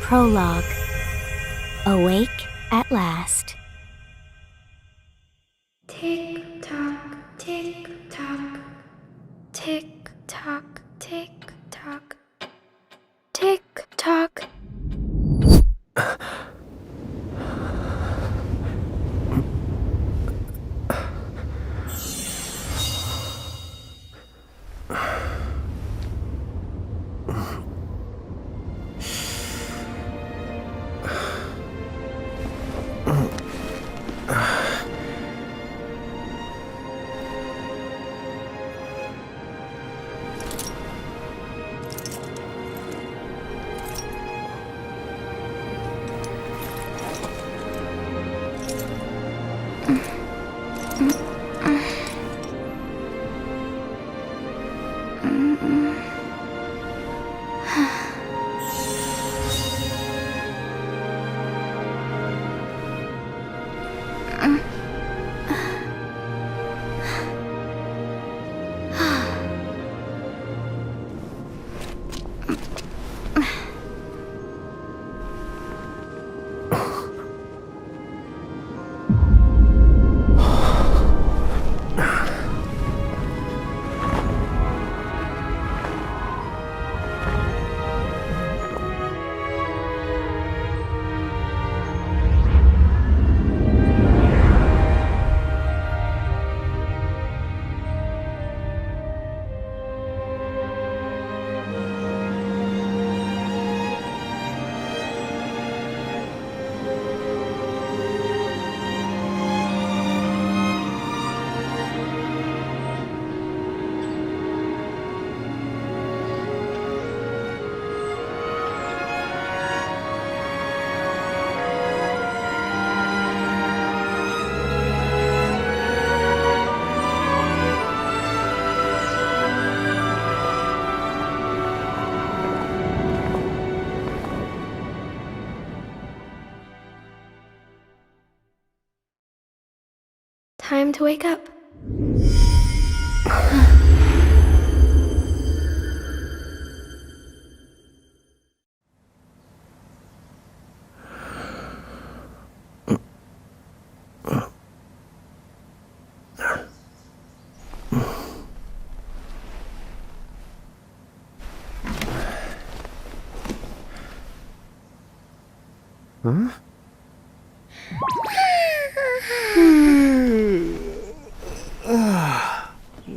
Prologue. Awake at last. Tick tock, tick tock, tick tock, tick tock, tick tock. Time to wake up. Huh?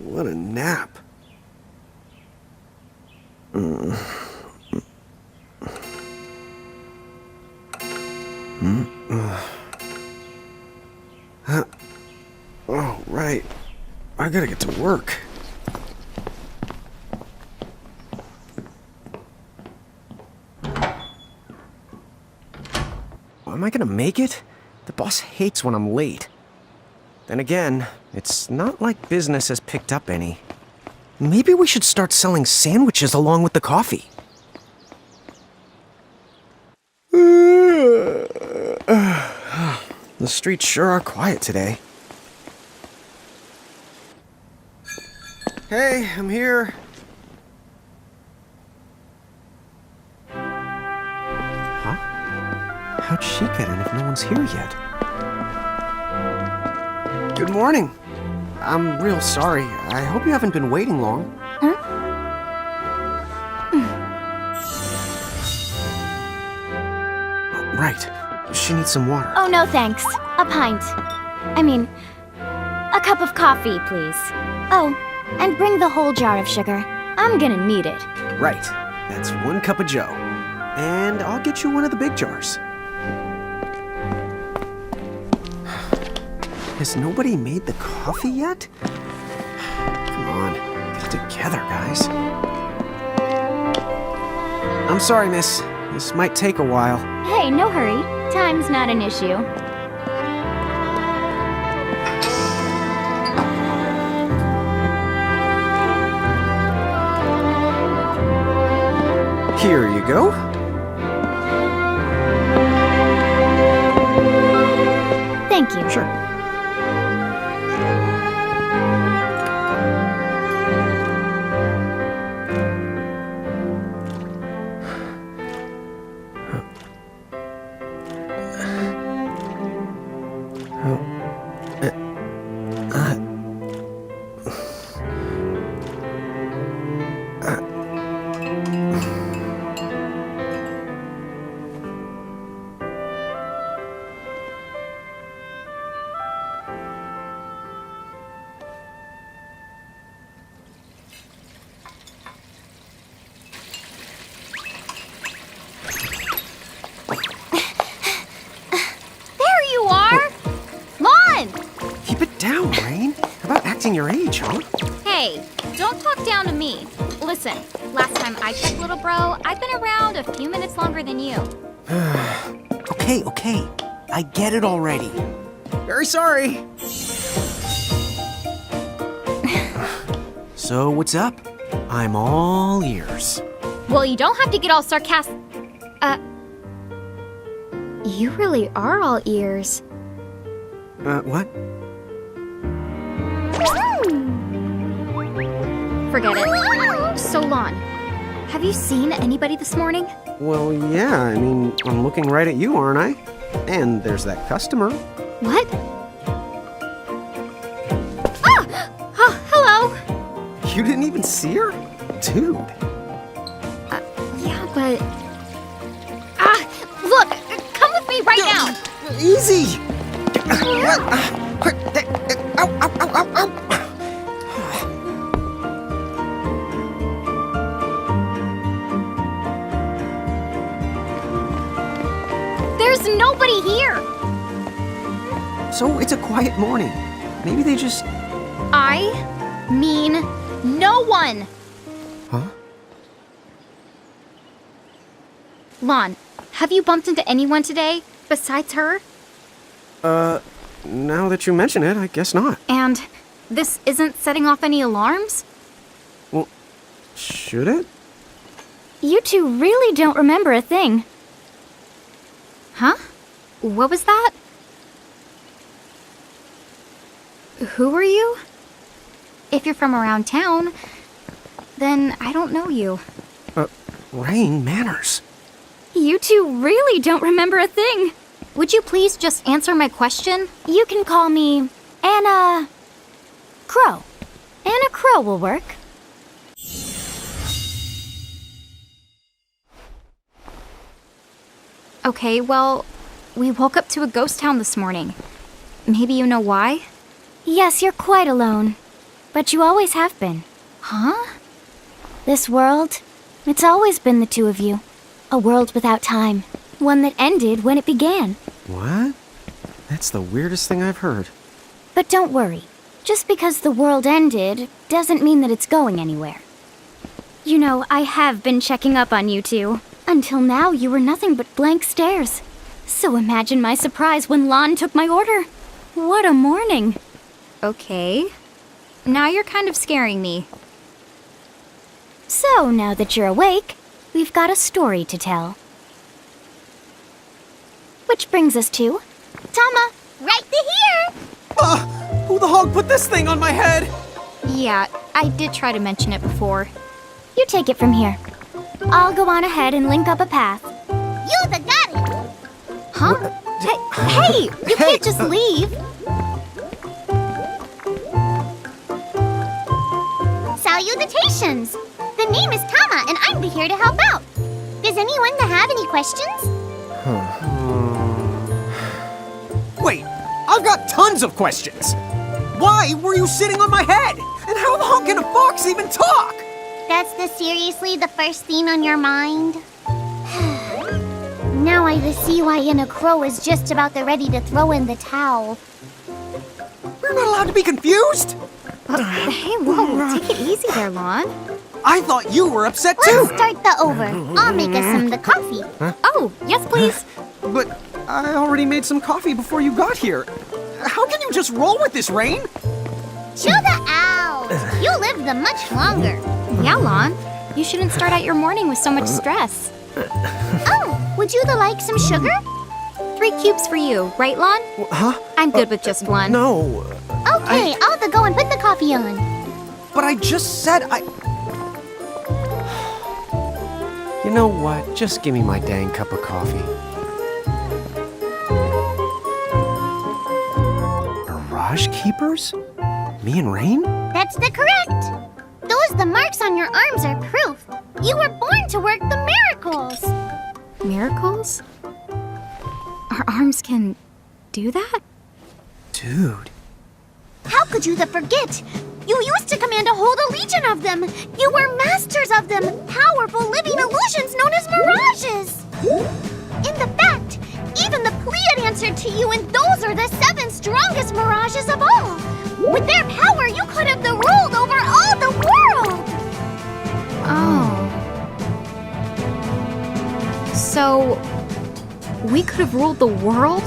What a nap. Oh, right. I gotta get to work. Am I gonna make it? The boss hates when I'm late. Then again, it's not like business has picked up any. Maybe we should start selling sandwiches along with the coffee. The streets sure are quiet today. Hey, I'm here. Huh? How'd she get in if no one's here yet? Good morning. I'm real sorry. I hope you haven't been waiting long. Huh? Right. She needs some water. Oh, no thanks. A pint. I mean, a cup of coffee, please. Oh, and bring the whole jar of sugar. I'm gonna need it. Right. That's 1 cup of joe. And I'll get you one of the big jars. Has nobody made the coffee yet? Come on, get it together, guys. I'm sorry, miss. This might take a while. Hey, no hurry. Time's not an issue. Here you go. Thank you. Sure. your age, huh? Hey, don't talk down to me. Listen, last time I checked, little bro, I've been around a few minutes longer than you. Okay. I get it already. Very sorry. So, what's up? I'm all ears. Well, you don't have to get all sarcastic. You really are all ears. What? Forget it. So, Lon, have you seen anybody this morning? Well, yeah, I mean, I'm looking right at you, aren't I? And there's that customer. What? Hello. You didn't even see her? Dude. Yeah, but... look! Come with me right now! Easy! Ow. There's nobody here! So it's a quiet morning. Maybe they just... I mean no one! Huh? Lon, have you bumped into anyone today besides her? Now that you mention it, I guess not. And this isn't setting off any alarms? Well, should it? You two really don't remember a thing. Huh? What was that? Who are you? If you're from around town, then I don't know you. Rain, manners. You two really don't remember a thing. Would you please just answer my question? You can call me Anna Crow. Anna Crow will work. Okay, well, we woke up to a ghost town this morning. Maybe you know why? Yes, you're quite alone. But you always have been. Huh? This world, it's always been the two of you. A world without time. One that ended when it began. What? That's the weirdest thing I've heard. But don't worry. Just because the world ended doesn't mean that it's going anywhere. You know, I have been checking up on you two. Until now, you were nothing but blank stares. So imagine my surprise when Lon took my order. What a morning. Okay. Now you're kind of scaring me. So, now that you're awake, we've got a story to tell. Which brings us to... Tama, right here! Who the hog put this thing on my head? Yeah, I did try to mention it before. You take it from here. I'll go on ahead and link up a path. You the got it! Huh? Hey, you can't just leave. Salutations! The name is Tama, and I'm here to help out. Does anyone have any questions? Wait, I've got tons of questions. Why were you sitting on my head? And how the hell can a fox even talk? That's seriously the first thing on your mind? Now I see why Anna Crow is just about ready to throw in the towel. We're not allowed to be confused? Hey, whoa, take it easy there, Lon. I thought you were upset too. Let's start the over. I'll make us some the coffee. Oh, yes, please. But I already made some coffee before you got here. How can you just roll with this, Rain? Chill the out. You live the much longer. Yeah, Lon. You shouldn't start out your morning with so much stress. Oh, would you like some sugar? 3 cubes for you, right, Lon? Huh? I'm good with just one. No. Okay, I'll go and put the coffee on. But I just said I... You know what? Just give me my dang cup of coffee. Mirage Keepers? Me and Rain? That's correct. The marks on your arms are proof. You were born to work the miracles. Miracles? Our arms can do that? Dude. How could you forget? You used to command a whole legion of them. You were masters of them, powerful living illusions known as mirages. In the fact, even the Pleiad answered to you, and those are the 7 strongest mirages of all. With their power, you could have So, we could have ruled the world?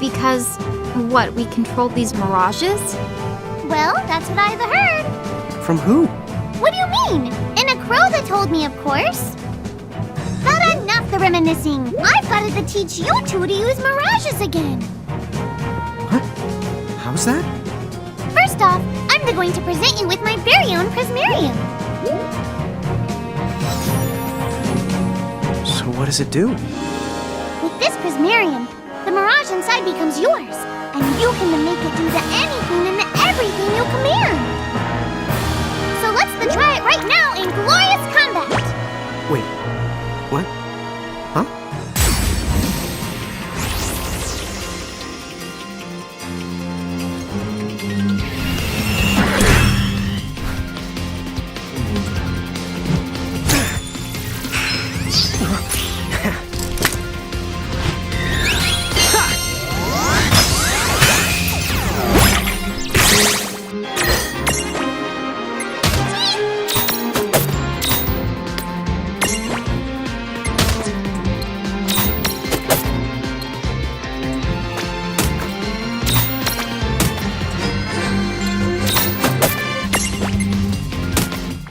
Because, what, we controlled these mirages? Well, that's what I've heard. From who? What do you mean? And a crow that told me, of course. But enough the reminiscing. I've got to teach you two to use mirages again. What? How's that? First off, I'm going to present you with my very own prismarium. So what does it do? With this prismarium, the mirage inside becomes yours, and you can make it do the anything and the everything you command. So let's try it right now in glorious combat. Wait, what? Huh?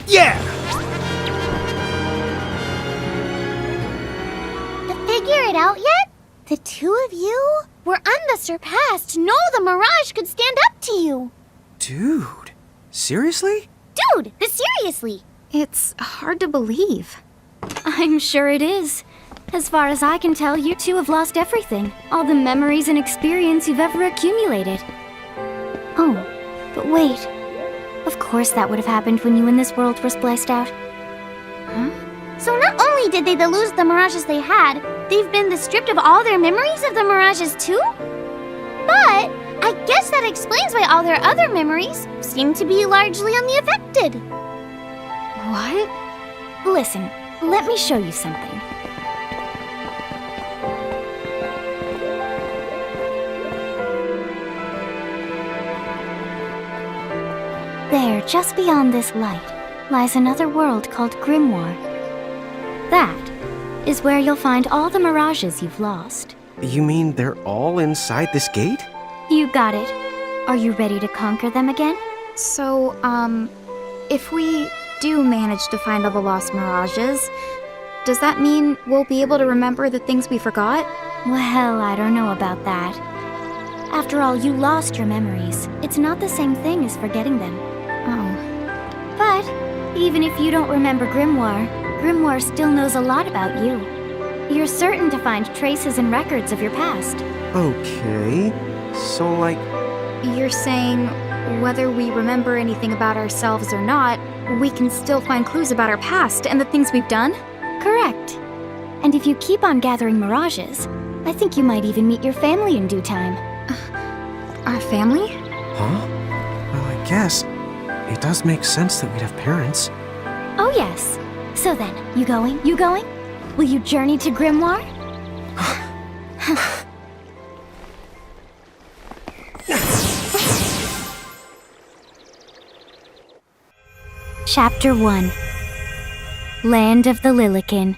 Yeah! Figure it out yet? The two of you were unsurpassed. No, the mirage could stand up to you. Dude, seriously? Dude, seriously. It's hard to believe. I'm sure it is. As far as I can tell, you two have lost everything. All the memories and experience you've ever accumulated. Oh, but wait. Of course that would have happened when you and this world were spliced out. So not only did they lose the mirages they had, they've been stripped of all their memories of the mirages too? But I guess that explains why all their other memories seem to be largely unaffected. What? Listen, let me show you something. There, just beyond this light, lies another world called Grimoire. That is where you'll find all the mirages you've lost. You mean they're all inside this gate? You got it. Are you ready to conquer them again? So, if we do manage to find all the lost mirages, does that mean we'll be able to remember the things we forgot? Well, I don't know about that. After all, you lost your memories. It's not the same thing as forgetting them. Oh. But even if you don't remember Grimoire, Grimoire still knows a lot about you. You're certain to find traces and records of your past. Okay, so like... You're saying whether we remember anything about ourselves or not, we can still find clues about our past and the things we've done? Correct. And if you keep on gathering mirages, I think you might even meet your family in due time. Our family? Huh? Well, I guess it does make sense that we'd have parents. Oh yes. So then, you going? You going? Will you journey to Grimoire? Chapter 1. Land of the Lilican.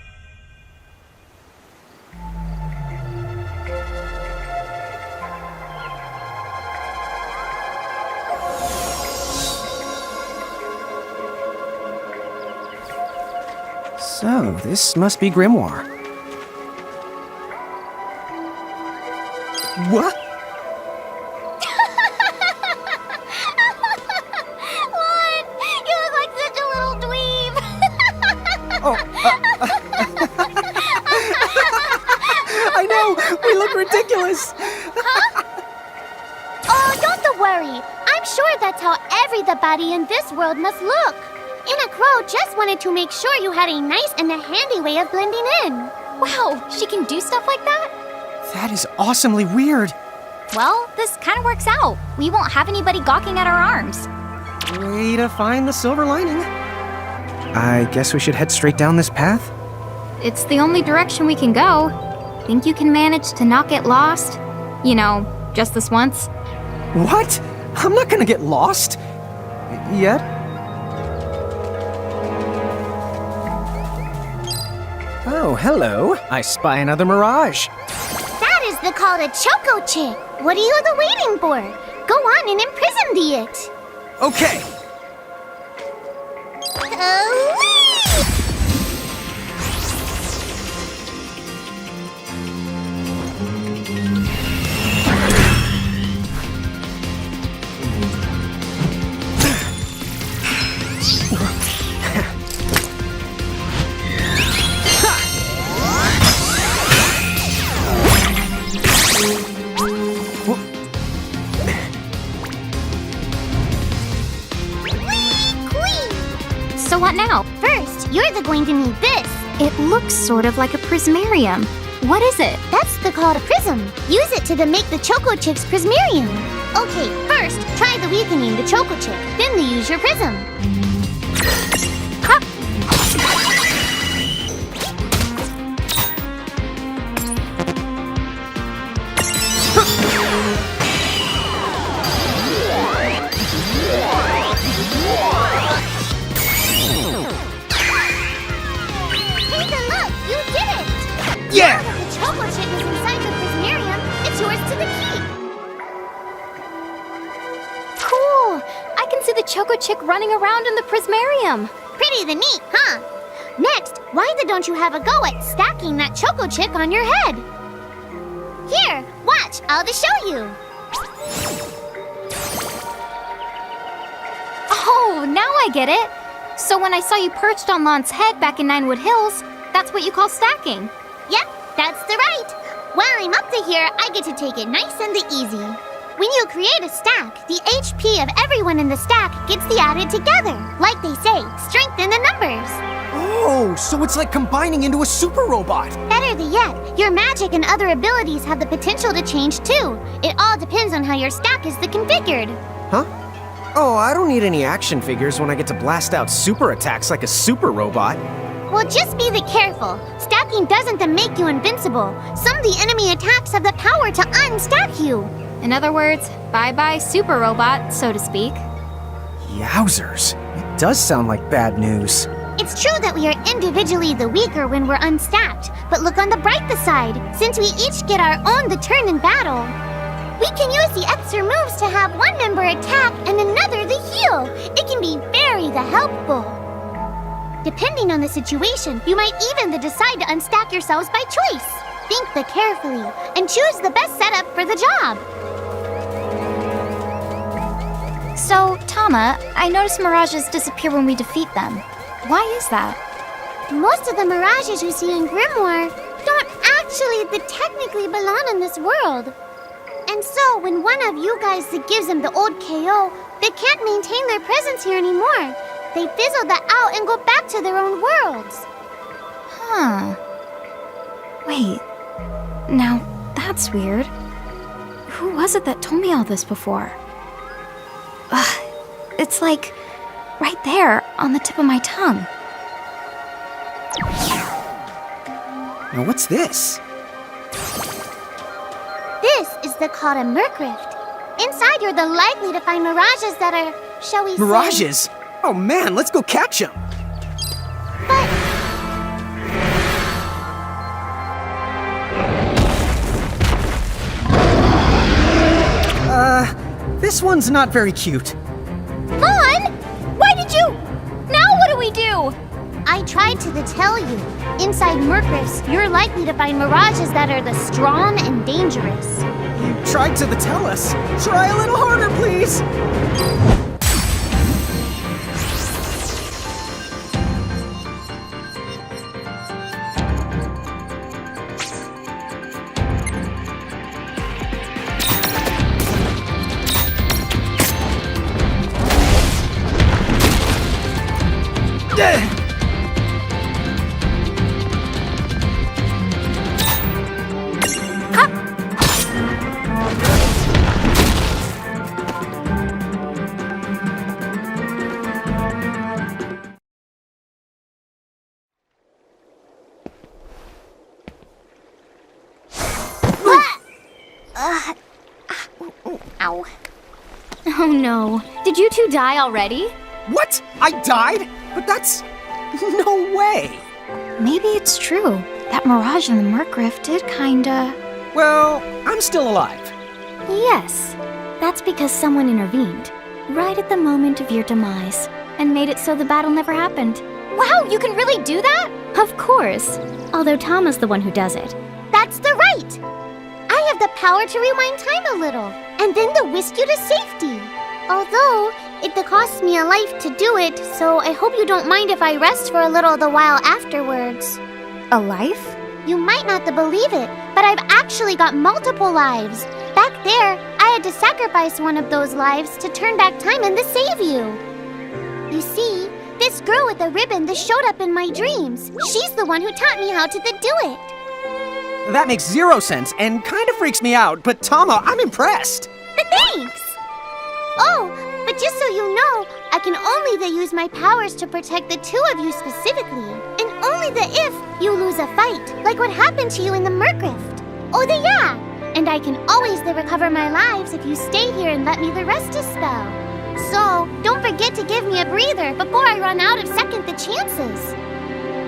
So, this must be Grimoire. What? Lon, you look like such a little dweeb. Oh, I know! We look ridiculous! Oh, don't worry. I'm sure that's how everybody in this world must look. And a crow just wanted to make sure you had a nice and a handy way of blending in. Wow, she can do stuff like that? That is awesomely weird. Well, this kind of works out. We won't have anybody gawking at our arms. Way to find the silver lining. I guess we should head straight down this path? It's the only direction we can go. Think you can manage to not get lost? You know, just this once? What? I'm not gonna get lost. Yet? Oh, hello. I spy another mirage. That is the call to Choco Chick. What are you waiting for? Go on and imprison the it. Okay. So what now? First, you're going to need this. It looks sort of like a prismarium. What is it? That's the call to Prism. Use it to make the Choco Chick's Prismarium. Okay, first, try the weakening the Choco Chick. Then use your Prism. Ha! Yeah! Now that the Choco Chick is inside the Prismarium, it's yours to the keep. Cool! I can see the Choco Chick running around in the prismarium. Pretty the neat, huh? Next, why don't you have a go at stacking that Choco Chick on your head? Here, watch, I'll just show you. Oh, now I get it. So when I saw you perched on Lon's head back in Ninewood Hills, that's what you call stacking. Yep, that's the right. While I'm up to here, I get to take it nice and easy. When you create a stack, the HP of everyone in the stack gets added together. Like they say, strengthen the numbers. Oh, so it's like combining into a super robot. Better yet, your magic and other abilities have the potential to change too. It all depends on how your stack is configured. Huh? Oh, I don't need any action figures when I get to blast out super attacks like a super robot. Well, just be careful. Stacking doesn't make you invincible. Some of the enemy attacks have the power to unstack you. In other words, bye-bye super robot, so to speak. Yowzers. It does sound like bad news. It's true that we are individually the weaker when we're unstacked, but look on the brighter side. Since we each get our own turn in battle, we can use the extra moves to have one member attack and another the heal. It can be very helpful. Depending on the situation, you might even decide to unstack yourselves by choice. Think carefully and choose the best setup for the job. So, Tama, I noticed mirages disappear when we defeat them. Why is that? Most of the mirages you see in Grimoire don't actually technically belong in this world. And so, when one of you guys gives them the old KO, they can't maintain their presence here anymore. They fizzle that out and go back to their own worlds. Huh. Wait. Now, that's weird. Who was it that told me all this before? Ugh. It's like right there on the tip of my tongue. Now what's this? This is the call to Murkrift. Inside, you're likely to find mirages that are, shall we say... Mirages? Oh man, let's go catch them! But... This one's not very cute. Lon! Why did you... Now what do we do? I tried to tell you. Inside Murkrifts, you're likely to find mirages that are strong and dangerous. You tried to tell us. Try a little harder, please! Ow. Oh no. Did you two die already? What? I died? But that's... no way! Maybe it's true. that mirage in the Murkriff did kinda... Well, I'm still alive. Yes, that's because someone intervened, right at the moment of your demise, and made it so the battle never happened. Wow, you can really do that? Of course, although Tama's the one who does it. That's the right! I have the power to rewind time a little, and then to whisk you to safety. Although, it costs me a life to do it, so I hope you don't mind if I rest for a little the while afterwards. A life? You might not believe it, but I've actually got multiple lives. Back there, I had to sacrifice one of those lives to turn back time and to save you. You see, this girl with the ribbon that showed up in my dreams, she's the one who taught me how to do it. That makes zero sense and kind of freaks me out, but Tama, I'm impressed. Thanks! Oh, but just so you know, I can only use my powers to protect the two of you specifically. And only if you lose a fight, like what happened to you in the Murkriff. Oh, yeah! And I can always recover my lives if you stay here and let me rest a spell. So, don't forget to give me a breather before I run out of second the chances.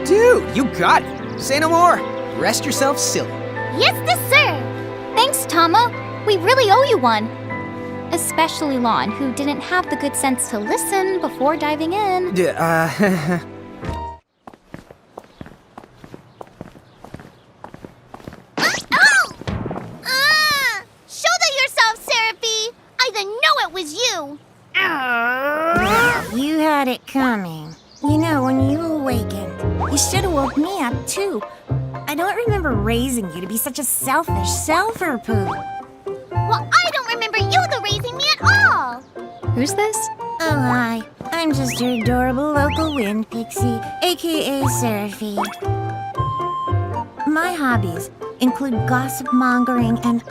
Dude, you got it. Say no more. Rest yourself silly. Yes, sir! Thanks, Tama. We really owe you one. Especially Lon, who didn't have the good sense to listen before diving in. Shoulder yourself, Seraphy! I didn't know it was you! You had it coming. You know, when you awakened, you should have woke me up, too. I don't remember raising you to be such a selfish self-poo. Well, I don't remember you raising me at all! Who's this? Oh, hi. I'm just your adorable local wind pixie, aka Seraphy. My hobbies include gossip mongering and,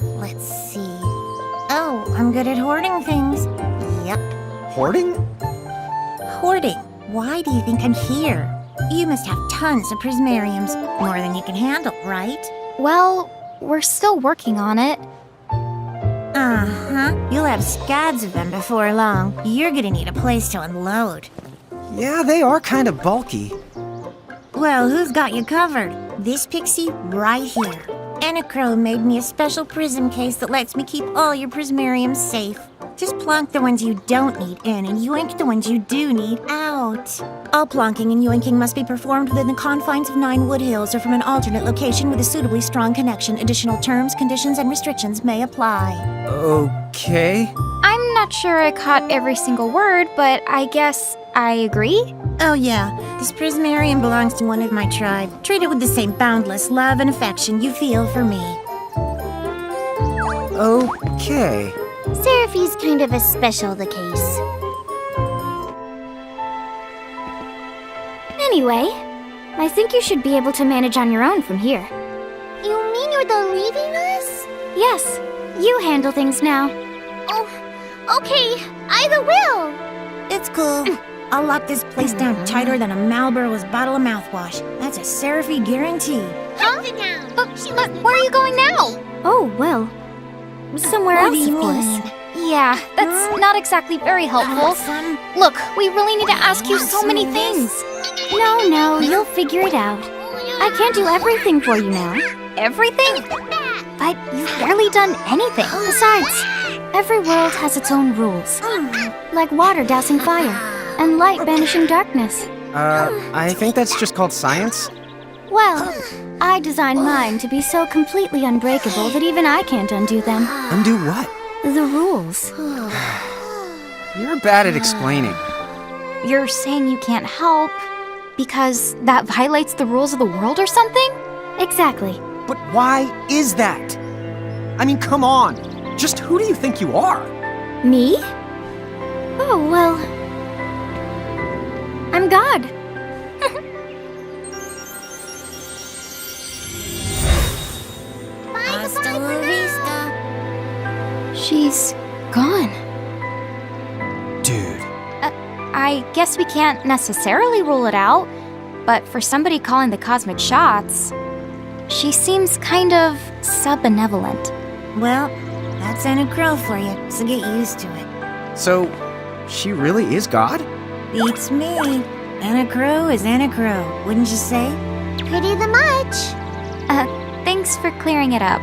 let's see. Oh, I'm good at hoarding things. Yep. Hoarding? Hoarding. Why do you think I'm here? You must have tons of prismariums, more than you can handle, right? Well, we're still working on it. Uh-huh. You'll have scads of them before long. You're gonna need a place to unload. Yeah, they are kind of bulky. Well, who's got you covered? This pixie right here. Anacro made me a special prism case that lets me keep all your prismariums safe. Just plonk the ones you don't need in and yoink the ones you do need out. All plonking and yoinking must be performed within the confines of 9 Wood Hills or from an alternate location with a suitably strong connection. Additional terms, conditions, and restrictions may apply. Okay. I'm not sure I caught every single word, but I guess I agree. Oh yeah, this prismarium belongs to one of my tribe. Treat it with the same boundless love and affection you feel for me. Okay. Seraphy's kind of a special case. Anyway, I think you should be able to manage on your own from here. You mean you're leaving us? Yes, you handle things now. Oh, okay, I will. It's cool. I'll lock this place down tighter than a Marlboro's bottle of mouthwash. That's a Seraphy guarantee. But where are you going now? Oh, well, somewhere What else, do you of course. mean? Yeah, that's not exactly very helpful. Look, we really need to ask you so many things. No, you'll figure it out. I can't do everything for you now. Everything? But you've barely done anything. Besides, every world has its own rules. Like water dousing fire, and light banishing darkness. I think that's just called science. Well, I designed mine to be so completely unbreakable that even I can't undo them. Undo what? The rules. You're bad at explaining. You're saying you can't help because that violates the rules of the world or something? Exactly. But why is that? I mean, come on. Just who do you think you are? Me? Oh, well, I'm God. Hasta la vista. She's gone. Dude. I guess we can't necessarily rule it out, but for somebody calling the cosmic shots, she seems kind of sub-benevolent. Well, that's Anacro for you, so get used to it. So, she really is God? Beats me. Anacro is Anacro, wouldn't you say? Pretty the much. Thanks for clearing it up.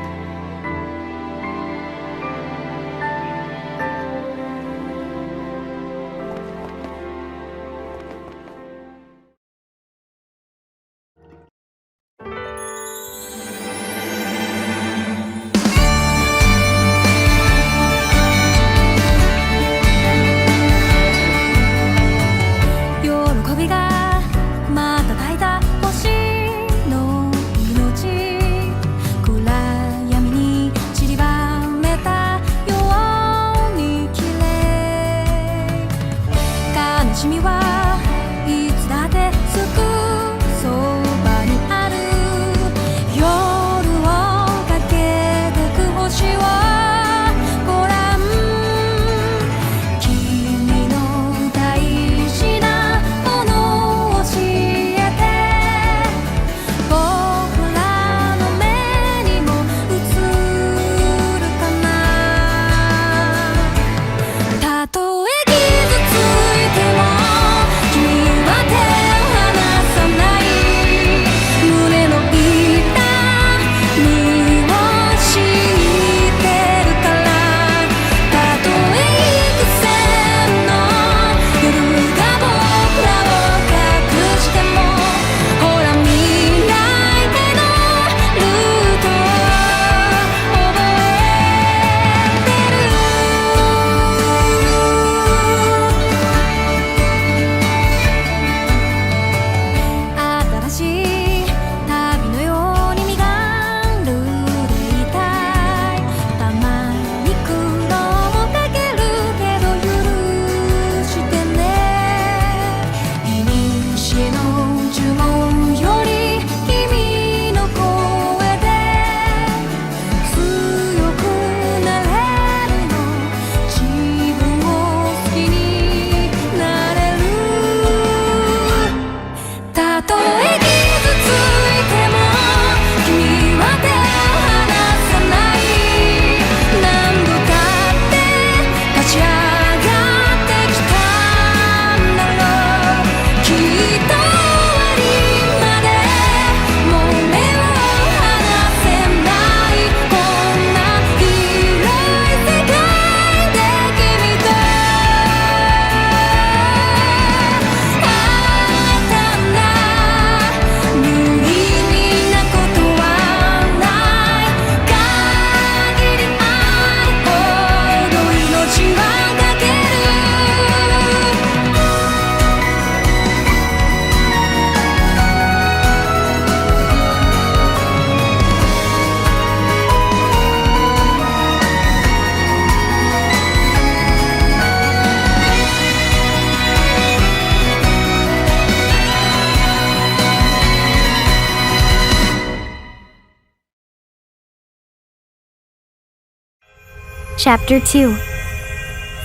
Chapter 2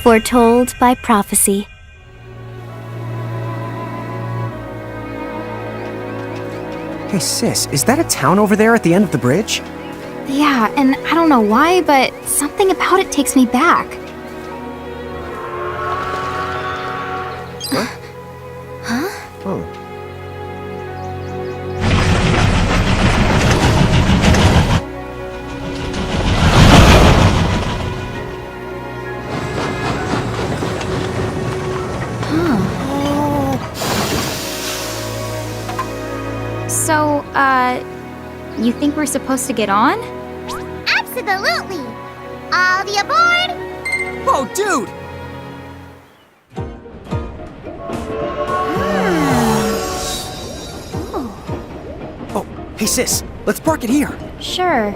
Foretold by Prophecy. Hey sis, is that a town over there at the end of the bridge? Yeah, and I don't know why, but something about it takes me back. Oh. So, you think we're supposed to get on? Absolutely. All the aboard. Whoa, dude! Oh, hey sis, let's park it here. Sure.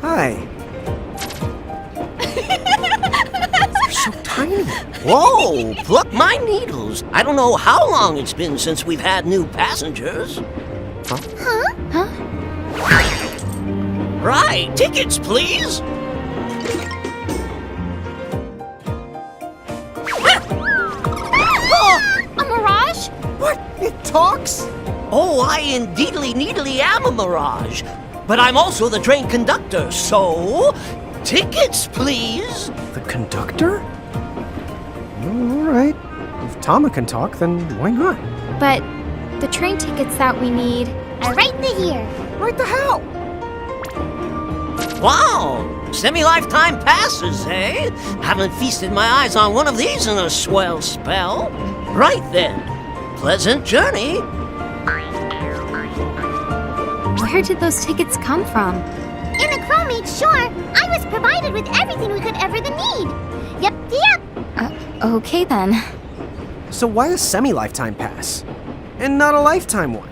Hi. They're so tiny. Whoa, pluck my needles. I don't know how long it's been since we've had new passengers. Right, tickets, please. A mirage? What? It talks? Oh, I indeedly needly am a mirage. but I'm also the train conductor, so tickets, please. The conductor? All right. If Tama can talk, then why not? But the train tickets that we need. Right the here. Right the hell? Wow, semi-lifetime passes, eh? Haven't feasted my eyes on one of these in a swell spell. Right then, pleasant journey. Where did those tickets come from? In the Crow made sure I was provided with everything we could ever need. Yep. Okay then. So why a semi-lifetime pass? And not a lifetime one?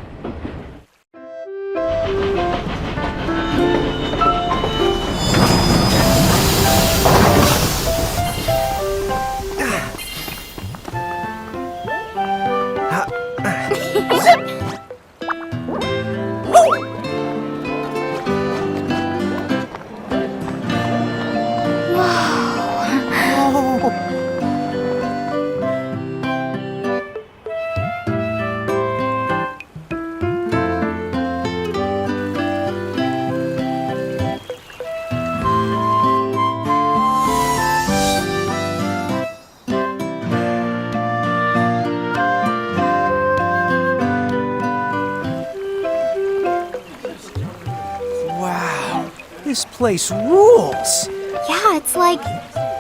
Wow, this place rules! Yeah, it's like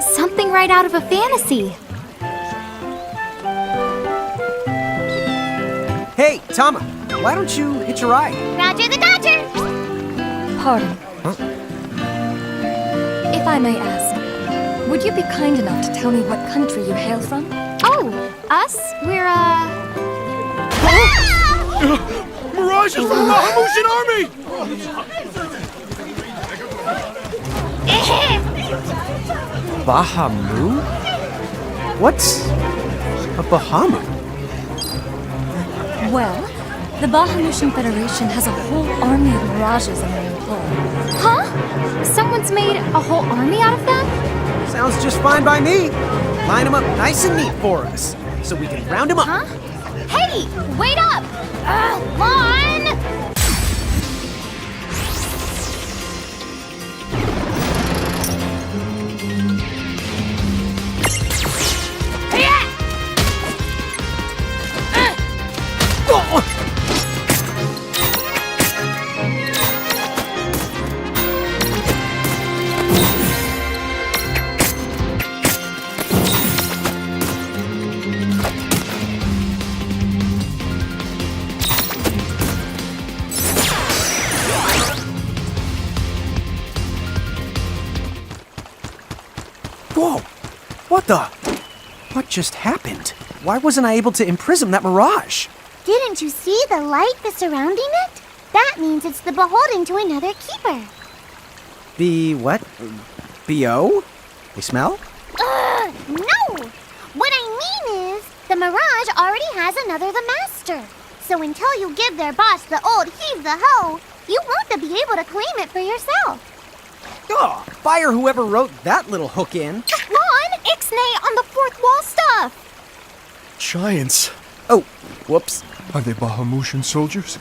something right out of a fantasy. Hey, Tama, why don't you hitch a ride? Roger the Dodger. Pardon. Huh? If I may ask, would you be kind enough to tell me what country you hail from? Oh, us? We're, Mirage is from the Bahamutian army! Bahamu? What's a Bahamu? Well, the Bahamutian Federation has a whole army of mirages in their employ. Huh? Someone's made a whole army out of them? Sounds just fine by me. Line them up nice and neat for us, so we can round them up. Huh? Hey, wait up! Lon! Whoa! What the? What just happened? Why wasn't I able to imprison that mirage? Didn't you see the light that's surrounding it? That means it's the beholden to another keeper. The what? B.O.? They smell? No! What I mean is, the Mirage already has another the Master. So until you give their boss the old heave the ho, you won't be able to claim it for yourself. Oh, fire whoever wrote that little hook in. Lon, ixnay on the fourth wall stuff! Giants. Oh, whoops. Are they Bahamutian soldiers?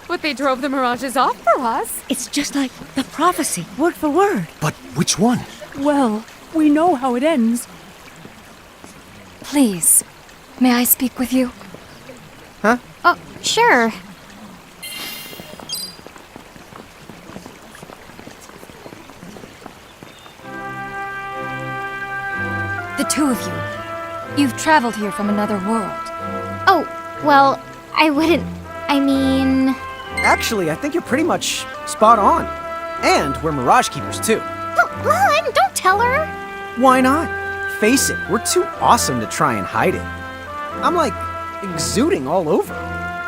But they drove the mirages off for us. It's just like the prophecy, word for word. But which one? Well, we know how it ends. Please, may I speak with you? Huh? Oh, sure. The two of you. You've traveled here from another world. Oh, well, I wouldn't. I mean. Actually, I think you're pretty much spot on. And we're Mirage Keepers, too. Lon, don't tell her! Why not? Face it, we're too awesome to try and hide it. I'm like exuding all over.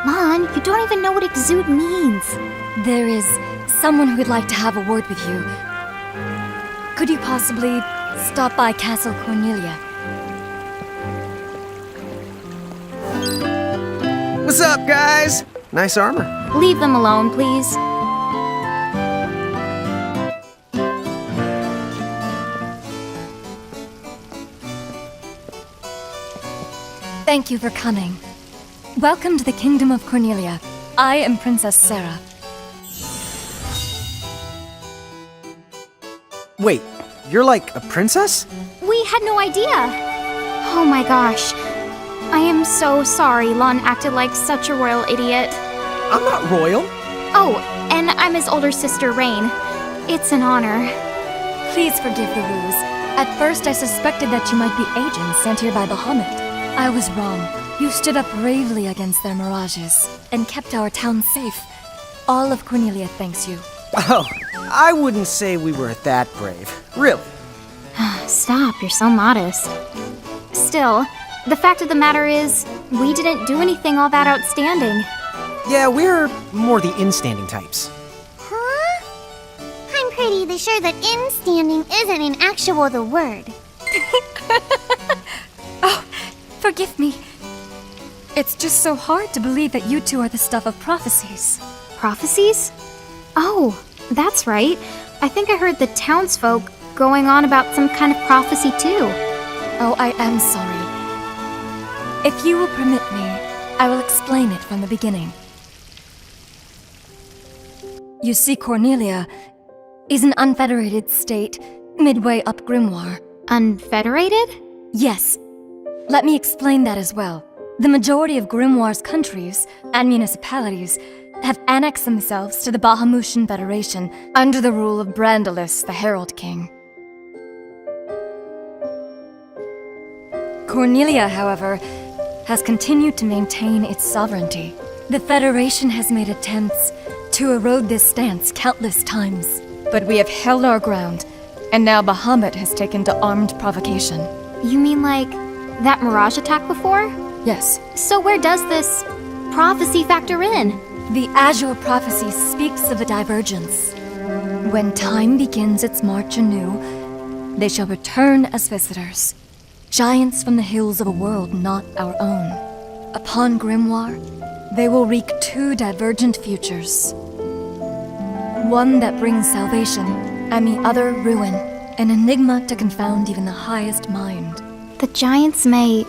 Lon, you don't even know what exude means. There is someone who would like to have a word with you. Could you possibly stop by Castle Cornelia? What's up, guys? Nice armor. Leave them alone, please. Thank you for coming. Welcome to the Kingdom of Cornelia. I am Princess Sarah. Wait, you're like a princess? We had no idea. Oh my gosh. I am so sorry Lon acted like such a royal idiot. I'm not royal. Oh, and I'm his older sister, Rain. It's an honor. Please forgive the ruse. At first, I suspected that you might be agents sent here by Bahamut. I was wrong. You stood up bravely against their mirages and kept our town safe. All of Cornelia thanks you. Oh, I wouldn't say we were that brave. Really. Stop, you're so modest. Still, the fact of the matter is, we didn't do anything all that outstanding. Yeah, we're more the in-standing types. Huh? I'm pretty sure that in-standing isn't an actual the word. Oh, forgive me. It's just so hard to believe that you two are the stuff of prophecies. Prophecies? Oh, that's right. I think I heard the townsfolk going on about some kind of prophecy too. Oh, I am sorry. If you will permit me, I will explain it from the beginning. You see, Cornelia is an unfederated state midway up Grimoire. Unfederated? Yes. Let me explain that as well. The majority of Grimoire's countries and municipalities have annexed themselves to the Bahamutian Federation under the rule of Brandalis, the Herald King. Cornelia, however, has continued to maintain its sovereignty. The Federation has made attempts to erode this stance countless times, but we have held our ground, and now Bahamut has taken to armed provocation. You mean like that mirage attack before? Yes. So where does this prophecy factor in? The Azure prophecy speaks of a divergence. When time begins its march anew, they shall return as visitors, giants from the hills of a world not our own. Upon Grimoire, they will wreak two divergent futures. One that brings salvation, and the other ruin, an enigma to confound even the highest mind. The giants may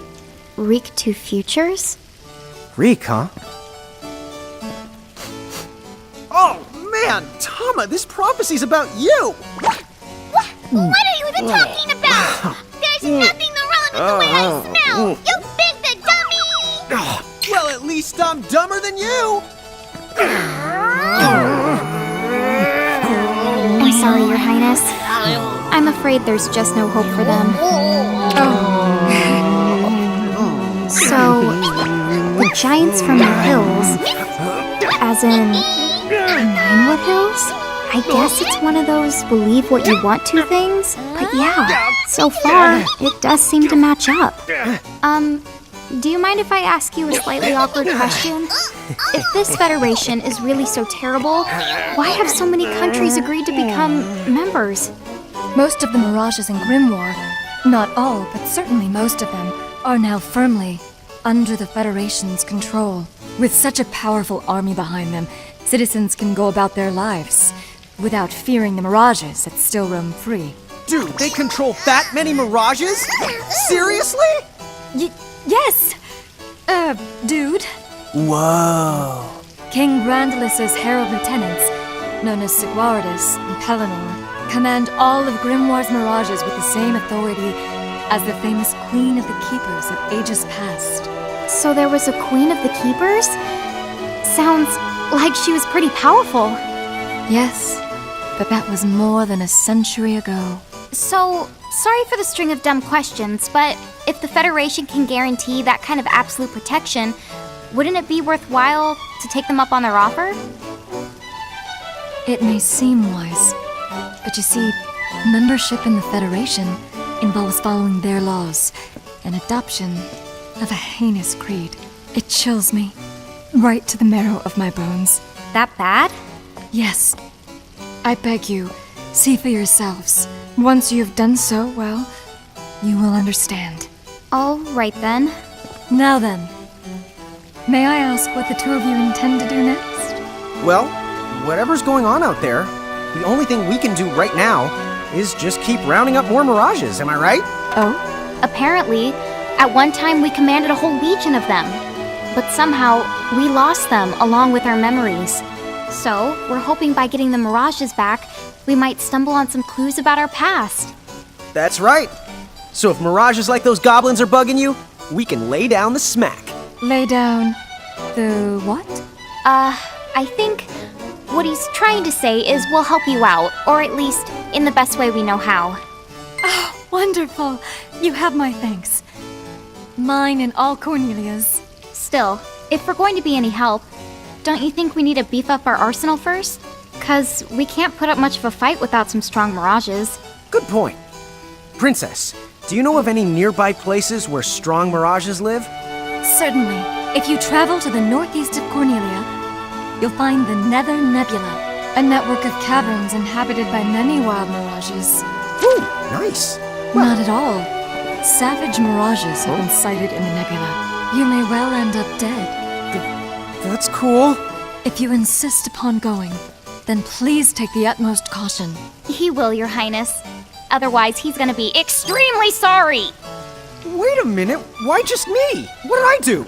wreak two futures? Reek, huh? Oh, man! Tama, this prophecy's about you! What are you even talking about? There's nothing wrong with the way I smell! You big dummy! Well, at least I'm dumber than you! I'm sorry, Your Highness. I'm afraid there's just no hope for them. So, the giants from the hills, as in Ninewood Hills? I guess it's one of those believe what you want to things, but yeah, so far, it does seem to match up. Do you mind if I ask you a slightly awkward question? If this federation is really so terrible, why have so many countries agreed to become members? Most of the mirages in Grimoire, not all, but certainly most of them, are now firmly under the Federation's control. With such a powerful army behind them, citizens can go about their lives without fearing the mirages that still roam free. Dude, they control that many mirages? Seriously? Yes! Dude. Whoa. King Brandalis' herald lieutenants, known as Sigwardus and Pelennor, command all of Grimoire's mirages with the same authority as the famous Queen of the Keepers of ages past. So there was a Queen of the Keepers? Sounds like she was pretty powerful. Yes, but that was more than a century ago. So, sorry for the string of dumb questions, but if the Federation can guarantee that kind of absolute protection, wouldn't it be worthwhile to take them up on their offer? It may seem wise, but you see, membership in the Federation involves following their laws and adoption of a heinous creed. It chills me right to the marrow of my bones. That bad? Yes. I beg you, see for yourselves. Once you have done so, well, you will understand. All right then. Now then, may I ask what the two of you intend to do next? Well, whatever's going on out there, the only thing we can do right now is just keep rounding up more mirages, am I right? Oh? Apparently, at one time we commanded a whole legion of them. But somehow, we lost them along with our memories. So, we're hoping by getting the mirages back, We might stumble on some clues about our past. That's right. So if mirages like those goblins are bugging you, we can lay down the smack. Lay down the what? I think what he's trying to say is we'll help you out, or at least in the best way we know how. Oh, wonderful. You have my thanks. Mine and all Cornelia's. Still, if we're going to be any help, don't you think we need to beef up our arsenal first? 'Cause we can't put up much of a fight without some strong mirages. Good point. Princess, do you know of any nearby places where strong mirages live? Certainly. If you travel to the northeast of Cornelia, you'll find the Nether Nebula, a network of caverns inhabited by many wild mirages. Ooh, nice. Not at all. Savage mirages have been sighted in the nebula. You may well end up dead. That's cool. If you insist upon going, then please take the utmost caution. He will, Your Highness. Otherwise, he's gonna be extremely sorry! Wait a minute, why just me? What did I do?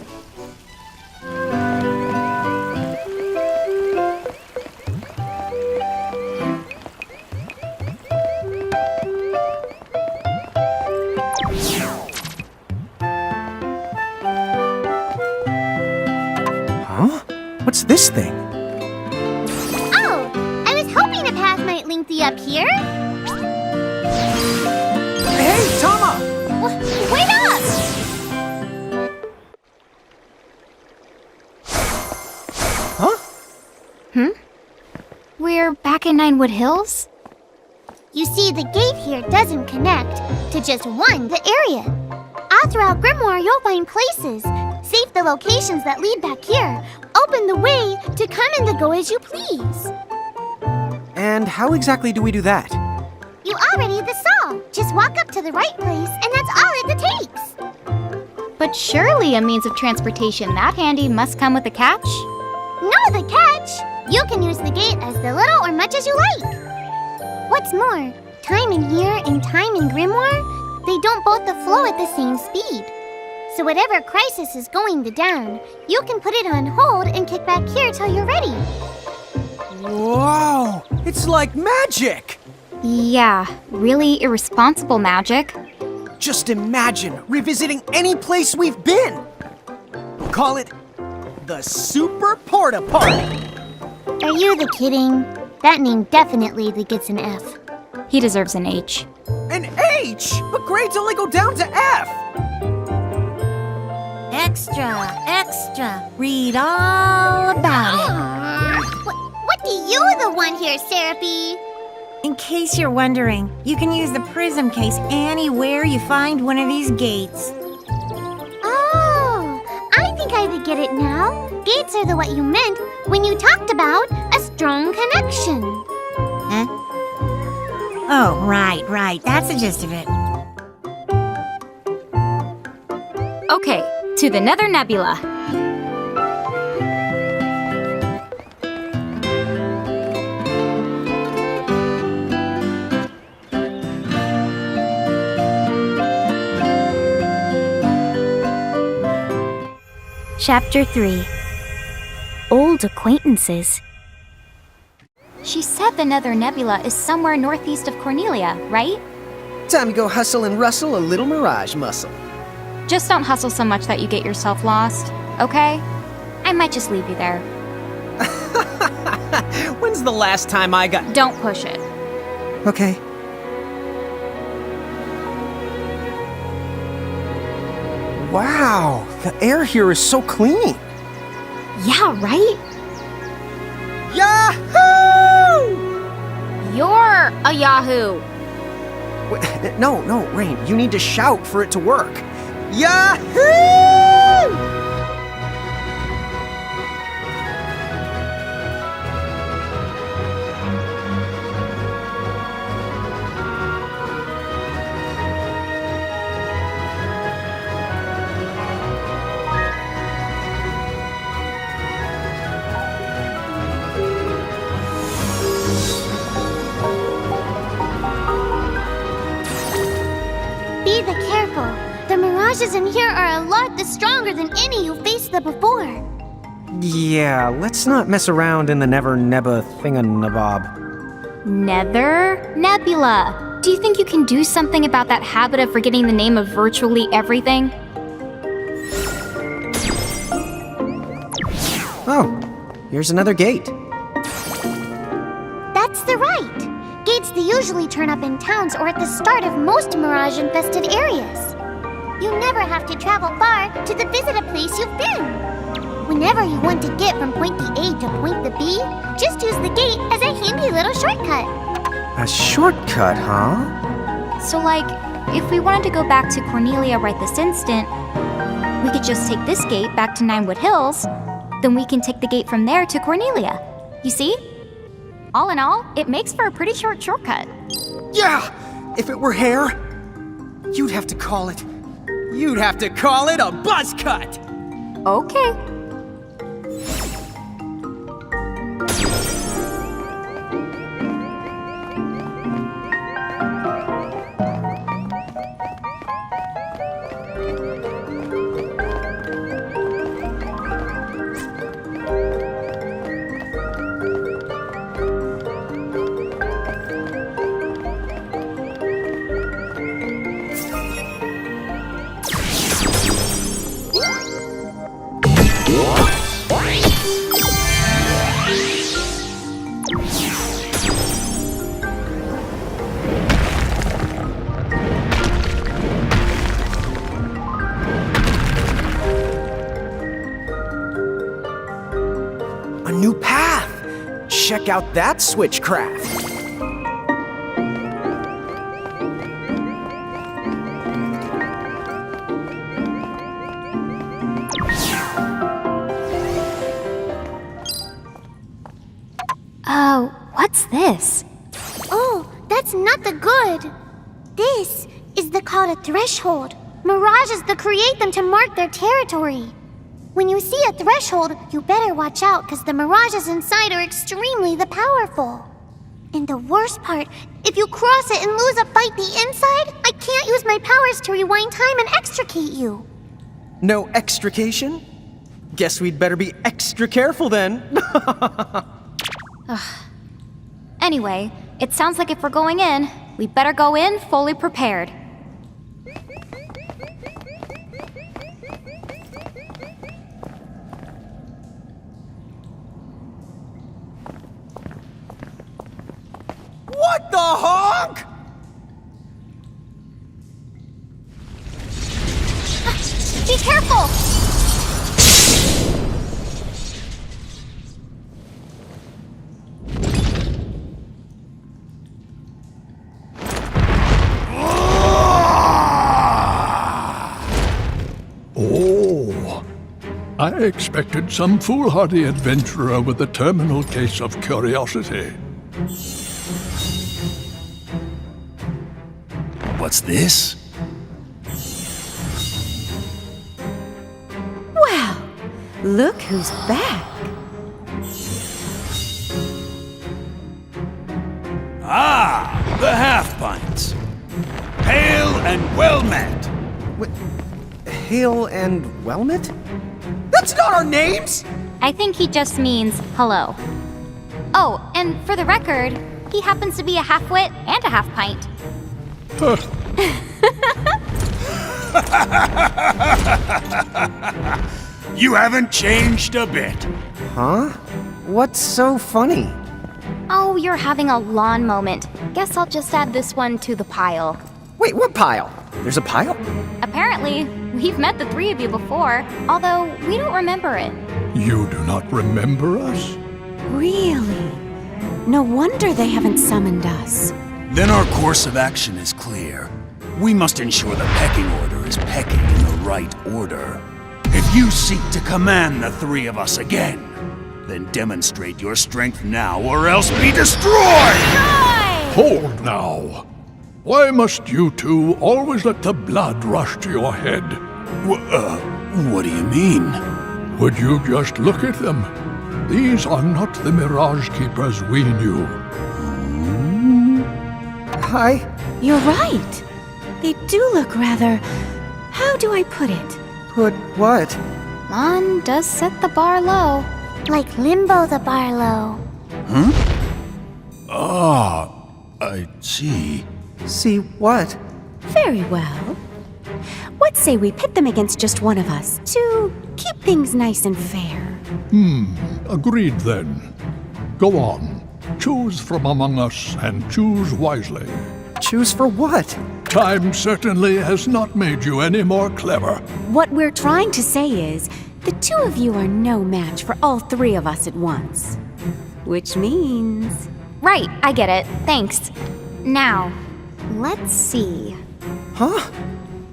Huh? What's this thing? Oh, I was hoping a path might link thee up here. Hey, Tama! Wait up! Huh? We're back in Ninewood Hills? You see, the gate here doesn't connect to just the area. All throughout Grimoire, you'll find places. Save the locations that lead back here. Open the way to come and to go as you please. And how exactly do we do that? You already saw. Just walk up to the right place, and that's all it takes. But surely a means of transportation that handy must come with a catch? No, the catch! You can use the gate as little or much as you like. What's more, time in here and time in Grimoire, they don't both flow at the same speed. So whatever crisis is going down, you can put it on hold and kick back here till you're ready. Whoa! It's like magic! Yeah, really irresponsible magic. Just imagine revisiting any place we've been! We'll call it the Super Porta Party! Are you kidding? That name definitely gets an F. He deserves an H. An H? But grades only go down to F! Extra. Read all about it. What do you want here, Seraphie? In case you're wondering, you can use the prism case anywhere you find one of these gates. Oh, I think I get it now. Gates are what you meant when you talked about a strong connection. Huh? Oh, right. That's the gist of it. Okay, to the Nether Nebula. Chapter 3. Old Acquaintances. She said the Nether Nebula is somewhere northeast of Cornelia, right? Time to go hustle and rustle a little mirage muscle. Just don't hustle so much that you get yourself lost, okay? I might just leave you there. When's the last time I got... Don't push it. Okay. Wow, the air here is so clean. Yeah, right? Yahoo! You're a Yahoo! No, Rain, you need to shout for it to work. Yahoo! Be careful. The mirages in here are a lot stronger than any you faced before. Yeah, let's not mess around in the Never Nebba thinganabob. Nether Nebula. Do you think you can do something about that habit of forgetting the name of virtually everything? Oh, here's another gate. That's the right. Gates that usually turn up in towns or at the start of most mirage-infested areas. You never have to travel far to visit a place you've been. Whenever you want to get from point the A to point the B, just use the gate as a handy little shortcut. A shortcut, huh? So, like, if we wanted to go back to Cornelia right this instant, we could just take this gate back to Ninewood Hills, then we can take the gate from there to Cornelia. You see? All in all, it makes for a pretty short shortcut. Yeah! If it were hair, you'd have to call it a buzz cut! Okay. A new path! Check out that switchcraft! Oh, what's this? Oh, that's not the good. This is the called a threshold. Mirages that create them to mark their territory. When you see a threshold, you better watch out because the mirages inside are extremely powerful. And the worst part, if you cross it and lose a fight the inside, I can't use my powers to rewind time and extricate you. No extrication? Guess we'd better be extra careful then. Anyway, it sounds like if we're going in, we better go in fully prepared. What the honk? Be careful! Oh, I expected some foolhardy adventurer with a terminal case of curiosity. What's this? Wow, look who's back. Ah, the half-pints. Hail and well met. Hail and Wellmet? That's not our names! I think he just means hello. Oh, and for the record, he happens to be a half-wit and a half-pint. You haven't changed a bit. Huh? What's so funny? Oh, you're having a lawn moment. Guess I'll just add this one to the pile. Wait, what pile? There's a pile? Apparently, we've met the three of you before, although we don't remember it. You do not remember us? Really? No wonder they haven't summoned us. Then our course of action is clear. We must ensure the pecking order is pecking in the right order. If you seek to command the three of us again, then demonstrate your strength now or else be destroyed! Hold now. Why must you two always let the blood rush to your head? What do you mean? Would you just look at them? These are not the Mirage Keepers we knew. Hi. You're right. They do look rather... How do I put it? Put what? Lon does set the bar low. Like Limbo the Barlow. Huh? Ah, I see. See what? Very well. What say we pit them against just one of us to keep things nice and fair? Agreed then. Go on. Choose from among us and choose wisely. Choose for what? Time certainly has not made you any more clever. What we're trying to say is, the two of you are no match for all three of us at once. Which means... Right, I get it. Thanks. Now, let's see. Huh?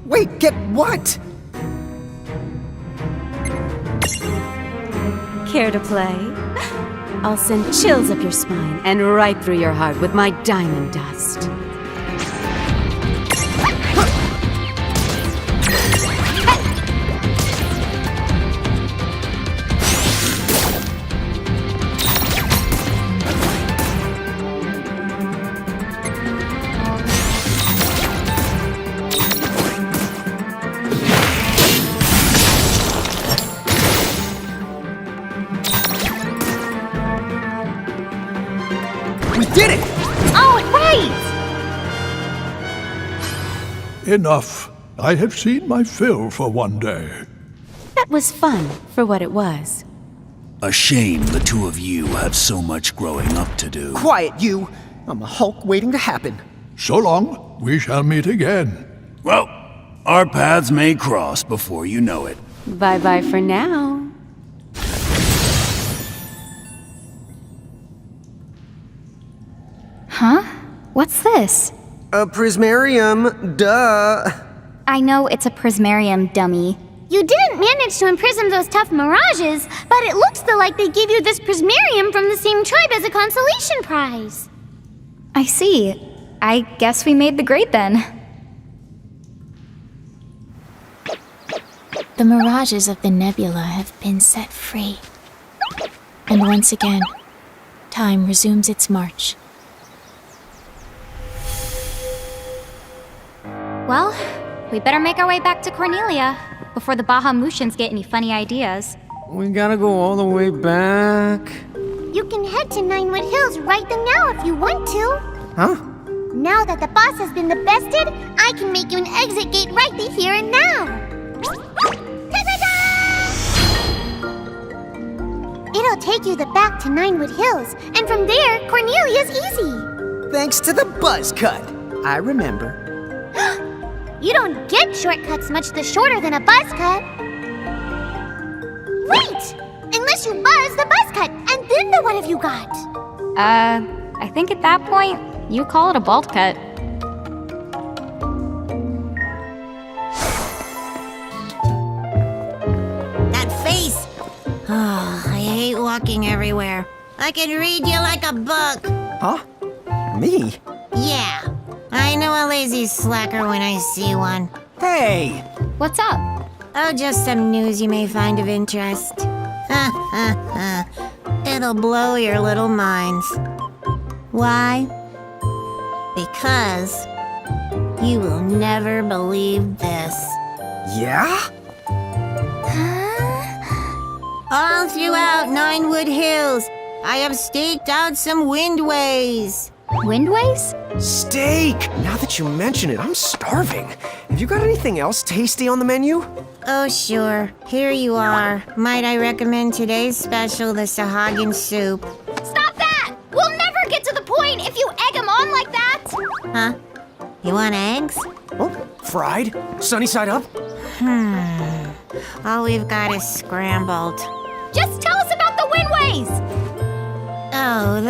Wait, get what? Care to play? I'll send chills up your spine and right through your heart with my diamond dust. We did it! Oh, right! Enough. I have seen my fill for one day. That was fun, for what it was. A shame the two of you have so much growing up to do. Quiet, you! I'm a Hulk waiting to happen. So long. We shall meet again. Well, our paths may cross before you know it. Bye-bye for now. Huh? What's this? A prismarium, duh. I know it's a prismarium, dummy. You didn't manage to imprison those tough mirages, but it looks like they gave you this prismarium from the same tribe as a consolation prize. I see. I guess we made the grade then. The mirages of the nebula have been set free. And once again, time resumes its march. Well, we better make our way back to Cornelia before the Bahamutians get any funny ideas. We gotta go all the way back. You can head to Ninewood Hills right now if you want to. Huh? Now that the boss has been the bested, I can make you an exit gate right here and now. Ta-da-da! It'll take you back to Ninewood Hills, and from there, Cornelia's easy. Thanks to the buzz cut. I remember. You don't get shortcuts much the shorter than a buzz cut. Wait! Unless you buzz the buzz cut, and then what have you got? I think at that point, you call it a bolt cut. That face! Oh, I hate walking everywhere. I can read you like a book. Huh? Me? Yeah, I know a lazy slacker when I see one. Hey! What's up? Oh, just some news you may find of interest. It'll blow your little minds. Why? Because you will never believe this. Yeah? All throughout Ninewood Hills, I have staked out some windways. Windways? Steak! Now that you mention it, I'm starving. Have you got anything else tasty on the menu? Oh, sure. Here you are. Might I recommend today's special, the Sahagin soup? Stop that! We'll never get to the point if you egg them on like that! Huh? You want eggs? Oh, fried? Sunny side up? All we've got is scrambled. Just tell us about the windways! Oh,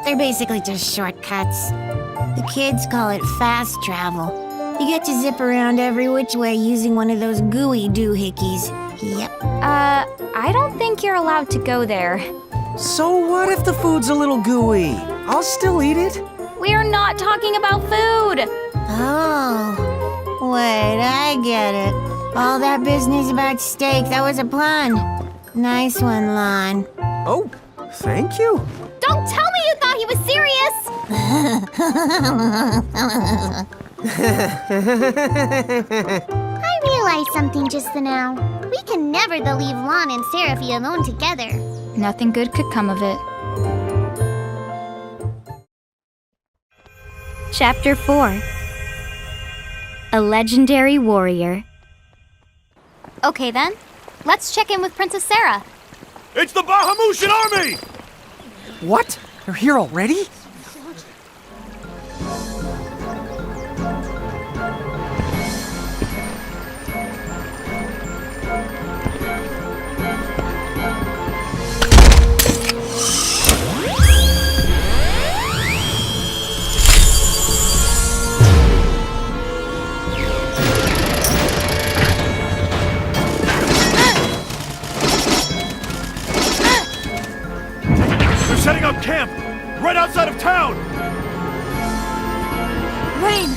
they're basically just shortcuts. The kids call it fast travel. You get to zip around every which way using one of those gooey doohickeys. Yep. I don't think you're allowed to go there. So what if the food's a little gooey? I'll still eat it. We are not talking about food! Oh. Wait, I get it. All that business about steak, that was a pun. Nice one, Lon. Oh, thank you. Don't tell me you thought he was serious! I realized something just now. We can never leave Lon and Seraphy alone together. Nothing good could come of it. Chapter 4. A Legendary Warrior. Okay then, let's check in with Princess Sarah. It's the Bahamutian army! What? They're here already? Setting up camp right outside of town! Rain!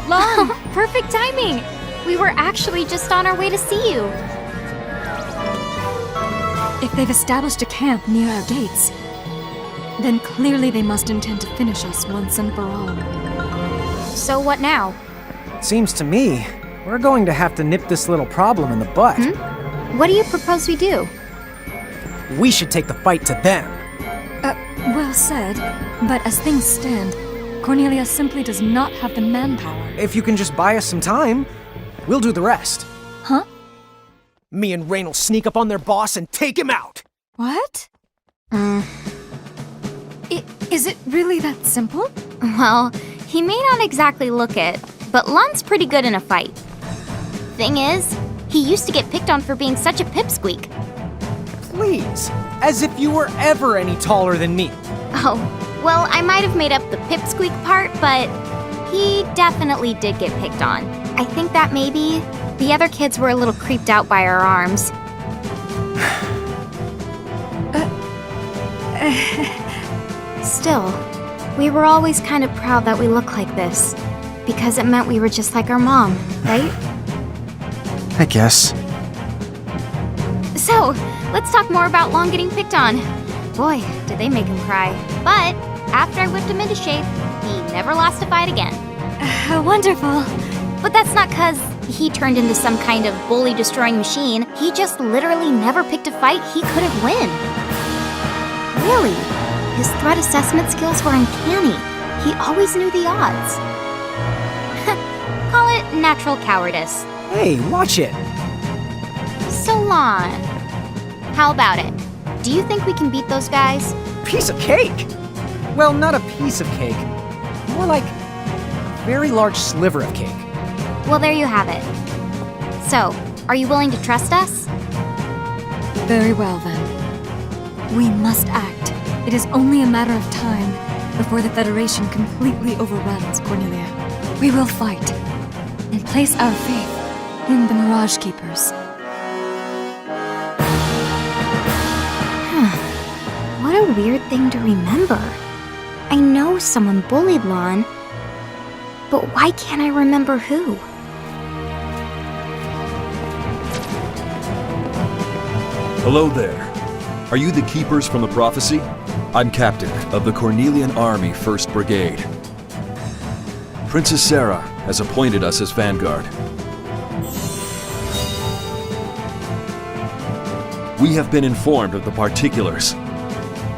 Lon! Perfect timing! We were actually just on our way to see you. If they've established a camp near our gates, then clearly they must intend to finish us once and for all. So what now? Seems to me, we're going to have to nip this little problem in the butt. What do you propose we do? We should take the fight to them. Well said, but as things stand, Cornelia simply does not have the manpower. If you can just buy us some time, we'll do the rest. Huh? Me and Rain will sneak up on their boss and take him out! What? Is it really that simple? Well, he may not exactly look it, but Lon's pretty good in a fight. Thing is, he used to get picked on for being such a pipsqueak. Please, as if you were ever any taller than me. Oh, well, I might have made up the pipsqueak part, but he definitely did get picked on. I think that maybe the other kids were a little creeped out by our arms. Still, we were always kind of proud that we look like this, because it meant we were just like our mom, right? I guess. So, let's talk more about Lon getting picked on. Boy, did they make him cry. But after I whipped him into shape, he never lost a fight again. Wonderful. But that's not 'cause he turned into some kind of bully-destroying machine. He just literally never picked a fight he couldn't win. Really, his threat assessment skills were uncanny. He always knew the odds. Call it natural cowardice. Hey, watch it. So, Lon, how about it? Do you think we can beat those guys? Piece of cake! Well, not a piece of cake. More like a very large sliver of cake. Well, there you have it. So, are you willing to trust us? Very well then. We must act. It is only a matter of time before the Federation completely overruns Cornelia. We will fight and place our faith in the Mirage Keepers. What a weird thing to remember. I know someone bullied Lon, but why can't I remember who? Hello there. Are you the Keepers from the Prophecy? I'm Captain of the Cornelian Army 1st Brigade. Princess Sarah has appointed us as Vanguard. We have been informed of the particulars.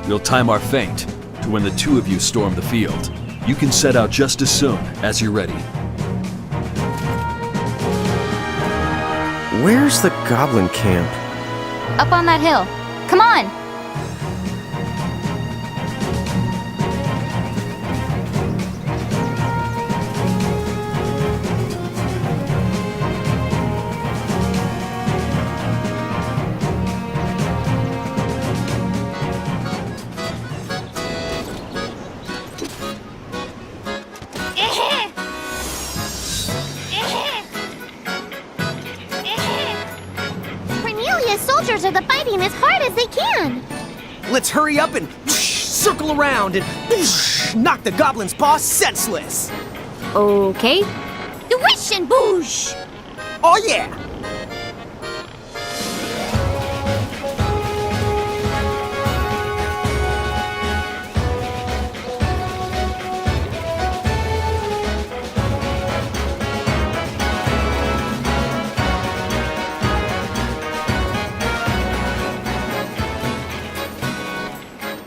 We'll time our feint to when the two of you storm the field. You can set out just as soon as you're ready. Where's the goblin camp? Up on that hill. Come on! Cornelia's soldiers are fighting as hard as they can. Let's hurry up and circle around and knock the goblin's boss senseless. Okay. Wish and boosh! Oh yeah!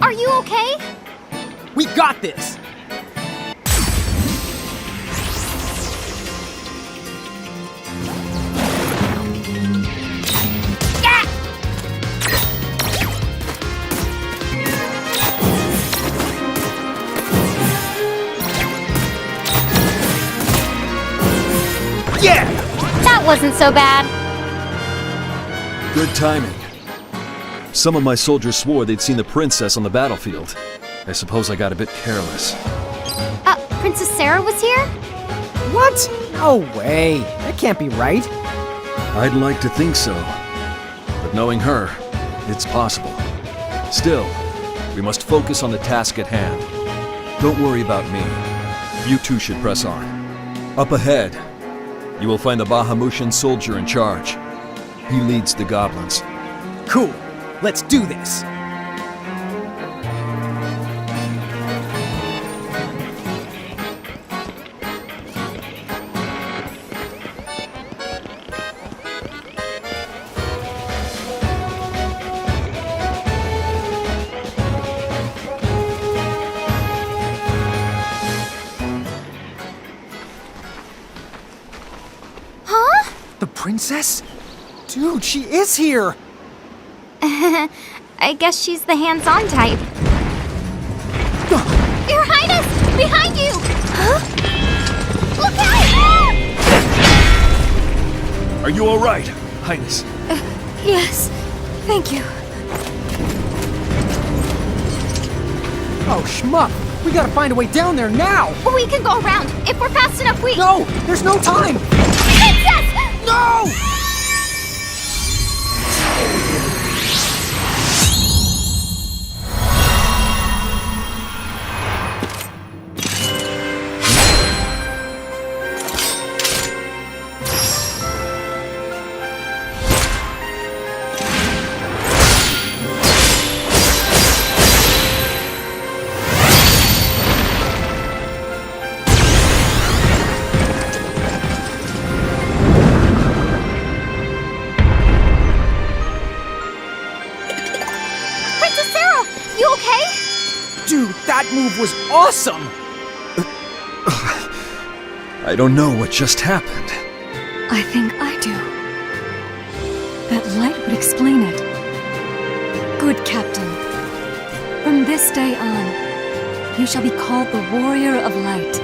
Are you okay? We got this! Yeah! That wasn't so bad. Good timing. Some of my soldiers swore they'd seen the princess on the battlefield. I suppose I got a bit careless. Princess Sarah was here? What? No way. That can't be right. I'd like to think so. But knowing her, it's possible. Still, we must focus on the task at hand. Don't worry about me. You two should press on. Up ahead, you will find the Bahamutian soldier in charge. He leads the goblins. Cool. Let's do this. The princess? Dude, she is here! I guess she's the hands-on type. Your Highness! Behind you! Huh? Look out! Are you all right, Highness? Yes, thank you. Oh, schmuck! We gotta find a way down there now! We can go around. If we're fast enough, we... No! There's no time! Princess! No! That move was awesome! I don't know what just happened. I think I do. That light would explain it. Good Captain. From this day on, you shall be called the Warrior of Light.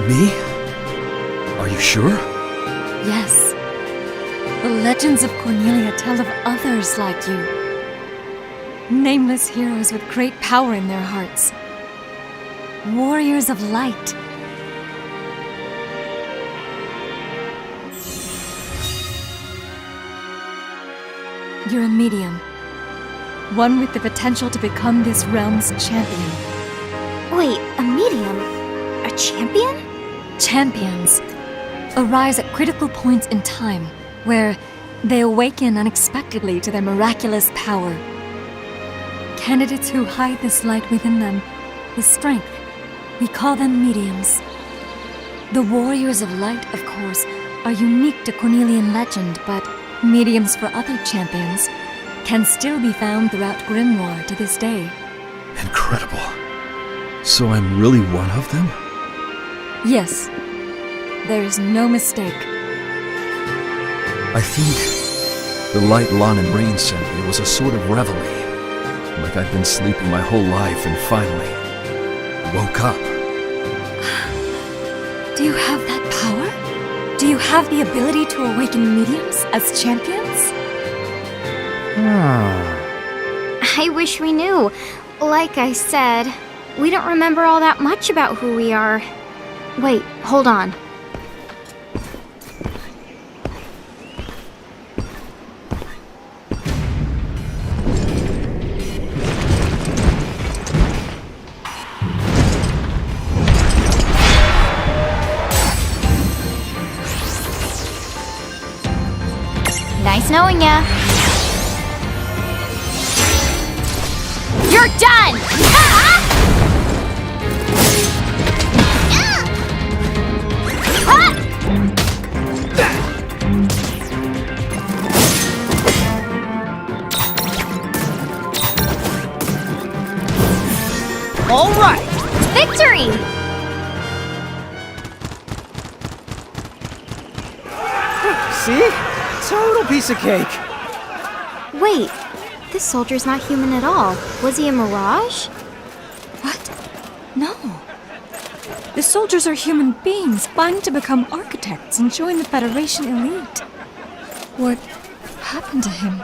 Me? Are you sure? Yes. The legends of Cornelia tell of others like you. Nameless heroes with great power in their hearts. Warriors of light. You're a medium. One with the potential to become this realm's champion. Wait, a medium? A champion? Champions arise at critical points in time, where they awaken unexpectedly to their miraculous power. Candidates who hide this light within them, this strength, we call them mediums. The Warriors of Light, of course, are unique to Cornelian legend, but mediums for other champions can still be found throughout Grimoire to this day. Incredible. So I'm really one of them? Yes, there is no mistake. I think the light Lon and Rain sent me was a sort of reveille. Like I've been sleeping my whole life and finally woke up. Do you have that power? Do you have the ability to awaken mediums as champions? I wish we knew. Like I said, we don't remember all that much about who we are. Wait, hold on. Nice knowing ya. You're done! All right! Victory! See? Total piece of cake. Wait, this soldier's not human at all. Was he a mirage? What? No. The soldiers are human beings vying to become architects and join the Federation elite. What happened to him?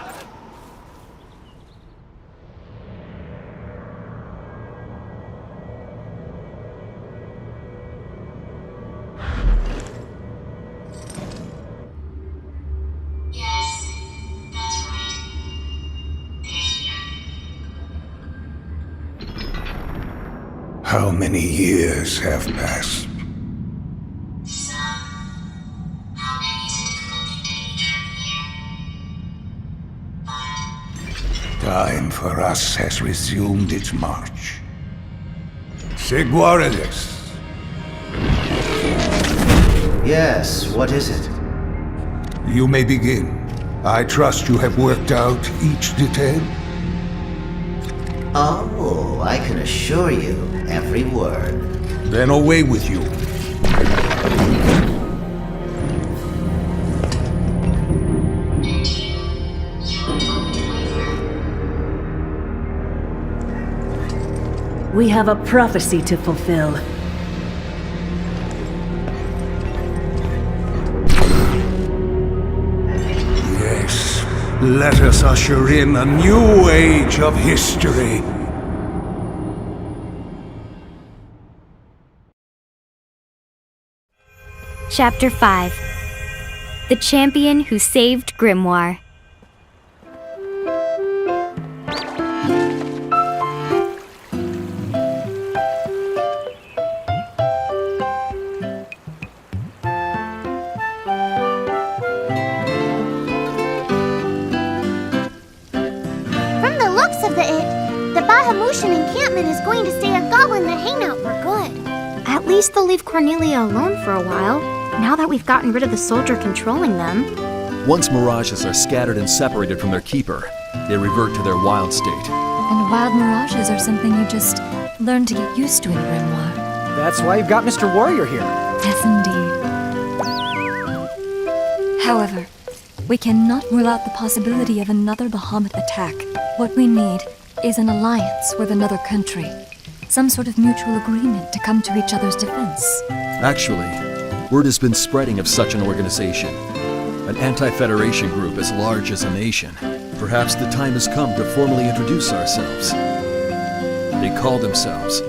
How many years have passed? Time for us has resumed its march. Seguarides. Yes, what is it? You may begin. I trust you have worked out each detail? Oh, I can assure you, every word. Then away with you. We have a prophecy to fulfill. Yes, let us usher in a new age of history. Chapter 5. The Champion Who Saved Grimoire. From the looks of the Bahamutian encampment is going to stay a goblin hangout for good. At least they'll leave Cornelia alone for a while, now that we've gotten rid of the soldier controlling them. Once mirages are scattered and separated from their keeper, they revert to their wild state. And wild mirages are something you just learn to get used to in Grimoire. That's why you've got Mr. Warrior here. Yes, indeed. However, we cannot rule out the possibility of another Bahamut attack. What we need is an alliance with another country. Some sort of mutual agreement to come to each other's defense. Actually, word has been spreading of such an organization. An anti-Federation group as large as a nation. Perhaps the time has come to formally introduce ourselves. They call themselves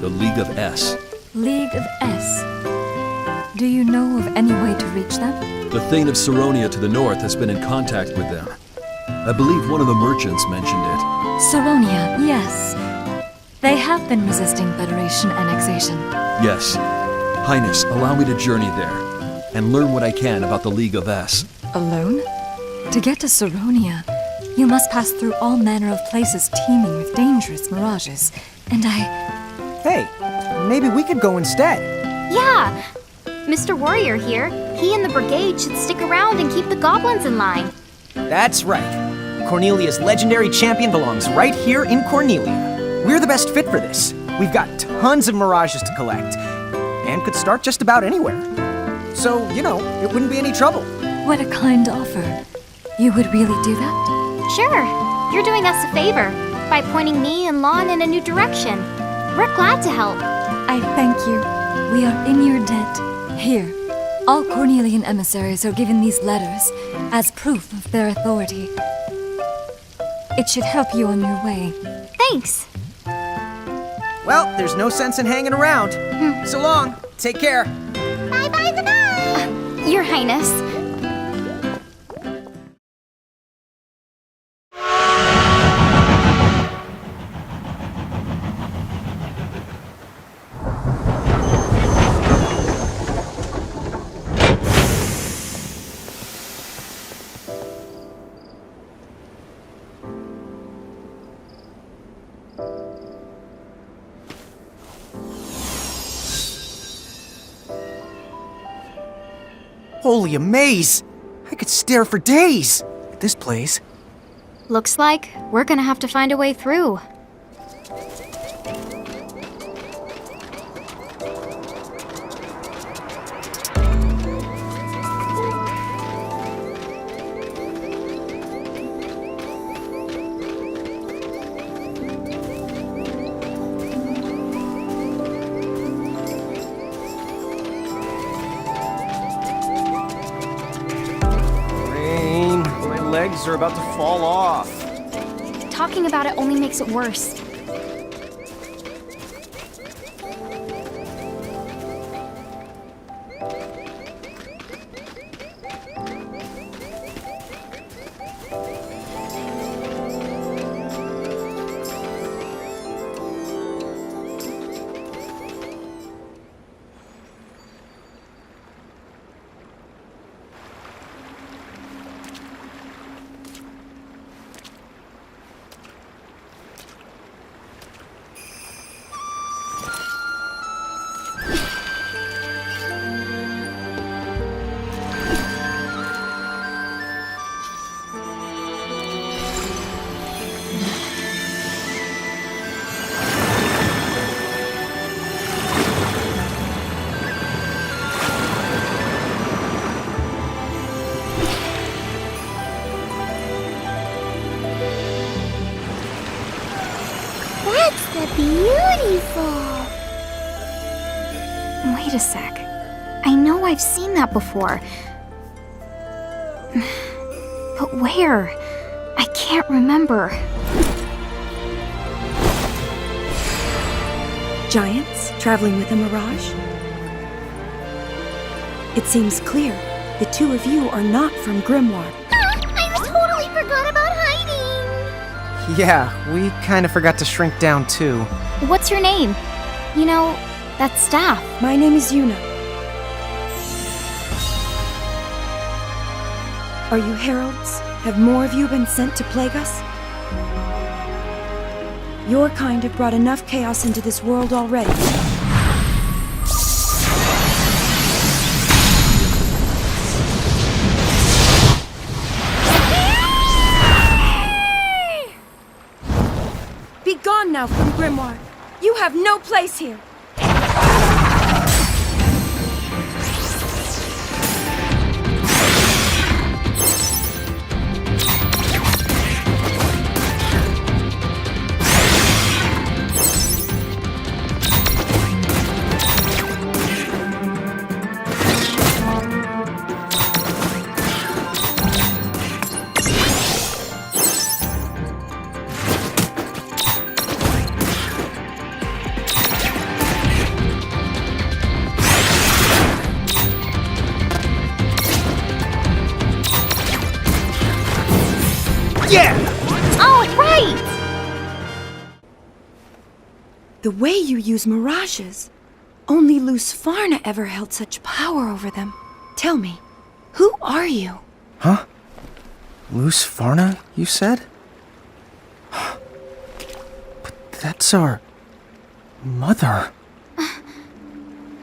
the League of S. League of S. Do you know of any way to reach them? The Thane of Saronia to the north has been in contact with them. I believe one of the merchants mentioned it. Saronia, yes. They have been resisting Federation annexation. Yes. Highness, allow me to journey there and learn what I can about the League of S. Alone? To get to Saronia, you must pass through all manner of places teeming with dangerous mirages. And Hey, maybe we could go instead. Yeah! Mr. Warrior here. He and the brigade should stick around and keep the goblins in line. That's right. Cornelia's legendary champion belongs right here in Cornelia. We're the best fit for this. We've got tons of mirages to collect, and could start just about anywhere. So, it wouldn't be any trouble. What a kind offer. You would really do that? Sure. You're doing us a favor by pointing me and Lon in a new direction. We're glad to help. I thank you. We are in your debt. Here, all Cornelian emissaries are given these letters as proof of their authority. It should help you on your way. Thanks. Well, there's no sense in hanging around. So long. Take care. Bye-bye, goodbye! Your Highness. Holy amaze! I could stare for days at this place. Looks like we're gonna have to find a way through. legs are about to fall off. Talking about it only makes it worse. That's beautiful. Wait a sec. I know I've seen that before. But where? I can't remember. Giants traveling with a mirage? It seems clear. The two of you are not from Grimoire. I totally forgot about hiding. Yeah, we kind of forgot to shrink down too. What's your name? You know, that staff. My name is Yuna. Are you heralds? Have more of you been sent to plague us? Your kind have brought enough chaos into this world already. Be gone now from Grimoire. You have no place here. Yeah! All right! The way you use mirages. Only Lusfarna ever held such power over them. Tell me, who are you? Huh? Lusfarna, you said? But that's our... mother.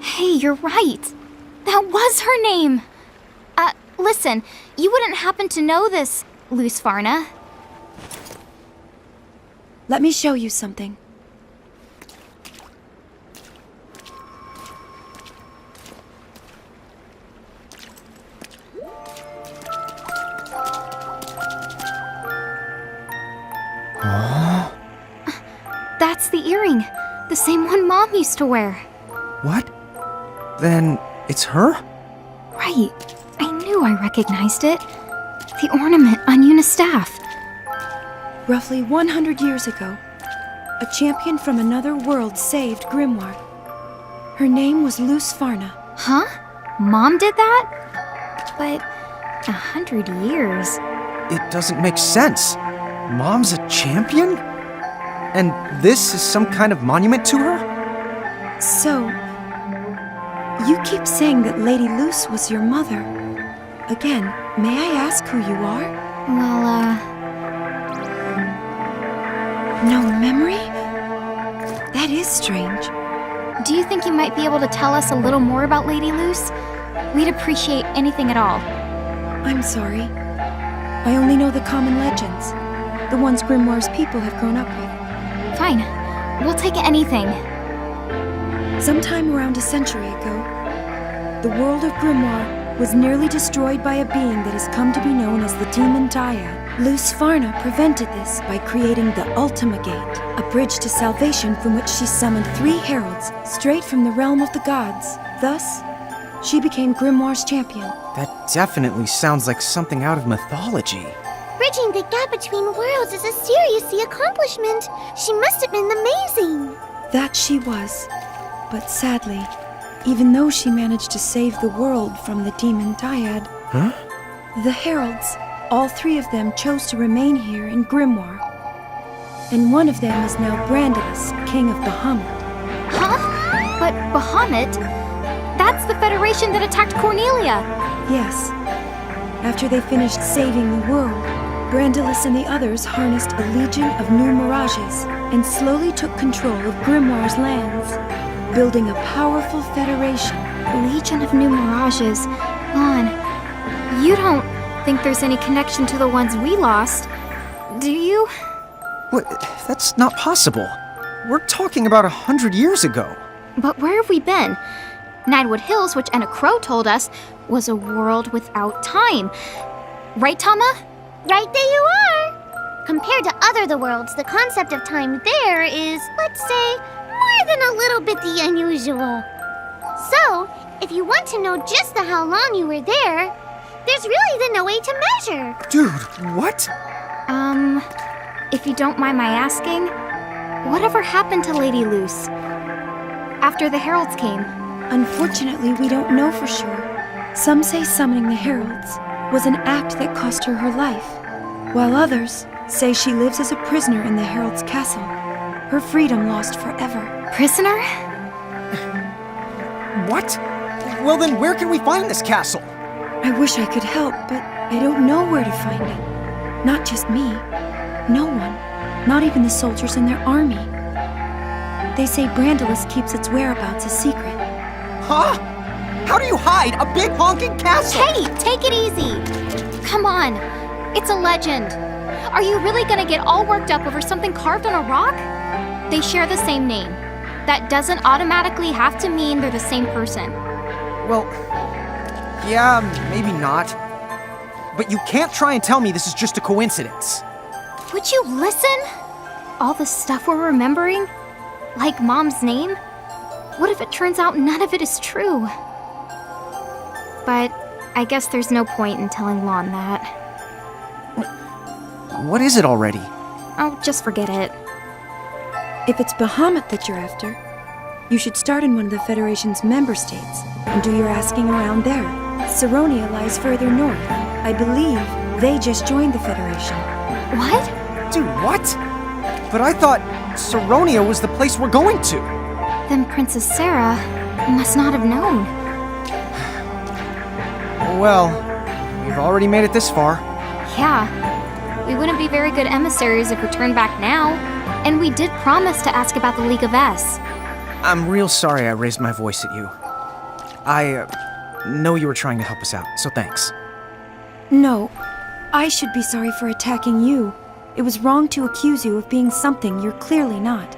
Hey, you're right. That was her name. Listen, you wouldn't happen to know this, Lusfarna. Let me show you something. That's the earring. The same one Mom used to wear. What? Then it's her? Right. I knew I recognized it. The ornament on Yuna's staff. Roughly 100 years ago, a champion from another world saved Grimoire. Her name was Lusfarna. Huh? Mom did that? But 100 years. It doesn't make sense. Mom's a champion? And this is some kind of monument to her? So, you keep saying that Lady Luce was your mother. Again, may I ask who you are? Well, no memory? That is strange. Do you think you might be able to tell us a little more about Lady Luce? We'd appreciate anything at all. I'm sorry. I only know the common legends. The ones Grimoire's people have grown up with. Fine. We'll take anything. Sometime around a century ago, the world of Grimoire was nearly destroyed by a being that has come to be known as the Demon Dyad. Lusfarna prevented this by creating the Ultima Gate, a bridge to salvation from which she summoned 3 heralds straight from the realm of the gods. Thus, she became Grimoire's champion. That definitely sounds like something out of mythology. Bridging the gap between worlds is a serious accomplishment. She must have been amazing. That she was. But sadly, even though she managed to save the world from the demon Dyad, the heralds, all three of them chose to remain here in Grimoire. And one of them is now Brandalus, King of Bahamut. Huh? But Bahamut? That's the Federation that attacked Cornelia! Yes. After they finished saving the world, Brandalus and the others harnessed a legion of new mirages and slowly took control of Grimoire's lands, building a powerful federation. Legion of new mirages? Lon, you don't think there's any connection to the ones we lost, do you? What? That's not possible. We're talking about 100 years ago. But where have we been? Ninewood Hills, which Enna Crow told us, was a world without time. Right, Tama? Right there you are! Compared to other worlds, the concept of time there is, let's say, more than a little bit the unusual. So, if you want to know just how long you were there, there's really no way to measure. Dude, what? If you don't mind my asking, whatever happened to Lady Luce after the heralds came? Unfortunately, we don't know for sure. Some say summoning the heralds was an act that cost her her life, while others say she lives as a prisoner in the herald's castle, her freedom lost forever. Prisoner? What? Well then, where can we find this castle? I wish I could help, but I don't know where to find it. Not just me. No one. Not even the soldiers in their army. They say Brandalus keeps its whereabouts a secret. Huh? How do you hide a big honking castle? Hey, take it easy! Come on, it's a legend. Are you really gonna get all worked up over something carved on a rock? They share the same name. That doesn't automatically have to mean they're the same person. Well, yeah, maybe not. But you can't try and tell me this is just a coincidence. Would you listen? All the stuff we're remembering? Like Mom's name? What if it turns out none of it is true? But I guess there's no point in telling Lon that. What is it already? Oh, just forget it. If it's Bahamut that you're after, you should start in one of the Federation's member states and do your asking around there. Saronia lies further north. I believe they just joined the Federation. What? Dude, what? But I thought Saronia was the place we're going to. Then Princess Sarah must not have known. Well, we've already made it this far. Yeah. We wouldn't be very good emissaries if we turned back now. And we did promise to ask about the League of S. I'm real sorry I raised my voice at you. I know you were trying to help us out, so thanks. No, I should be sorry for attacking you. It was wrong to accuse you of being something you're clearly not.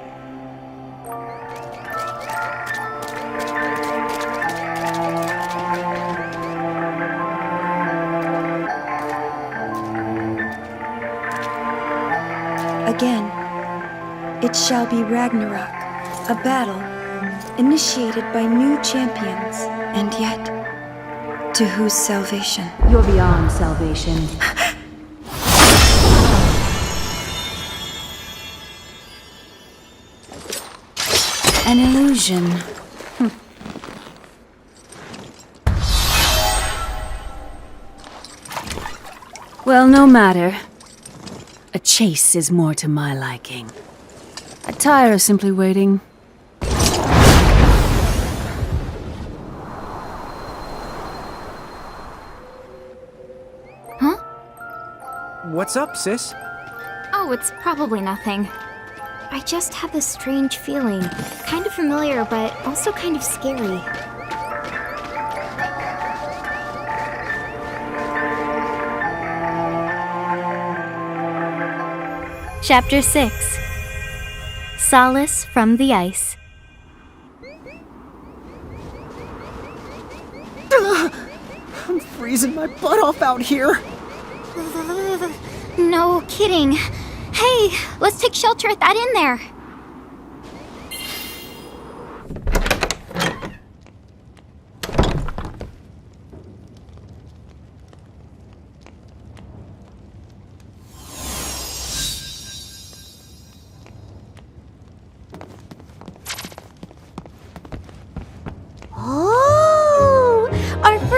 Again, it shall be Ragnarok, a battle initiated by new champions, and yet, to whose salvation? You're beyond salvation. An illusion. Well, no matter. A chase is more to my liking. I tire of simply waiting. Huh? What's up, sis? Oh, it's probably nothing. I just had this strange feeling. Kind of familiar, but also kind of scary. Chapter 6. Solace from the Ice. I'm freezing my butt off out here. No kidding. Hey, let's take shelter at that inn there.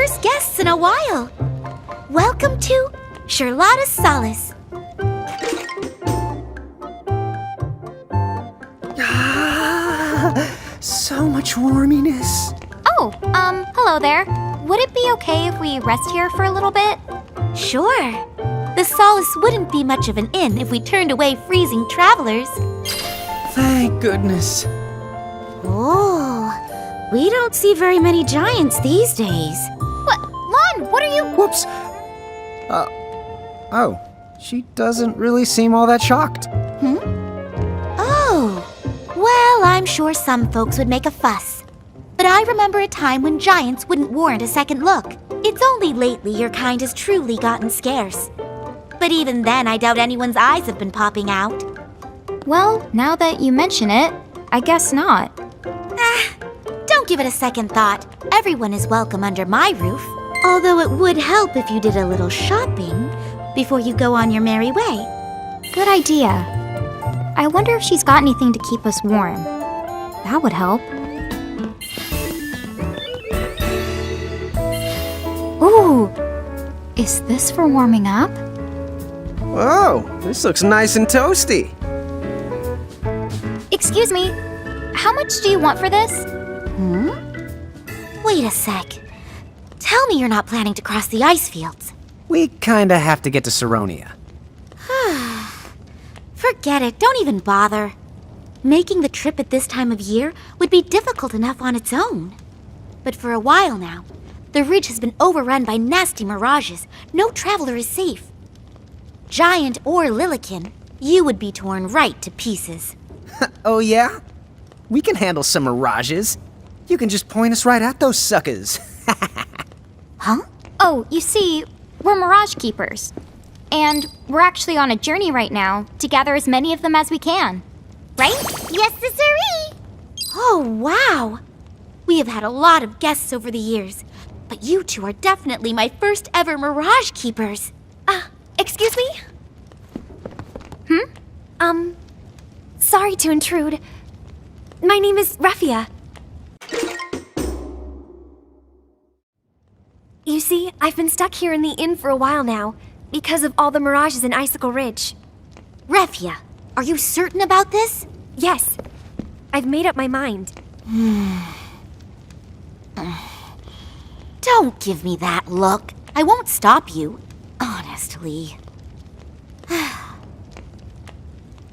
first guests in a while. Welcome to Charlotta's Solace. So much warminess. Oh, hello there. Would it be okay if we rest here for a little bit? Sure. The Solace wouldn't be much of an inn if we turned away freezing travelers. Thank goodness. Oh, we don't see very many giants these days. What? Lon, what are you... Whoops. Oh. She doesn't really seem all that shocked. Oh. Well, I'm sure some folks would make a fuss. But I remember a time when giants wouldn't warrant a second look. It's only lately your kind has truly gotten scarce. But even then, I doubt anyone's eyes have been popping out. Well, now that you mention it, I guess not. Don't give it a second thought. Everyone is welcome under my roof. Although it would help if you did a little shopping before you go on your merry way. Good idea. I wonder if she's got anything to keep us warm. That would help. Ooh! Is this for warming up? Whoa, this looks nice and toasty. Excuse me, how much do you want for this? Wait a sec. Tell me you're not planning to cross the ice fields. We kinda have to get to Saronia. Forget it, don't even bother. Making the trip at this time of year would be difficult enough on its own. But for a while now, the ridge has been overrun by nasty mirages. No traveler is safe. Giant or Lilikin, you would be torn right to pieces. Oh yeah? We can handle some mirages. You can just point us right at those suckers. Huh? Oh, you see, we're Mirage Keepers. And we're actually on a journey right now to gather as many of them as we can. Right? Yes, sirree! Oh, wow! We have had a lot of guests over the years, but you two are definitely my first ever Mirage Keepers. Excuse me? Sorry to intrude. My name is Raffia. You see, I've been stuck here in the inn for a while now, because of all the mirages in Icicle Ridge. Raffia, are you certain about this? Yes. I've made up my mind. Don't give me that look. I won't stop you. Honestly.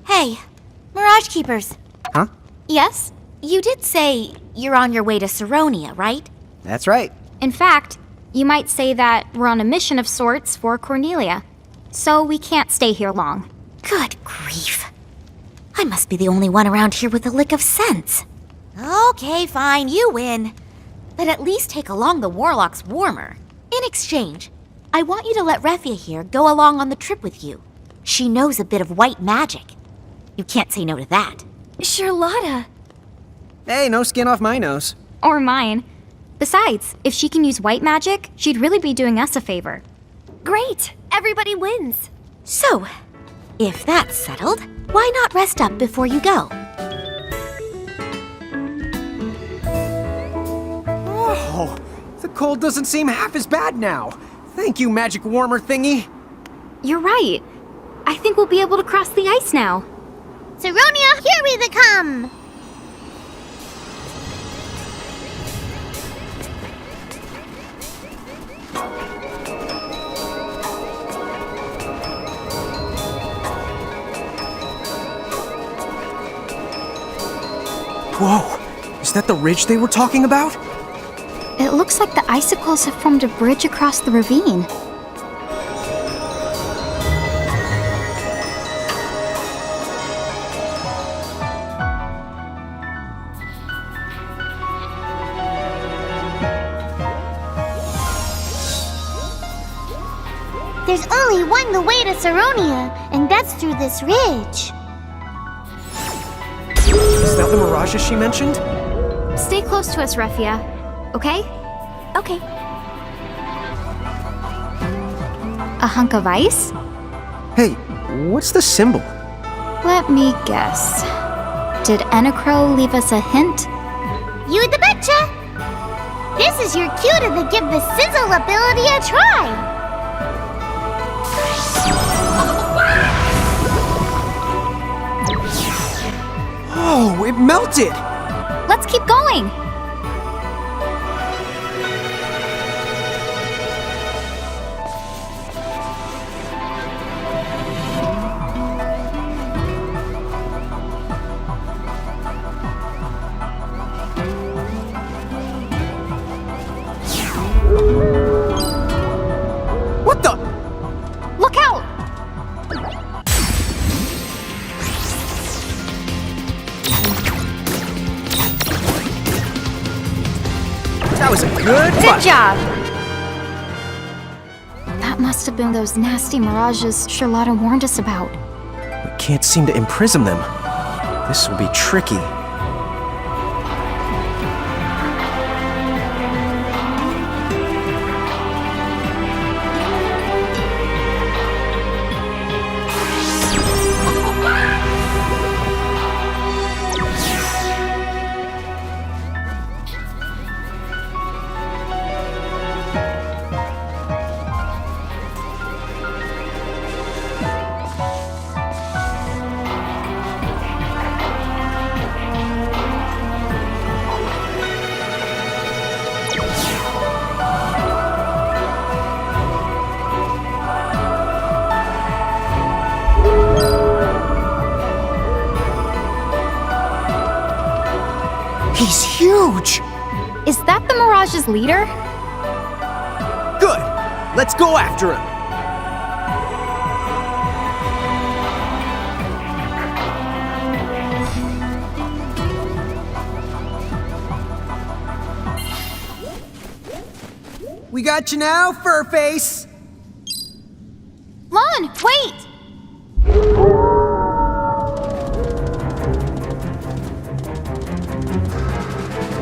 Hey, Mirage Keepers. Huh? Yes? You did say you're on your way to Saronia, right? That's right. In fact, you might say that we're on a mission of sorts for Cornelia. So we can't stay here long. Good grief. I must be the only one around here with a lick of sense. Okay, fine, you win. But at least take along the Warlock's warmer. In exchange, I want you to let Raffia here go along on the trip with you. She knows a bit of white magic. You can't say no to that. Charlotta! Hey, no skin off my nose. Or mine. Besides, if she can use white magic, she'd really be doing us a favor. Great! Everybody wins! So, if that's settled, why not rest up before you go? Oh, the cold doesn't seem half as bad now. Thank you, magic warmer thingy. You're right. I think we'll be able to cross the ice now. Saronia, here we come! Whoa, is that the ridge they were talking about? It looks like the icicles have formed a bridge across the ravine. There's only one way to Saronia, and that's through this ridge. Is that the mirages she mentioned? Stay close to us, Raffia. Okay? Okay. A hunk of ice? Hey, what's the symbol? Let me guess. Did Enacro leave us a hint? You the betcha! This is your cue to give the sizzle ability a try. Oh, it melted! Let's keep going! What the? Look out! That was a good Good fight. job! That must have been those nasty mirages Charlotta warned us about. We can't seem to imprison them. This will be tricky. He's huge! Is that the Mirage's leader? Good! Let's go after him! We got you now, Furface! Lon, wait!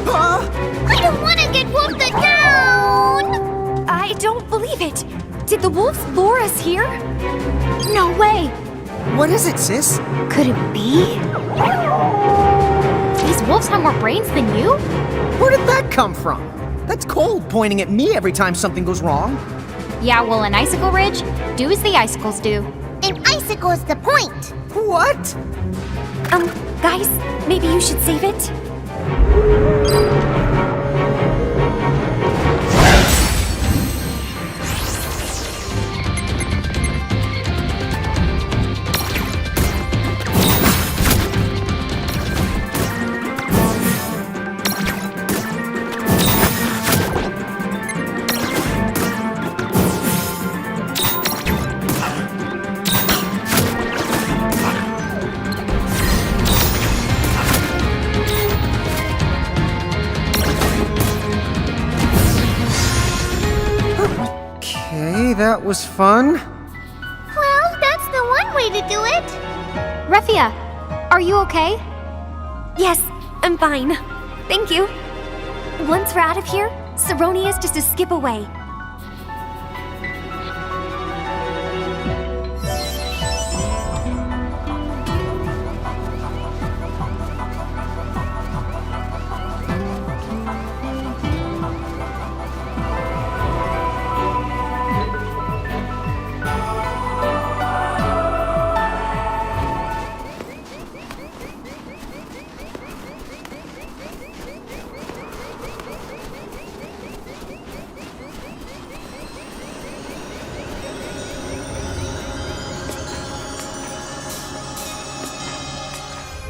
Huh? I don't want to get wolfed down! I don't believe it. Did the wolves lure us here? No way! What is it, sis? Could it be? These wolves have more brains than you? Where did that come from? That's Cold pointing at me every time something goes wrong. Yeah, well, in Icicle Ridge, do as the icicles do. An icicle is the point. What? Guys, maybe you should save it? Okay, that was fun. Well, that's the one way to do it. Refia, are you okay? Yes, I'm fine. Thank you. Once we're out of here, Saronia is just a skip away.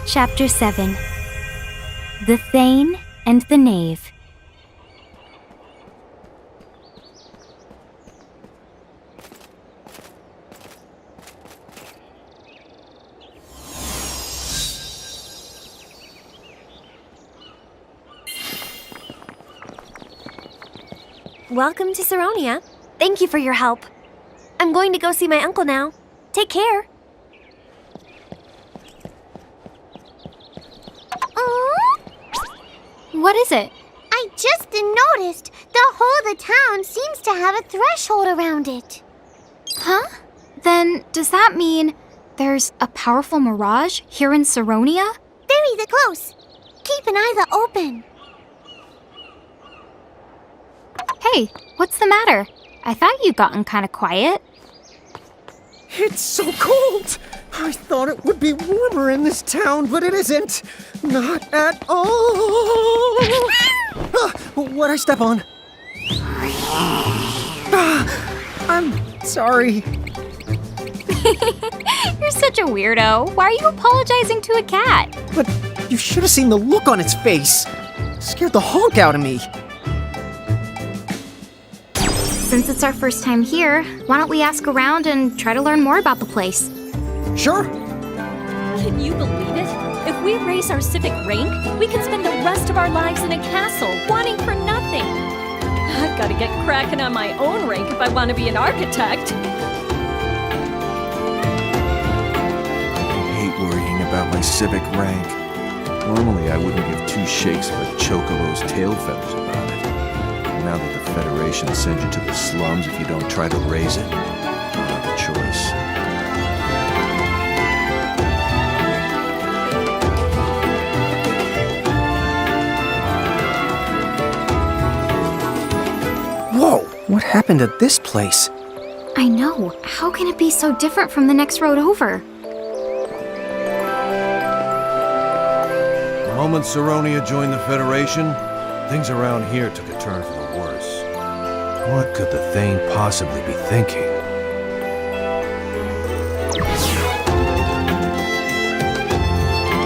Chapter 7 The Thane and the Knave. Welcome to Saronia. Thank you for your help. I'm going to go see my uncle now. Take care. What is it? I just noticed the whole of the town seems to have a threshold around it. Huh? Then does that mean there's a powerful mirage here in Saronia? Very close. Keep an eye open. Hey, what's the matter? I thought you'd gotten kind of quiet. It's so cold! I thought it would be warmer in this town, but it isn't. Not at all. What'd I step on? I'm sorry. You're such a weirdo. Why are you apologizing to a cat? But you should have seen the look on its face. It scared the honk out of me. Since it's our first time here, why don't we ask around and try to learn more about the place? Sure. Can you believe it? If we raise our civic rank, we can spend the rest of our lives in a castle, wanting for nothing. I've got to get cracking on my own rank if I want to be an architect. I hate worrying about my civic rank. Normally, I wouldn't give two shakes of a chocobo's tail feathers about it. Now that the Federation sends you to the slums if you don't try to raise it, I don't have a choice. Whoa! What happened to this place? I know. How can it be so different from the next road over? The moment Saronia joined the Federation, things around here took a turn for the worse. What could the Thane possibly be thinking?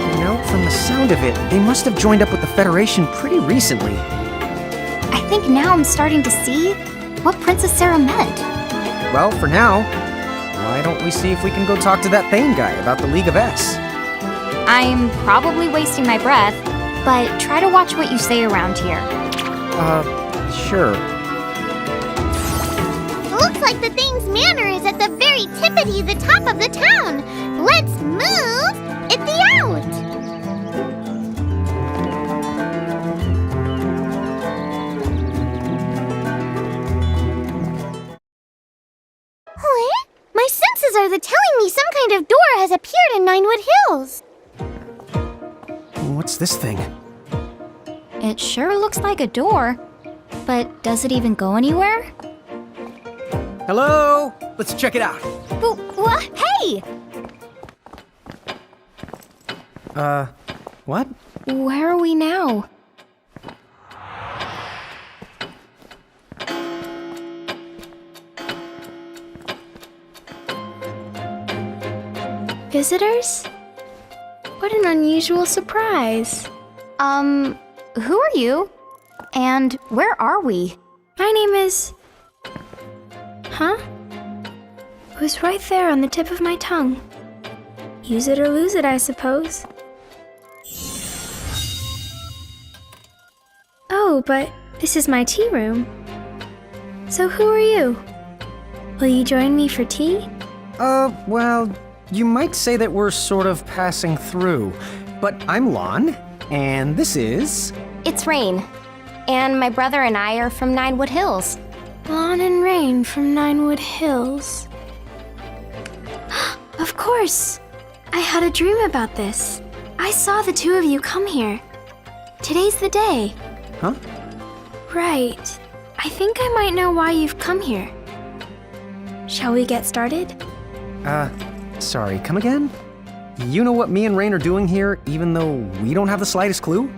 You know, from the sound of it, they must have joined up with the Federation pretty recently. I think now I'm starting to see what Princess Sarah meant. Well, for now, why don't we see if we can go talk to that Thane guy about the League of S? I'm probably wasting my breath, but try to watch what you say around here. Sure. Looks like the Thane's manor is at the very tippity the top of the town. Let's move it out. What? My senses are telling me some kind of door has appeared in Ninewood Hills. What's this thing? It sure looks like a door, but does it even go anywhere? Hello? Let's check it out. What? Hey! What? Where are we now? Visitors? What an unusual surprise. Who are you? And where are we? My name is... Huh? It was right there on the tip of my tongue. Use it or lose it, I suppose. Oh, but this is my tea room. So who are you? Will you join me for tea? Well, you might say that we're sort of passing through. But I'm Lon, and this is... It's Rain. And my brother and I are from Ninewood Hills. Lon and Rain from Ninewood Hills. Of course! I had a dream about this. I saw the two of you come here. Today's the day. Huh? Right. I think I might know why you've come here. Shall we get started? Sorry, come again? You know what me and Rain are doing here, even though we don't have the slightest clue?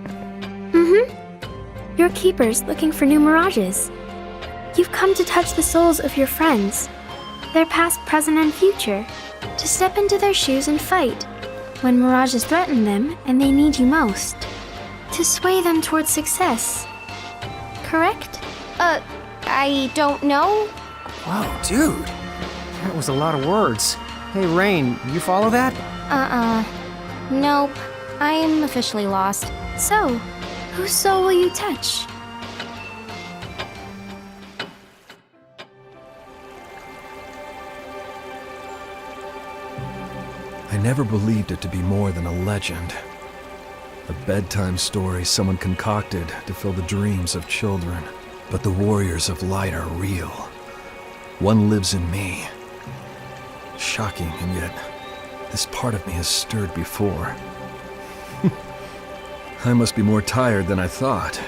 You're keepers looking for new mirages. You've come to touch the souls of your friends, their past, present, and future, to step into their shoes and fight when mirages threaten them and they need you most, to sway them towards success. Correct? I don't know. Wow, dude. That was a lot of words. Hey, Rain, you follow that? Nope. I'm officially lost. So, whose soul will you touch? I never believed it to be more than a legend. A bedtime story someone concocted to fill the dreams of children. But the warriors of light are real. One lives in me. Shocking, and yet this part of me has stirred before. I must be more tired than I thought.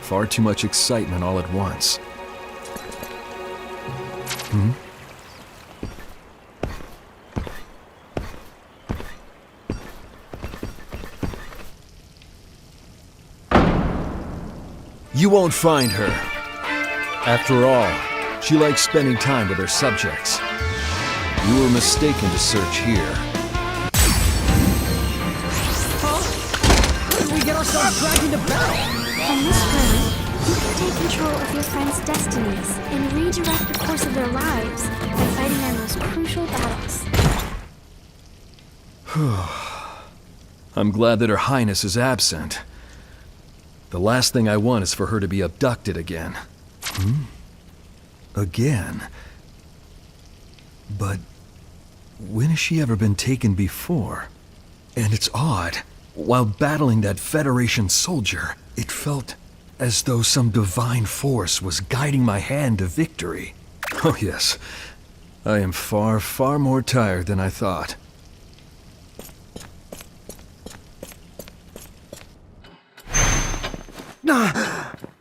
Far too much excitement all at once. You won't find her. After all, she likes spending time with her subjects. You were mistaken to search here. How did we get ourselves dragged into battle? From this room, you can take control of your friends' destinies and redirect the course of their lives by fighting their most crucial battles. I'm glad that Her Highness is absent. The last thing I want is for her to be abducted again. Again? But when has she ever been taken before? And it's odd. While battling that Federation soldier, it felt as though some divine force was guiding my hand to victory. Oh yes, I am far, far more tired than I thought.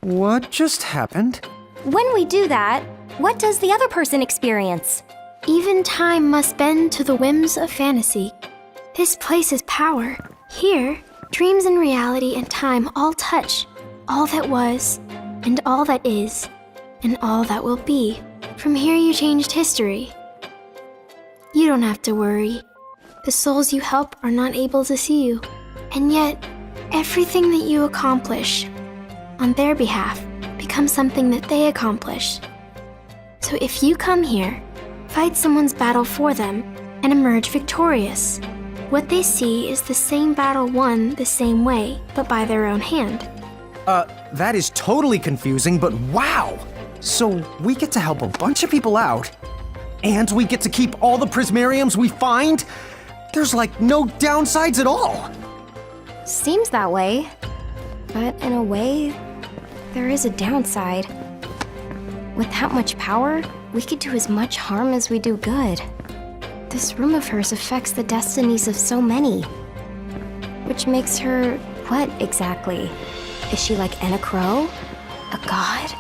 What just happened? When we do that, what does the other person experience? Even time must bend to the whims of fantasy. This place is power. Here, dreams and reality and time all touch. All that was, and all that is, and all that will be. From here you changed history. You don't have to worry. The souls you help are not able to see you. And yet, everything that you accomplish on their behalf becomes something that they accomplish. So if you come here, fight someone's battle for them, and emerge victorious, what they see is the same battle won the same way, but by their own hand. That is totally confusing, but wow! So we get to help a bunch of people out, and we get to keep all the prismariums we find? There's like no downsides at all! Seems that way. But in a way, there is a downside. With that much power, we could do as much harm as we do good. This room of hers affects the destinies of so many. Which makes her what exactly? Is she like Anna Crow? A god?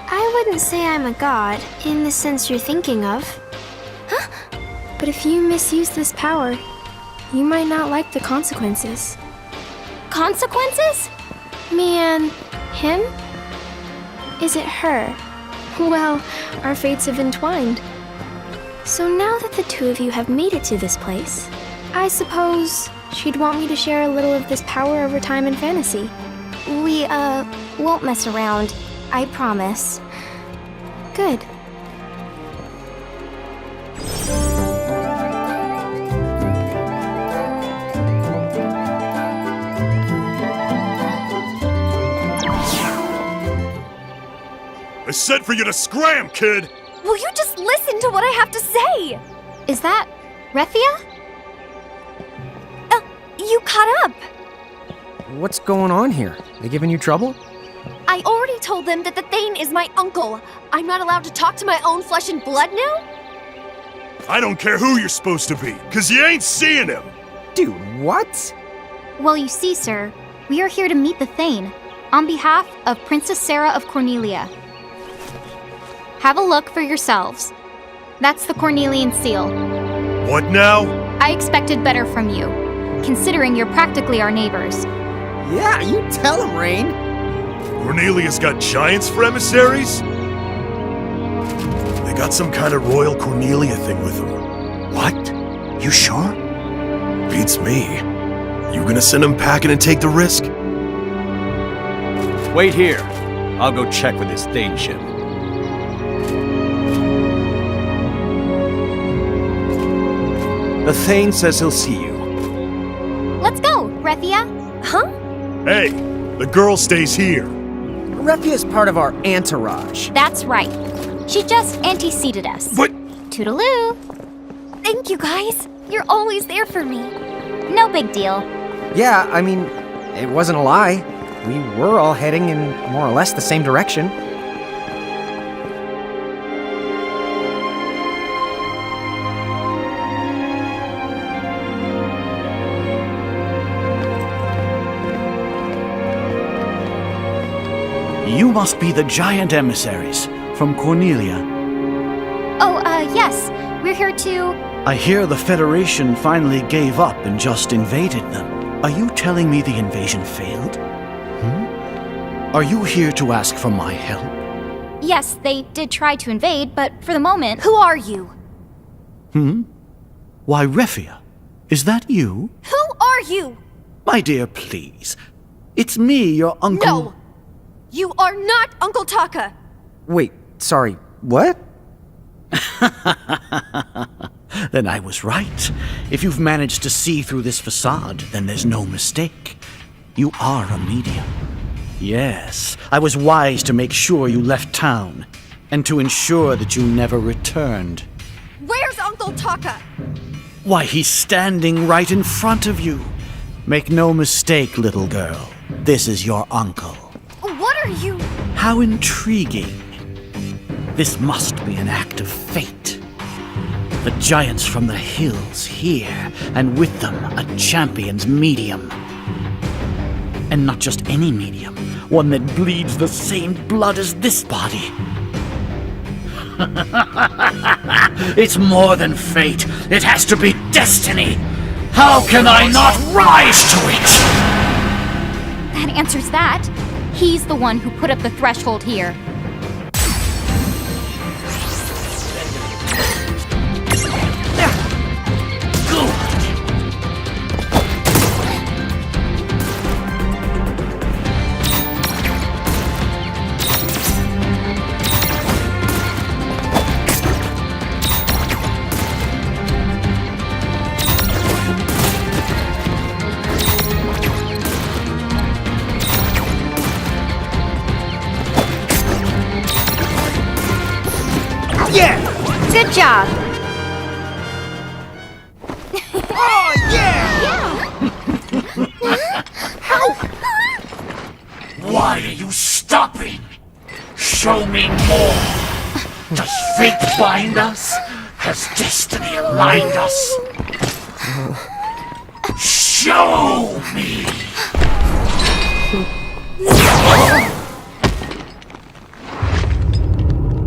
I wouldn't say I'm a god, in the sense you're thinking of. Huh? But if you misuse this power, you might not like the consequences. Consequences? Me and him? Is it her? Well, our fates have entwined. So now that the two of you have made it to this place, I suppose she'd want me to share a little of this power over time and fantasy. We, won't mess around. I promise. Good. I said for you to scram, kid! Will you just listen to what I have to say? Is that Refia? You caught up. What's going on here? They giving you trouble? I already told them that the Thane is my uncle. I'm not allowed to talk to my own flesh and blood now? I don't care who you're supposed to be, cause you ain't seeing him! Dude, what? Well, you see, sir, we are here to meet the Thane, on behalf of Princess Sarah of Cornelia. Have a look for yourselves. That's the Cornelian seal. What now? I expected better from you, considering you're practically our neighbors. Yeah, you tell him, Rain. Cornelia's got giants for emissaries? They got some kind of royal Cornelia thing with them. What? You sure? Beats me. You gonna send them packing and take the risk? Wait here. I'll go check with this Thane ship. The Thane says he'll see you. Let's go, Refia. Huh? Hey, the girl stays here. Refia is part of our entourage. That's right. She just anteceded us. But... Toodaloo. Thank you, guys. You're always there for me. No big deal. Yeah, I mean, it wasn't a lie. We were all heading in more or less the same direction. You must be the giant emissaries from Cornelia. Yes, we're here to... I hear the Federation finally gave up and just invaded them. Are you telling me the invasion failed? Are you here to ask for my help? Yes, they did try to invade, but for the moment... Who are you? Why, Refia, is that you? Who are you? My dear, please. It's me, your uncle... No! You are not Uncle Taka! Wait, sorry, what? Then I was right. If you've managed to see through this facade, then there's no mistake. You are a medium. Yes, I was wise to make sure you left town, and to ensure that you never returned. Where's Uncle Taka? Why, he's standing right in front of you. Make no mistake, little girl. This is your uncle. What are you... How intriguing. This must be an act of fate. The giants from the hills here, and with them a champion's medium. And not just any medium, one that bleeds the same blood as this body. It's more than fate. It has to be destiny. How can I not rise to it? That answers that. He's the one who put up the threshold here. Good job. Oh, yeah! Why are you stopping? Show me more. Does fate bind us? Has destiny aligned us? Show me!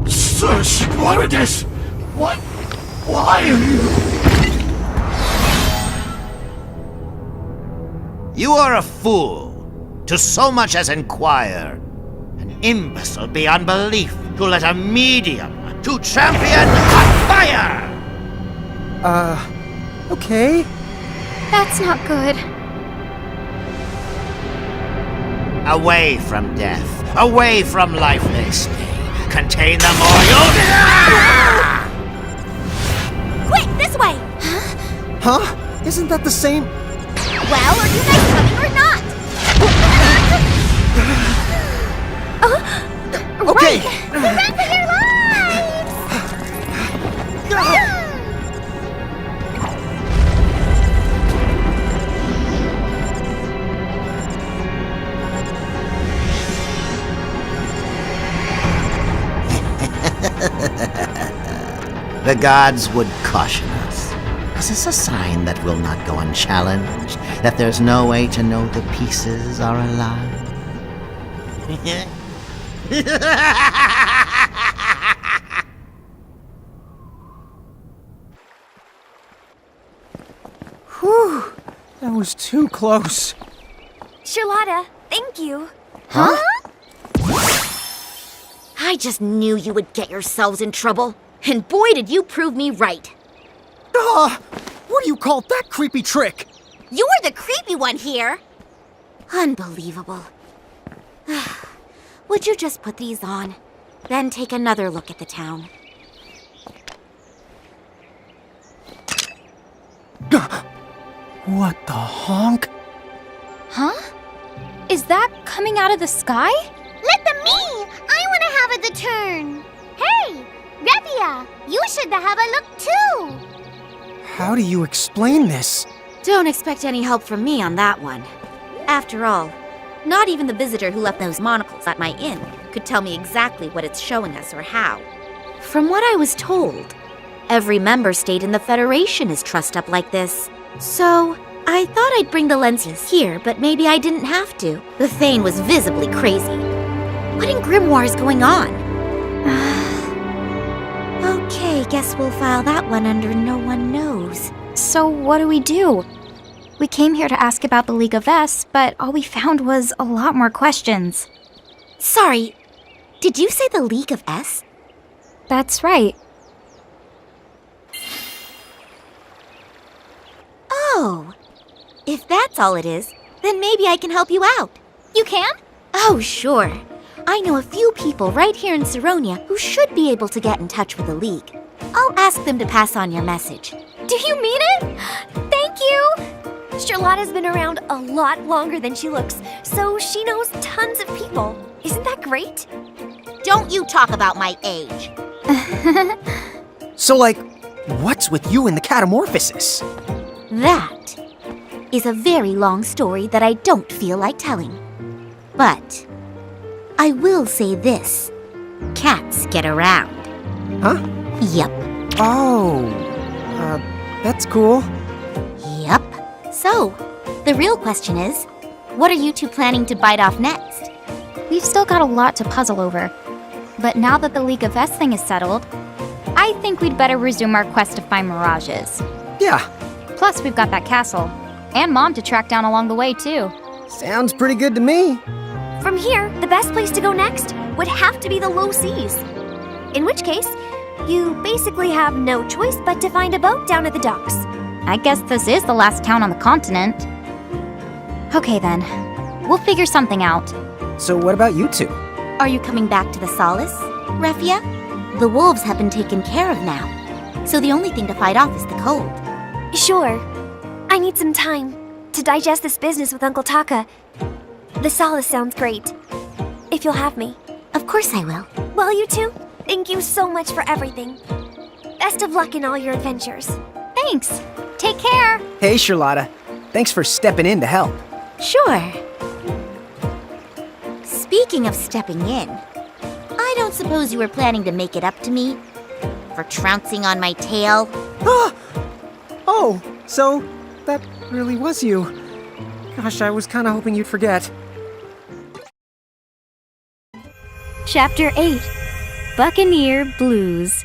Sir Squaritus! What? Why are you? You are a fool to so much as inquire. An imbecile beyond belief to let a medium to champion a fire! Okay. That's not good. Away from death, away from life they stay. Contain them or you'll... Quick, this way! Huh? Isn't that the same? Well, are you guys coming or not? Okay! Run for your lives! The gods would caution us. Is this a sign that will not go unchallenged? That there's no way to know the pieces are alive? Whew, that was too close. Charlotta, thank you. Huh? I just knew you would get yourselves in trouble. And boy, did you prove me right. What do you call that creepy trick? You were the creepy one here. Unbelievable. Would you just put these on? Then take another look at the town. What the honk? Huh? Is that coming out of the sky? Let them me! I want to have the turn. Hey, Refia, you should have a look too. How do you explain this? Don't expect any help from me on that one. After all, not even the visitor who left those monocles at my inn could tell me exactly what it's showing us or how. From what I was told, every member state in the Federation is trussed up like this. So, I thought I'd bring the lenses here, but maybe I didn't have to. The Thane was visibly crazy. What in Grimoire is going on? Okay, guess we'll file that one under no one knows. So what do we do? We came here to ask about the League of S, but all we found was a lot more questions. Sorry, did you say the League of S? That's right. Oh, if that's all it is, then maybe I can help you out. You can? Oh, sure. I know a few people right here in Saronia who should be able to get in touch with the League. I'll ask them to pass on your message. Do you mean it? Thank you! Charlotta's been around a lot longer than she looks, so she knows tons of people. Isn't that great? Don't you talk about my age. So, like, what's with you and the catamorphosis? That is a very long story that I don't feel like telling. But I will say this. Cats get around. Huh? Yep. Oh, that's cool. Yep. So, the real question is, what are you two planning to bite off next? We've still got a lot to puzzle over. But now that the League of S thing is settled, I think we'd better resume our quest to find mirages. Yeah. Plus, we've got that castle. And Mom to track down along the way, too. Sounds pretty good to me. From here, the best place to go next would have to be the low seas. In which case, you basically have no choice but to find a boat down at the docks. I guess this is the last town on the continent. Okay then, we'll figure something out. So what about you two? Are you coming back to the Solace, Refia? The wolves have been taken care of now, so the only thing to fight off is the cold. Sure. I need some time to digest this business with Uncle Taka. The Solace sounds great. If you'll have me. Of course I will. Well, you two, thank you so much for everything. Best of luck in all your adventures. Thanks. Take care. Hey, Charlotta. Thanks for stepping in to help. Sure. Speaking of stepping in, I don't suppose you were planning to make it up to me for trouncing on my tail? Oh, so that really was you. Gosh, I was kind of hoping you'd forget. Chapter 8 Buccaneer Blues.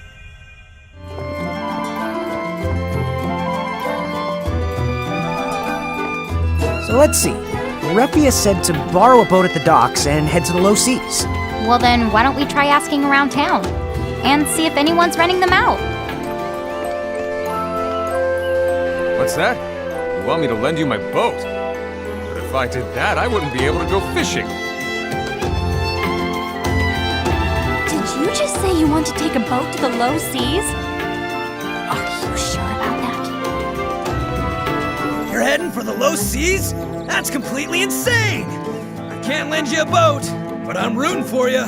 So let's see. Refia said to borrow a boat at the docks and head to the low seas. Well then, why don't we try asking around town? And see if anyone's renting them out. What's that? You want me to lend you my boat? But if I did that, I wouldn't be able to go fishing. Did you just say you want to take a boat to the low seas? Are you sure about that? You're heading for the low seas? That's completely insane! I can't lend you a boat, but I'm rooting for you.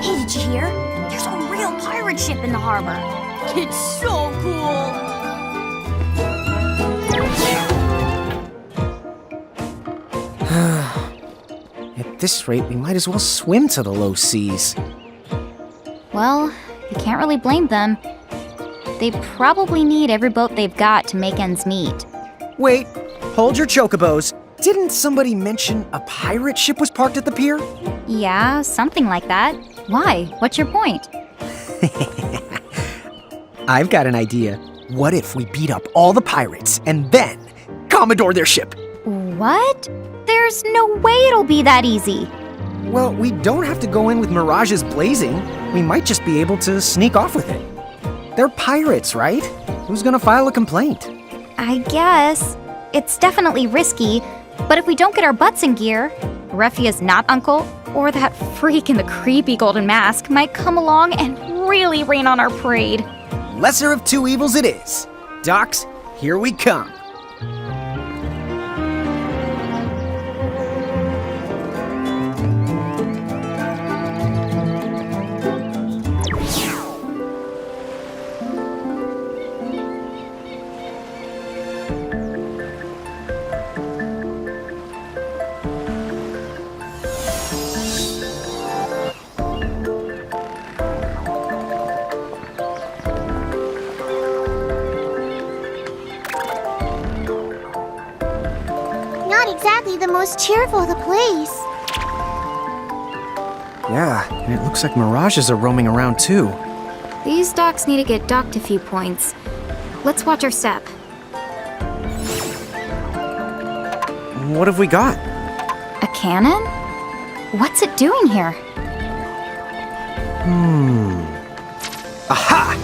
Hey, did you hear? There's a real pirate ship in the harbor. It's so cool! At this rate, we might as well swim to the low seas. Well, you can't really blame them. They probably need every boat they've got to make ends meet. Wait, hold your chocobos. Didn't somebody mention a pirate ship was parked at the pier? Yeah, something like that. Why? What's your point? I've got an idea. What if we beat up all the pirates and then Commodore their ship? What? There's no way it'll be that easy. Well, we don't have to go in with mirages blazing. We might just be able to sneak off with it. They're pirates, right? Who's gonna file a complaint? I guess. It's definitely risky, but if we don't get our butts in gear, Refia's not uncle, or that freak in the creepy golden mask might come along and really rain on our parade. Lesser of two evils it is. Docs, here we come. Not exactly the most cheerful of the place. Yeah, and it looks like mirages are roaming around too. These docks need to get docked a few points. Let's watch our step. What have we got? A cannon? What's it doing here? Aha!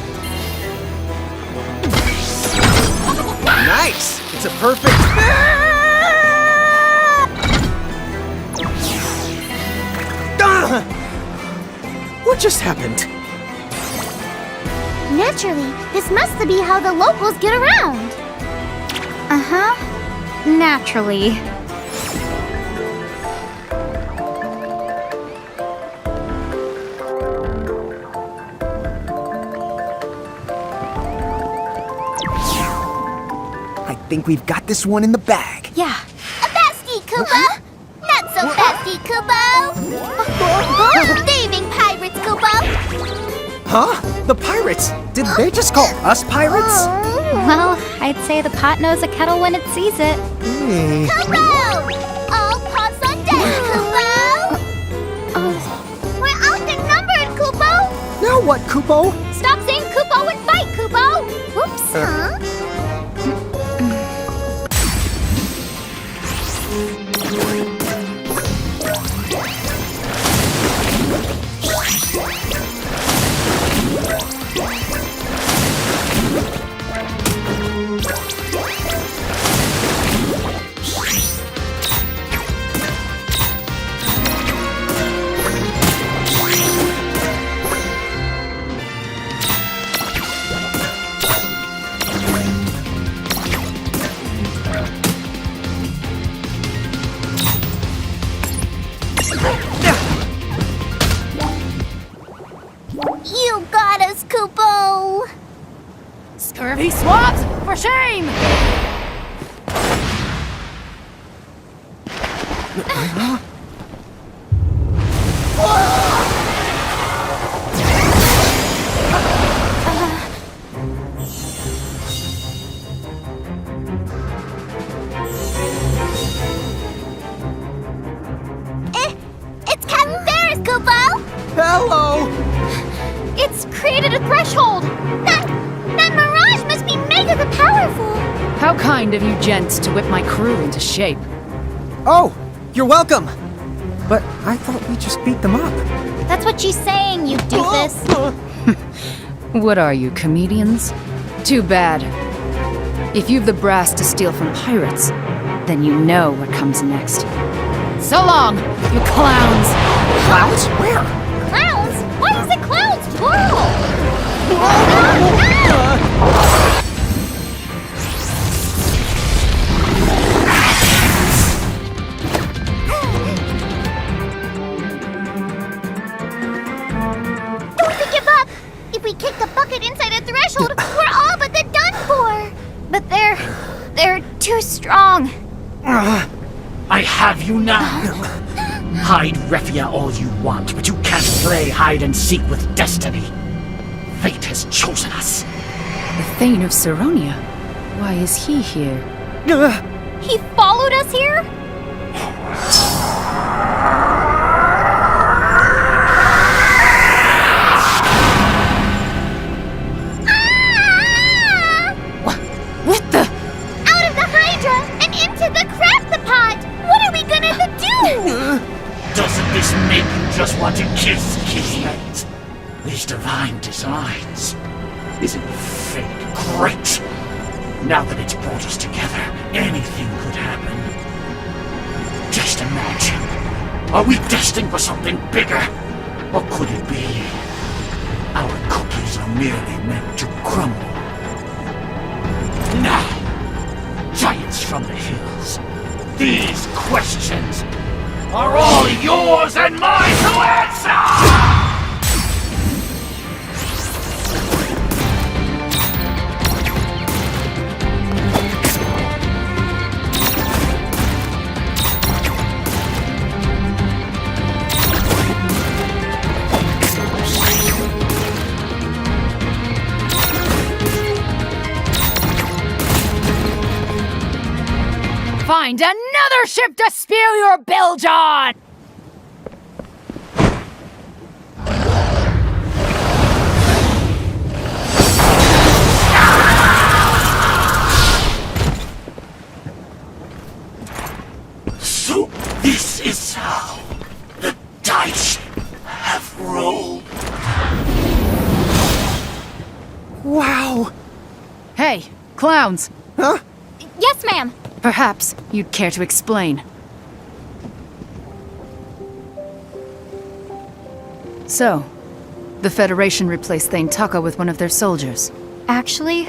Nice! It's a perfect... Ah! What just happened? Naturally, this must be how the locals get around. Uh-huh. Naturally. I think we've got this one in the bag. Yeah. A basky, Kupo! Not so basky, Kupo! Thieving pirates, Kupo! Huh? The pirates? Did they just call us pirates? Well, I'd say the pot knows a kettle when it sees it. Hey. Kupo! All pots on deck, Kupo! We're outnumbered, Kupo! Now what, Kupo? Stop saying Kupo and fight, Kupo! Oops. Huh? You got us, Kupo! Scurvy swabs, for shame! It's Captain Ferris, Kupo! Hello! It's created a threshold! That mirage must be mega powerful! How kind of you gents to whip my crew into shape. Oh, you're welcome! But I thought we just beat them up. That's what she's saying, you doofus. What are you, comedians? Too bad. If you've the brass to steal from pirates, then you know what comes next. So long, you clowns! Clowns? Where? Clowns? Why is it clowns plural? Don't give up! If we kick the bucket inside a threshold, we're all but done for! But they're too strong. I have you now. Hide Refia all you want, but you can't play hide and seek with destiny. Fate has chosen us. The Thane of Saronia? Why is he here? He followed us here? What the? Out of the Hydra and into the Craftapod! What are we gonna do? Doesn't this make you just want to kiss Kismet? These divine designs. Isn't fate great? Now that it's brought us together, anything could happen. Just imagine. Are we destined for something bigger? Or could it be our cookies are merely meant to crumble? Now, giants from the hills, these questions are all yours and mine to answer! Find another ship to spew your bilge on! clowns. Huh? Yes, ma'am. Perhaps you'd care to explain. So, the Federation replaced Thane Taka with one of their soldiers. Actually,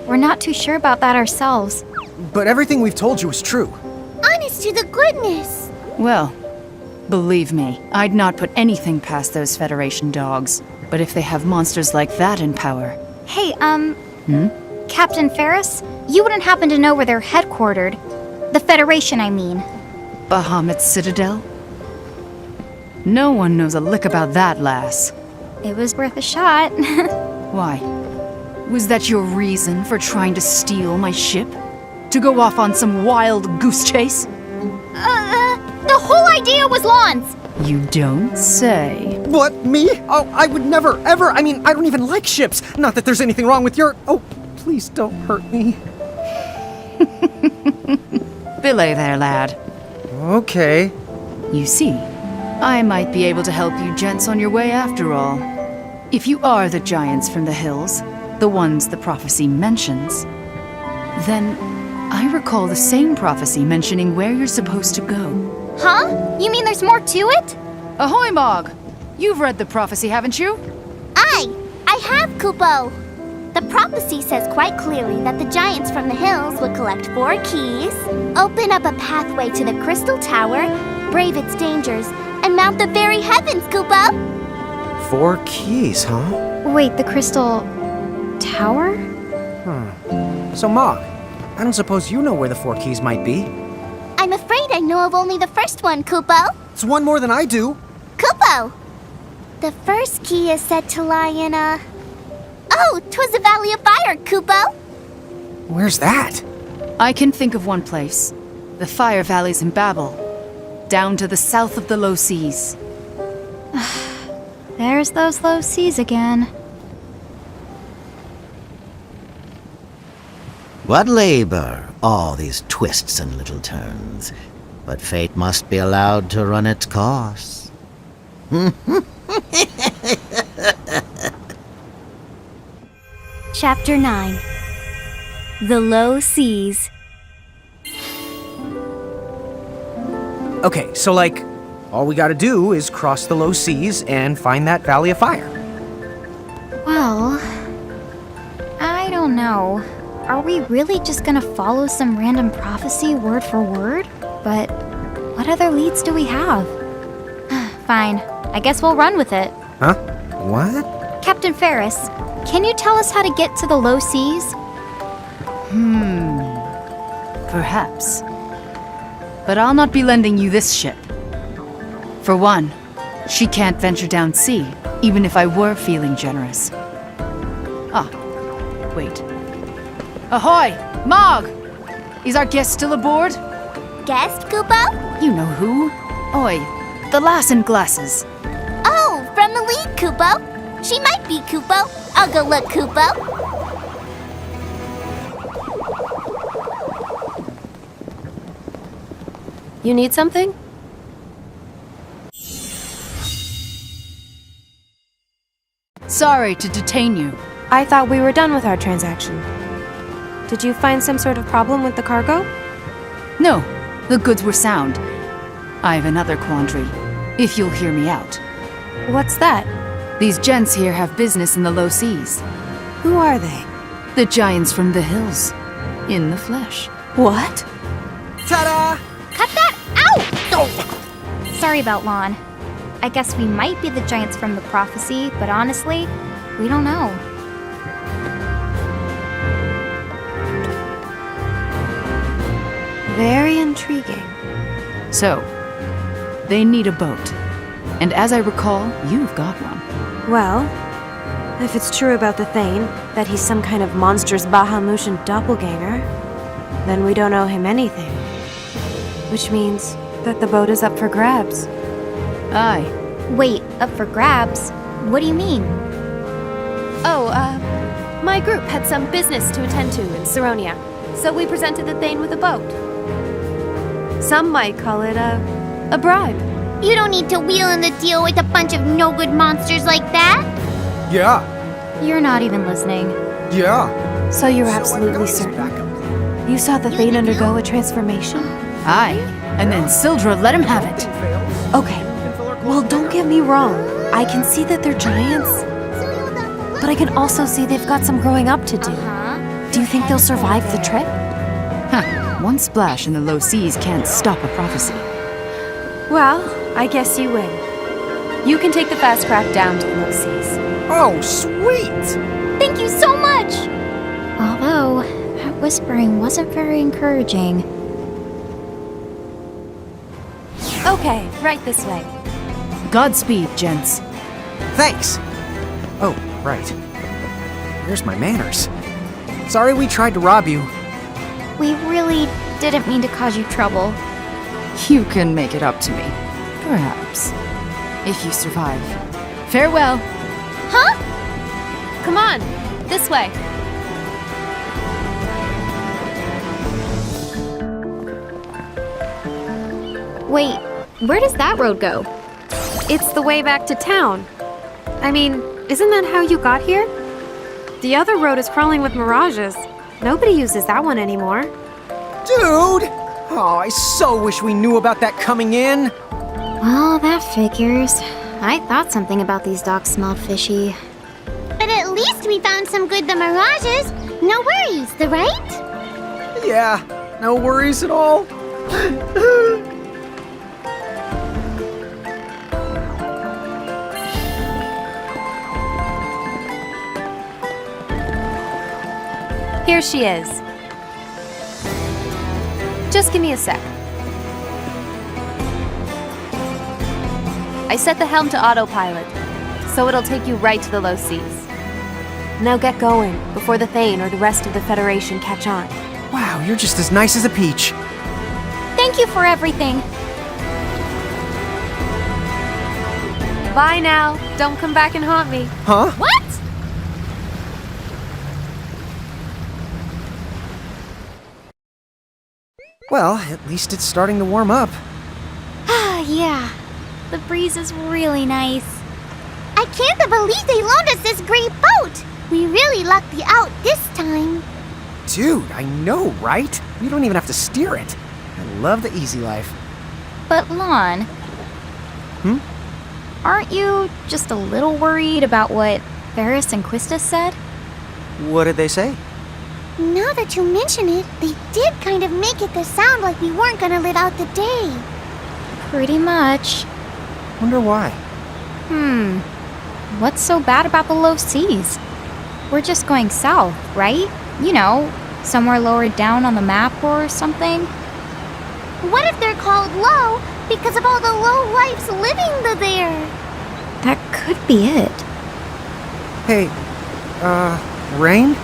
we're not too sure about that ourselves. But everything we've told you is true. Honest to the goodness. Well, believe me, I'd not put anything past those Federation dogs. But if they have monsters like that in power... Hey, Captain Ferris? You wouldn't happen to know where they're headquartered. The Federation, I mean. Bahamut's Citadel? No one knows a lick about that, lass. It was worth a shot. Why? Was that your reason for trying to steal my ship? To go off on some wild goose chase? The whole idea was Lon's! You don't say. What, me? Oh, I would never, ever. I mean, I don't even like ships. Not that there's anything wrong with your... Oh, please don't hurt me. Belay there, lad. Okay. You see, I might be able to help you gents on your way after all. If you are the giants from the hills, the ones the prophecy mentions, then I recall the same prophecy mentioning where you're supposed to go. Huh? You mean there's more to it? Ahoy, Mog! You've read the prophecy, haven't you? I have, Kupo. The prophecy says quite clearly that the giants from the hills would collect 4 keys, open up a pathway to the Crystal Tower, brave its dangers, and mount the very heavens, Kupo! 4 keys, huh? Wait, the Crystal... Tower? So, Mog, I don't suppose you know where the 4 keys might be. I'm afraid I know of only the first one, Kupo. It's one more than I do. Kupo! The first key is said to lie in a... Oh, 'twas the Valley of Fire, Kupo! Where's that? I can think of one place. The Fire Valleys in Babel. Down to the south of the low seas. There's those low seas again. What labor, all these twists and little turns. But fate must be allowed to run its course. Chapter 9. The Low Seas. Okay, so like, all we gotta do is cross the low seas and find that Valley of Fire. Well, I don't know. Are we really just gonna follow some random prophecy word for word? But what other leads do we have? Fine, I guess we'll run with it. Huh? What? Captain Ferris, can you tell us how to get to the low seas? Perhaps. But I'll not be lending you this ship. For one, she can't venture down sea, even if I were feeling generous. Ah, wait. Ahoy! Mog! Is our guest still aboard? Guest, Kupo? You know who. Oi, the lass in glasses. Oh, from the lead, Kupo. She might be, Kupo. I'll go look, Kupo. You need something? Sorry to detain you. I thought we were done with our transaction. Did you find some sort of problem with the cargo? No, the goods were sound. I have another quandary, if you'll hear me out. What's that? These gents here have business in the low seas. Who are they? The giants from the hills. In the flesh. What? Ta-da! Cut that out! Oh. Sorry about Lon. I guess we might be the giants from the prophecy, but honestly, we don't know. Very intriguing. So, they need a boat. And as I recall, you've got one. Well, if it's true about the Thane, that he's some kind of monstrous Bahamutian doppelganger, then we don't owe him anything. Which means that the boat is up for grabs. Aye. Wait, up for grabs? What do you mean? Oh, my group had some business to attend to in Saronia, so we presented the Thane with a boat. Some might call it a bribe. You don't need to wheel in the deal with a bunch of no-good monsters like that. Yeah. You're not even listening. Yeah. So you're absolutely certain? You saw the Thane undergo a transformation? Aye, and then Sildra let him have it. Okay, well, don't get me wrong. I can see that they're giants, but I can also see they've got some growing up to do. Do you think they'll survive the trip? Huh, one splash in the low seas can't stop a prophecy. Well, I guess you win. You can take the fast craft down to the low seas. Oh, sweet! Thank you so much! Although, that whispering wasn't very encouraging. Okay, right this way. Godspeed, gents. Thanks! Oh, right. Here's my manners. Sorry we tried to rob you. We really didn't mean to cause you trouble. You can make it up to me. Perhaps. If you survive. Farewell. Huh? Come on, this way. Wait, where does that road go? It's the way back to town. I mean, isn't that how you got here? The other road is crawling with mirages. Nobody uses that one anymore. Dude! Oh, I so wish we knew about that coming in. Well, that figures. I thought something about these docks smelled fishy. But at least we found some good the mirages. No worries, the right? Yeah, no worries at all. Here she is. Just give me a sec. I set the helm to autopilot, so it'll take you right to the low seas. Now get going, before the Thane or the rest of the Federation catch on. Wow, you're just as nice as a peach. Thank you for everything. Bye now. Don't come back and haunt me. Huh? What? Well, at least it's starting to warm up. Ah, yeah. The breeze is really nice. I can't believe they loaned us this great boat. We really lucked out this time. Dude, I know, right? We don't even have to steer it. I love the easy life. But Lon, aren't you just a little worried about what Ferris and Quista said? What did they say? Now that you mention it, they did kind of make it to sound like we weren't gonna live out the day. Pretty much. Wonder why. What's so bad about the low seas? We're just going south, right? You know, somewhere lower down on the map or something. What if they're called low because of all the low lives living there? That could be it. Hey, Rain?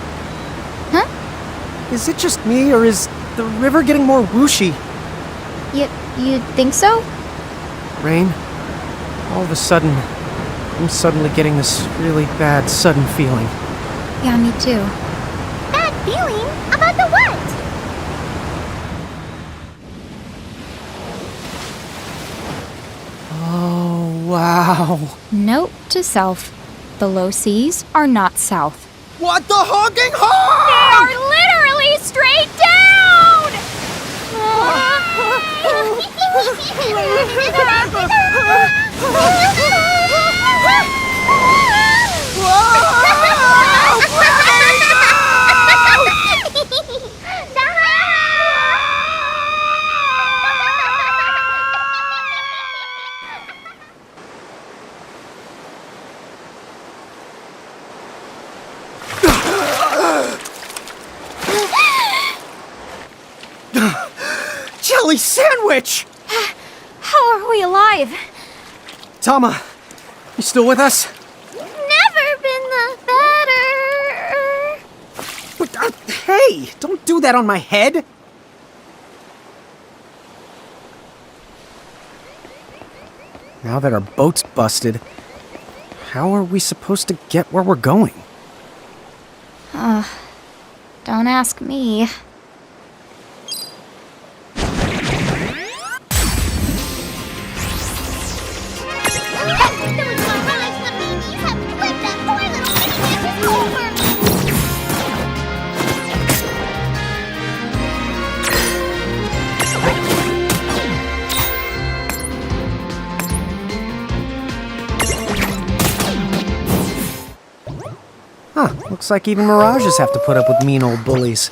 Huh? Is it just me, or is the river getting more whooshy? You think so? Rain, all of a sudden, I'm suddenly getting this really bad, sudden feeling. Yeah, me too. Bad feeling? About the what? Oh, wow. Note to self. The low seas are not south. What the honking honk? They are literally straight down! Jelly sandwich! How are we alive? Tama, you still with us? Never been the better. But, hey, don't do that on my head. Now that our boat's busted, how are we supposed to get where we're going? Don't ask me. Huh, looks like even mirages have to put up with mean old bullies.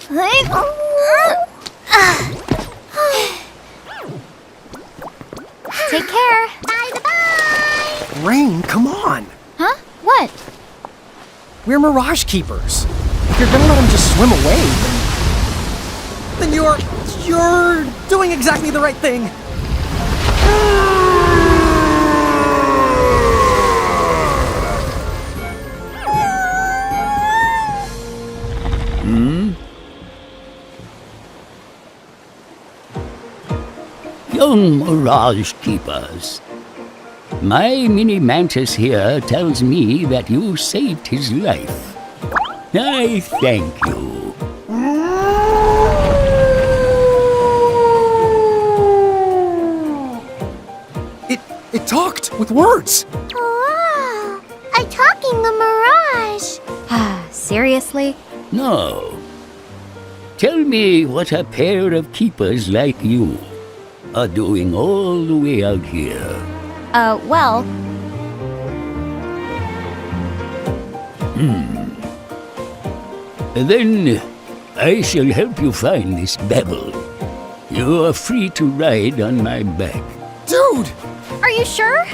Take care. Bye-bye. Rain, come on! Huh? What? We're Mirage Keepers. If you're gonna let them just swim away, then you're doing exactly the right thing. Young Mirage Keepers, my mini mantis here tells me that you saved his life. I thank you. It talked with words. Wow, a talking mirage. Seriously? No. Tell me what a pair of keepers like you are doing all the way out here. Well... Then I shall help you find this Babel. You are free to ride on my back. Dude! Are you sure?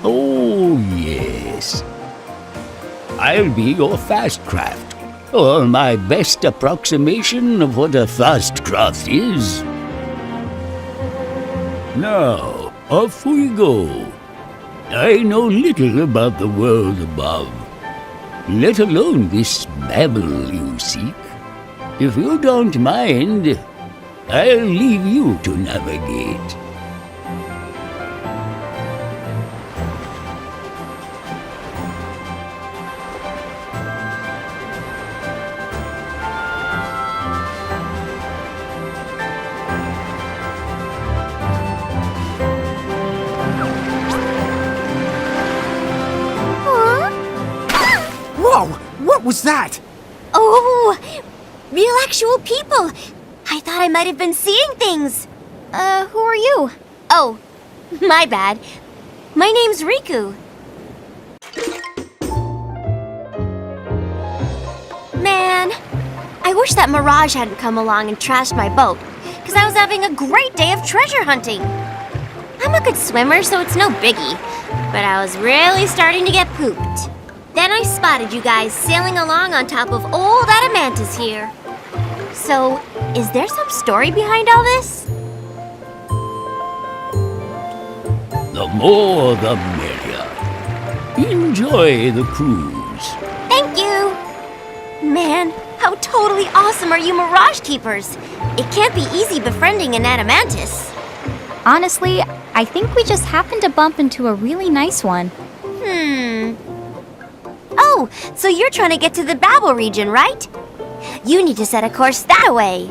Oh, yes. I'll be your fast craft, or my best approximation of what a fast craft is. Now, off we go. I know little about the world above, let alone this Babel you seek. If you don't mind, I'll leave you to navigate. Whoa! What was that? Oh, real actual people. I thought I might have been seeing things. Who are you? Oh, my bad. My name's Riku. Man, I wish that Mirage hadn't come along and trashed my boat, because I was having a great day of treasure hunting. I'm a good swimmer, so it's no biggie, but I was really starting to get pooped. Then I spotted you guys sailing along on top of old Adamantis here. So, is there some story behind all this? The more the merrier. Enjoy the cruise. Thank you! Man, how totally awesome are you Mirage Keepers? It can't be easy befriending an Adamantis. Honestly, I think we just happened to bump into a really nice one. Oh, so you're trying to get to the Babel region, right? You need to set a course that way.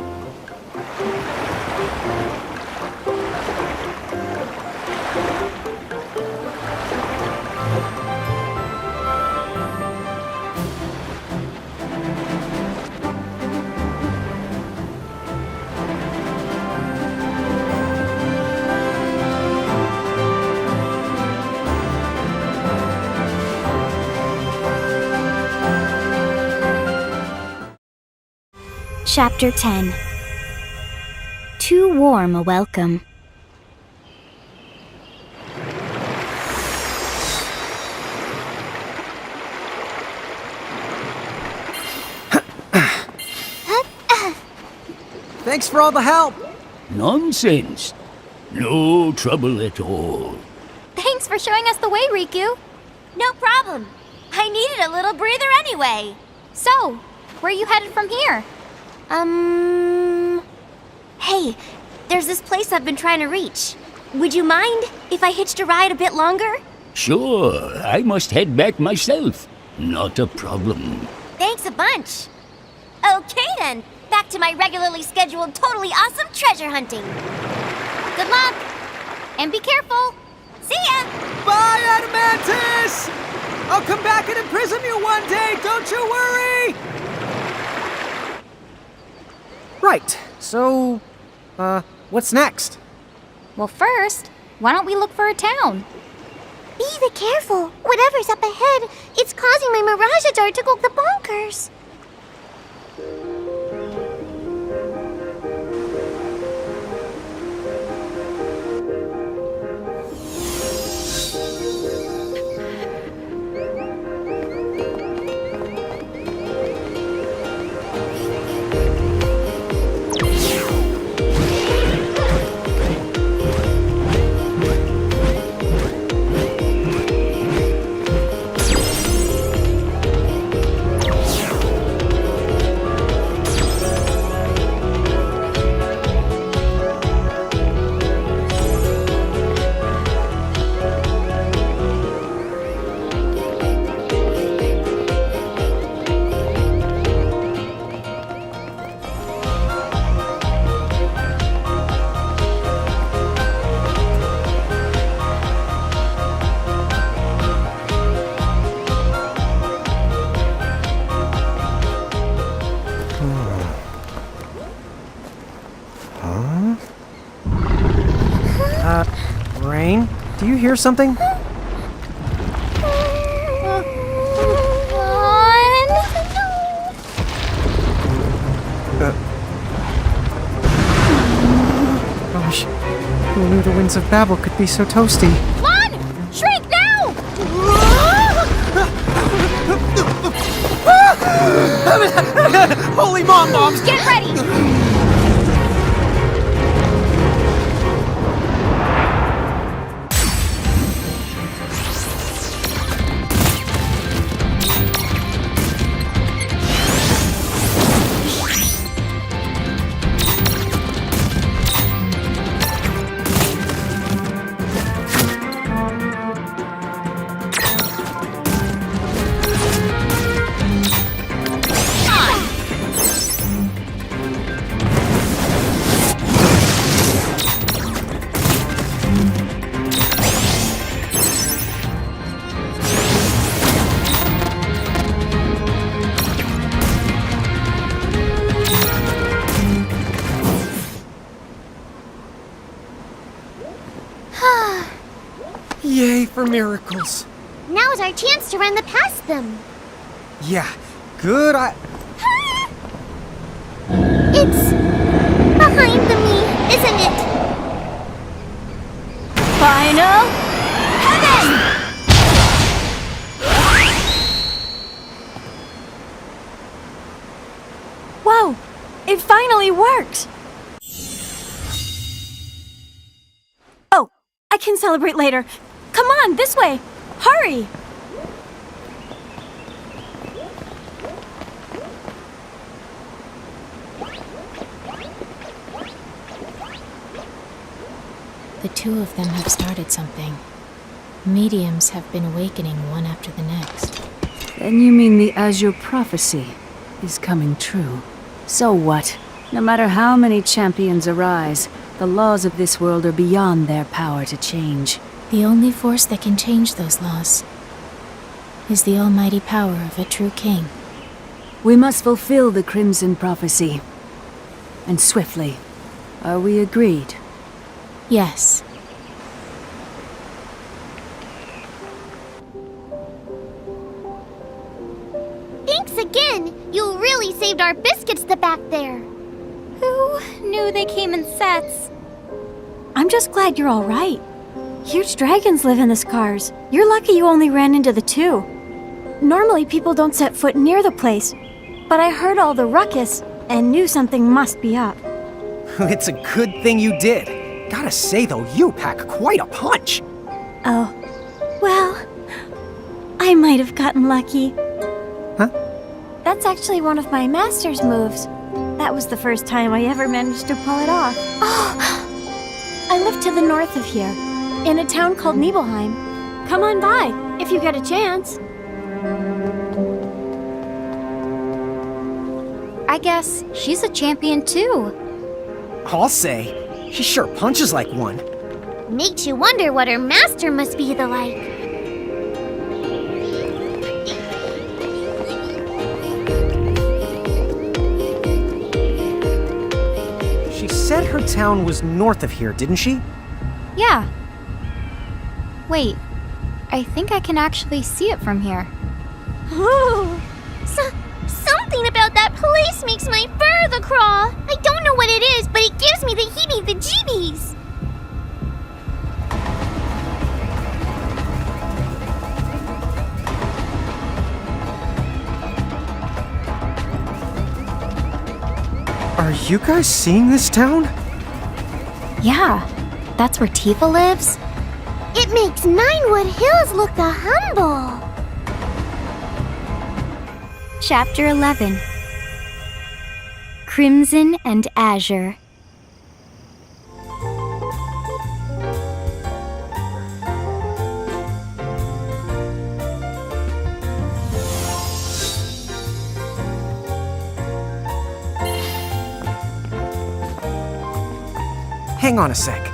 Chapter 10. Too warm a welcome. Thanks for all the help. Nonsense. No trouble at all. Thanks for showing us the way, Riku. No problem. I needed a little breather anyway. So, where are you headed from here? Hey, there's this place I've been trying to reach. Would you mind if I hitched a ride a bit longer? Sure, I must head back myself. Not a problem. Thanks a bunch. Okay then, back to my regularly scheduled, totally awesome treasure hunting. Good luck, and be careful. See ya! Bye, Adamantis! I'll come back and imprison you one day, don't you worry! Right, so, what's next? Well, first, why don't we look for a town? Be careful. Whatever's up ahead, it's causing my Mirage Jar took the bonkers. Rain? Do you hear something? Gosh, who knew the winds of Babel could be so toasty? Lon! Shriek now! Holy mom bombs! Get ready! Yay for miracles. Now's our chance to run past them. Yeah, good. It's behind me, isn't it? Final heaven! Whoa! It finally worked! Oh, I can celebrate later. Come on, this way! Hurry! The two of them have started something. Mediums have been awakening one after the next. Then you mean the Azure prophecy is coming true. So what? No matter how many champions arise, the laws of this world are beyond their power to change. The only force that can change those laws is the almighty power of a true king. We must fulfill the Crimson Prophecy. And swiftly. Are we agreed? Yes. Thanks again! You really saved our biscuits back there. Who knew they came in sets? I'm just glad you're all right. Huge dragons live in the scars. You're lucky you only ran into the two. Normally people don't set foot near the place, but I heard all the ruckus and knew something must be up. It's a good thing you did. Gotta say though, you pack quite a punch. Oh, well, I might have gotten lucky. Huh? That's actually one of my master's moves. That was the first time I ever managed to pull it off. Oh, I live to the north of here, in a town called Nibelheim. Come on by, if you get a chance. I guess she's a champion too. I'll say, she sure punches like one. Makes you wonder what her master must be like. She said her town was north of here, didn't she? Yeah. Wait, I think I can actually see it from here. Ooh, This makes my fur the crawl. I don't know what it is, but it gives me the heebie-the-jeebies. Are you guys seeing this town? Yeah, that's where Tifa lives. It makes Ninewood Hills look the humble. Chapter 11. Crimson and Azure. Hang on a sec.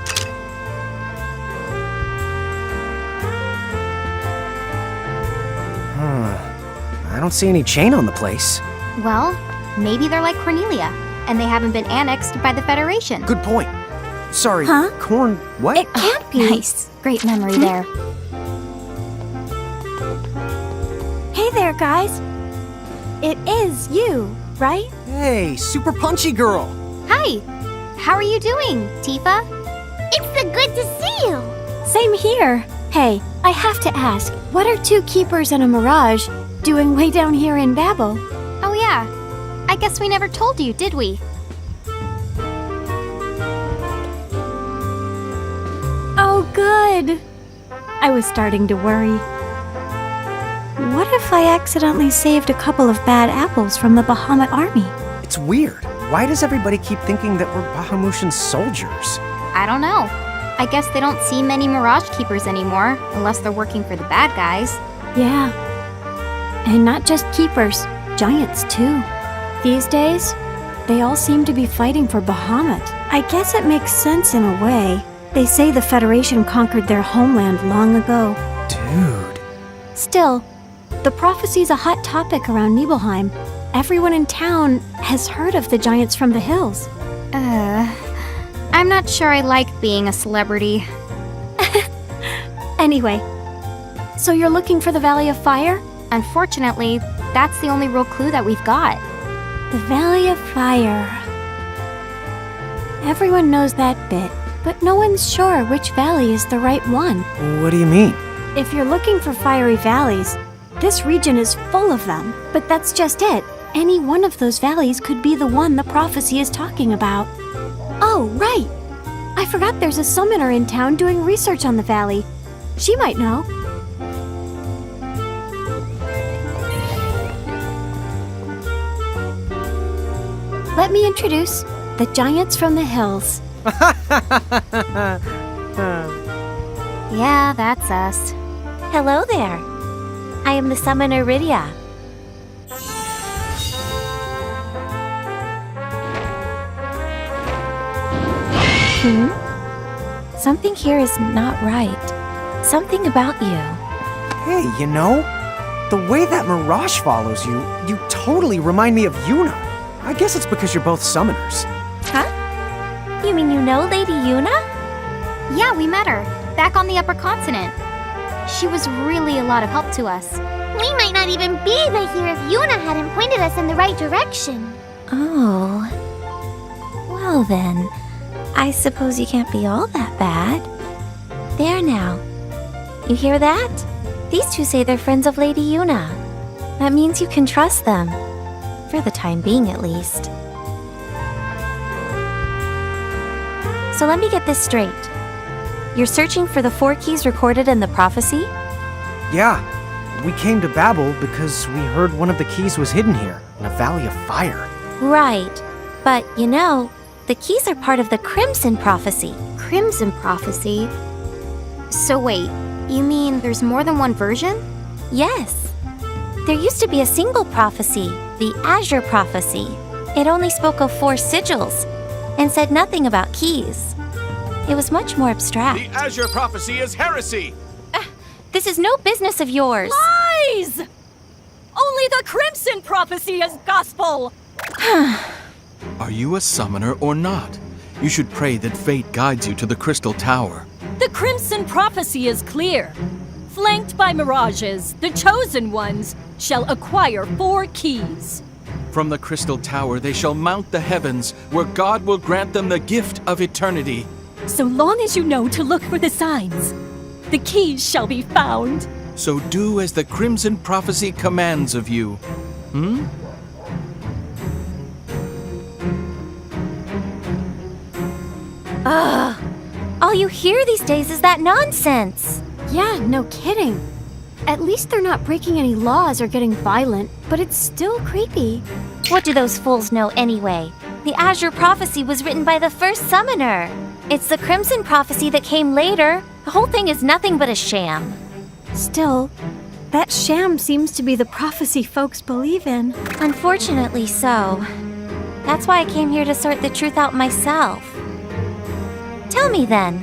I don't see any chain on the place. Well, maybe they're like Cornelia, and they haven't been annexed by the Federation. Good point. Sorry, Huh? Corn, what? It can't be. Nice. Great memory there. Hey there, guys. It is you, right? Hey, super punchy girl. Hi. How are you doing, Tifa? It's good to see you. Same here. Hey, I have to ask, what are two keepers and a mirage doing way down here in Babel? Oh yeah. I guess we never told you, did we? Oh, good. I was starting to worry. What if I accidentally saved a couple of bad apples from the Bahamut army? It's weird. Why does everybody keep thinking that we're Bahamutian soldiers? I don't know. I guess they don't see many Mirage Keepers anymore, unless they're working for the bad guys. Yeah. And not just keepers, giants too. These days, they all seem to be fighting for Bahamut. I guess it makes sense in a way. They say the Federation conquered their homeland long ago. Dude. Still, the prophecy's a hot topic around Nibelheim. Everyone in town has heard of the giants from the hills. I'm not sure I like being a celebrity. Anyway, so you're looking for the Valley of Fire? Unfortunately, that's the only real clue that we've got. The Valley of Fire. Everyone knows that bit, but no one's sure which valley is the right one. What do you mean? If you're looking for fiery valleys, this region is full of them. But that's just it. Any one of those valleys could be the one the prophecy is talking about. Oh, right! I forgot there's a summoner in town doing research on the valley. She might know. Let me introduce the giants from the hills. Yeah, that's us. Hello there. I am the summoner Rydia. Something here is not right. Something about you. Hey, you know, the way that Mirage follows you, you totally remind me of Yuna. I guess it's because you're both summoners. Huh? You mean you know Lady Yuna? Yeah, we met her, back on the upper continent. She was really a lot of help to us. We might not even be here if Yuna hadn't pointed us in the right direction. Oh. Well then, I suppose you can't be all that bad. There now. You hear that? These two say they're friends of Lady Yuna. That means you can trust them. For the time being, at least. So let me get this straight. You're searching for the 4 keys recorded in the prophecy? Yeah, we came to Babel because we heard one of the keys was hidden here, in a valley of fire. Right. But, you know, the keys are part of the Crimson Prophecy. Crimson Prophecy? So wait, you mean there's more than one version? Yes. There used to be a single prophecy, the Azure Prophecy. It only spoke of 4 sigils and said nothing about keys. It was much more abstract. The Azure Prophecy is heresy! This is no business of yours. Lies! Only the Crimson Prophecy is gospel! Are you a summoner or not? You should pray that fate guides you to the Crystal Tower. The Crimson Prophecy is clear. Flanked by mirages, the Chosen Ones shall acquire 4 keys. From the Crystal Tower they shall mount the heavens, where God will grant them the gift of eternity. So long as you know to look for the signs, the keys shall be found. So do as the Crimson Prophecy commands of you. Ugh. All you hear these days is that nonsense. Yeah, no kidding. At least they're not breaking any laws or getting violent, but it's still creepy. What do those fools know anyway? The Azure Prophecy was written by the first summoner. It's the Crimson Prophecy that came later. The whole thing is nothing but a sham. Still, that sham seems to be the prophecy folks believe in. Unfortunately so. That's why I came here to sort the truth out myself. Tell me then,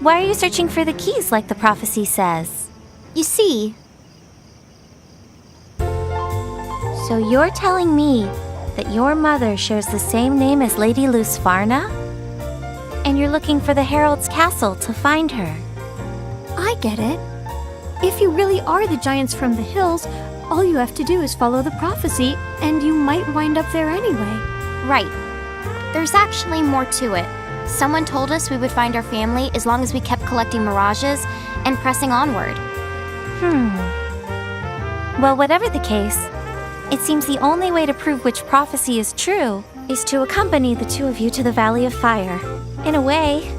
why are you searching for the keys like the prophecy says? You see, so you're telling me that your mother shares the same name as Lady Lusfarna? And you're looking for the Herald's castle to find her? I get it. If you really are the giants from the hills, all you have to do is follow the prophecy, and you might wind up there anyway. Right. There's actually more to it. Someone told us we would find our family as long as we kept collecting mirages and pressing onward. Well, whatever the case, it seems the only way to prove which prophecy is true is to accompany the two of you to the Valley of Fire. In a way,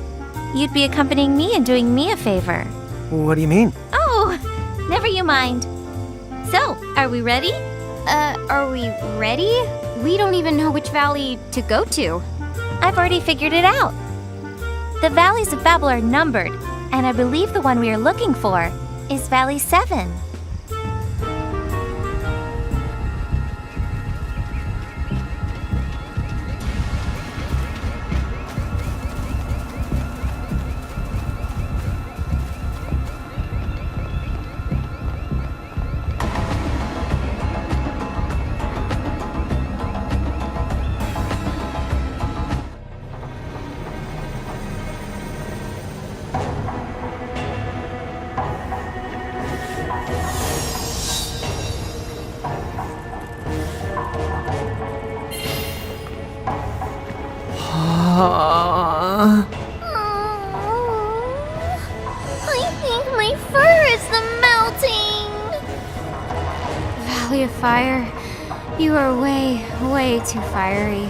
you'd be accompanying me and doing me a favor. What do you mean? Oh, never you mind. So, are we ready? Are we ready? We don't even know which valley to go to. I've already figured it out. The valleys of Babel are numbered, and I believe the one we are looking for is Valley 7. I think my fur is melting. Valley of Fire, you are way, way too fiery.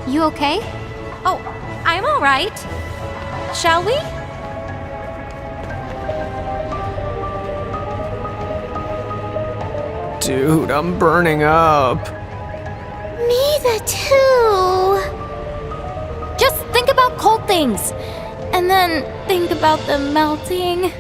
You okay? Oh, I'm all right. Shall we? Dude, I'm burning up. Me too. Just think about cold things, and then think about them melting.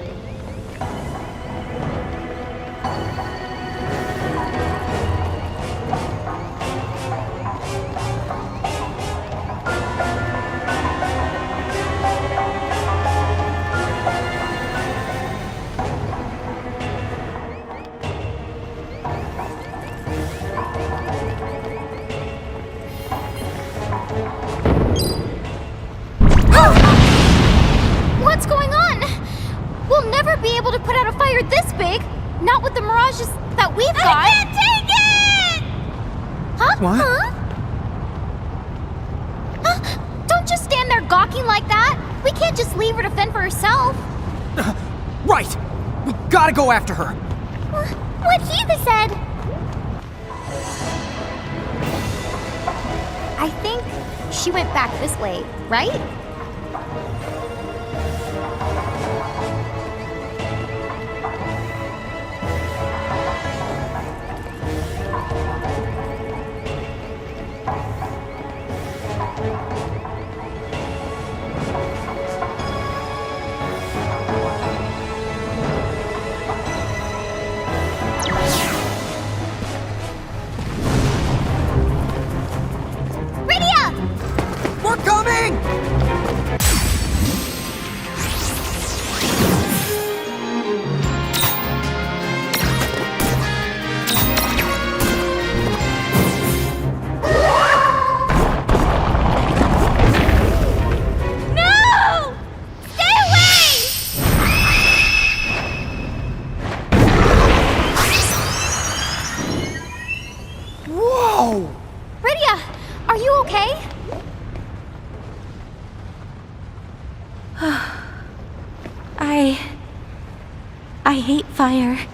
What's going on? We'll never be able to put out a fire this big. Not with the mirages that we've got. I can't take it! Huh? What? Huh? Don't just stand there gawking like that. We can't just leave her to fend for herself. Right! We gotta go after her! What he said. I think she went back this way, right? We're coming! hate fire.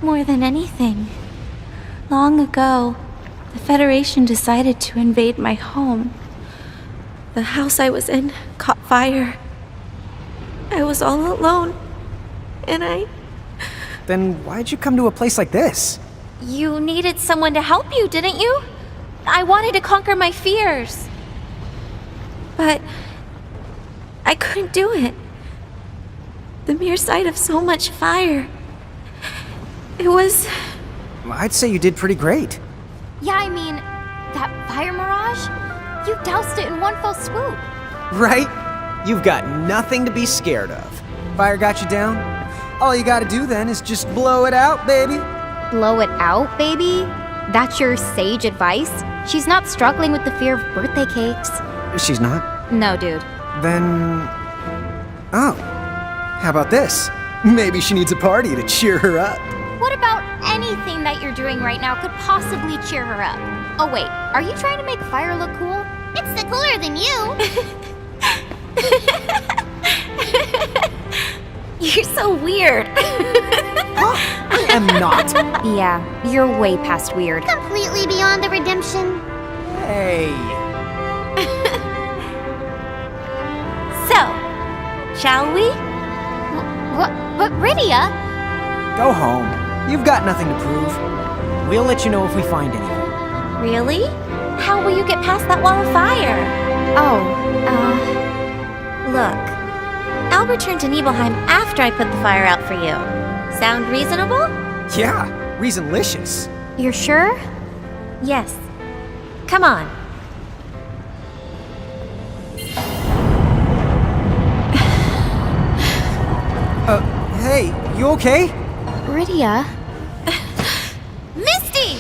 More than anything. Long ago, the Federation decided to invade my home. The house I was in caught fire. I was all alone, and Then why'd you come to a place like this? You needed someone to help you, didn't you? I wanted to conquer my fears. But I couldn't do it. The mere sight of so much fire. It was... I'd say you did pretty great. Yeah, I mean, that fire mirage? You doused it in one fell swoop. Right? You've got nothing to be scared of. Fire got you down? All you gotta do then is just blow it out, baby. Blow it out, baby? That's your sage advice? She's not struggling with the fear of birthday cakes. She's not? No, dude. Then... Oh. How about this? Maybe she needs a party to cheer her up. What about anything that you're doing right now could possibly cheer her up? Oh wait, are you trying to make fire look cool? It's the cooler than you. You're so weird. I am not. Yeah, you're way past weird. Completely beyond the redemption. Hey. So, shall we? But Rydia? Go home. You've got nothing to prove. We'll let you know if we find anything. Really? How will you get past that wall of fire? Look, I'll return to Nibelheim after I put the fire out for you. Sound reasonable? Yeah, reasonlicious. You're sure? Yes. Come on. Hey, you okay? Rydia? Misty!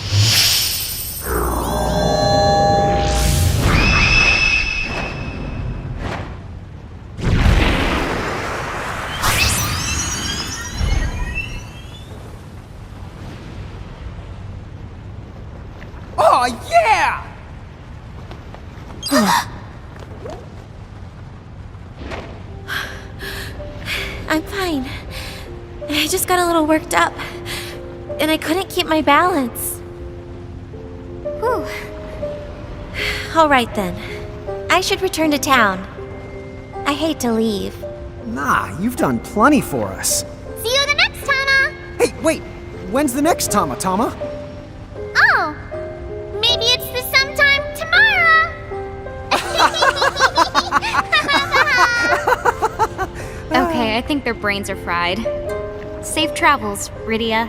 Oh, yeah! I'm fine. I just got a little worked up, and I couldn't keep my balance. Whew. All right then. I should return to town. I hate to leave. Nah, you've done plenty for us. See you the next Tama! Hey, wait! When's the next Tama? Oh! Maybe it's the sometime tomorrow! Okay, I think their brains are fried. Safe travels, Rydia.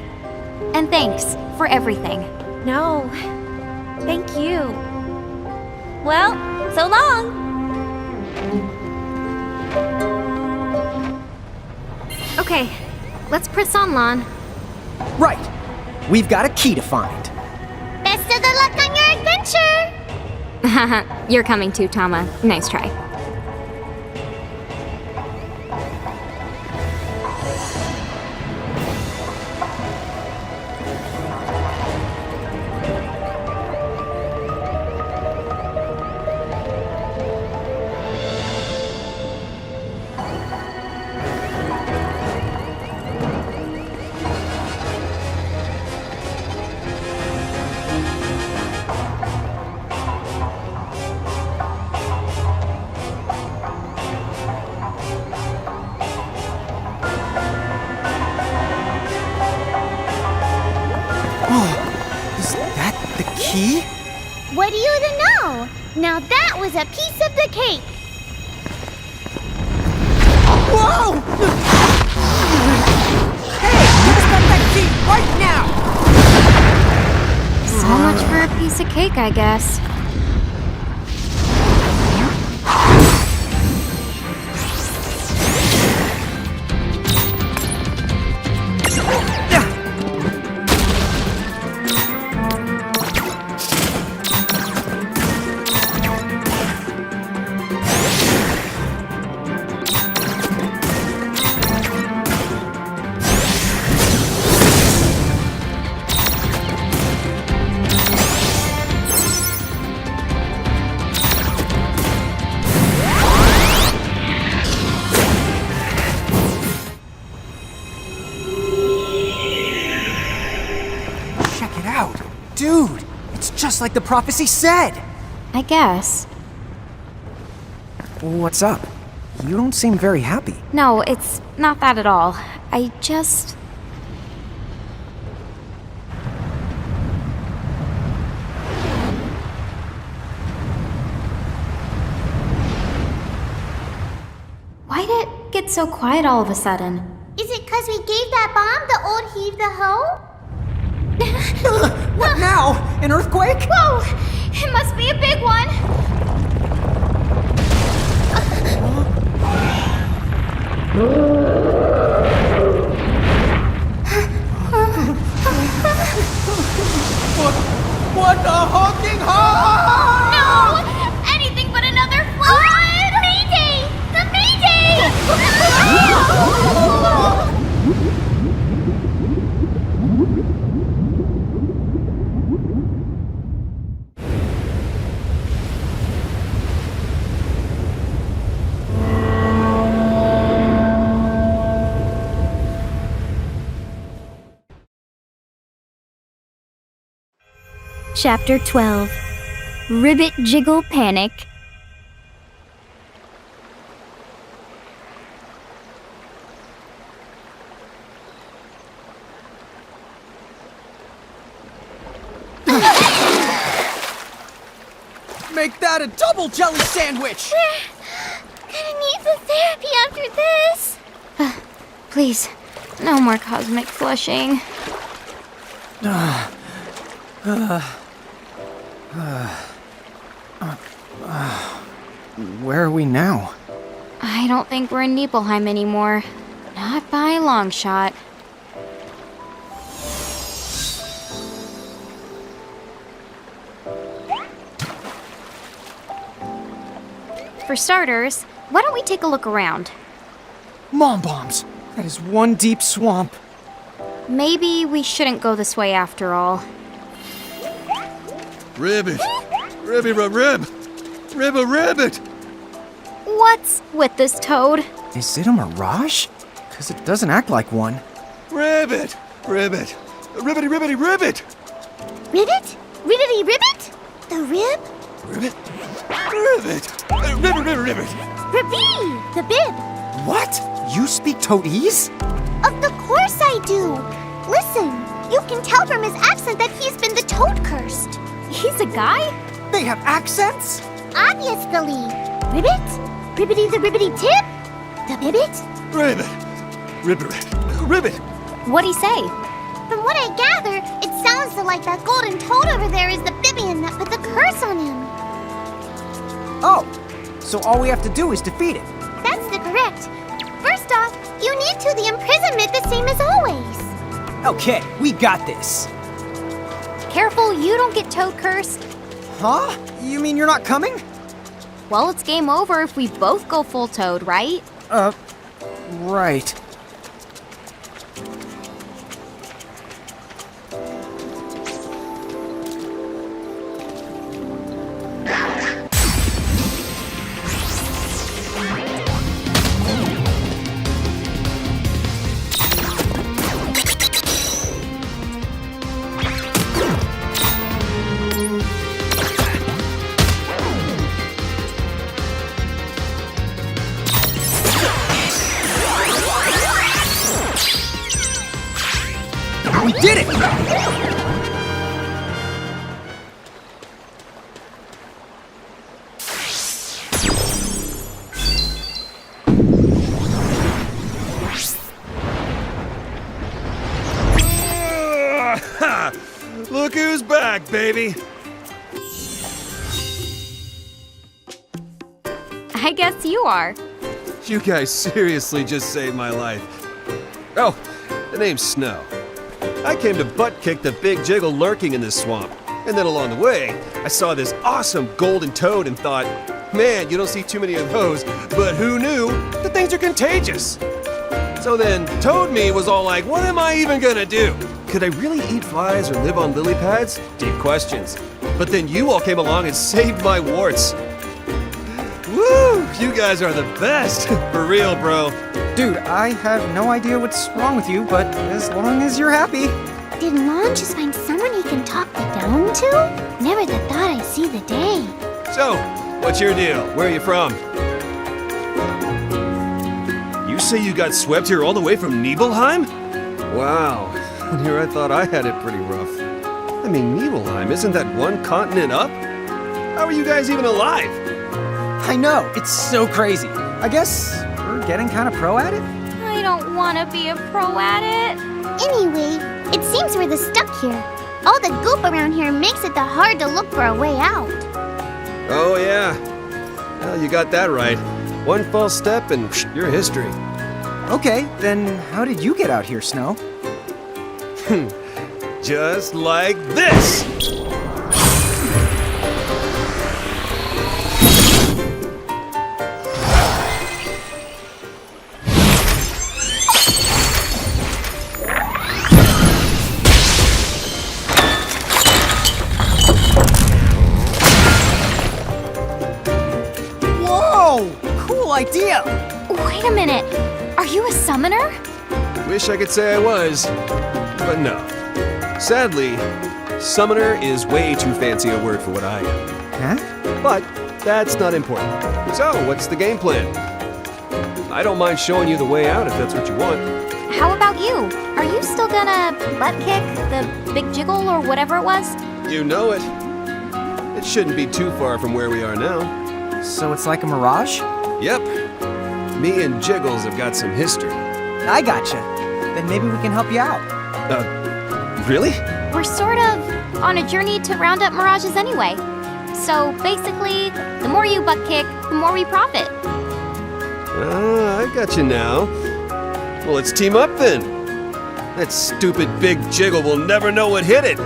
And thanks for everything. No. Thank you. Well, so long! Okay, let's press on, Lon. Right. We've got a key to find. Best of the luck on your adventure! Haha, you're coming too, Tama. Nice try. Key? What do you know? Now that was a piece of the cake. Whoa! Hey, give us back that key right now! So much for a piece of cake, I guess. Dude, it's just like the prophecy said! I guess. What's up? You don't seem very happy. No, it's not that at all. I just... Why'd it get so quiet all of a sudden? Is it 'cause we gave that bomb the old heave the hoe? What now? An earthquake? Whoa! It must be a big one! What the honking hog? No! Anything but another flood! Mayday! The Mayday! Chapter 12. Ribbit Jiggle Panic. Make that a double jelly sandwich! Gonna need the therapy after this. Please, no more cosmic flushing. Where are we now? I don't think we're in Nibelheim anymore. Not by a long shot. For starters, why don't we take a look around? Mom bombs! That is one deep swamp. Maybe we shouldn't go this way after all. Ribbit! Ribby rib! Ribba ribbit! What's with this toad? Is it a mirage? Because it doesn't act like one. Ribbit! Ribbit! Ribbity ribbity ribbit! Ribbit? Ribbity ribbit? The rib? Ribbit? Ribbit! Ribbit ribbit! Ribby! The bib! What? You speak Toadese? Of the course I do! Listen, you can tell from his accent that he's been the toad cursed. He's a guy? They have accents? Obviously. Ribbit? Ribbity the ribbity tip? The bibbit? Ribbit! Ribbit! Ribbit! What'd he say? From what I gather, it sounds like that golden toad over there is the Bibian that put the curse on him. Oh, so all we have to do is defeat it. That's the correct. First off, you need to the imprisonment the same as always. Okay, we got this. Careful you don't get toad cursed. Huh? You mean you're not coming? Well, it's game over if we both go full toad, right? Right. We did it! Look who's back, baby! I guess you are. You guys seriously just saved my life. Oh, the name's Snow. I came to butt kick the big jiggle lurking in this swamp. And then along the way, I saw this awesome golden toad and thought, man, you don't see too many of those, but who knew the things are contagious? So then Toad Me was all like, what am I even gonna do? Could I really eat flies or live on lily pads? Deep questions. But then you all came along and saved my warts. Woo! You guys are the best. For real, bro. Dude, I have no idea what's wrong with you, but as long as you're happy. Did Mom just find someone he can talk the dome to? Never thought I'd see the day. So, what's your deal? Where are you from? You say you got swept here all the way from Nibelheim? Wow, and here I thought I had it pretty rough. I mean, Nibelheim, isn't that one continent up? How are you guys even alive? I know, it's so crazy. I guess we're getting kind of pro at it? I don't want to be a pro at it. Anyway, it seems we're stuck here. All the goop around here makes it hard to look for a way out. Oh, yeah. Well, you got that right. One false step and you're history. Okay, then how did you get out here, Snow? Just like this! Whoa! Cool idea! Wait a minute. Are you a summoner? Wish I could say I was, but no. Sadly, summoner is way too fancy a word for what I am. Huh? But that's not important. So, what's the game plan? I don't mind showing you the way out if that's what you want. How about you? Are you still gonna butt kick the big jiggle or whatever it was? You know it. It shouldn't be too far from where we are now. So it's like a mirage? Yep. Me and Jiggles have got some history. I gotcha. Then maybe we can help you out. Really? We're sort of on a journey to round up mirages anyway. So basically, the more you butt kick, the more we profit. I got you now. Well, let's team up then. That stupid big Jiggle will never know what hit it.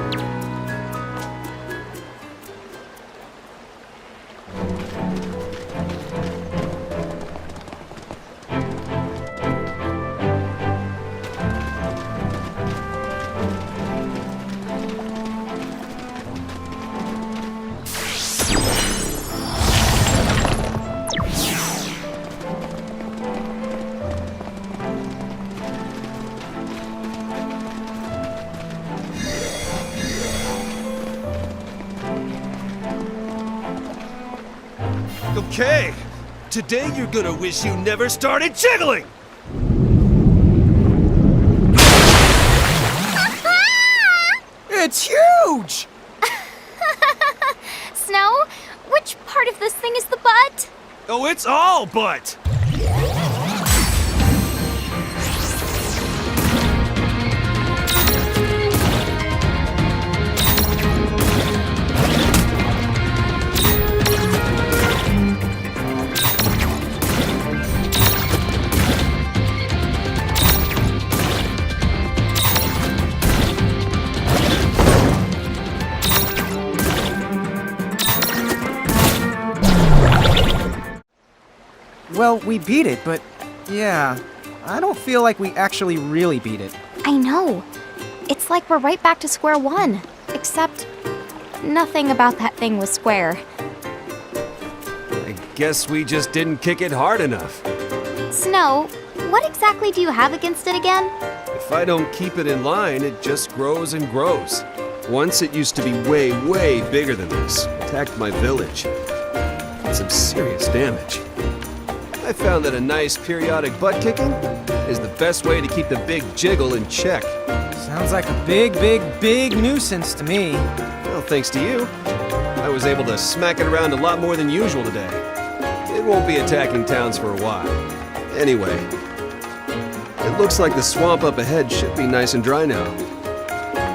Okay, today you're gonna wish you never started jiggling! It's huge! Snow, which part of this thing is the butt? Oh, it's all butt! Well, we beat it, but yeah, I don't feel like we actually really beat it. I know. It's like we're right back to square one. Except, nothing about that thing was square. I guess we just didn't kick it hard enough. Snow, what exactly do you have against it again? If I don't keep it in line, it just grows and grows. Once it used to be way, way bigger than this. Attacked my village. Did some serious damage. I found that a nice periodic butt kicking is the best way to keep the big Jiggle in check. Sounds like a big, big, big nuisance to me. Well, thanks to you, I was able to smack it around a lot more than usual today. It won't be attacking towns for a while. Anyway, it looks like the swamp up ahead should be nice and dry now.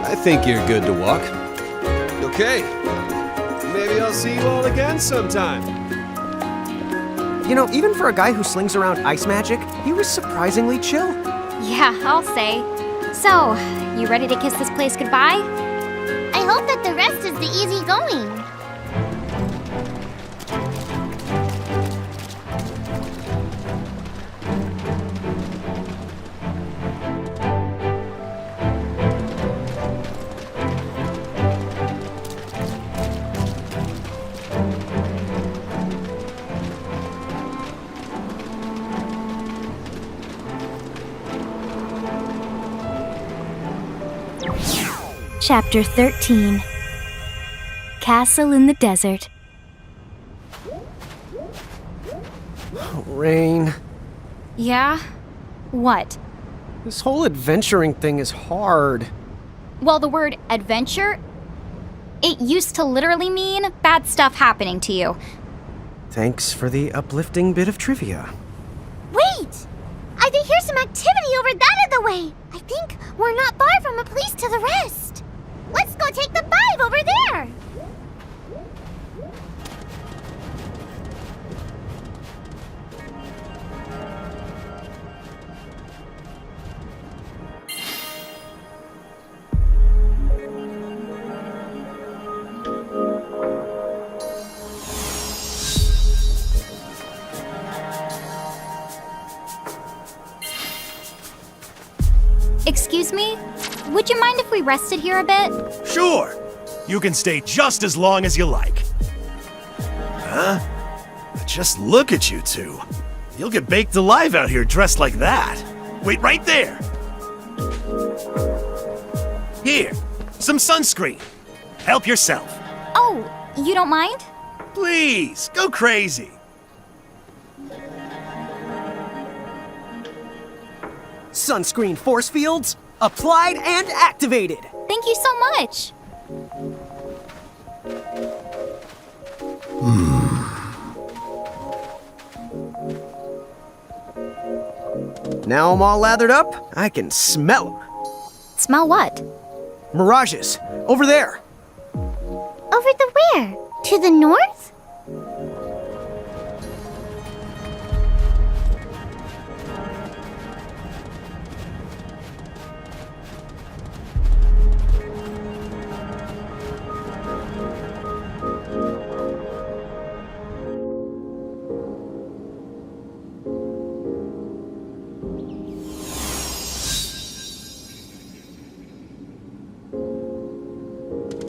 I think you're good to walk. Okay, maybe I'll see you all again sometime. You know, even for a guy who slings around ice magic, he was surprisingly chill. Yeah, I'll say. So, you ready to kiss this place goodbye? I hope that the rest is the easy going. Chapter 13. Castle in the Desert. Rain, Yeah? What? this whole adventuring thing is hard. Well, the word adventure, it used to literally mean bad stuff happening to you. Thanks for the uplifting bit of trivia. Wait! I think here's some activity over that other way. I think we're not far from a place to the rest. Let's go take the 5 over there. Excuse me? Would you mind if we rested here a bit? Sure. You can stay just as long as you like. Huh? But just look at you two. You'll get baked alive out here dressed like that. Wait right there. Here, some sunscreen. Help yourself. Oh, you don't mind? Please, go crazy. Sunscreen force fields, applied and activated. Thank you so much. Now I'm all lathered up, I can smell them. Smell what? Mirages, over there. Over the where? To the north?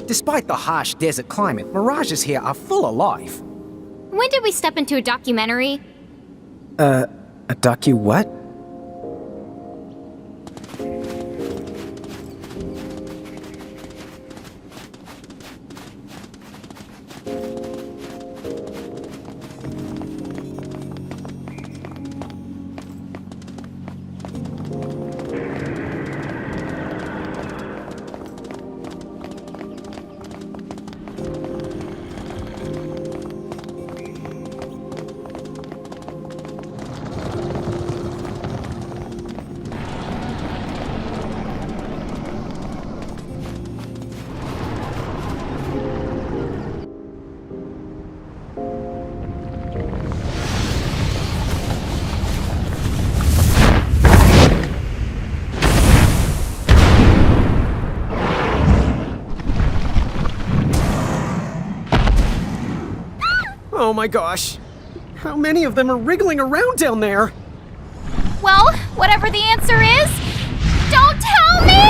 Despite the harsh desert climate, mirages here are full of life. When did we step into a documentary? A docu what? Oh my gosh. How many of them are wriggling around down there? Well, whatever the answer is, don't tell me!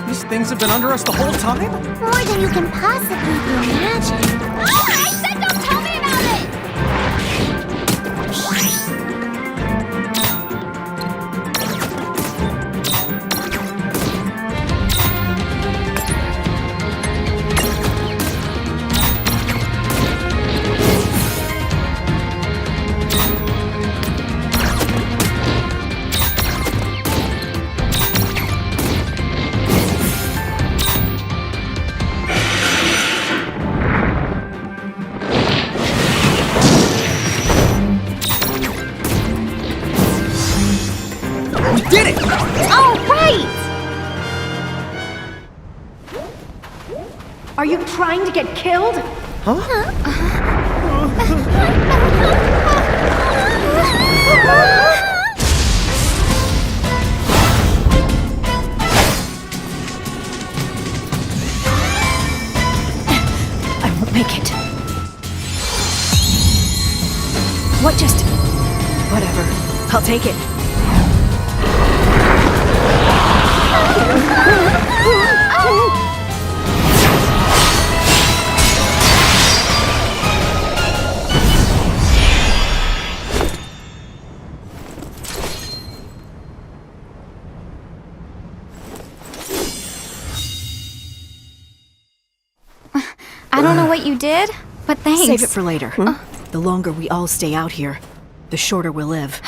These things have been under us the whole time? More than you can possibly imagine. I said don't tell me about it! We did it! Oh, right! Are you trying to get killed? I won't make it. What just... Whatever. I'll take it. I don't know what you did, but thanks. Save it for later. The longer we all stay out here, the shorter we'll live.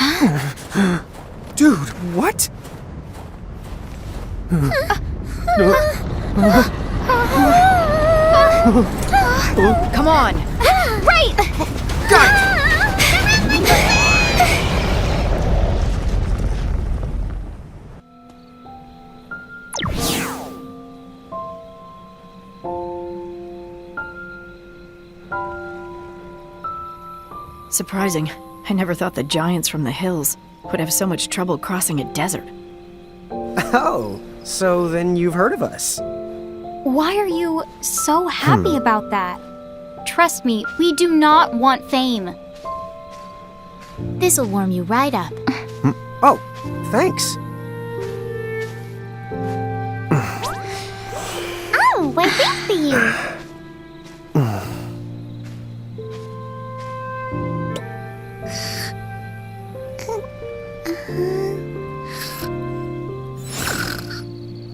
Dude, what? Come on! Right! Got it! Surprising. I never thought the giants from the hills would have so much trouble crossing a desert. Oh, so then you've heard of us. Why are you so happy about that? Trust me, we do not want fame. This'll warm you right up. Oh, thanks. Oh, I think for you.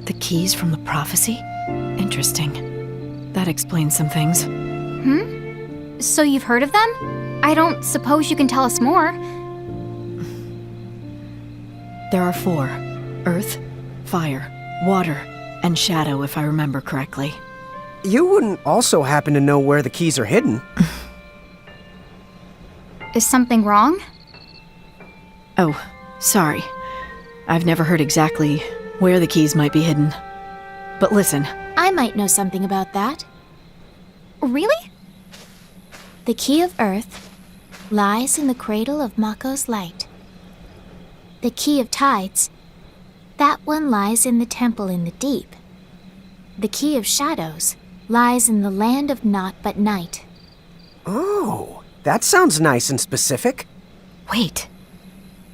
The keys from the prophecy? Interesting. That explains some things. So you've heard of them? I don't suppose you can tell us more. There are 4. Earth, fire, water, and shadow, if I remember correctly. You wouldn't also happen to know where the keys are hidden. Is something wrong? Oh, sorry. I've never heard exactly where the keys might be hidden. But listen. I might know something about that. Really? The key of Earth lies in the cradle of Mako's light. The key of Tides, that one lies in the temple in the deep. The key of Shadows lies in the land of naught but night. Oh, that sounds nice and specific. Wait,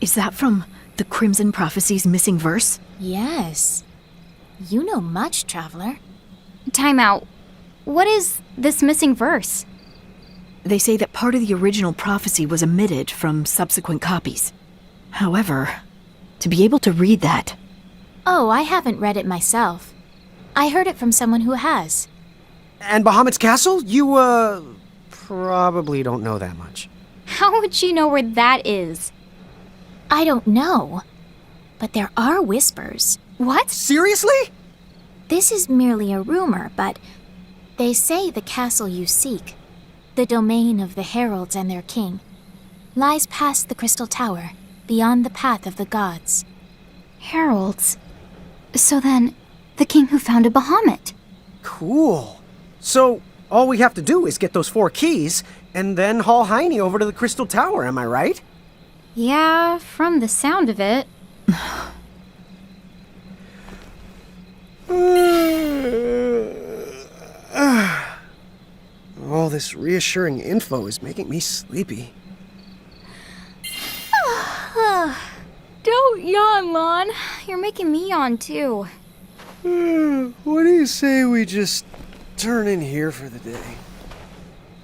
is that from the Crimson Prophecy's missing verse? Yes. You know much, traveler. Time out. What is this missing verse? They say that part of the original prophecy was omitted from subsequent copies. However, to be able to read that... Oh, I haven't read it myself. I heard it from someone who has. And Bahamut's castle? You, probably don't know that much. How would she know where that is? I don't know. But there are whispers. What? Seriously? This is merely a rumor, but they say the castle you seek, the domain of the heralds and their king, lies past the Crystal Tower, beyond the path of the gods. Heralds? So then, the king who founded Bahamut. Cool. So, all we have to do is get those 4 keys, and then haul Heine over to the Crystal Tower, am I right? Yeah, from the sound of it. All this reassuring info is making me sleepy. Don't yawn, Lon. You're making me yawn, too. What do you say we just turn in here for the day?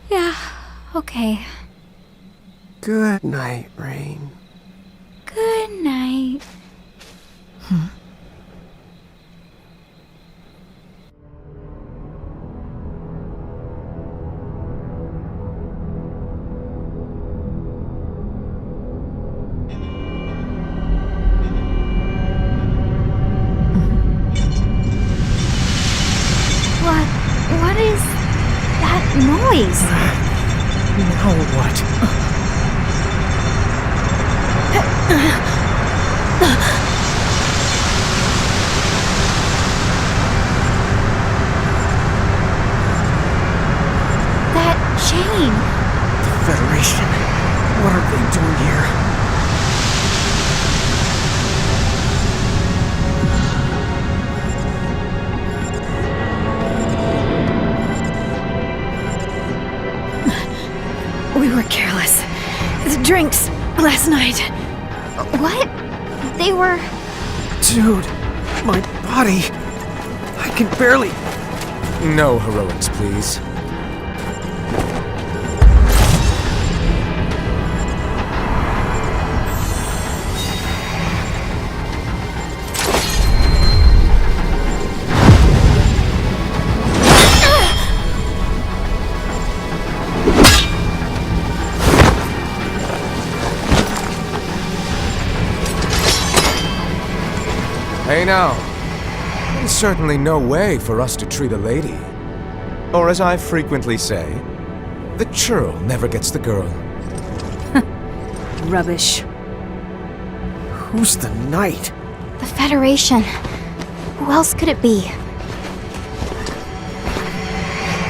Yeah, okay. Good night, Rain. Good night. What is that noise? Now what? That chain. The Federation. What are they doing here? We were careless. The drinks last night. What? They were... Dude, my body. I can barely... No heroics, please. Hey now, there's certainly no way for us to treat a lady. Or as I frequently say, the churl never gets the girl. Rubbish. Who's the knight? The Federation. Who else could it be?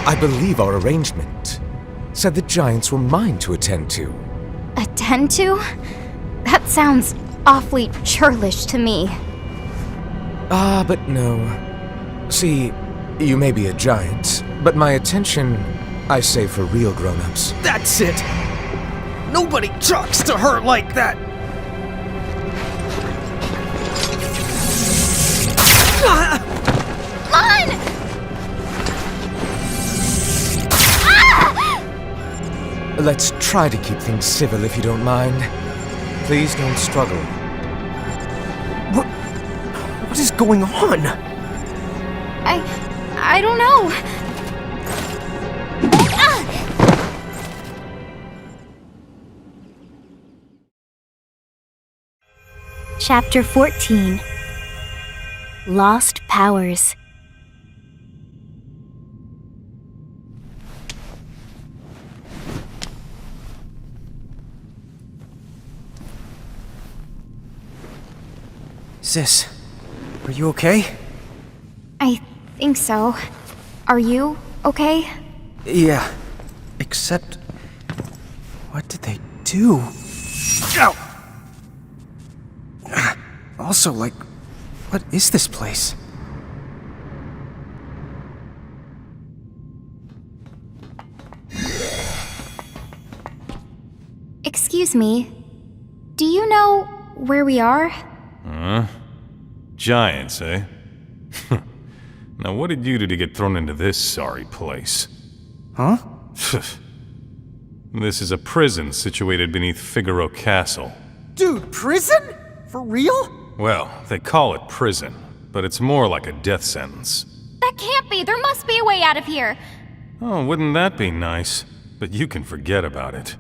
I believe our arrangement said the giants were mine to attend to. Attend to? That sounds awfully churlish to me. Ah, but no. See, you may be a giant, but my attention, I save for real grown-ups. That's it! Nobody talks to her like that! Run! Let's try to keep things civil if you don't mind. Please don't struggle. What is going on? I don't know. Chapter 14. Lost Powers. Sis, are you okay? I think so. Are you okay? Yeah. Except... what did they do? Ow! Also, like, what is this place? Excuse me. Do you know where we are? Huh? Giants, eh? Now what did you do to get thrown into this sorry place? Huh? This is a prison situated beneath Figaro Castle. Dude, prison? For real? Well, they call it prison, but it's more like a death sentence. That can't be. There must be a way out of here. Oh, wouldn't that be nice? But you can forget about it.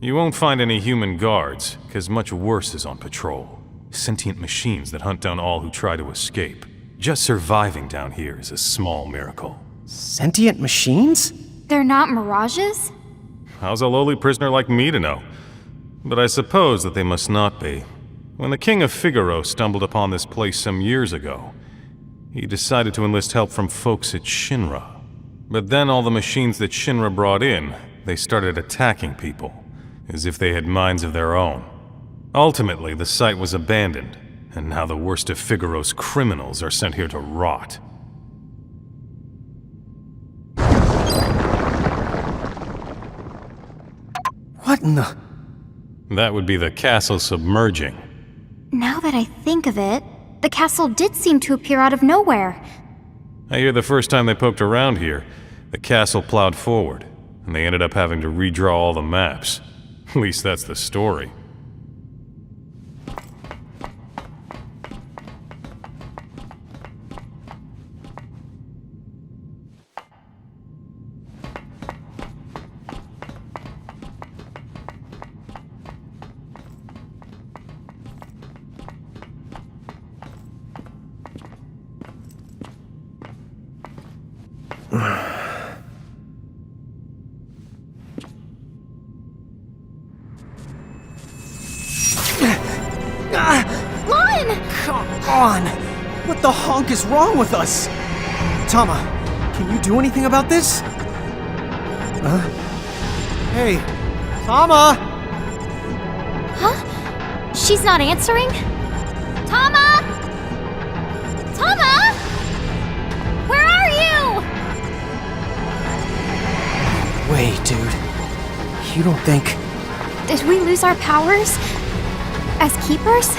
You won't find any human guards, because much worse is on patrol. Sentient machines that hunt down all who try to escape. Just surviving down here is a small miracle. Sentient machines? They're not mirages? How's a lowly prisoner like me to know? But I suppose that they must not be. When the King of Figaro stumbled upon this place some years ago, he decided to enlist help from folks at Shinra. But then all the machines that Shinra brought in, they started attacking people, as if they had minds of their own. Ultimately, the site was abandoned, and now the worst of Figaro's criminals are sent here to rot. What in the... That would be the castle submerging. Now that I think of it, the castle did seem to appear out of nowhere. I hear the first time they poked around here, the castle plowed forward, and they ended up having to redraw all the maps. At least that's the story. Come on! What the honk is wrong with us? Tama, can you do anything about this? Hey, Tama! Huh? She's not answering? Tama! Tama! Where are you? Wait, dude. You don't think... Did we lose our powers? As keepers?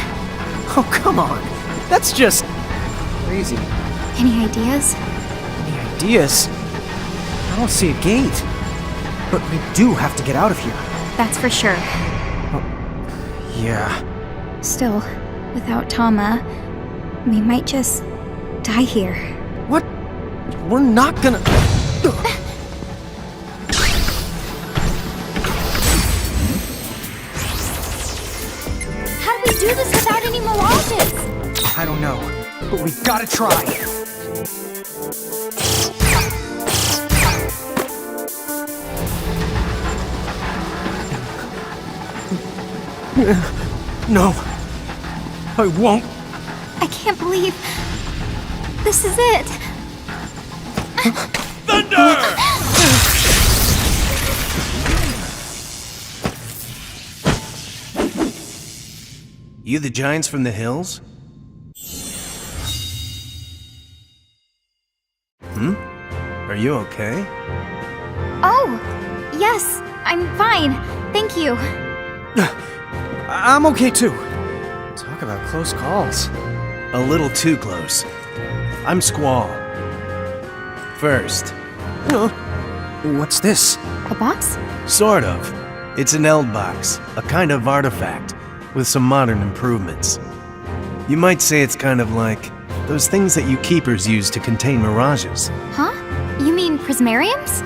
Oh, come on. That's just... crazy. Any ideas? Any ideas? I don't see a gate. But we do have to get out of here. That's for sure. Yeah. Still, without Tama, we might just die here. What? We're not gonna... How do we do this without any mirages? I don't know, but we gotta try. No, I won't. I can't believe this is it. Thunder! You the giants from the hills? Are you okay? Oh, yes, I'm fine. Thank you. I'm okay too. Talk about close calls. A little too close. I'm Squall. First. What's this? A box? Sort of. It's an Eld box, a kind of artifact, with some modern improvements. You might say it's kind of like those things that you keepers use to contain mirages. Huh? You mean prismariums?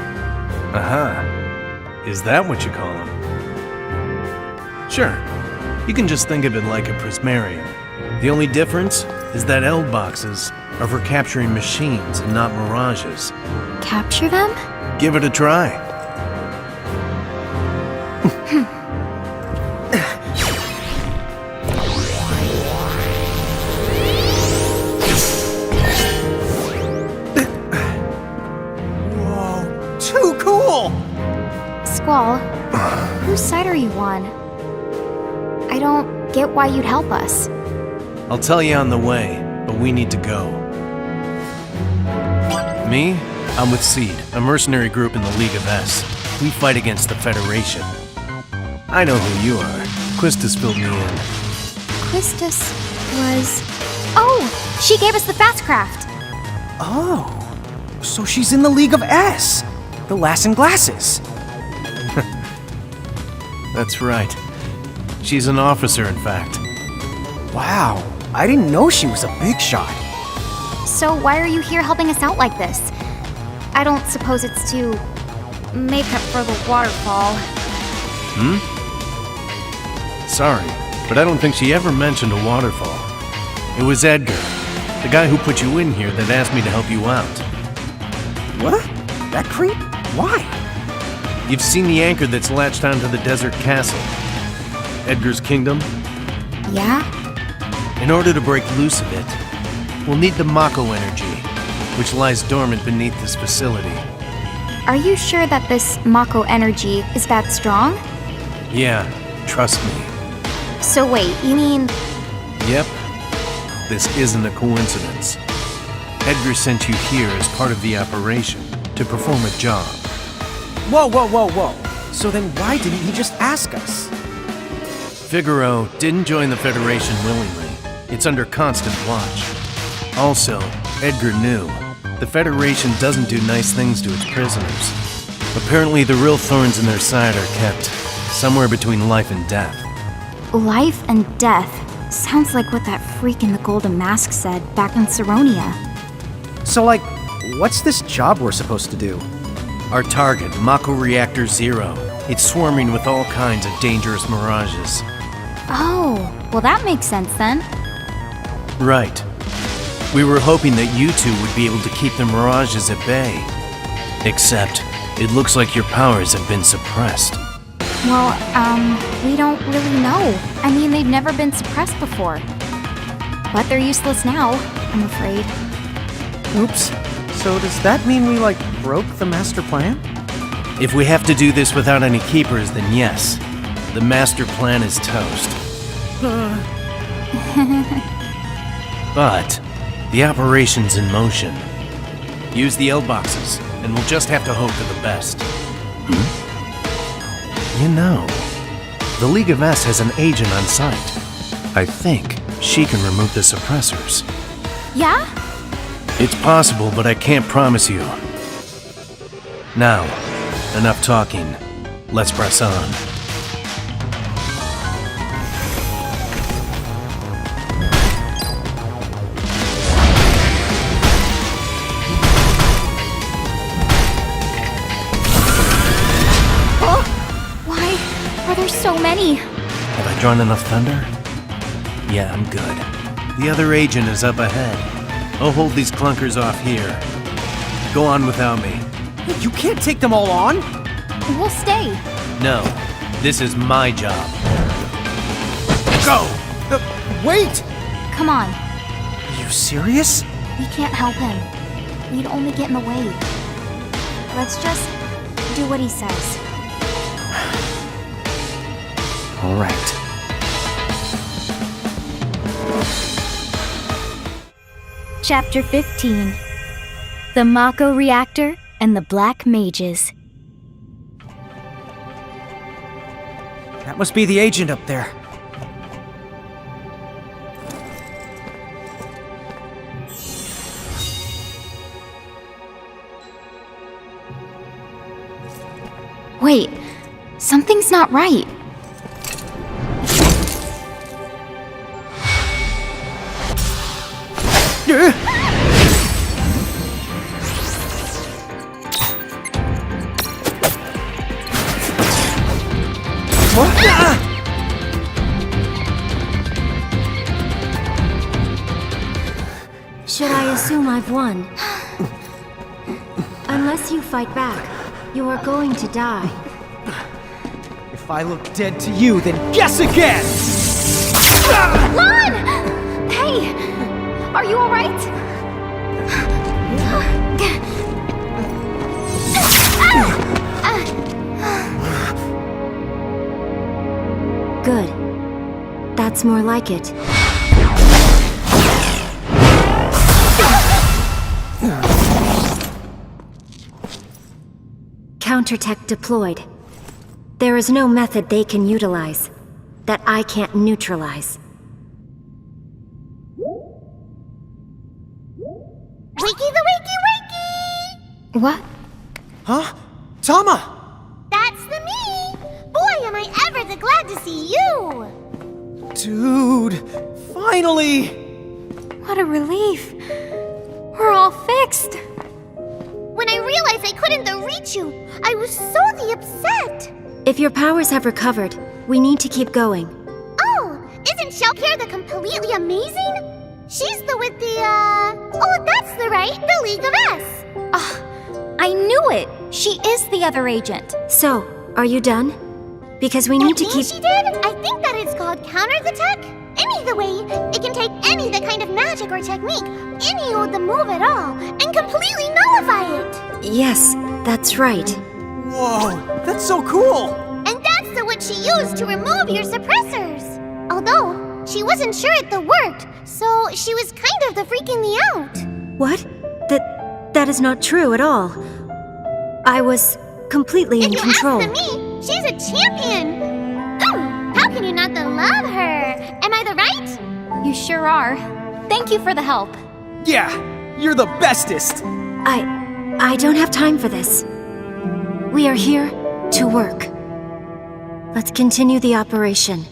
Aha. Is that what you call them? Sure. You can just think of it like a prismarium. The only difference is that Eld boxes are for capturing machines and not mirages. Capture them? Give it a try. Whoa, too cool! Squall, whose side are you on? I don't get why you'd help us. I'll tell you on the way, but we need to go. Me? I'm with Seed, a mercenary group in the League of S. We fight against the Federation. I know who you are. Quistis filled me in. Quistis was... Oh! She gave us the fast craft! Oh, so she's in the League of S. The Lass and Glasses. That's right. She's an officer, in fact. Wow, I didn't know she was a big shot. So why are you here helping us out like this? I don't suppose it's to make up for the waterfall. Sorry, but I don't think she ever mentioned a waterfall. It was Edgar, the guy who put you in here, that asked me to help you out. What? That creep? Why? You've seen the anchor that's latched onto the desert castle. Edgar's kingdom? Yeah? In order to break loose of it, we'll need the Mako energy, which lies dormant beneath this facility. Are you sure that this Mako energy is that strong? Yeah, trust me. So wait, you mean... Yep. This isn't a coincidence. Edgar sent you here as part of the operation, to perform a job. Whoa, whoa, whoa, whoa. So then why didn't he just ask us? Figaro didn't join the Federation willingly. It's under constant watch. Also, Edgar knew. The Federation doesn't do nice things to its prisoners. Apparently the real thorns in their side are kept somewhere between life and death. Life and death. Sounds like what that freak in the golden mask said back in Saronia. So like, what's this job we're supposed to do? Our target, Mako Reactor Zero. It's swarming with all kinds of dangerous mirages. Oh, well that makes sense then. Right. We were hoping that you two would be able to keep the mirages at bay. Except, it looks like your powers have been suppressed. Well, we don't really know. I mean, they've never been suppressed before. But they're useless now, I'm afraid. Oops. So does that mean we, like, broke the master plan? If we have to do this without any keepers, then yes. The master plan is toast. But, the operation's in motion. Use the Eld boxes, and we'll just have to hope for the best. You know, the League of S has an agent on site. I think she can remove the suppressors. Yeah? It's possible, but I can't promise you. Now, enough talking. Let's press on. So many. Have I drawn enough thunder? Yeah, I'm good. The other agent is up ahead. I'll hold these clunkers off here. Go on without me. You can't take them all on! We'll stay. No, this is my job. Go! Wait! Come on. Are you serious? We can't help him. We'd only get in the way. Let's just do what he says. All right. Chapter 15. The Mako Reactor and the Black Mages. That must be the agent up there. Wait, something's not right. Should I assume I've won? Unless you fight back, you are going to die. If I look dead to you, then guess again! Lon! Hey! Are you alright? Good. That's more like it. Countertech deployed. There is no method they can utilize that I can't neutralize. Wakey the wakey wakey! What? Huh? Tama! That's the me! Boy, am I ever the glad to see you! Dude, finally! What a relief. We're all fixed. When I realized I couldn't reach you, I was so upset. If your powers have recovered, we need to keep going. Oh, isn't Shellcare the completely amazing? She's the with the, oh, that's the League of S. I knew it! She is the other agent. So, are you done? Because we need to keep— she did? I think that it's called Counter the Tech. Any the way, it can take any the kind of magic or technique, any of the move at all, and completely nullify it. Yes, that's right. Whoa, that's so cool! And that's the what she used to remove your suppressors. Although, she wasn't sure it worked, so she was kind of freaking me out. What? That is not true at all. I was completely in control. If you ask me, she's a champion. How can you not love her? Am I right? You sure are. Thank you for the help. Yeah, you're the bestest. I don't have time for this. We are here to work. Let's continue the operation.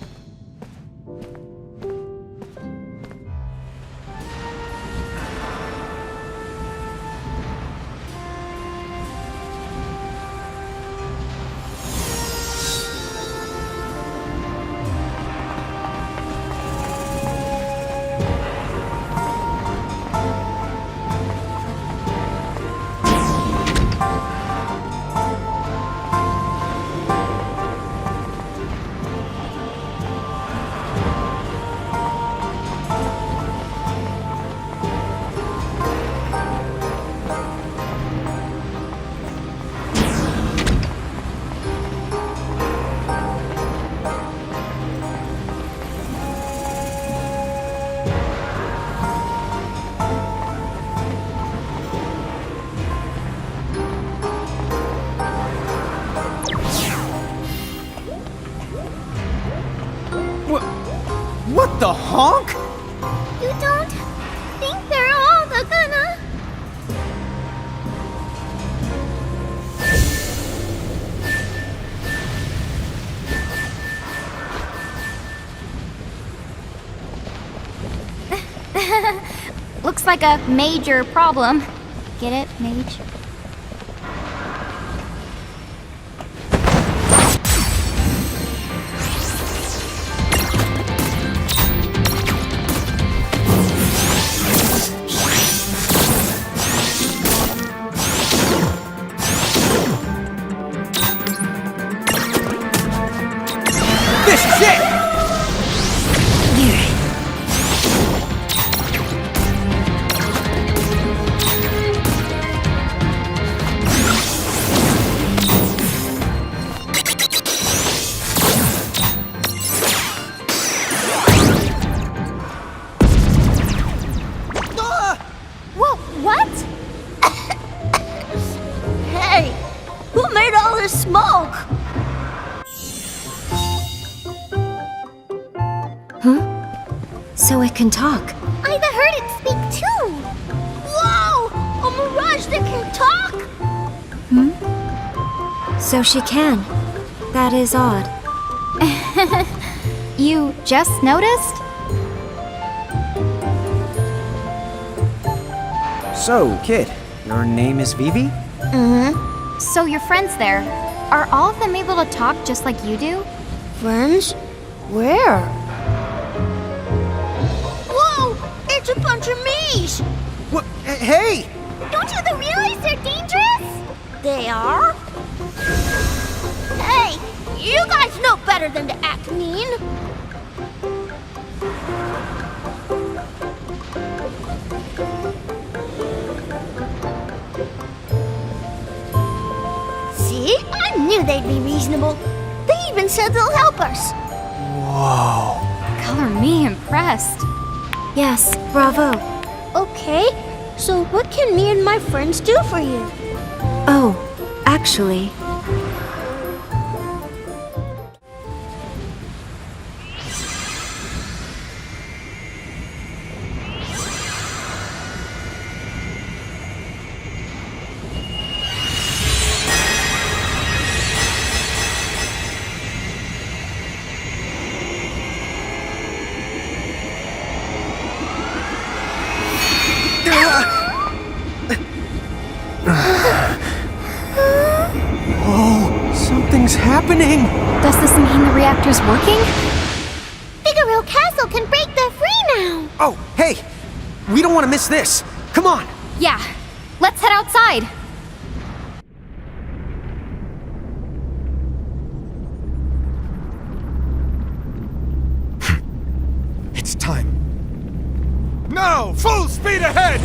What the honk? You don't think they're all gonna... Looks like a major problem. Get it, mage? can talk. I've heard it speak too. Whoa! A mirage that can talk? So she can. That is odd. You just noticed? So, kid, your name is Vivi? So your friends there, are all of them able to talk just like you do? Friends? Where? Whoa! It's a bunch of me's! What? Hey! Don't you realize they're dangerous? They are? Hey! You guys know better than to act mean! See? I knew they'd be reasonable. They even said they'll help us. Whoa. Color me impressed. Yes, bravo. Okay, so what can me and my friends do for you? Oh, actually... Whoa, something's happening! Does this mean the reactor's working? Figaro Castle can break the free now! Oh, hey! We don't want to miss this! Come on! Yeah, let's head outside. It's time. Now, full speed ahead!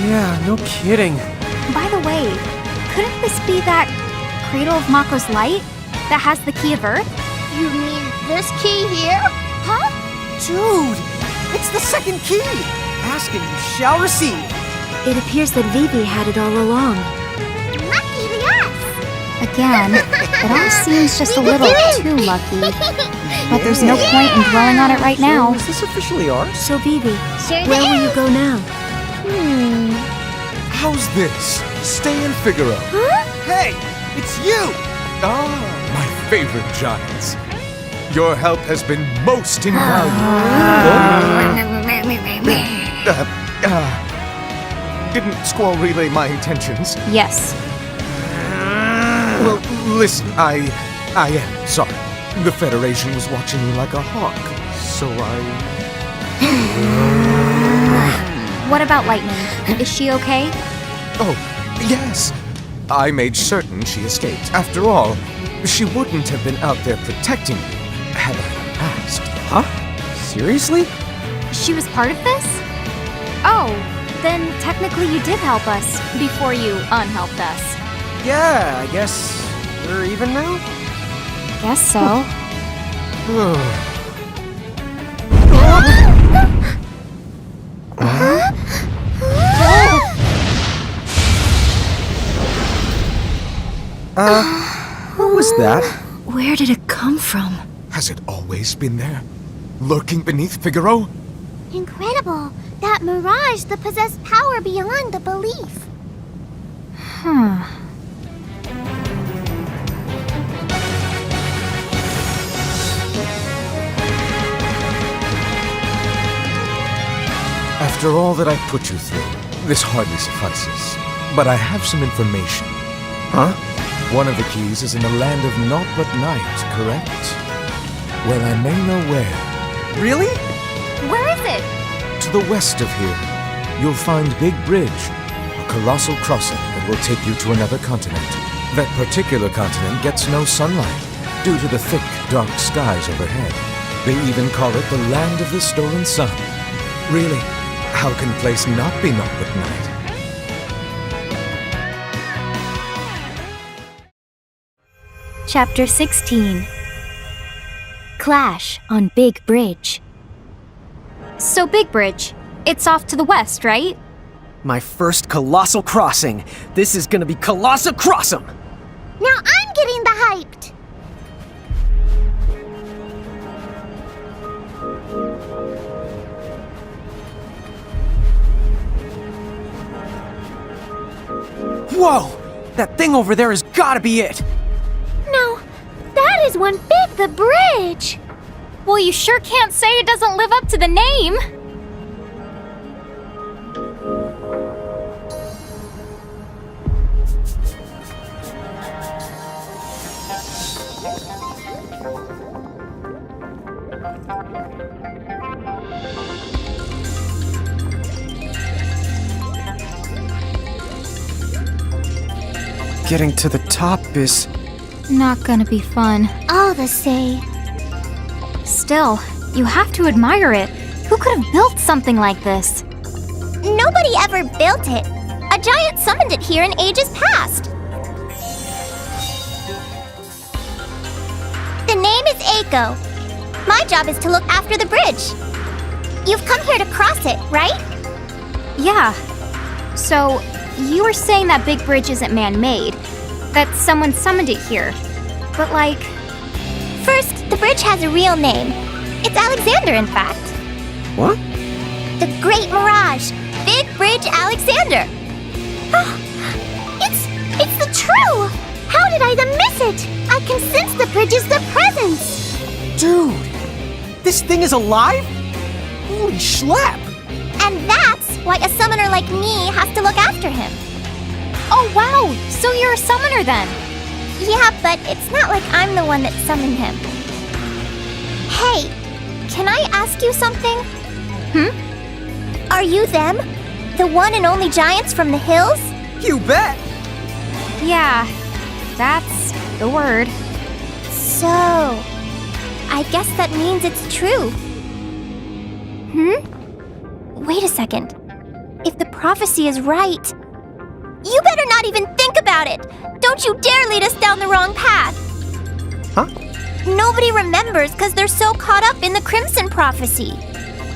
Yeah, no kidding. By the way, couldn't this be that Cradle of Mako's light that has the key of Earth? You mean this key here? Huh? Dude, it's the second key! Ask and you shall receive. It appears that Vivi had it all along. Lucky us! Again, it all seems just a little too lucky. But there's no point in dwelling on it right now. Is this officially ours? So Vivi, Sure where will you go now? How's this? Stay in Figaro. Huh? Hey, it's you! Ah, my favorite giants. Your help has been most invaluable. Didn't Squall relay my intentions? Yes. Well, listen, I am sorry. The Federation was watching me like a hawk, so What about Lightning? Is she okay? Oh, yes. I made certain she escaped. After all, she wouldn't have been out there protecting you had I asked. Huh? Seriously? She was part of this? Oh, then technically you did help us before you unhelped us. Yeah, I guess we're even now? Guess so. What was that? Where did it come from? Has it always been there? Lurking beneath Figaro? Incredible! That mirage, the possessed power beyond the belief. After all that I've put you through, this hardly suffices. But I have some information. Huh? One of the keys is in the land of naught but night, correct? Well, I may know where. Really? Where is it? To the west of here, you'll find Big Bridge, a colossal crossing that will take you to another continent. That particular continent gets no sunlight due to the thick, dark skies overhead. They even call it the Land of the Stolen Sun. Really, how can a place not be naught but night? Chapter 16. Clash on Big Bridge. So Big Bridge, it's off to the west, right? My first colossal crossing. This is gonna be colossal crossum. Now I'm getting the hyped. Whoa! That thing over there has gotta be it! No, that is one big the bridge. Well, you sure can't say it doesn't live up to the name. Getting to the top is... Not gonna be fun. All the same. Still, you have to admire it. Who could have built something like this? Nobody ever built it. A giant summoned it here in ages past. The name is Eiko. My job is to look after the bridge. You've come here to cross it, right? Yeah. So, you were saying that Big Bridge isn't man-made, that someone summoned it here. But like... First, the bridge has a real name. It's Alexander, in fact. What? The Great Mirage. Big Bridge Alexander. It's the true! How did I miss it? I can sense the bridge is the presence. Dude! This thing is alive? Holy schlep! And that's why a summoner like me has to look after him. Oh wow! So you're a summoner then? Yeah, but it's not like I'm the one that summoned him. Hey, can I ask you something? Are you them? The one and only giants from the hills? You bet! Yeah, that's the word. So, I guess that means it's true. Wait a second. If the prophecy is right, you better not even think about it! Don't you dare lead us down the wrong path! Huh? Nobody remembers because they're so caught up in the Crimson Prophecy.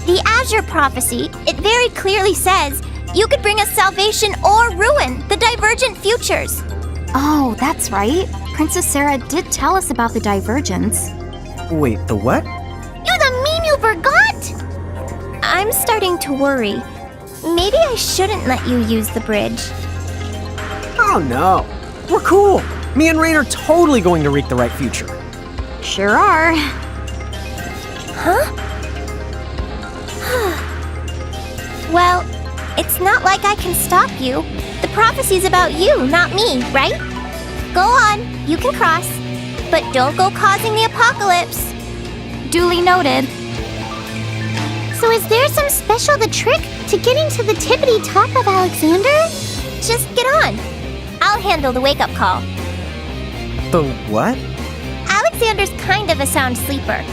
The Azure Prophecy, it very clearly says you could bring us salvation or ruin, the divergent futures. Oh, that's right. Princess Sarah did tell us about the divergence. Wait, the what? You the mean you forgot? I'm starting to worry. Maybe I shouldn't let you use the bridge. Oh no. We're cool. Me and Rain are totally going to reach the right future. Sure are. Huh? Well, it's not like I can stop you. The prophecy's about you, not me, right? Go on, you can cross. But don't go causing the apocalypse. Duly noted. So is there some special trick to getting to the tippity top of Alexander? Just get on. I'll handle the wake-up call. The what? Alexander's kind of a sound sleeper.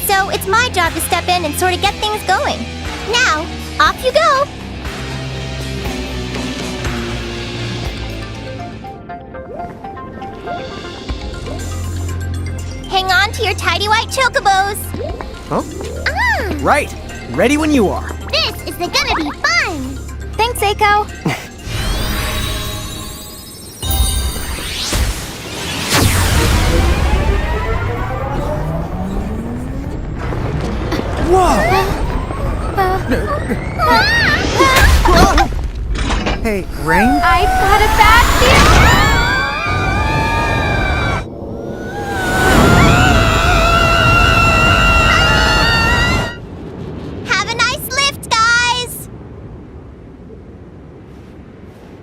So it's my job to step in and sort of get things going. Now, off you go! Hang on to your tidy white chocobos! Huh? Right! Ready when you are. This is gonna be fun! Thanks, Eiko! Hey, Rain? I've got a bad Have a nice lift, guys!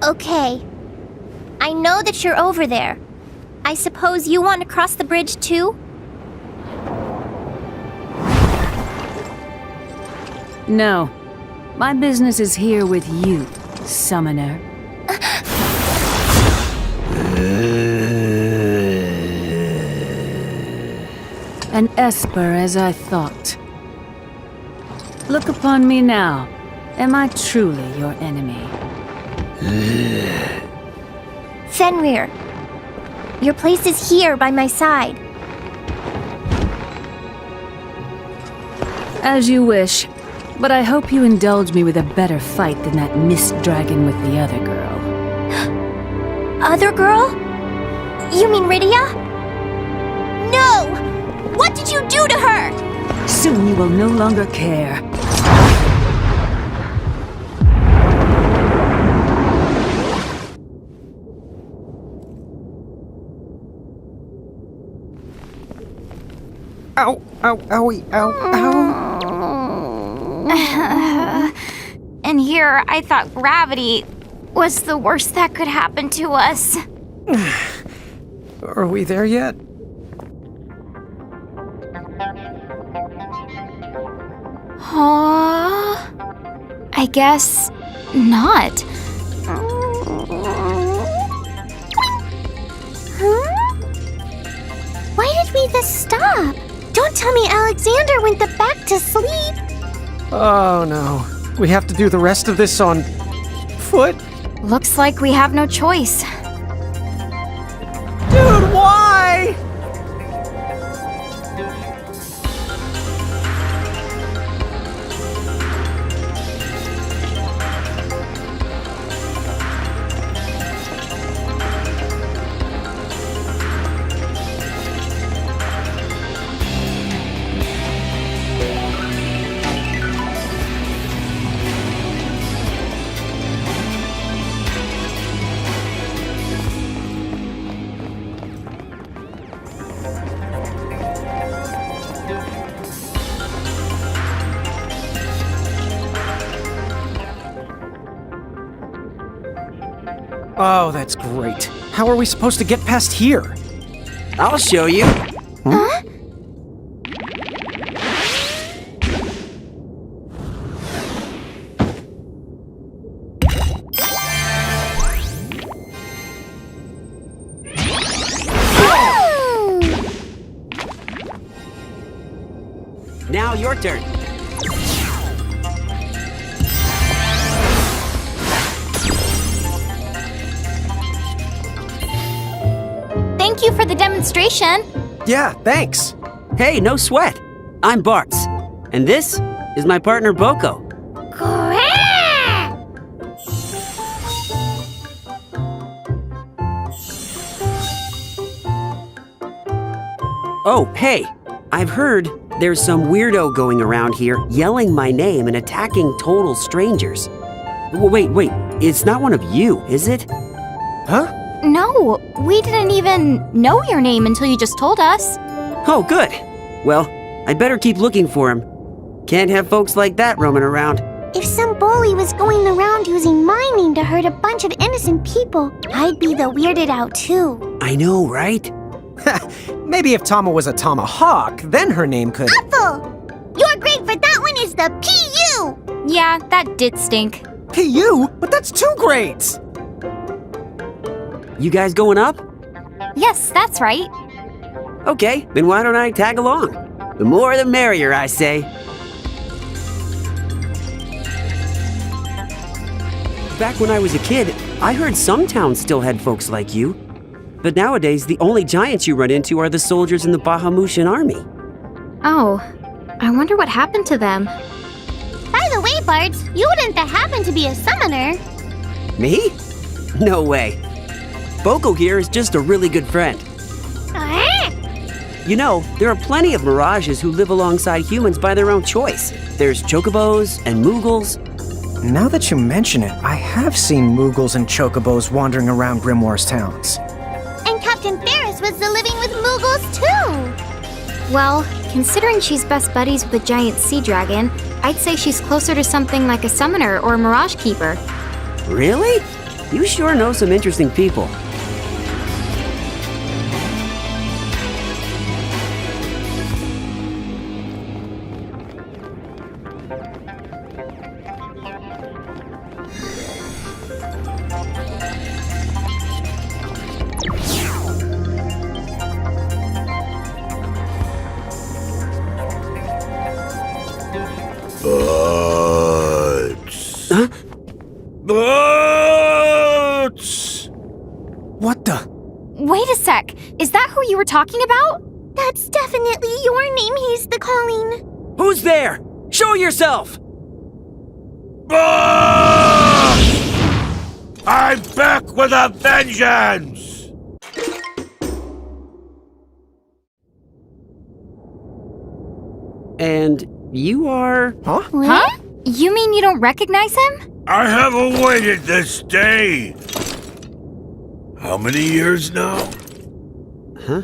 Okay. I know that you're over there. I suppose you want to cross the bridge too? No. My business is here with you, Summoner. An Esper as I thought. Look upon me now. Am I truly your enemy? Fenrir, your place is here by my side. As you wish. But I hope you indulge me with a better fight than that mist dragon with the other girl. Other girl? You mean Rydia? No! What did you do to her? Soon you will no longer care. Ow, ow, owie, ow, ow. And here, I thought gravity was the worst that could happen to us. Are we there yet? I guess not. Huh? Why did we just stop? Don't tell me Alexander went back to sleep. Oh no. We have to do the rest of this on foot? Looks like we have no choice. Dude, why? Oh, that's great. How are we supposed to get past here? I'll show you. Huh? Now your turn. Thank you for the demonstration. Yeah, thanks. Hey, no sweat. I'm Bartz, and this is my partner Boko. Oh, hey, I've heard there's some weirdo going around here yelling my name and attacking total strangers. Wait, it's not one of you, is it? Huh? No, we didn't even know your name until you just told us. Oh, good. Well, I'd better keep looking for him. Can't have folks like that roaming around. If some bully was going around using my name to hurt a bunch of innocent people, I'd be the weirded out too. I know, right? Maybe if Tama was a tomahawk, then her name could... Apple! Your grade for that one is the PU! Yeah, that did stink. PU? But that's 2 grades! You guys going up? Yes, that's right. Okay, then why don't I tag along? The more the merrier, I say. Back when I was a kid, I heard some towns still had folks like you. But nowadays, the only giants you run into are the soldiers in the Bahamutian army. Oh, I wonder what happened to them. By the way, Bartz, you wouldn't happen to be a summoner. Me? No way. Boko here is just a really good friend. You know, there are plenty of mirages who live alongside humans by their own choice. There's chocobos and moogles. Now that you mention it, I have seen Moogles and Chocobos wandering around Grimoire's towns. And Captain Ferris was living with Moogles too! Well, considering she's best buddies with a giant sea dragon, I'd say she's closer to something like a summoner or a mirage keeper. Really? You sure know some interesting people. What the? Wait a sec! Is that who you were talking about? That's definitely your name he's the calling. Who's there? Show yourself! I'm back with a vengeance! And you are... Huh? Huh? You mean you don't recognize him? I have awaited this day. How many years now? Huh?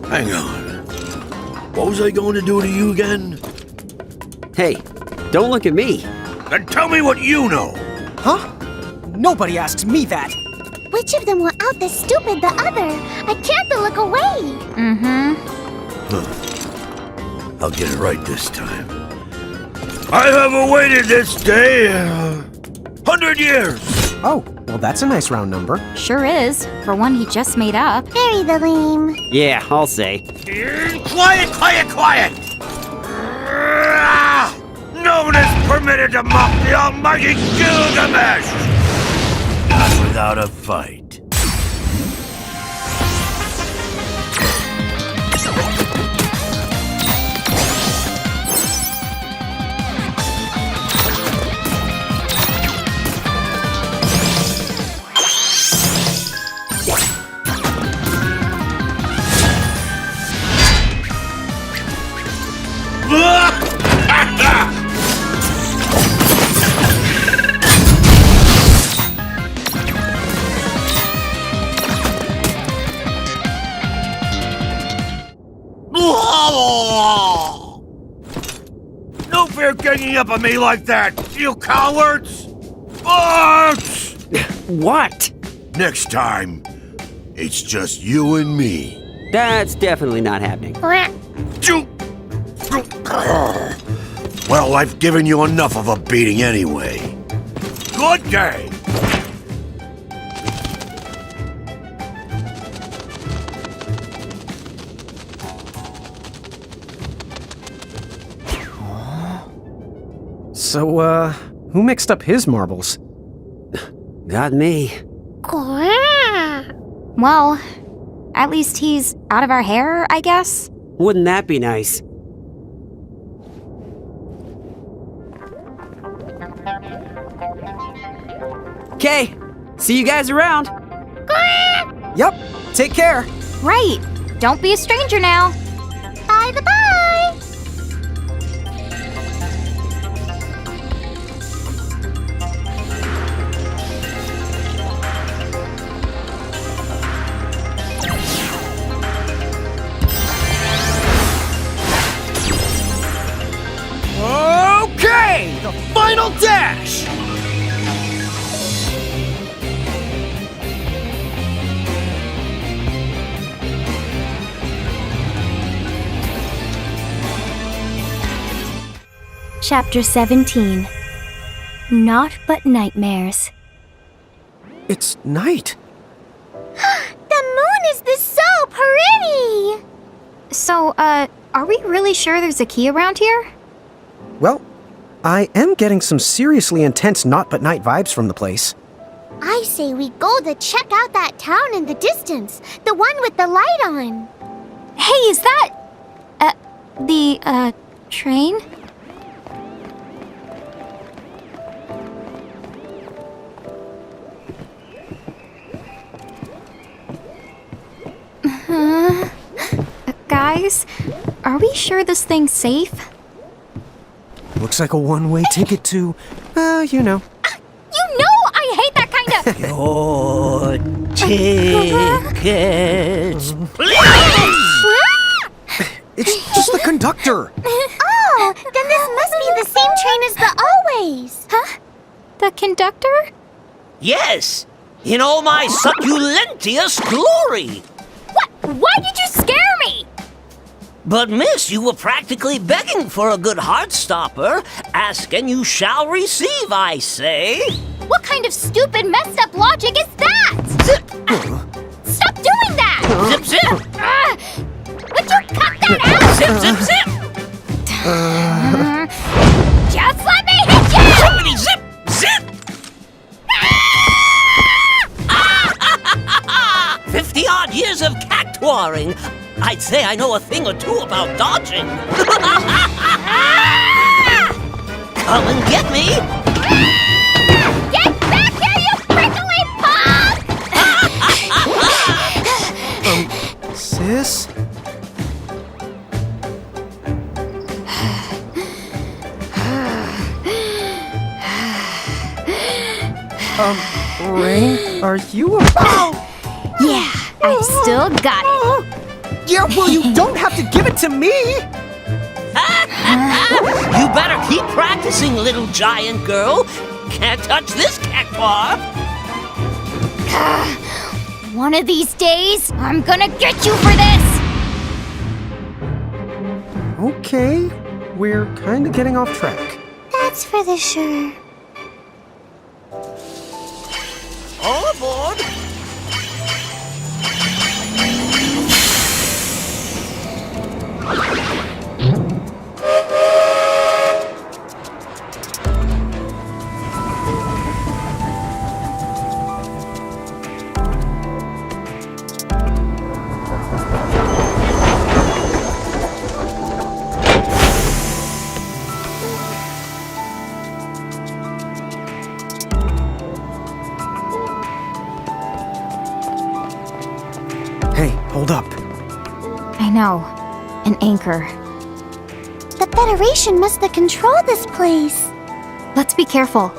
Hang on. What was I going to do to you again? Hey, don't look at me. Then tell me what you know. Huh? Nobody asks me that. Which of them will out the stupid the other? I can't but look away. I'll get it right this time. I have awaited this day 100 years. Oh, well that's a nice round number. Sure is, for one he just made up. Very the lame. Yeah, I'll say. Quiet, quiet, quiet! No one is permitted to mock the almighty Gilgamesh! Not without a fight. No fear ganging up on me like that, you cowards! What? Next time, it's just you and me. That's definitely not happening. Well, I've given you enough of a beating anyway. Good day! So, who mixed up his marbles? Got me. Well, at least he's out of our hair, I guess? Wouldn't that be nice? Okay, see you guys around. Yep, take care. Right, don't be a stranger now. Bye the bye. Okay, the final dash! Chapter 17. Naught but nightmares. It's night. The moon is so pretty! So, are we really sure there's a key around here? Well, I am getting some seriously intense Naught But Night vibes from the place. I say we go to check out that town in the distance, the one with the light on. Hey, is that... the train? Guys, are we sure this thing's safe? looks like a one-way ticket to, you know. You know I hate that kind of... Your tickets, It's just the conductor. Oh, then this must be the same train as the Always. Huh? The conductor? Yes, in all my succulentious glory. What? Why did you scare me? But miss, you were practically begging for a good heart-stopper. Ask and you shall receive, I say. What kind of stupid, messed up logic is that? Zip! Stop doing that! Zip, zip! Would you cut that out? Zip, zip, zip! Just let me hit you! Zippity, zip, zip! 50-odd years of cactuaring. I'd say I know a thing or two about dodging. Come and get me! Get back here, you prickly punk! Sis? Rain, are you about... Yeah, I still got it. Yeah, well, you don't have to give it to me! You better keep practicing, little giant girl. Can't touch this cactuar. One of these days, I'm gonna get you for this! Okay, we're kind of getting off track. That's for the sure. All aboard. Hey, hold up. I know. An anchor. The Federation must have controlled this place. Let's be careful.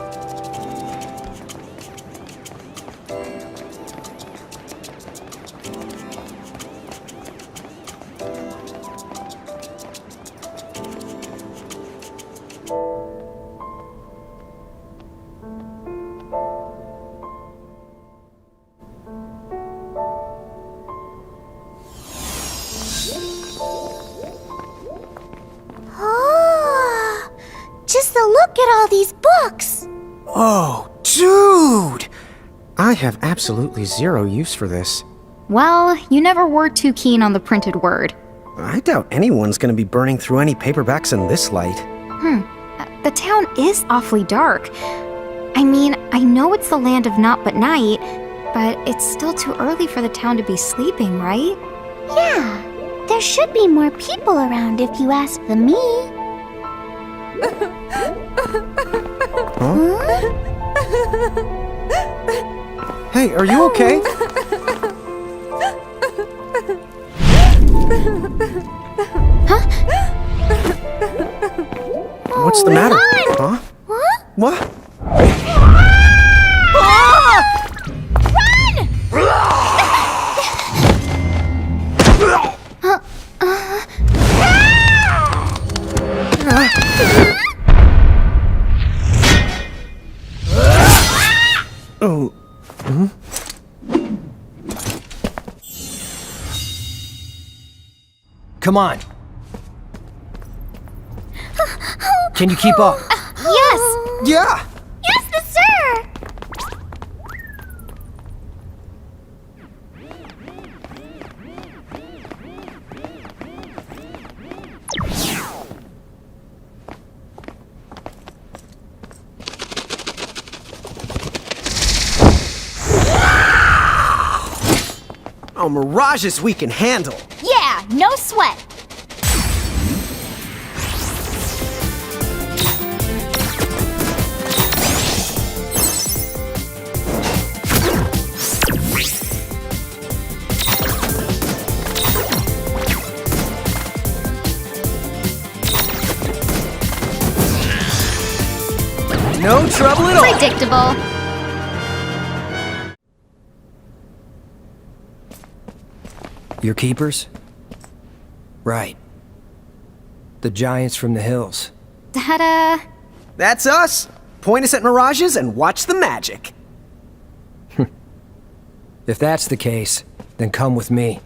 Oh, just a look at all these books. Oh, dude! I have absolutely zero use for this. Well, you never were too keen on the printed word. I doubt anyone's gonna be burning through any paperbacks in this light. The town is awfully dark. I mean, I know it's the land of naught but night, but it's still too early for the town to be sleeping, right? Yeah, there should be more people around if you ask the me. Huh? Hey, are you okay? What's the matter? Huh? What? Oh. Hmm? Come on. Can you keep up? Yes! Yeah! Yes, sir! Oh, mirages we can handle. Yeah, no sweat. trouble at all. Predictable. Your keepers? Right. The giants from the hills. Ta-da! That's us. Point us at mirages and watch the magic. If that's the case, then come with me.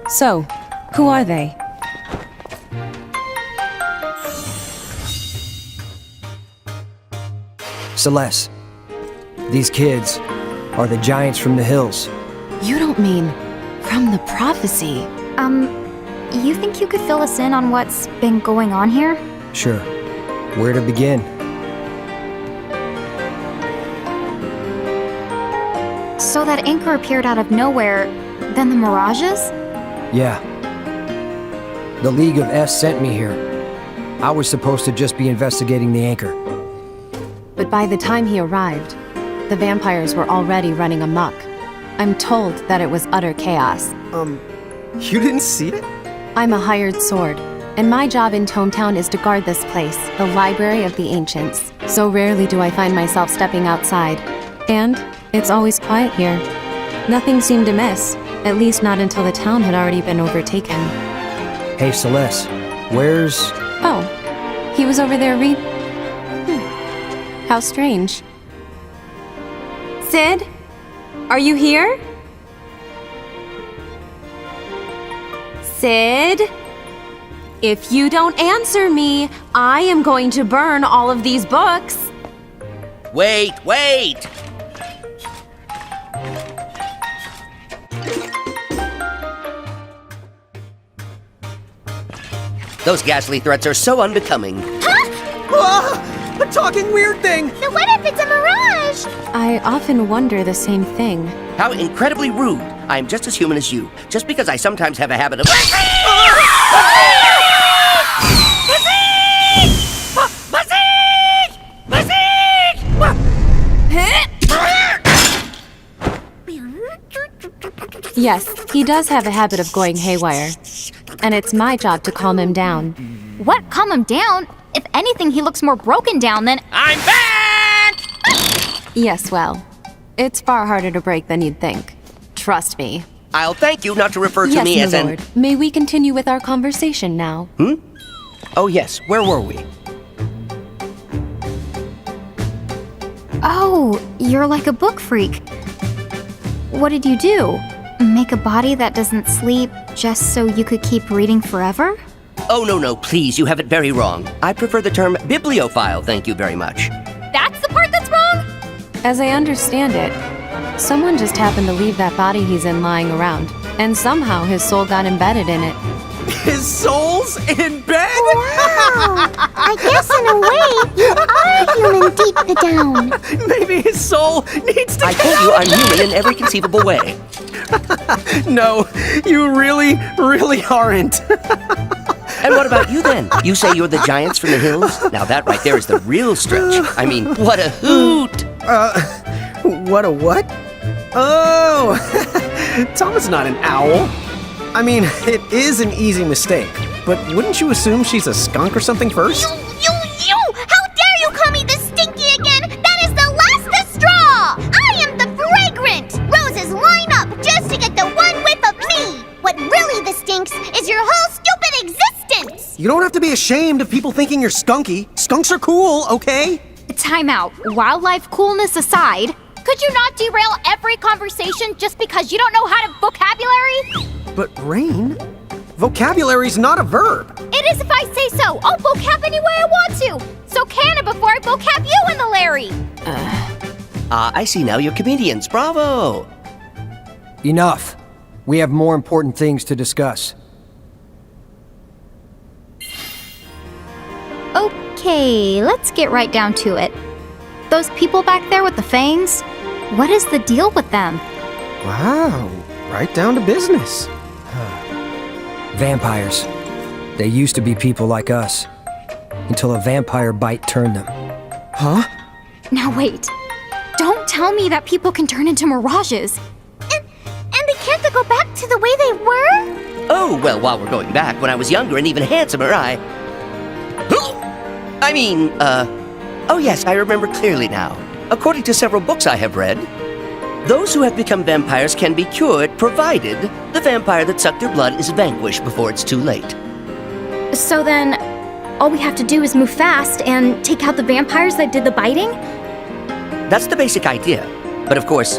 So, who are they? Celeste, these kids are the giants from the hills. You don't mean from the prophecy? You think you could fill us in on what's been going on here? Sure. Where to begin? So that anchor appeared out of nowhere, then the mirages? Yeah. The League of S sent me here. I was supposed to just be investigating the anchor. But by the time he arrived, the vampires were already running amok. I'm told that it was utter chaos. You didn't see it? I'm a hired sword, and my job in Tometown is to guard this place, the Library of the Ancients. So rarely do I find myself stepping outside. And it's always quiet here. Nothing seemed amiss, at least not until the town had already been overtaken. Hey, Celeste, where's... Oh, he was over there How strange. Sid? Are you here? Sid? If you don't answer me, I am going to burn all of these books. Wait! Those ghastly threats are so unbecoming. Ah, a talking weird thing! So what if it's a mirage? I often wonder the same thing. How incredibly rude. I am just as human as you, just because I sometimes have a habit of... Yes, he does have a habit of going haywire. And it's my job to calm him down. What? Calm him down? If anything, he looks more broken down than— I'm back! Yes, well, it's far harder to break than you'd think. Trust me. I'll thank you not to refer to Yes, me my as lord. May we continue with our conversation now? Oh yes, where were we? Oh, you're like a book freak. What did you do? Make a body that doesn't sleep just so you could keep reading forever? Oh no, please, you have it very wrong. I prefer the term bibliophile, thank you very much. That's the part that's wrong? As I understand it, someone just happened to leave that body he's in lying around, and somehow his soul got embedded in it. His soul's in bed? Wow! I guess in a way, you are human deep down. Maybe his soul needs to I told you I'm human in every conceivable way. No, you really aren't. And what about you then? You say you're the giants from the hills? Now that right there is the real stretch. I mean, what a hoot! What a what? Oh, Tama's not an owl. I mean, it is an easy mistake, but wouldn't you assume she's a skunk or something first? You! How dare you call me the stinky again? That is the last straw! I am the fragrant! Roses line up just to get the one whiff of me! What really the stinks is your whole stupid existence! You don't have to be ashamed of people thinking you're skunky. Skunks are cool, okay? Time out. Wildlife coolness aside, could you not derail every conversation just because you don't know how to vocabulary? But Rain, vocabulary's not a verb. It is if I say so. I'll vocab any way I want to. So can it before I vocab you in the Larry. I see now you're comedians. Bravo! Enough. We have more important things to discuss. Okay, let's get right down to it. Those people back there with the fangs, what is the deal with them? Wow, right down to business. Vampires. They used to be people like us, until a vampire bite turned them. Huh? Now wait. Don't tell me that people can turn into mirages. And they can't go back to the way they were? Oh, well, while we're going back, when I was younger and even handsomer, oh yes, I remember clearly now. According to several books I have read, those who have become vampires can be cured, provided the vampire that sucked their blood is vanquished before it's too late. So then, all we have to do is move fast and take out the vampires that did the biting? That's the basic idea. But of course,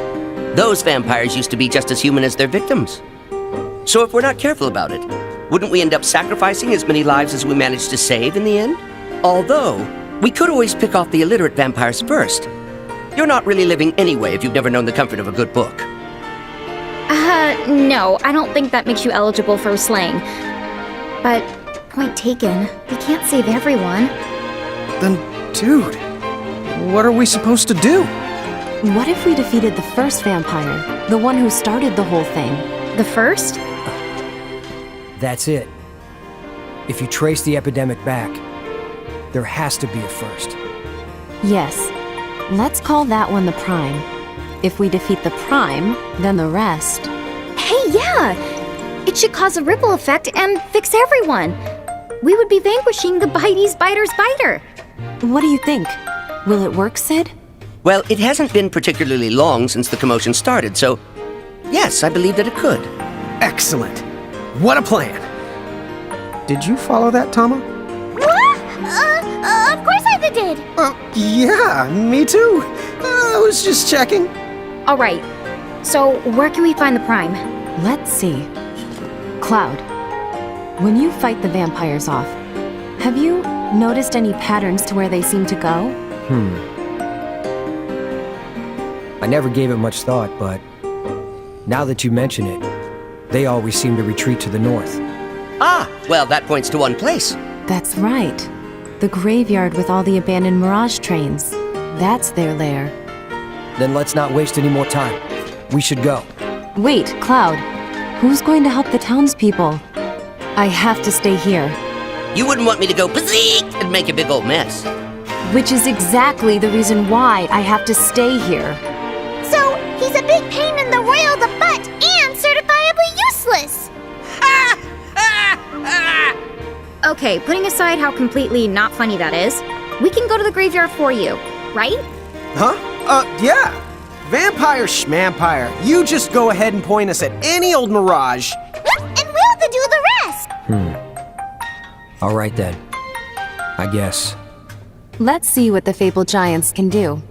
those vampires used to be just as human as their victims. So if we're not careful about it, wouldn't we end up sacrificing as many lives as we managed to save in the end? Although, we could always pick off the illiterate vampires first. You're not really living anyway if you've never known the comfort of a good book. No, I don't think that makes you eligible for slaying. But, point taken, we can't save everyone. Then, dude, what are we supposed to do? What if we defeated the first vampire? The one who started the whole thing? The first? That's it. If you trace the epidemic back, there has to be a first. Yes. Let's call that one the Prime. If we defeat the Prime, then the rest. Hey, yeah! It should cause a ripple effect and fix everyone. We would be vanquishing the Bitey's Biter's Biter. What do you think? Will it work, Sid? Well, it hasn't been particularly long since the commotion started, so yes, I believe that it could. Excellent. What a plan. Did you follow that, Tama? What? Of course I did. Yeah, me too. I was just checking. All right. So, where can we find the Prime? Let's see. Cloud, when you fight the vampires off, have you noticed any patterns to where they seem to go? I never gave it much thought, but now that you mention it, they always seem to retreat to the north. Ah, well, that points to one place. That's right. The graveyard with all the abandoned Mirage trains. That's their lair. Then let's not waste any more time. We should go. Wait, Cloud. Who's going to help the townspeople? I have to stay here. You wouldn't want me to go bazeek and make a big old mess. Which is exactly the reason why I have to stay here. So, he's a big pain in the royal the butt and certifiably useless. Okay, putting aside how completely not funny that is, we can go to the graveyard for you, right? Huh? Yeah. Vampire schmampire. You just go ahead and point us at any old mirage. And we'll do the rest. All right then. I guess. Let's see what the fabled giants can do.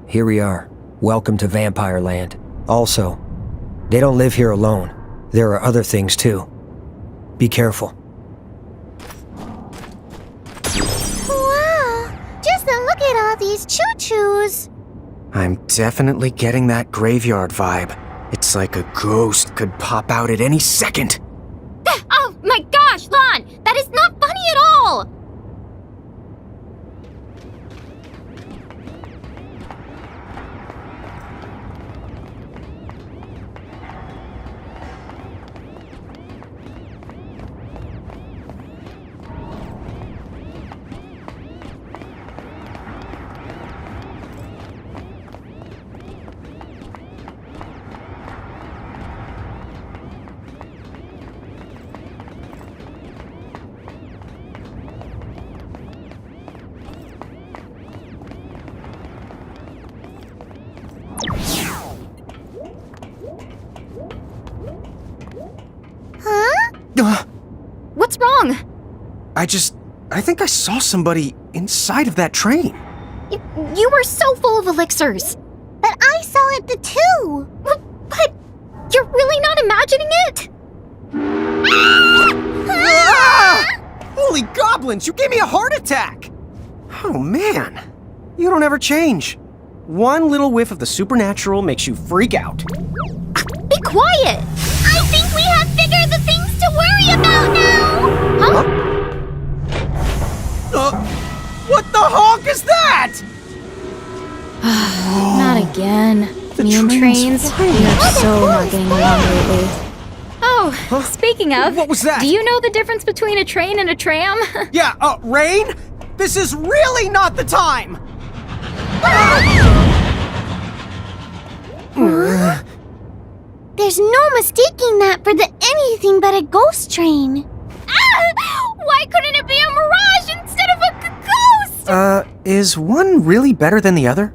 Here we are. Welcome to Vampire Land. Also, they don't live here alone. There are other things too. Be careful. Wow, just look at all these choo-choos. I'm definitely getting that graveyard vibe. It's like a ghost could pop out at any second. Oh my gosh, Lon! That is not funny at all! What's wrong? I think I saw somebody inside of that train. You were so full of elixirs. But I saw it too. But you're really not imagining it? Ah! Holy goblins, you gave me a heart attack! Oh man, you don't ever change. One little whiff of the supernatural makes you freak out. Be quiet! I think we have bigger the things to worry about now! What the honk is that? Not again. Me and trains, we are so not getting along lately. Oh, speaking of, what was that? Do you know the difference between a train and a tram? Yeah, Rain? This is really not the time! There's no mistaking that for anything but a ghost train. Why couldn't it be a mirage instead of a ghost? Is one really better than the other?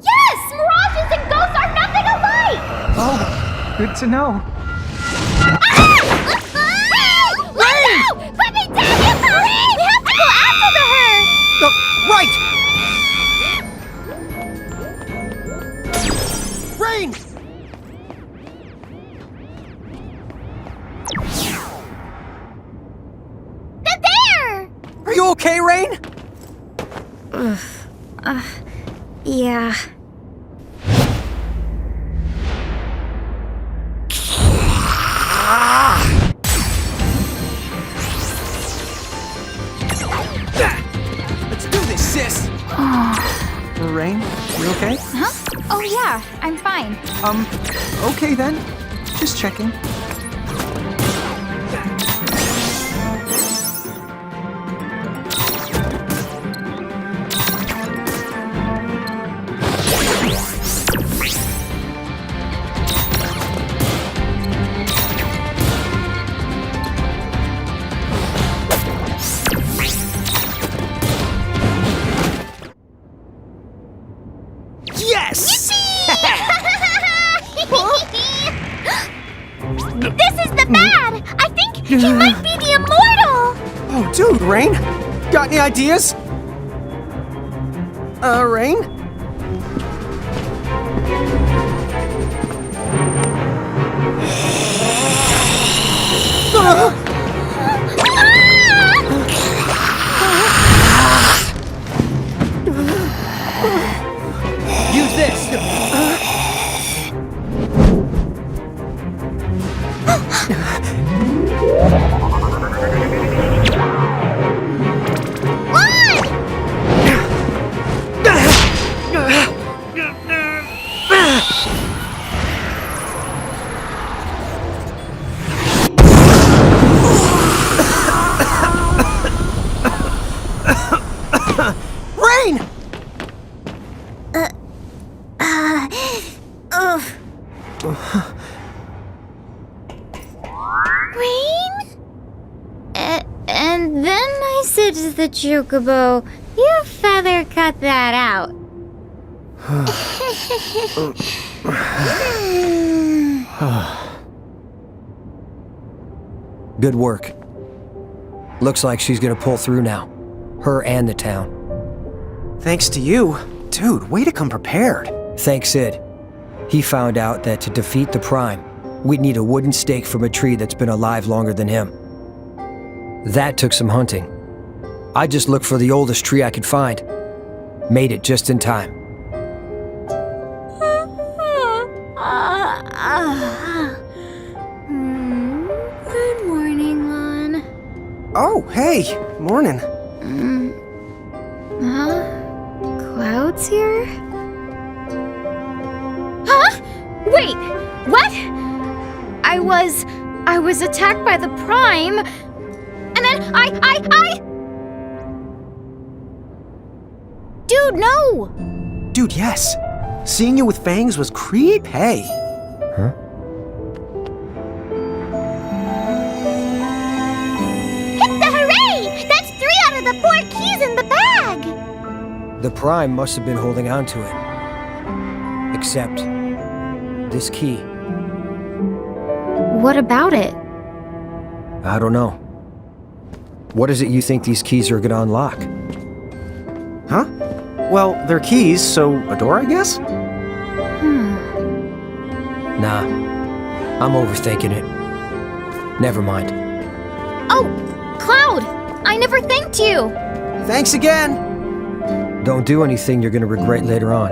Yes! Mirages and ghosts are nothing alike! Oh, good to know. Rain! Put me down! Hurry! We have to go after her! Right! Rain! They're there! Are you okay, Rain? Yeah. Let's do this, sis! Rain, you okay? Huh? Oh yeah, I'm fine. Okay then. Just checking. Yes! This is the bad! I think he might be the immortal! Oh, dude, Rain! Got any ideas? Rain? Use this! Rain! Rain? And then I said to the chocobo, you feather cut that out. Good work. Looks like she's gonna pull through now. Her and the town. Thanks to you. Dude, way to come prepared. Thanks, Sid. He found out that to defeat the Prime, we'd need a wooden stake from a tree that's been alive longer than him. That took some hunting. I just looked for the oldest tree I could find. Made it just in time. Good morning, Lon. Oh, hey. Morning. Clouds here? Huh? Wait, what? I was attacked by the Prime, and then I... Dude, no! Dude, yes. Seeing you with fangs was creep, hey. Huh? Hit the hooray! That's 3 out of the 4 keys in the bag! The Prime must have been holding on to it. Except this key. What about it? I don't know. What is it you think these keys are gonna unlock? Huh? Well, they're keys, so a door, I guess? Nah. I'm overthinking it. Never mind. Oh, Cloud! I never thanked you! Thanks again! Don't do anything you're gonna regret later on.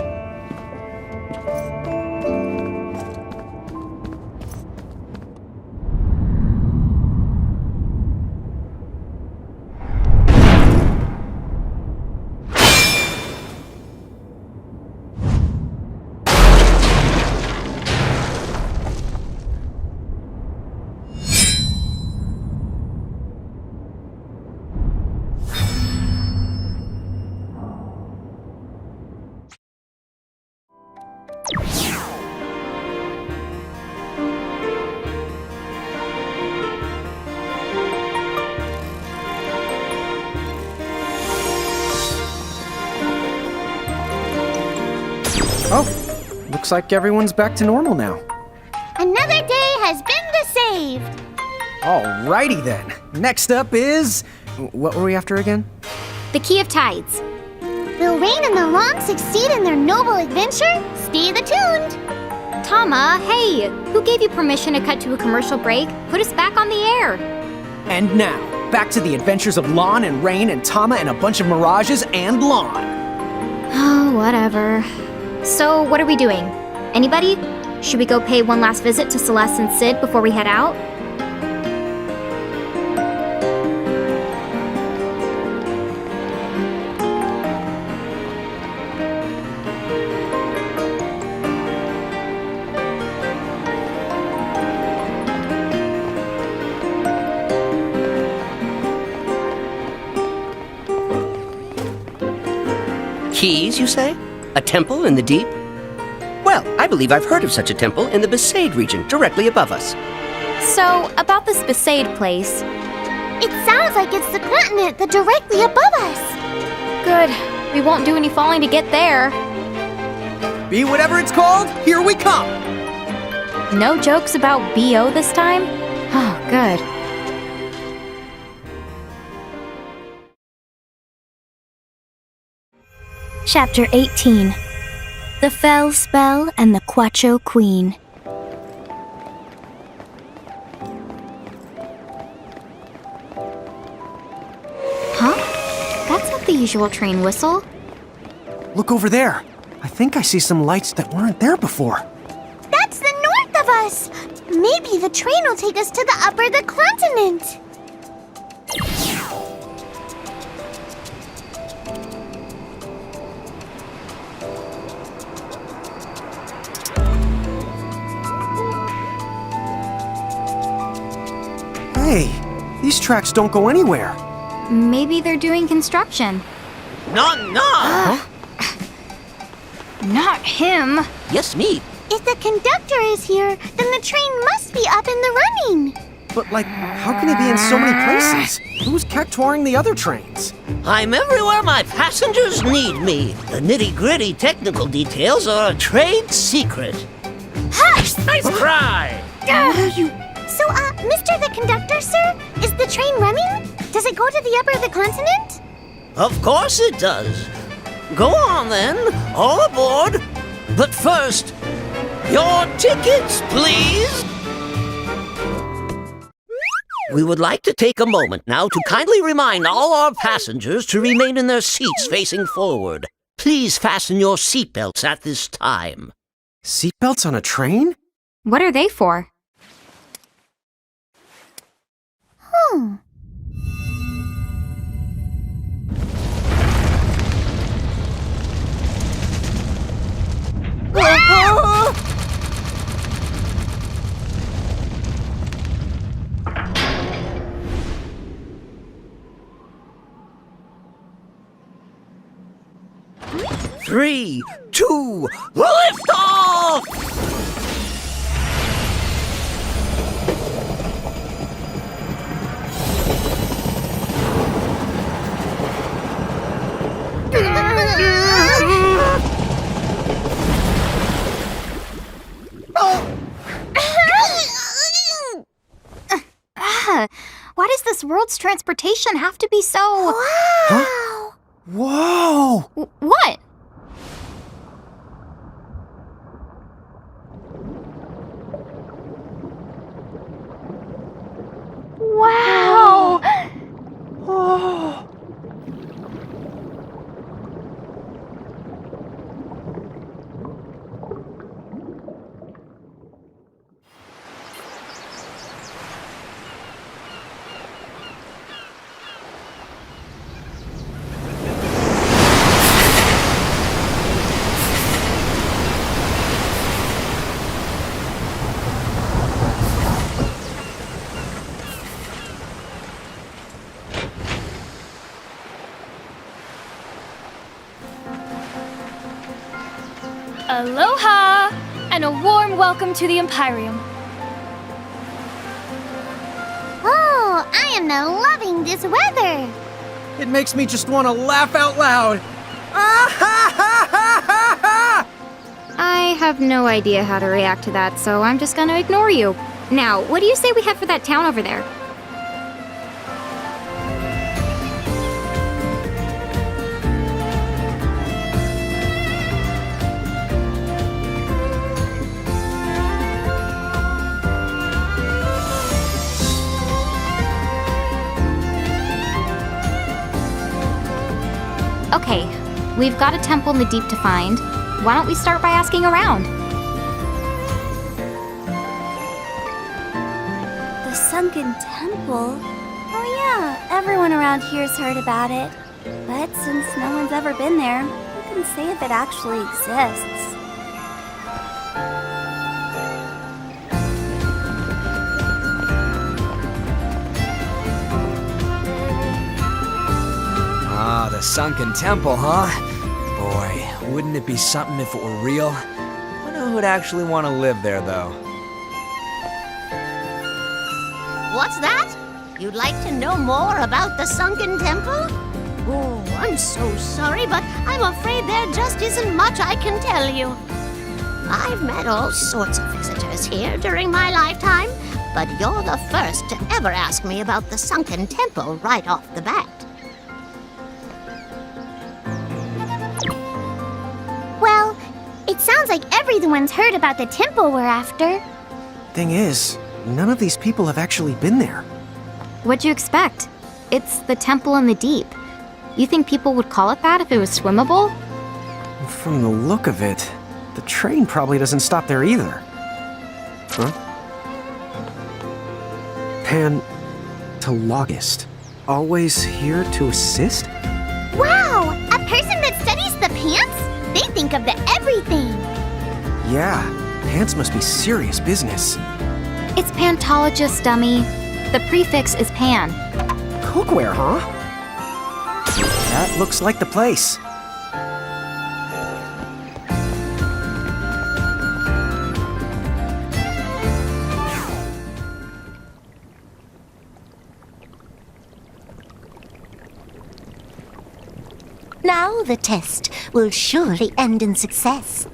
Oh, looks like everyone's back to normal now. Another day has been saved. Alrighty then. Next up is... What were we after again? The Key of Tides. Will Rain and the Long succeed in their noble adventure? Stay tuned. Tama, hey, who gave you permission to cut to a commercial break? Put us back on the air. And now, back to the adventures of Lon and Rain and Tama and a bunch of mirages and Lon. Oh, whatever. So, what are we doing? Anybody? Should we go pay one last visit to Celeste and Sid before we head out? Keys, you say? A temple in the deep? Well, I believe I've heard of such a temple in the Besaid region, directly above us. So, about this Besaid place. It sounds like it's the continent that's directly above us. Good. We won't do any falling to get there. Be whatever it's called, here we come! No jokes about BO this time? Oh, good. Chapter 18. The Fell Spell and the Quacho Queen. Huh? That's not the usual train whistle. Look over there. I think I see some lights that weren't there before. That's the north of us. Maybe the train will take us to the upper the continent. Hey, these tracks don't go anywhere. Maybe they're doing construction. No! Not him. Yes, me. If the conductor is here, then the train must be up in the running. But, like, how can he be in so many places? Who's cactuaring the other trains? I'm everywhere my passengers need me. The nitty-gritty technical details are a trade secret. Hush! Nice try! What are you... So, Mr. the Conductor, sir, is the train running? Does it go to the upper of the continent? Of course it does. Go on then, all aboard. But first, your tickets, please. We would like to take a moment now to kindly remind all our passengers to remain in their seats facing forward. Please fasten your seatbelts at this time. Seatbelts on a train? What are they for? Hmm. Three, two, lift off! Why does this world's transportation have to be so... Wow! Whoa! What? Wow! Oh. Aloha! And a warm welcome to the Empyreum. Oh, I am now loving this weather. It makes me just want to laugh out loud. Ah ha ha ha ha ha! have no idea how to react to that, so I'm just gonna ignore you. Now, what do you say we head for that town over there? Okay, we've got a temple in the deep to find. Why don't we start by asking around? The sunken temple? Oh yeah, everyone around here's heard about it. But since no one's ever been there, who can say if it actually exists? Ah, the sunken temple, huh? Boy, wouldn't it be something if it were real? Wonder who would actually want to live there, though. What's that? You'd like to know more about the sunken temple? Oh, I'm so sorry, but I'm afraid there just isn't much I can tell you. I've met all sorts of visitors here during my lifetime, but you're the first to ever ask me about the sunken temple right off the bat. Well, it sounds like everyone's heard about the temple we're after. Thing is, none of these people have actually been there. What'd you expect? It's the temple in the deep. You think people would call it that if it was swimmable? From the look of it, the train probably doesn't stop there either. Huh? Pantologist. Always here to assist? Wow! A person that studies the pants? They think of the everything. Yeah, pants must be serious business. It's pantologist, dummy. The prefix is pan. Cookware, huh? That looks like the place. Now the test will surely end in success.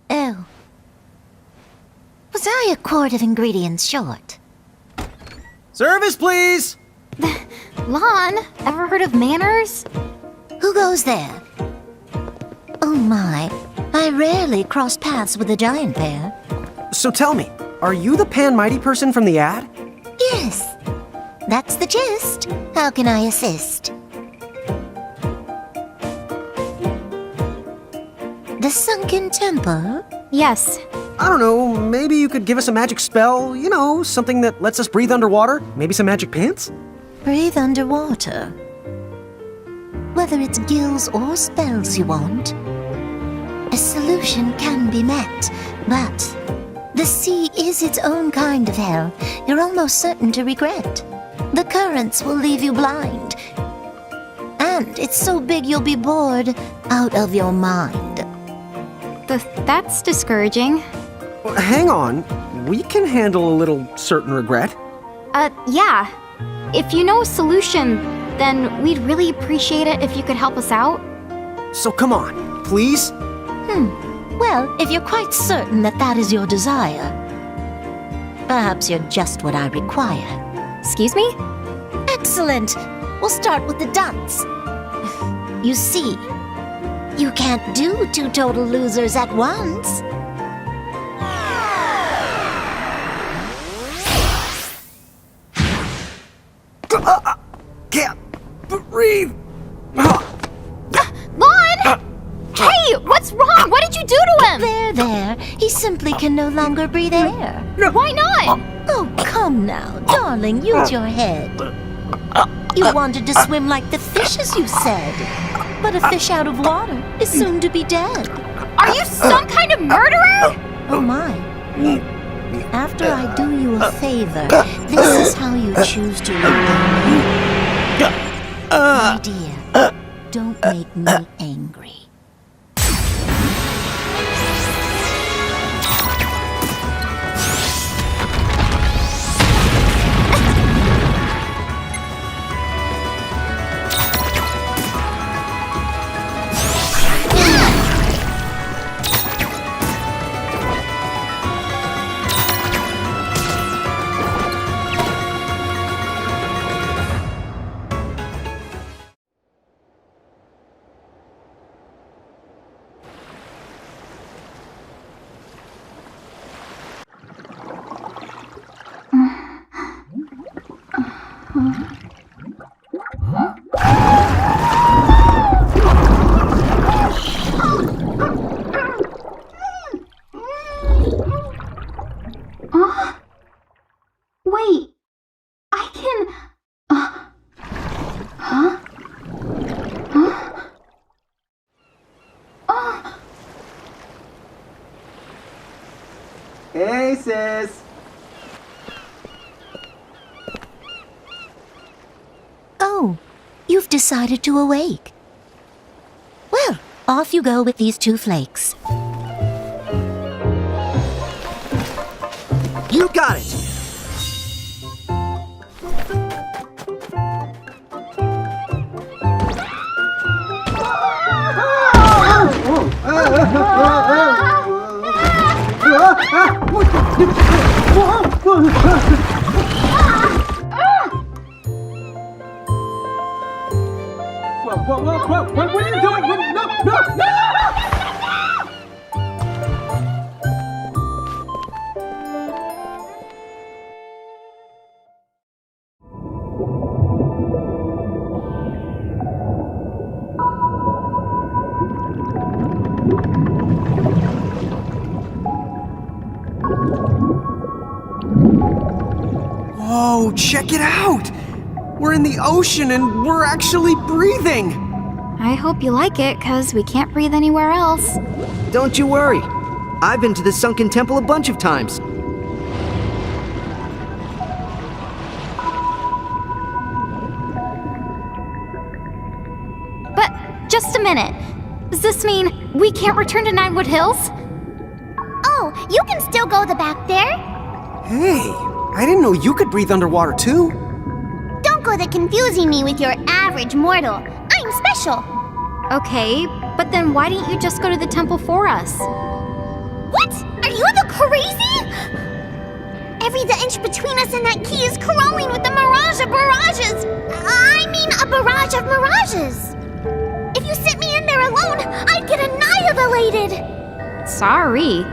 Oh. Was I a quart of ingredients short? Service, please! Lon, ever heard of manners? Who goes there? Oh my, I rarely cross paths with a giant bear. So tell me, are you the Pan Mighty person from the ad? Yes, that's the gist. How can I assist? The sunken temple? Yes. I don't know, maybe you could give us a magic spell, you know, something that lets us breathe underwater? Maybe some magic pants? Breathe underwater. Whether it's gills or spells you want, a solution can be met, but the sea is its own kind of hell you're almost certain to regret. The currents will leave you blind, and it's so big you'll be bored out of your mind. That's discouraging. Hang on, we can handle a little certain regret. Yeah. If you know a solution, then we'd really appreciate it if you could help us out. So come on, please? Well, if you're quite certain that that is your desire, perhaps you're just what I require. Excuse me? Excellent! We'll start with the dance. You see, you can't do two total losers at once. Can't breathe! Lon! Hey, what's wrong? What did you do to him? There. He simply can no longer breathe air. Why not? Oh, come now, darling, use your head. You wanted to swim like the fishes, you said. But a fish out of water is soon to be dead. Are you some kind of murderer? Oh my. After I do you a favor, this is how you choose to repay me. My dear, don't make me angry. Wait, I can... Huh? Huh? Oh! Hey, sis! Oh, you've decided to awake. Well, off you go with these 2 flakes. You got it! Whoa, what are you doing? No! Whoa, check it out! We're in the ocean and we're actually breathing! I hope you like it, because we can't breathe anywhere else. Don't you worry. I've been to the sunken temple a bunch of times. But, just a minute. Does this mean we can't return to Ninewood Hills? Oh, you can still go the back there. Hey, I didn't know you could breathe underwater too. Don't go confusing me with your average mortal. I'm special. Okay, but then why didn't you just go to the temple for us? What? Are you the crazy? The inch between us and that key is crawling with a mirage of barrages. I mean, a barrage of mirages. If you sent me in there alone, I'd get annihilated. Sorry.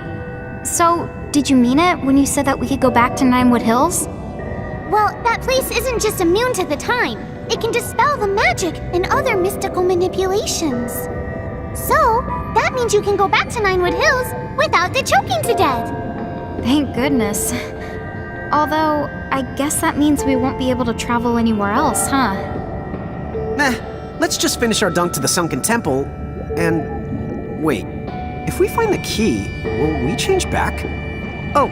So, did you mean it when you said that we could go back to Ninewood Hills? Well, that place isn't just immune to the time. It can dispel the magic and other mystical manipulations. So, that means you can go back to Ninewood Hills without the choking to death. Thank goodness. Although, I guess that means we won't be able to travel anywhere else, huh? Let's just finish our dunk to the sunken temple, and... wait. If we find the key, will we change back? Oh,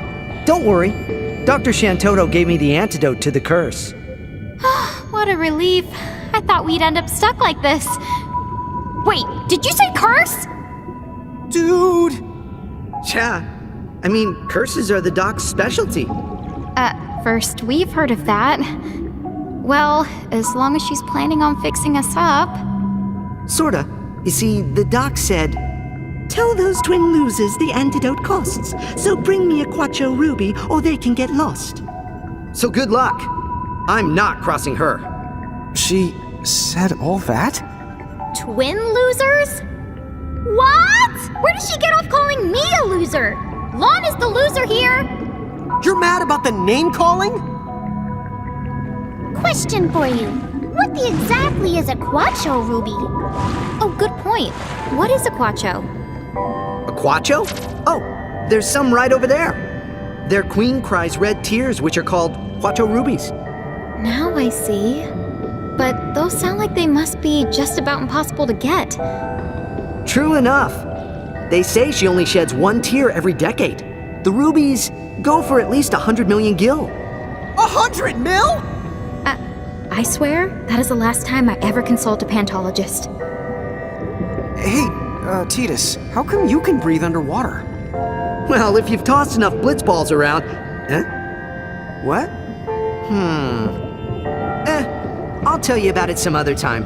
don't worry. Dr. Shantoto gave me the antidote to the curse. What a relief. I thought we'd end up stuck like this. Wait, did you say curse? Dude! Yeah. I mean, curses are the doc's specialty. First we've heard of that. Well, as long as she's planning on fixing us up. Sorta. You see, the doc said, "Tell those twin losers the antidote costs, so bring me a Quacho Ruby or they can get lost." So good luck. I'm not crossing her. She said all that? Twin losers? What? Where did she get off calling me a loser? Lon is the loser here. You're mad about the name calling? Question for you. What exactly is a Quacho Ruby? Oh, good point. What is a Quacho? A Quacho? Oh, there's some right over there. Their queen cries red tears, which are called Quacho Rubies. Now I see. But those sound like they must be just about impossible to get. True enough. They say she only sheds one tear every decade. The rubies go for at least 100 million gil. 100 mil? I swear, that is the last time I ever consult a pantologist. Hey, Titus, how come you can breathe underwater? Well, if you've tossed enough blitz balls around... Huh? What? I'll tell you about it some other time.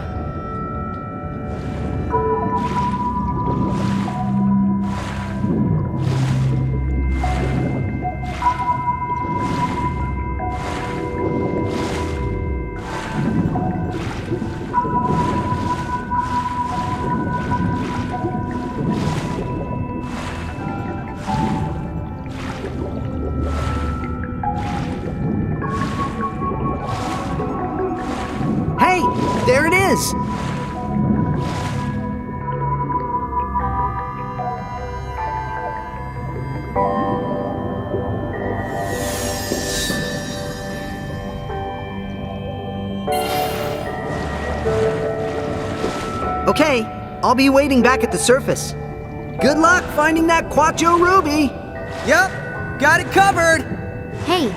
Hey, there it is! Okay, I'll be waiting back at the surface. Good luck finding that Quacho Ruby! Yep, got it covered! Hey,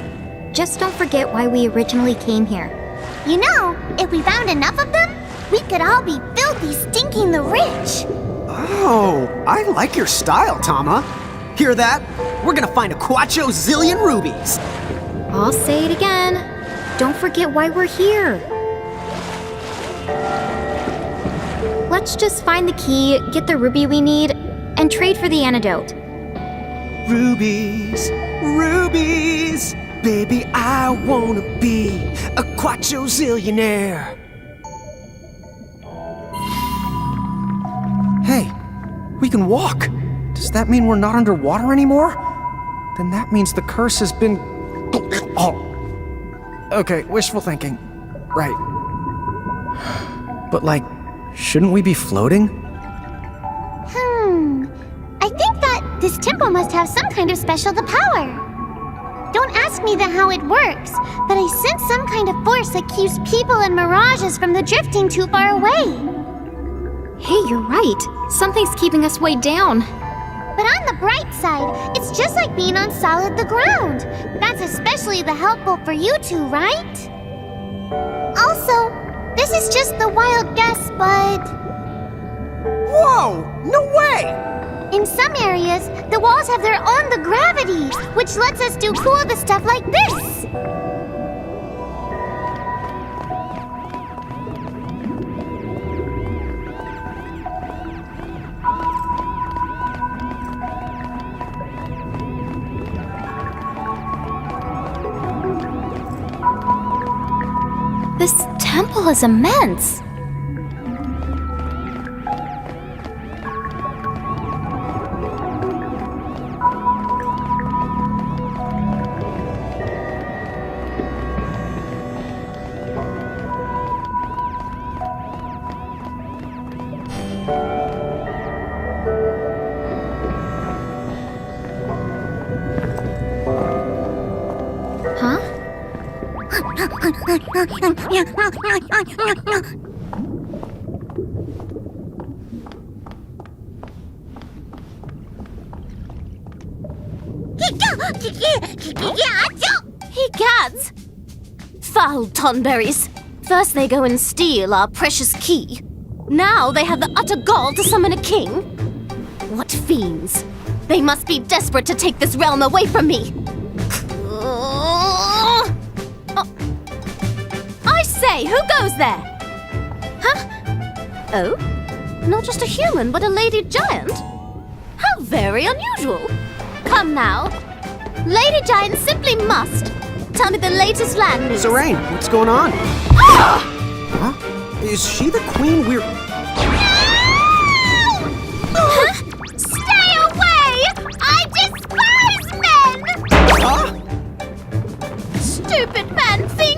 just don't forget why we originally came here. You know, if we found enough of them, we could all be filthy, stinking the rich. Oh, I like your style, Tama. Hear that? We're gonna find a Quacho zillion rubies. I'll say it again. Don't forget why we're here. Let's just find the key, get the ruby we need, and trade for the antidote. Rubies, rubies, baby, I wanna be a Quacho zillionaire. Hey, we can walk. Does that mean we're not underwater anymore? Then that means the curse has been... Oh. Okay, wishful thinking. Right. But like, shouldn't we be floating? I think that this temple must have some kind of special power. Don't ask me how it works, but I sense some kind of force that keeps people and mirages from the drifting too far away. Hey, you're right. Something's keeping us way down. But on the bright side, it's just like being on solid the ground. That's especially helpful for you two, right? Also, this is just the wild guess, but... Whoa! No way! In some areas, the walls have their own gravity, which lets us do cool stuff like this. This temple is immense. Egads! Foul Tonberries! First they go and steal our precious key. Now they have the utter gall to summon a king? What fiends! They must be desperate to take this realm away from me! I say, who goes there? Huh? Oh? Not just a human, but a lady giant? How very unusual! Come now. Lady Giant simply must. Tell me the latest land news. Serene, what's going on? Huh? Is she the queen we're... Huh? Stay away! I despise men! Huh? Stupid man thing!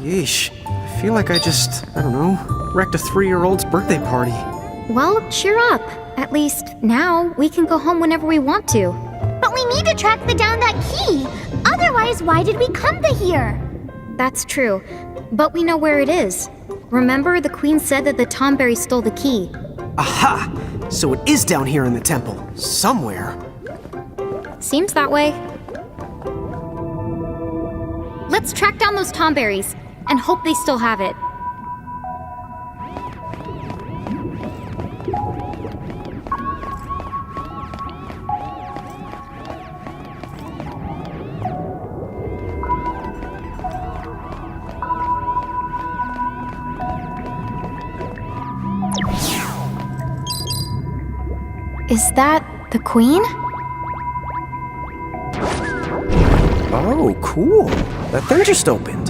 Yeesh. I feel like I just, I don't know, wrecked a 3-year-old's birthday party. Well, cheer up. At least now we can go home whenever we want to. But we need to track down that key. Otherwise, why did we come to here? That's true. But we know where it is. Remember, the queen said that the Tomberry stole the key. Aha! So it is down here in the temple, somewhere. Seems that way. Let's track down those tomberries and hope they still have it. Is that the queen? Oh, cool. That thing just opened.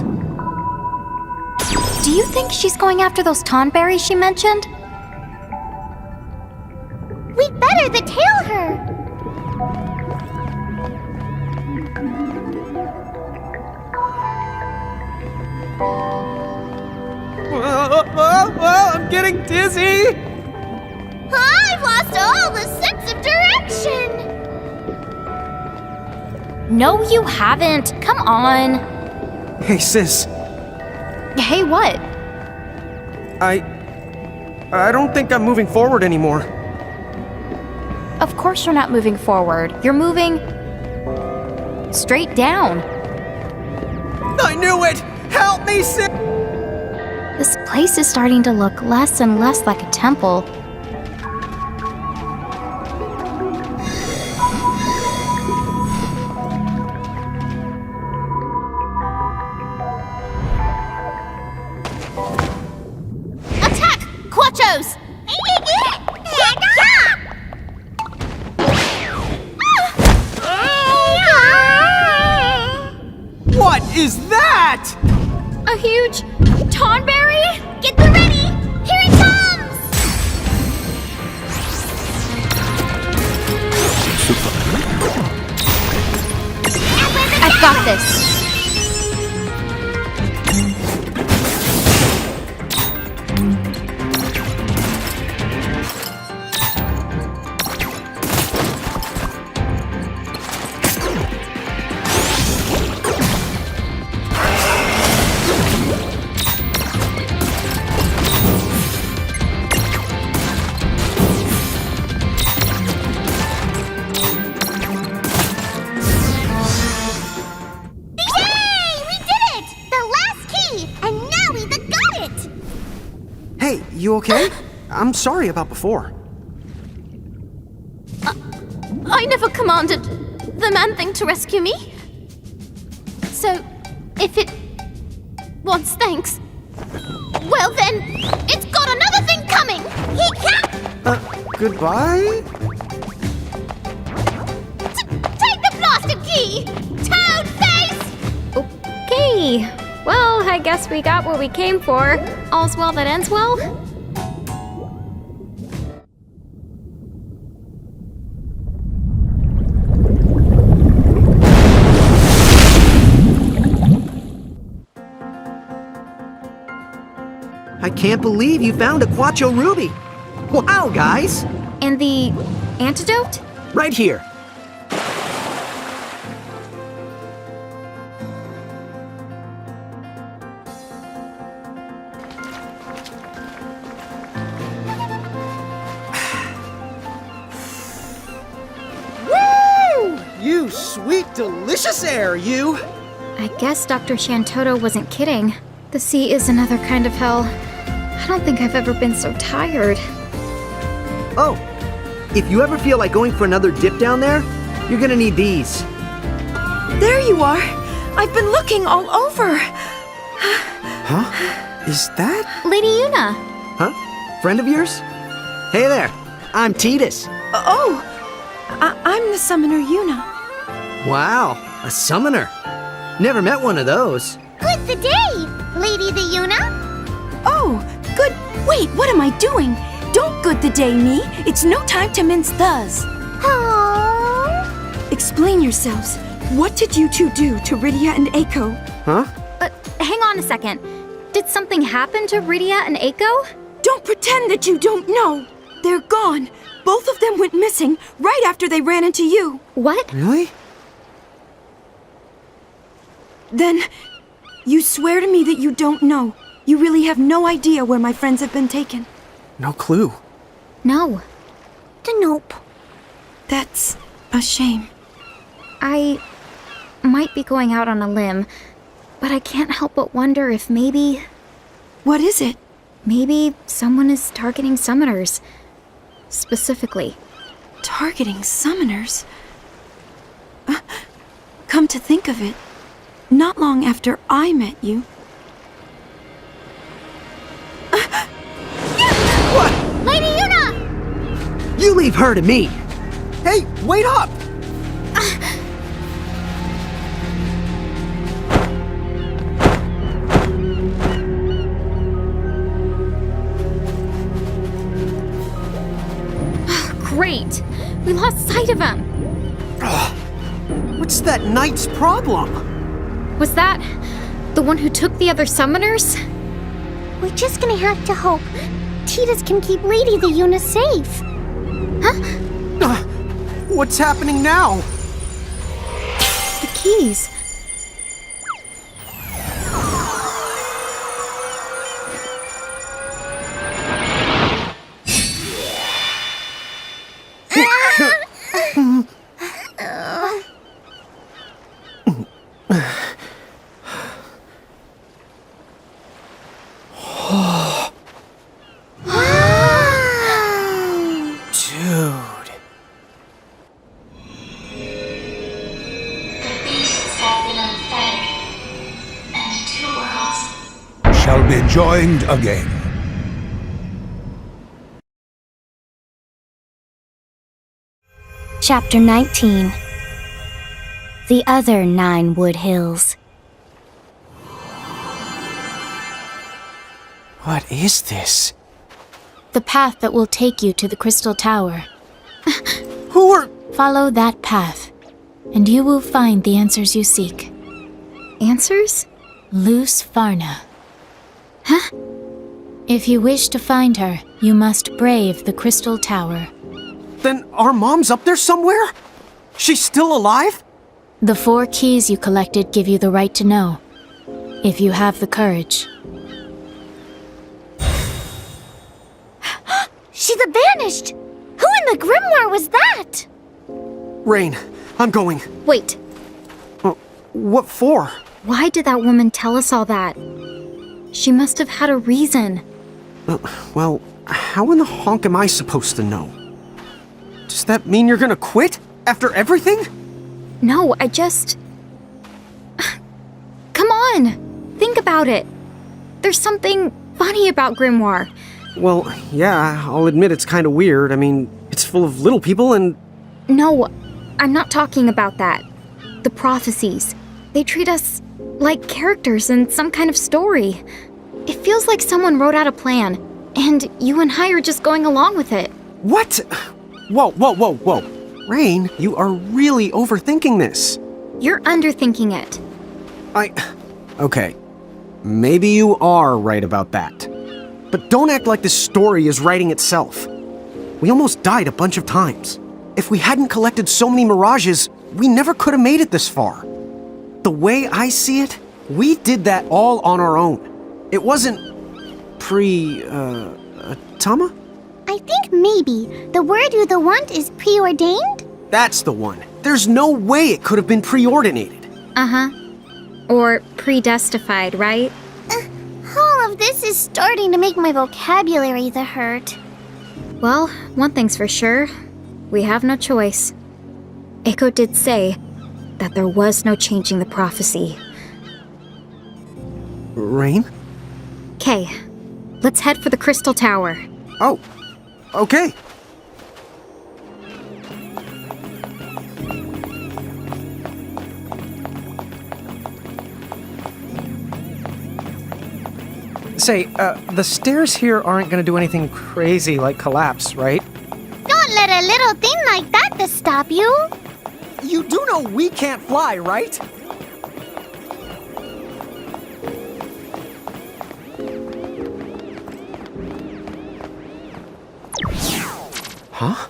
Do you think she's going after those tonberries she mentioned? We'd better detail her. I'm getting dizzy! I've lost all the sense of direction! No, you haven't. Come on. Hey, sis. Hey, what? I don't think I'm moving forward anymore. Of course you're not moving forward. You're moving straight down. I knew it! Help me, sis! This place is starting to look less and less like a temple. Attack! Quachos! What is that? A huge tonberry? Get the ready! Here it comes! I've got this. You okay? I'm sorry about before. I never commanded the man-thing to rescue me. So, if it wants thanks, well then, it's got another thing coming! Goodbye? Take the blasted key! Toad face! Okay. Well, I guess we got what we came for. All's well that ends well. I can't believe you found a Quacho Ruby! Wow, guys! And the antidote? Right here. Woo! You sweet, delicious air, you! I guess Dr. Shantoto wasn't kidding. The sea is another kind of hell. I don't think I've ever been so tired. Oh, if you ever feel like going for another dip down there, you're gonna need these. There you are! I've been looking all over! Huh? Is that? Lady Yuna! Huh? Friend of yours? Hey there, I'm Titus. Oh! I'm the summoner Yuna. Wow, a summoner. Never met one of those. Good the day, Lady the Yuna. Oh, good. Wait, what am I doing? Don't good the day me. It's no time to mince thus. Oh. Explain yourselves. What did you two do to Rydia and Eiko? Huh? Hang on a second. Did something happen to Rydia and Eiko? Don't pretend that you don't know. They're gone. Both of them went missing right after they ran into you. What? Really? Then, you swear to me that you don't know. You really have no idea where my friends have been taken. No clue. No. Nope. That's a shame. I might be going out on a limb, but I can't help but wonder if maybe... What is it? Maybe someone is targeting summoners. Specifically. Targeting summoners? Come to think of it, not long after I met you... What? Lady Yuna! You leave her to me! Hey, wait up! Great! We lost sight of him! What's that knight's problem? Was that the one who took the other summoners? We're just gonna have to hope Tidus can keep Lady the Yuna safe. Huh? What's happening now? The keys. Shall be joined again. Chapter 19. The Other 9 Wood Hills. What is this? The path that will take you to the Crystal Tower. Who are... Follow that path, and you will find the answers you seek. Answers? Luce Farna. Huh? If you wish to find her, you must brave the Crystal Tower. Then our mom's up there somewhere? She's still alive? The 4 keys you collected give you the right to know, if you have the courage. She's a banished! Who in the grimoire was that? Rain, I'm going. Wait. What for? Why did that woman tell us all that? She must have had a reason. Well, how in the honk am I supposed to know? Does that mean you're gonna quit? After everything? No, I just... Come on! Think about it. There's something funny about Grimoire. Well, yeah, I'll admit it's kind of weird. I mean, it's full of little people and... No, I'm not talking about that. The prophecies. They treat us like characters in some kind of story. It feels like someone wrote out a plan, and you and I are just going along with it. What? Whoa. Rain, you are really overthinking this. You're underthinking it. Okay. Maybe you are right about that. But don't act like this story is writing itself. We almost died a bunch of times. If we hadn't collected so many mirages, we never could have made it this far. The way I see it, we did that all on our own. It wasn't Tama? I think maybe the word you want is preordained? That's the one. There's no way it could have been preordinated. Uh-huh. Or predestified, right? All of this is starting to make my vocabulary hurt. Well, one thing's for sure. We have no choice. Echo did say that there was no changing the prophecy. Rain? Okay, let's head for the Crystal Tower. Oh, okay. Say, the stairs here aren't gonna do anything crazy like collapse, right? Don't let a little thing like that to stop you. You do know we can't fly, right? Huh?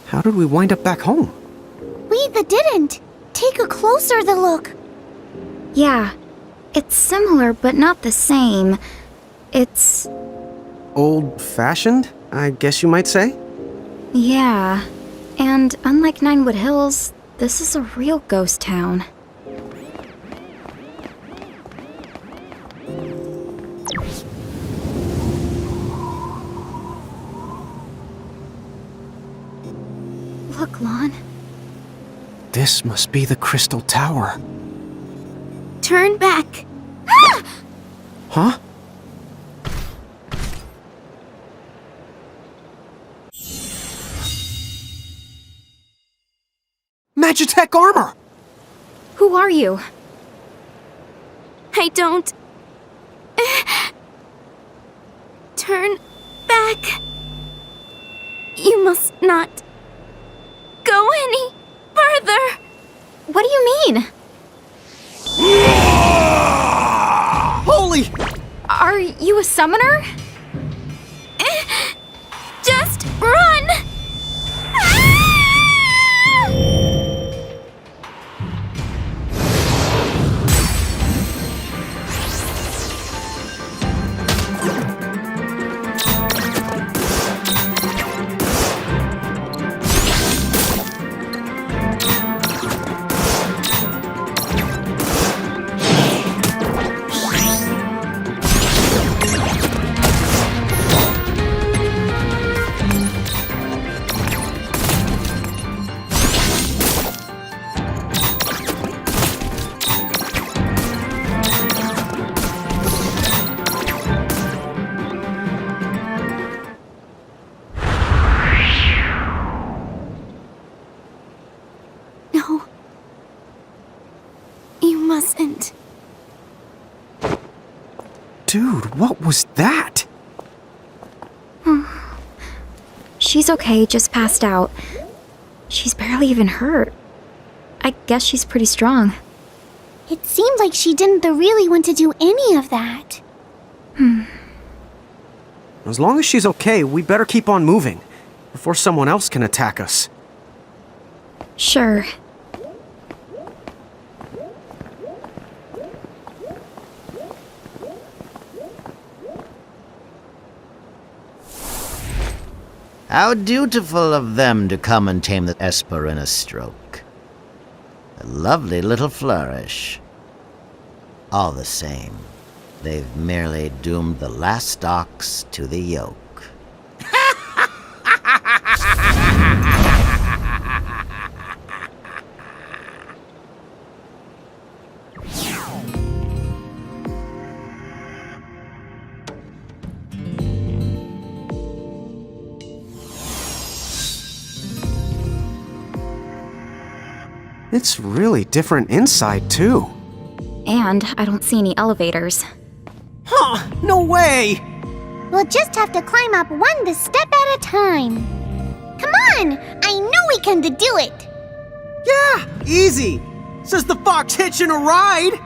How did we wind up back home? We didn't. Take a closer look. Yeah, it's similar but not the same. It's... Old-fashioned, I guess you might say? Yeah. And unlike Ninewood Hills, this is a real ghost town. Look, Lon. This must be the Crystal Tower. Turn back. Huh? Magitech armor! Who are you? I don't... Turn back. You must not go any further. What do you mean? Holy! Are you a summoner? Just run! No. You mustn't. Dude, what was that? She's okay, just passed out. She's barely even hurt. I guess she's pretty strong. It seemed like she didn't really want to do any of that. As long as she's okay, we better keep on moving before someone else can attack us. Sure. How dutiful of them to come and tame the Esper in a stroke. A lovely little flourish. All the same, they've merely doomed the last ox to the yoke. It's really different inside, too. And I don't see any elevators. Huh! No way! We'll just have to climb up one step at a time. Come on! I know we can do it! Yeah! Easy! Says the fox hitching a ride!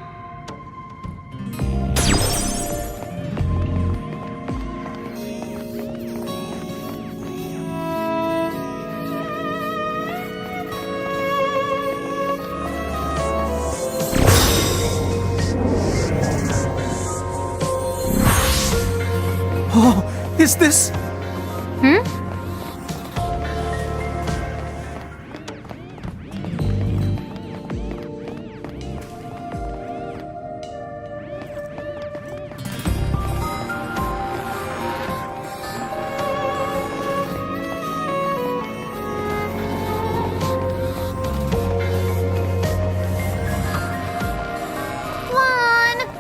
Oh, is this...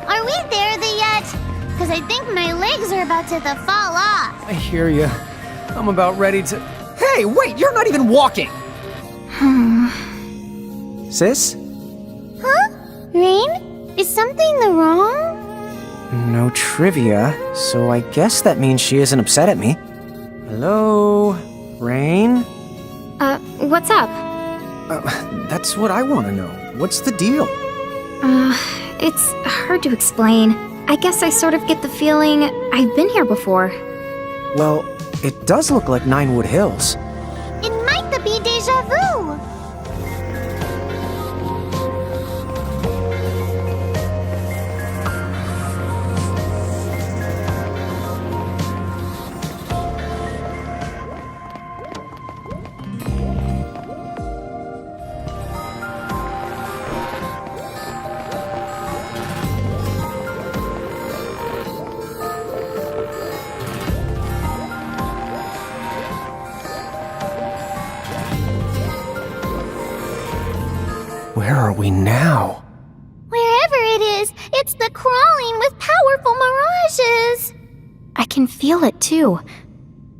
Are we there yet? Because I think my legs are about to fall off. I hear you. I'm about ready to... Hey, wait, you're not even walking! Sis? Huh? Rain? Is something wrong? No trivia, so I guess that means she isn't upset at me. Hello? Rain? What's up? That's what I want to know. What's the deal? It's hard to explain. I guess I sort of get the feeling I've been here before. Well, it does look like Ninewood Hills. It might be deja vu. Where are we now? Wherever it is, it's the crawling with powerful mirages. I can feel it too.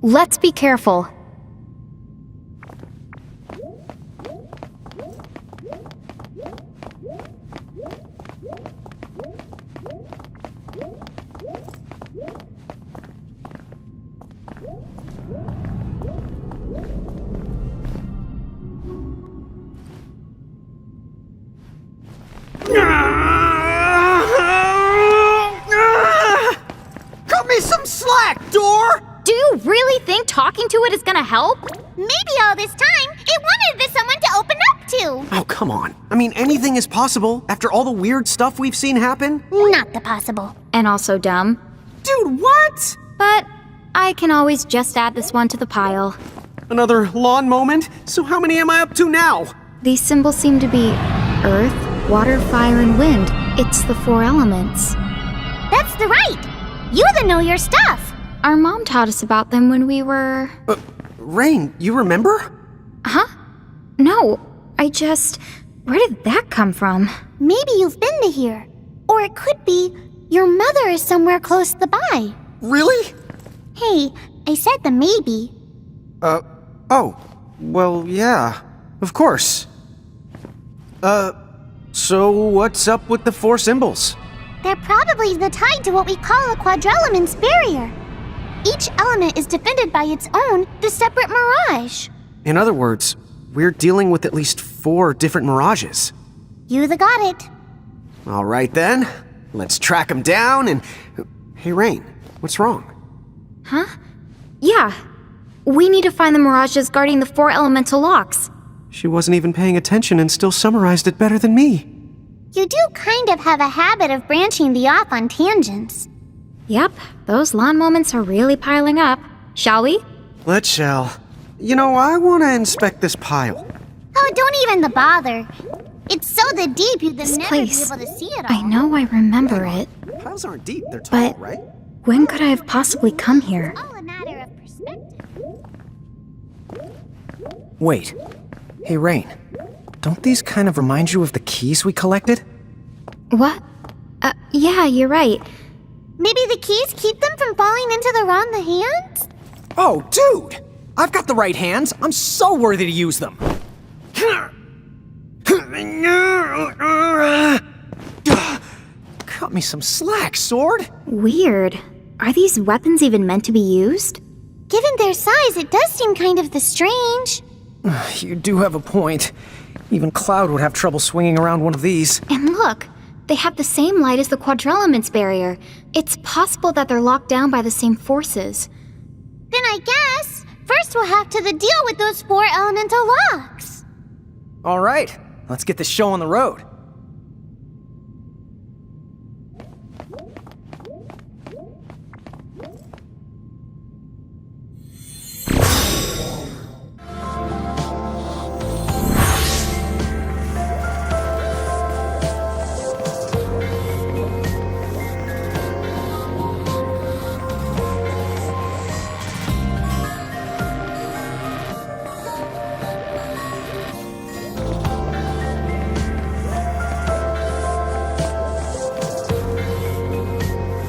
Let's be careful. Cut me some slack, door! Do you really think talking to it is gonna help? Maybe all this time, it wanted this someone to open up to. Oh, come on. I mean, anything is possible after all the weird stuff we've seen happen. Not the possible. And also dumb. Dude, what? But I can always just add this one to the pile. Another lawn moment? So how many am I up to now? These symbols seem to be earth, water, fire, and wind. It's the 4 elements. That's the right. You know your stuff. Our mom taught us about them when we were... Rain, you remember? Huh? No, where did that come from? Maybe you've been to here. Or it could be your mother is somewhere close by. Really? Hey, I said the maybe. Oh. Well, yeah. Of course. So what's up with the 4 symbols? They're probably tied to what we call a quadrelement's barrier. Each element is defended by its own, separate mirage. In other words, we're dealing with at least 4 different mirages. You got it. All right then, let's track them down and... Hey Rain, what's wrong? Huh? Yeah. We need to find the mirages guarding the 4 elemental locks. She wasn't even paying attention and still summarized it better than me. You do kind of have a habit of branching the off on tangents. Yep, those lawn moments are really piling up. Shall we? Let's shall. You know, I want to inspect this pile. Oh, don't even bother. It's so deep you'd This never place. be able to see it all. I know I remember it. Piles aren't deep, they're tall, But right? when could I have possibly come here? All a matter of perspective. Wait. Hey, Rain. Don't these kind of remind you of the keys we collected? What? Yeah, you're right. Maybe the keys keep them from falling into the wrong hands? Oh, dude! I've got the right hands. I'm so worthy to use them. Cut me some slack, sword. Weird. Are these weapons even meant to be used? Given their size, it does seem kind of strange. You do have a point. Even Cloud would have trouble swinging around one of these. And look, they have the same light as the quadrelement's barrier. It's possible that they're locked down by the same forces. Then I guess, first we'll have to deal with those 4 elemental locks. All right, let's get this show on the road.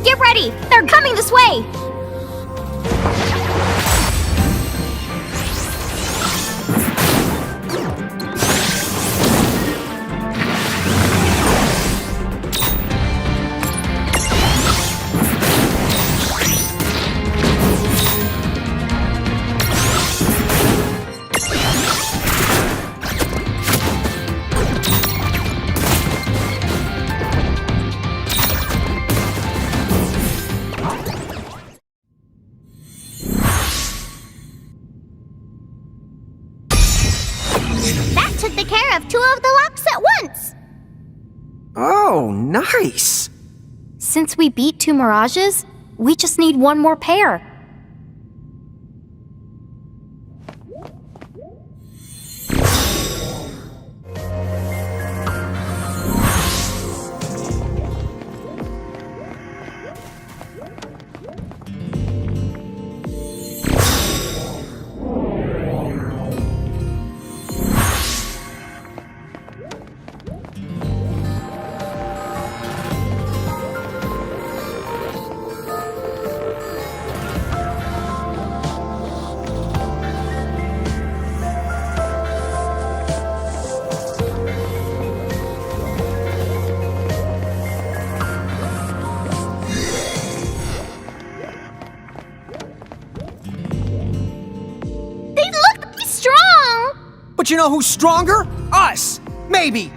Get ready! They're coming this way! That took the care of 2 of the locks at once. Oh, nice! Since we beat 2 mirages, we just need 1 more pair. But you know who's stronger? Us! Maybe!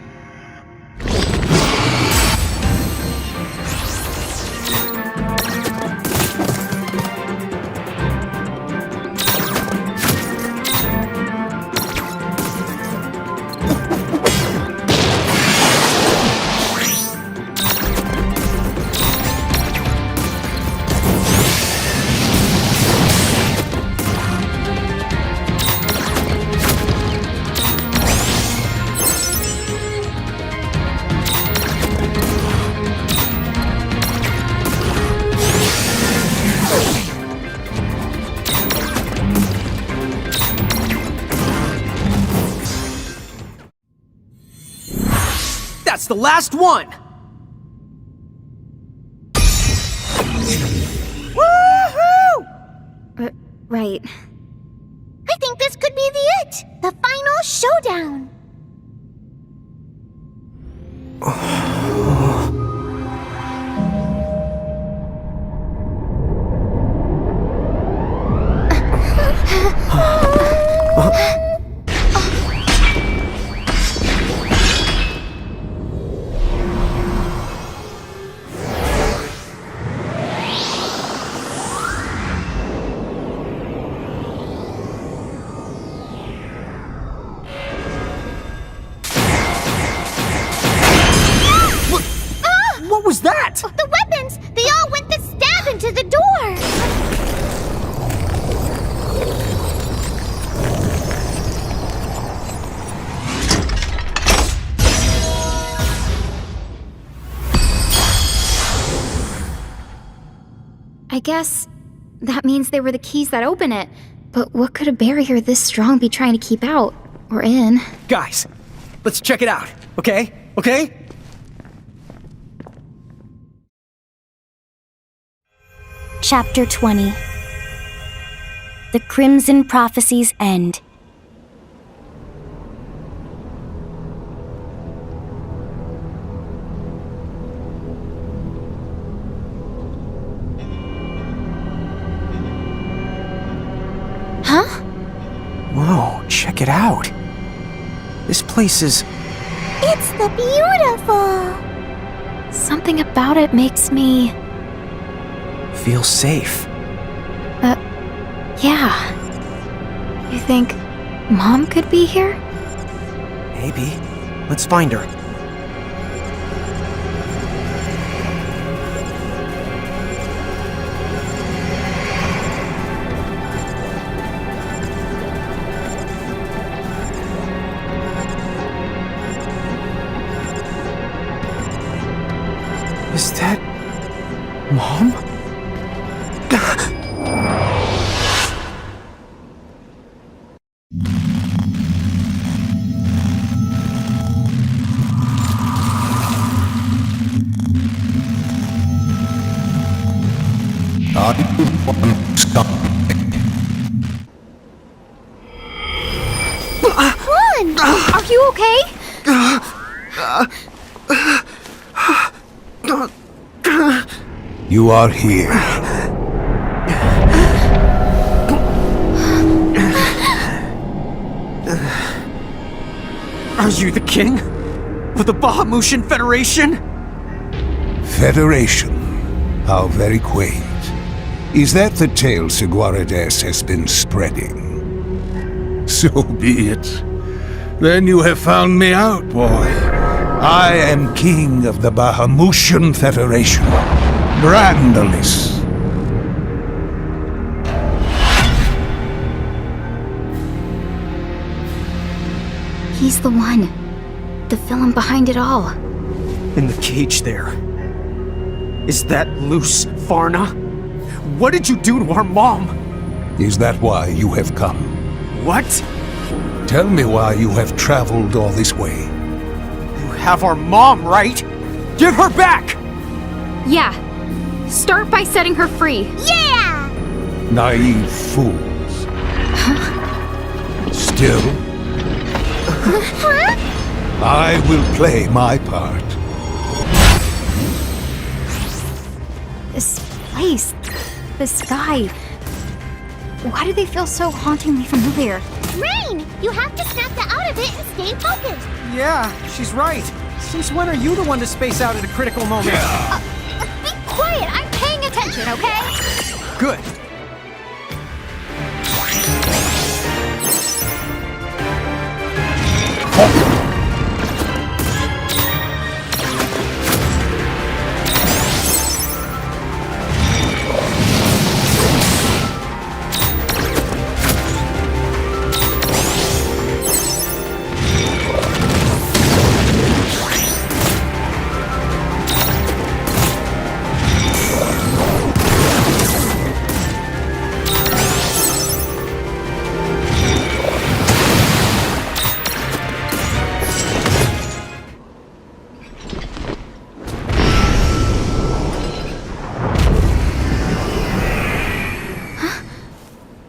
That's the last one! Woohoo! Right. I think this could be it! The final showdown! What was that? The weapons! They all went to stab into the door! I guess that means they were the keys that open it. But what could a barrier this strong be trying to keep out? Or in? Guys, let's check it out, okay? Okay? Chapter 20. The Crimson Prophecies End. Huh? Whoa, check it out. This place is... It's the beautiful! Something about it makes me... feels safe. Yeah. You think Mom could be here? Maybe. Let's find her. Is that... Mom? Run! Are you okay? You are here. Are you the king? Of the Bahamutian Federation? Federation. How very quaint. Is that the tale Seguarides has been spreading? So be it. Then you have found me out, boy. I am king of the Bahamutian Federation. Brandalis. He's the one. The villain behind it all. In the cage there. Is that loose, Farna? What did you do to our mom? Is that why you have come? What? Tell me why you have traveled all this way. You have our mom, right? Give her back! Yeah. Start by setting her free. Yeah! Naive fools. Still, I will play my part. This place, this guy. Why do they feel so hauntingly familiar? Rain, you have to snap the out of it and stay focused. Yeah, she's right. Since when are you the one to space out at a critical moment? Be quiet, I'm paying attention, okay? Good.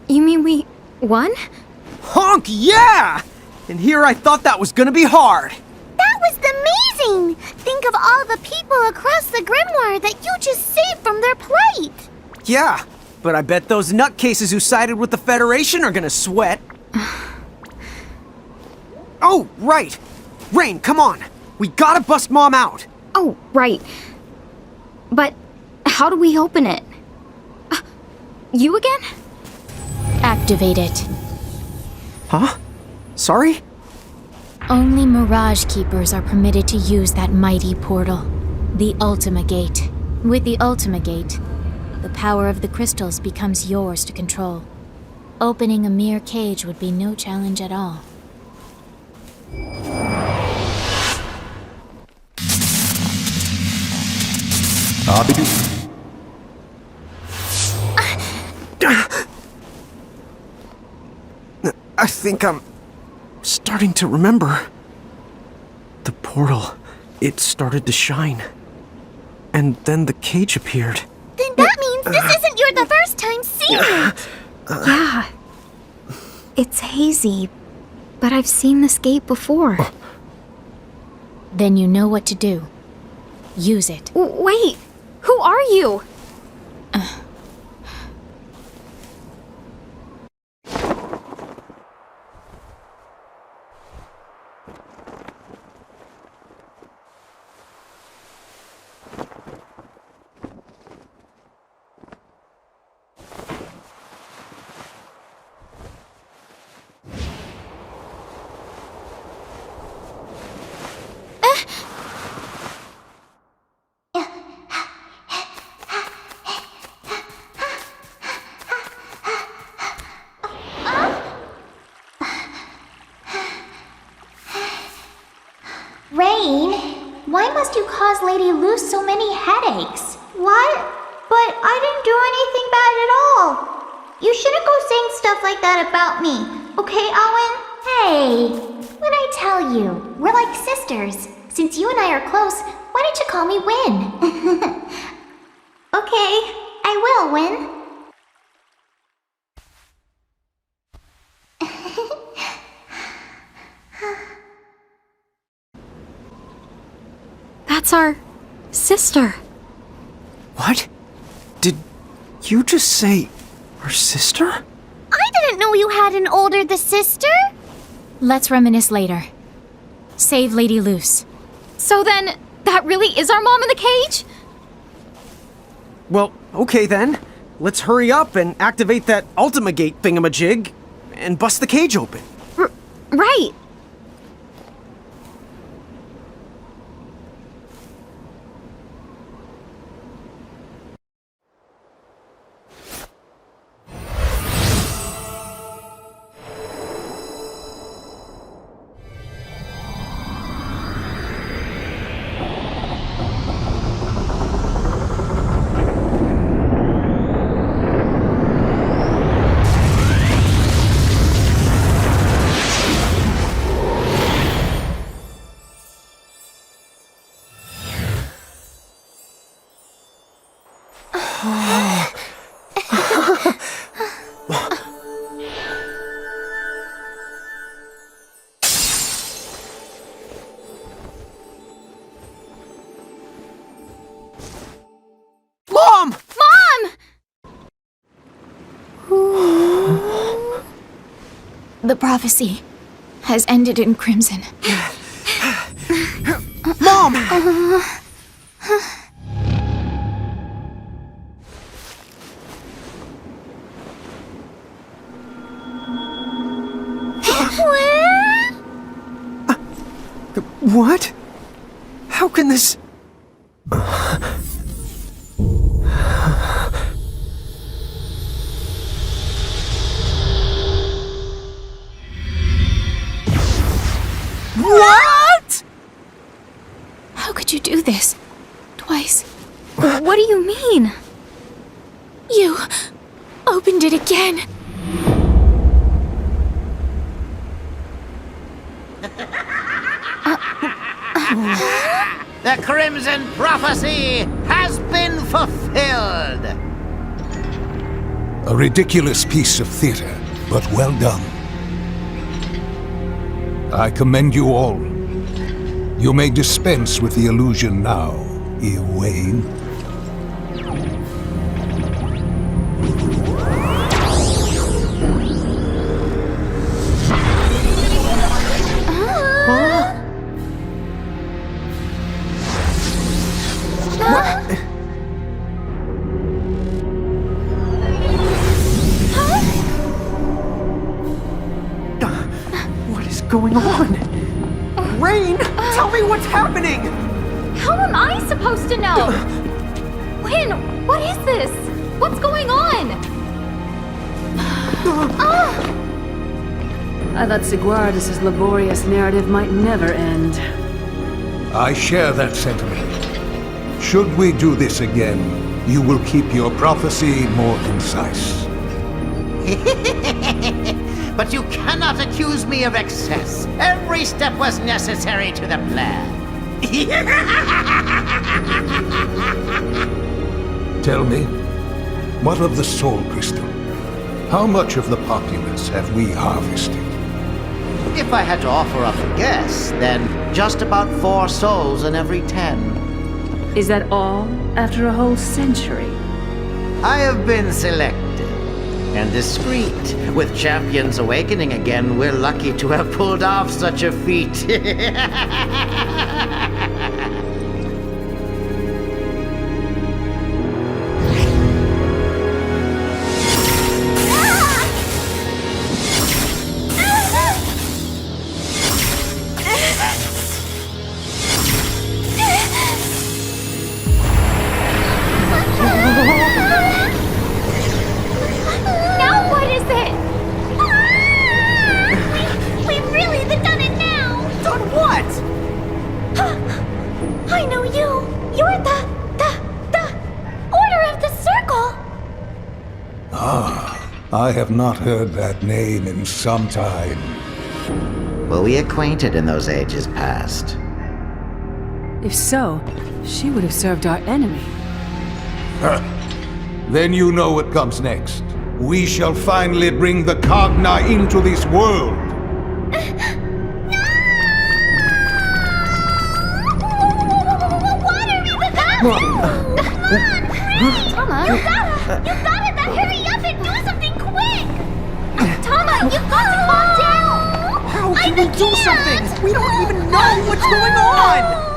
You mean we won? Honk, yeah! And here I thought that was gonna be hard. That was amazing! Think of all the people across the grimoire that you just saved from their plight! Yeah, but I bet those nutcases who sided with the Federation are gonna sweat. Oh, right! Rain, come on! We gotta bust Mom out! Oh, right. But how do we open it? You again? Activate it. Huh? Sorry? Only Mirage Keepers are permitted to use that mighty portal, the Ultima Gate. With the Ultima Gate, the power of the crystals becomes yours to control. Opening a mere cage would be no challenge at all. I think I'm starting to remember. The portal, it started to shine. And then the cage appeared. Then that means this isn't the first time seeing it! Yeah. It's hazy, but I've seen this gate before. Then you know what to do. Use it. Wait! Who are you? Rain, why must you cause Lady Luce so many headaches? What? But I didn't do anything bad at all. You shouldn't go saying stuff like that about me, okay, Owen? Hey, what'd I tell you? We're like sisters. Since you and I are close, why don't you call me Win? Okay, I will, Win. That's our sister. What? Did you just say our sister? I didn't know you had an older sister. Let's reminisce later. Save Lady Luce. So then, that really is our mom in the cage? Well, okay then. Let's hurry up and activate that Ultima Gate thingamajig and bust the cage open. Right. The prophecy has ended in crimson. Mom! What? How can this... What? How could you do this? Twice. What do you mean? You opened it again. The Crimson Prophecy has been fulfilled! A ridiculous piece of theater, but well done. I commend you all. You may dispense with the illusion now, Ewain. What is going on? Rain, tell me what's happening! How am I supposed to know? Lynn, what is this? What's going on? I thought Sigwardus' laborious narrative might never end. I share that sentiment. Should we do this again, you will keep your prophecy more concise. But you cannot accuse me of excess. Every step was necessary to the plan. Tell me, what of the Soul Crystal? How much of the populace have we harvested? If I had to offer up a guess, then just about 4 souls in every 10. Is that all after a whole century? I have been selected and discreet. With Champions awakening again, we're lucky to have pulled off such a feat. Now what is it? We've really done it now! Done what? I know you! You're the Order of the Circle! Ah, I have not heard that name in some time. Were we acquainted in those ages past? If so, she would have served our enemy. Then you know what comes next. We shall finally bring the Cogna into this world. Tama? You gotta hurry up and do something quick! Tama, you've got to calm down! How can we do something? We don't even know what's going on!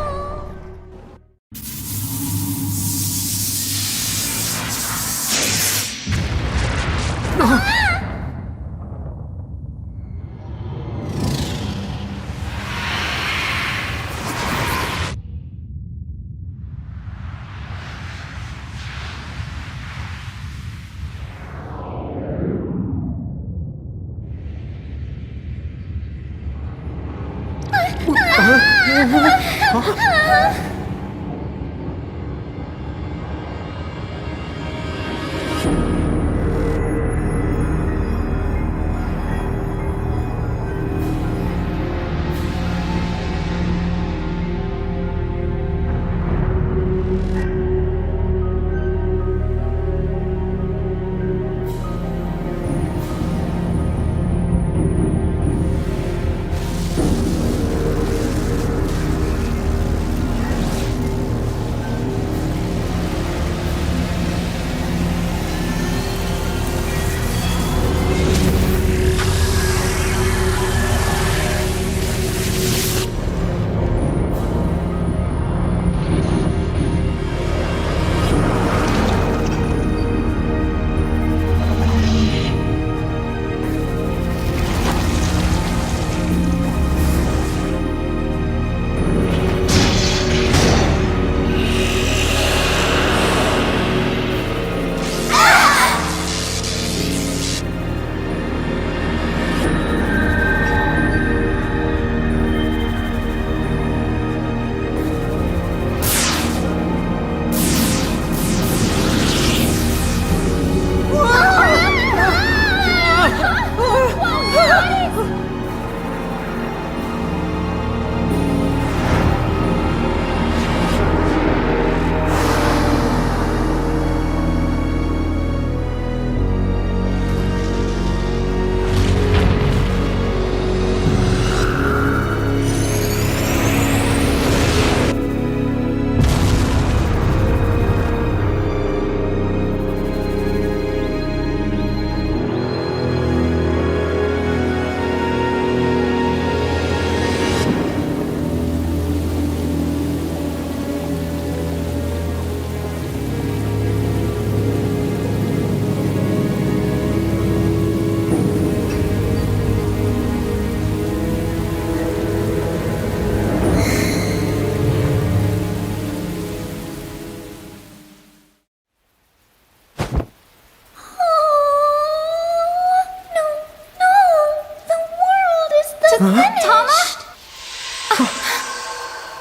It's finished!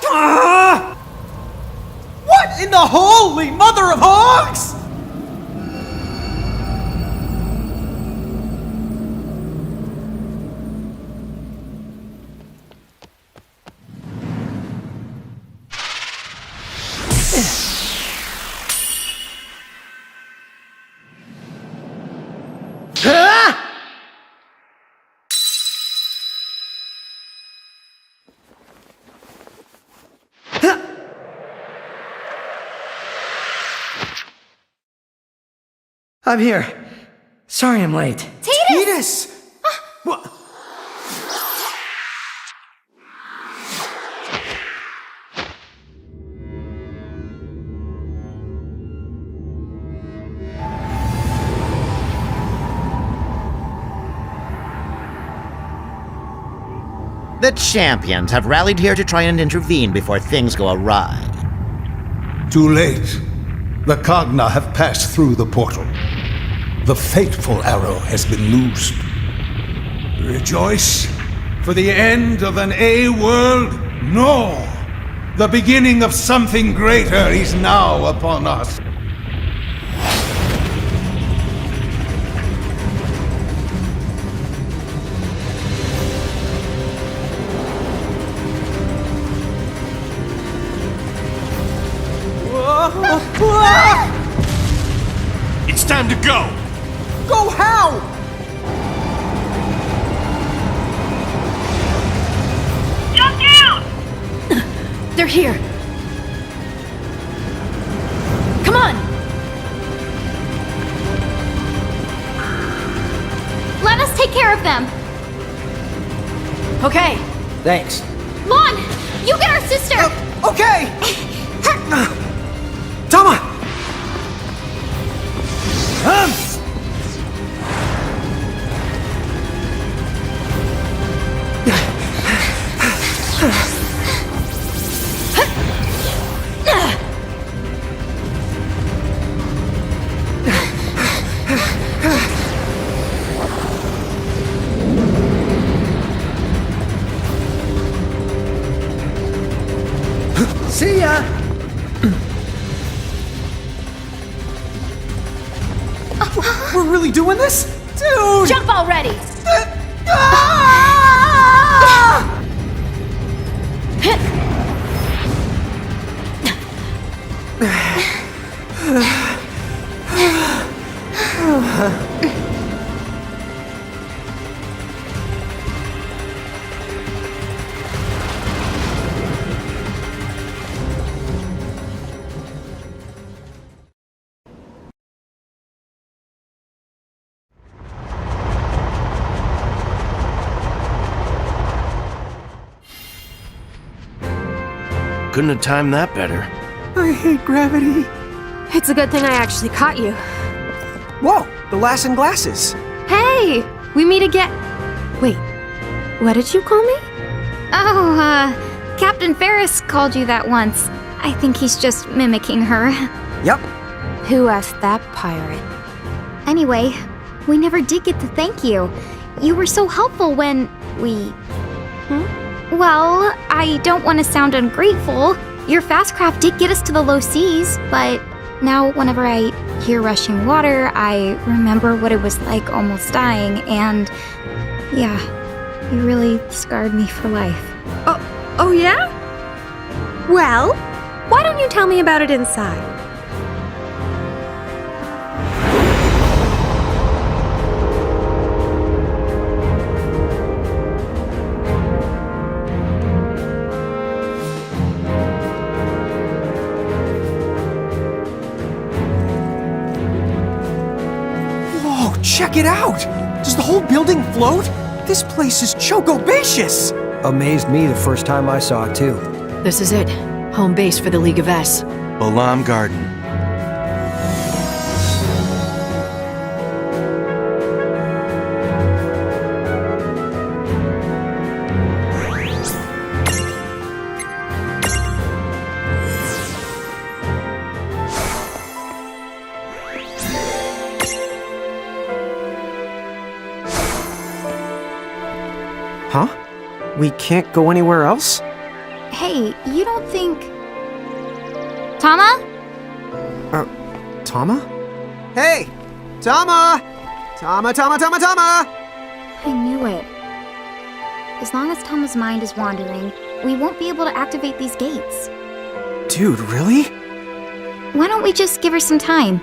Ah! What in the holy mother of hogs? I'm here. Sorry I'm late. Titus! What? The champions have rallied here to try and intervene before things go awry. Too late. The Cogna have passed through the portal. The fateful arrow has been loosed. Rejoice, for the end of an A-world? No! The beginning of something greater is now upon us. It's time to go! Go how? Jump down! They're here. Come on! Let us take care of them. Okay. Thanks. Lon, you get our sister. Okay! Tama! See ya! We're really doing this? Dude! Jump already! Couldn't have timed that better. I hate gravity. It's a good thing I actually caught you. Whoa, the lass in glasses. Hey! We meet again. Wait, what did you call me? Oh, Captain Ferris called you that once. I think he's just mimicking her. Yep. Who asked that pirate? Anyway, we never did get to thank you. You were so helpful when we... Well, I don't want to sound ungrateful. Your fast craft did get us to the low seas, but now whenever I hear rushing water, I remember what it was like almost dying, and yeah, you really scarred me for life. Oh yeah? Well, why don't you tell me about it inside? Check it out! Does the whole building float? This place is chocobacious! Amazed me the first time I saw it, too. This is it. Home base for the League of S. Balam Garden. Huh? We can't go anywhere else? Hey, you don't think... Tama? Tama? Hey! Tama! Tama! I knew it. As long as Tama's mind is wandering, we won't be able to activate these gates. Dude, really? Why don't we just give her some time?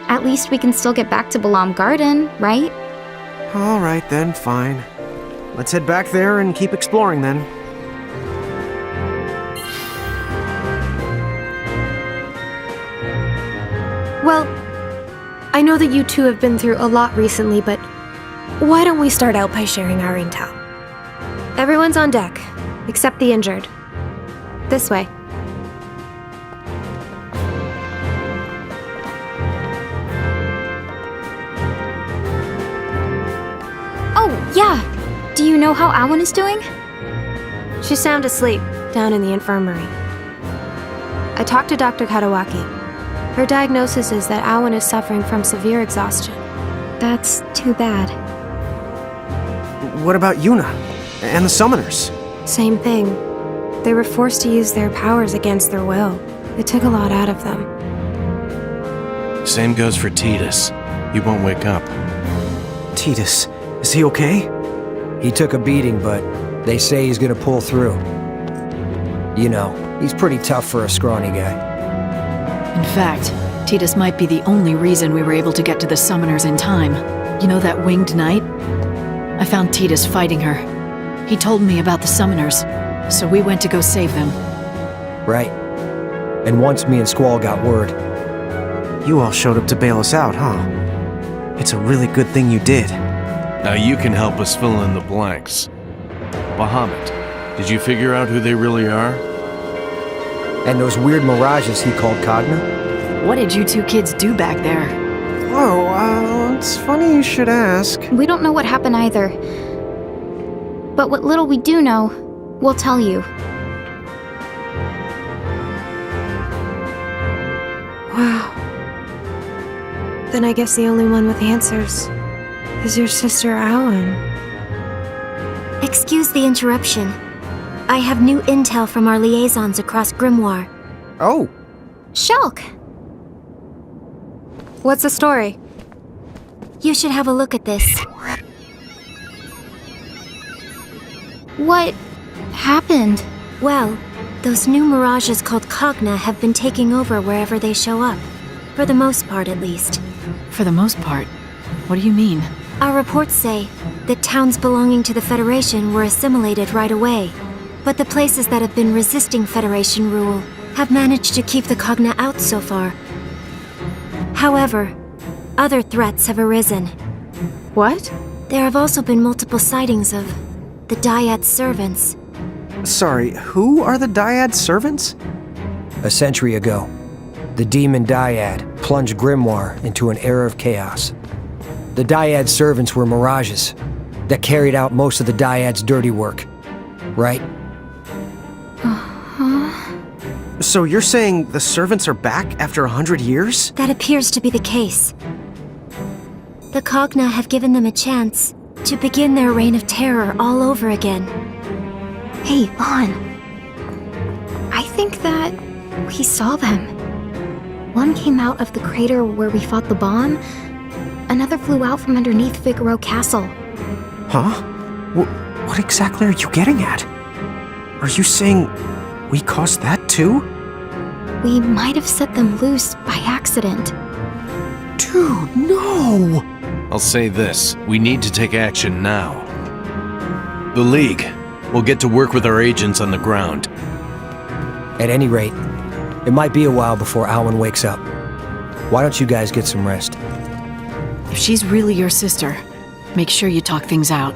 At least we can still get back to Balam Garden, right? Alright then, fine. Let's head back there and keep exploring then. Well, I know that you two have been through a lot recently, but why don't we start out by sharing our intel? Everyone's on deck, except the injured. This way. Oh, yeah. Do you know how Awan is doing? She's sound asleep, down in the infirmary. I talked to Dr. Katawaki. Her diagnosis is that Awan is suffering from severe exhaustion. That's too bad. What about Yuna? And the summoners? Same thing. They were forced to use their powers against their will. It took a lot out of them. Same goes for Tidus. He won't wake up. Tidus, is he okay? He took a beating, but they say he's gonna pull through. You know, he's pretty tough for a scrawny guy. In fact, Tidus might be the only reason we were able to get to the summoners in time. You know that winged knight? I found Tidus fighting her. He told me about the summoners, so we went to go save them. Right. And once me and Squall got word. You all showed up to bail us out, huh? It's a really good thing you did. Now you can help us fill in the blanks. Bahamut, did you figure out who they really are? And those weird mirages he called Cogna? What did you two kids do back there? Oh, it's funny you should ask. We don't know what happened either. But what little we do know, we'll tell you. Wow. Then I guess the only one with answers is your sister Awan. Excuse the interruption. I have new intel from our liaisons across Grimoire. Oh. Shulk! What's the story? You should have a look at this. What happened? Well, those new mirages called Cogna have been taking over wherever they show up. For the most part, at least. For the most part? What do you mean? Our reports say that towns belonging to the Federation were assimilated right away. But the places that have been resisting Federation rule have managed to keep the Cogna out so far. However, other threats have arisen. What? There have also been multiple sightings of the Dyad servants. Sorry, who are the Dyad servants? A century ago, the demon Dyad plunged Grimoire into an era of chaos. The Dyad servants were mirages that carried out most of the Dyad's dirty work, right? So you're saying the servants are back after 100 years? That appears to be the case. The Cogna have given them a chance to begin their reign of terror all over again. Hey, Vaughn. I think that we saw them. One came out of the crater where we fought the bomb. Another flew out from underneath Figaro Castle. Huh? What exactly are you getting at? Are you saying we caused that too? We might have set them loose by accident. Dude, no! I'll say this, we need to take action now. The League will get to work with our agents on the ground. At any rate, it might be a while before Awan wakes up. Why don't you guys get some rest? If she's really your sister, make sure you talk things out.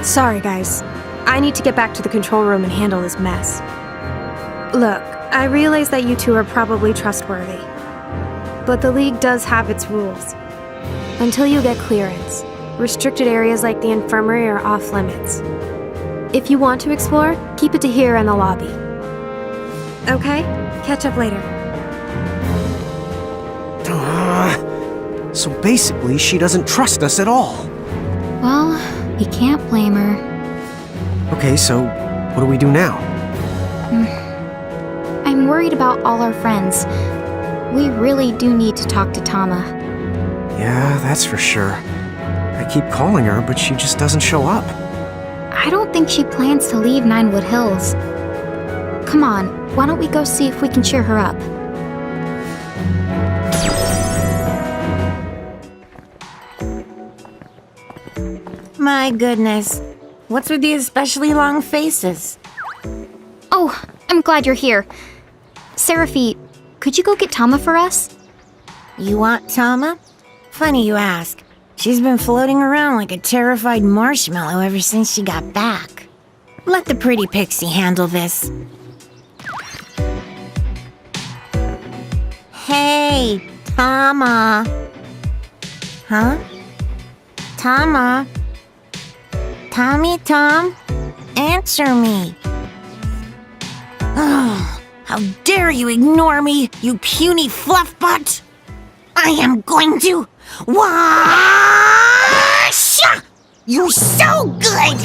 Sorry, guys. I need to get back to the control room and handle this mess. Look, I realize that you two are probably trustworthy. But the League does have its rules. Until you get clearance, restricted areas like the infirmary are off limits. If you want to explore, keep it to here in the lobby. Okay, catch up later. So basically, she doesn't trust us at all. Well, you can't blame her. Okay, so what do we do now? I'm worried about all our friends. We really do need to talk to Tama. Yeah, that's for sure. I keep calling her, but she just doesn't show up. I don't think she plans to leave Ninewood Hills. Come on, why don't we go see if we can cheer her up? My goodness. What's with these especially long faces? Oh, I'm glad you're here. Seraphi, could you go get Tama for us? You want Tama? Funny you ask. She's been floating around like a terrified marshmallow ever since she got back. Let the pretty pixie handle this. Hey, Tama. Huh? Tama? Tommy Tom? Answer me. Oh, how dare you ignore me, you puny fluffbutt! I am going to wash! You're so good!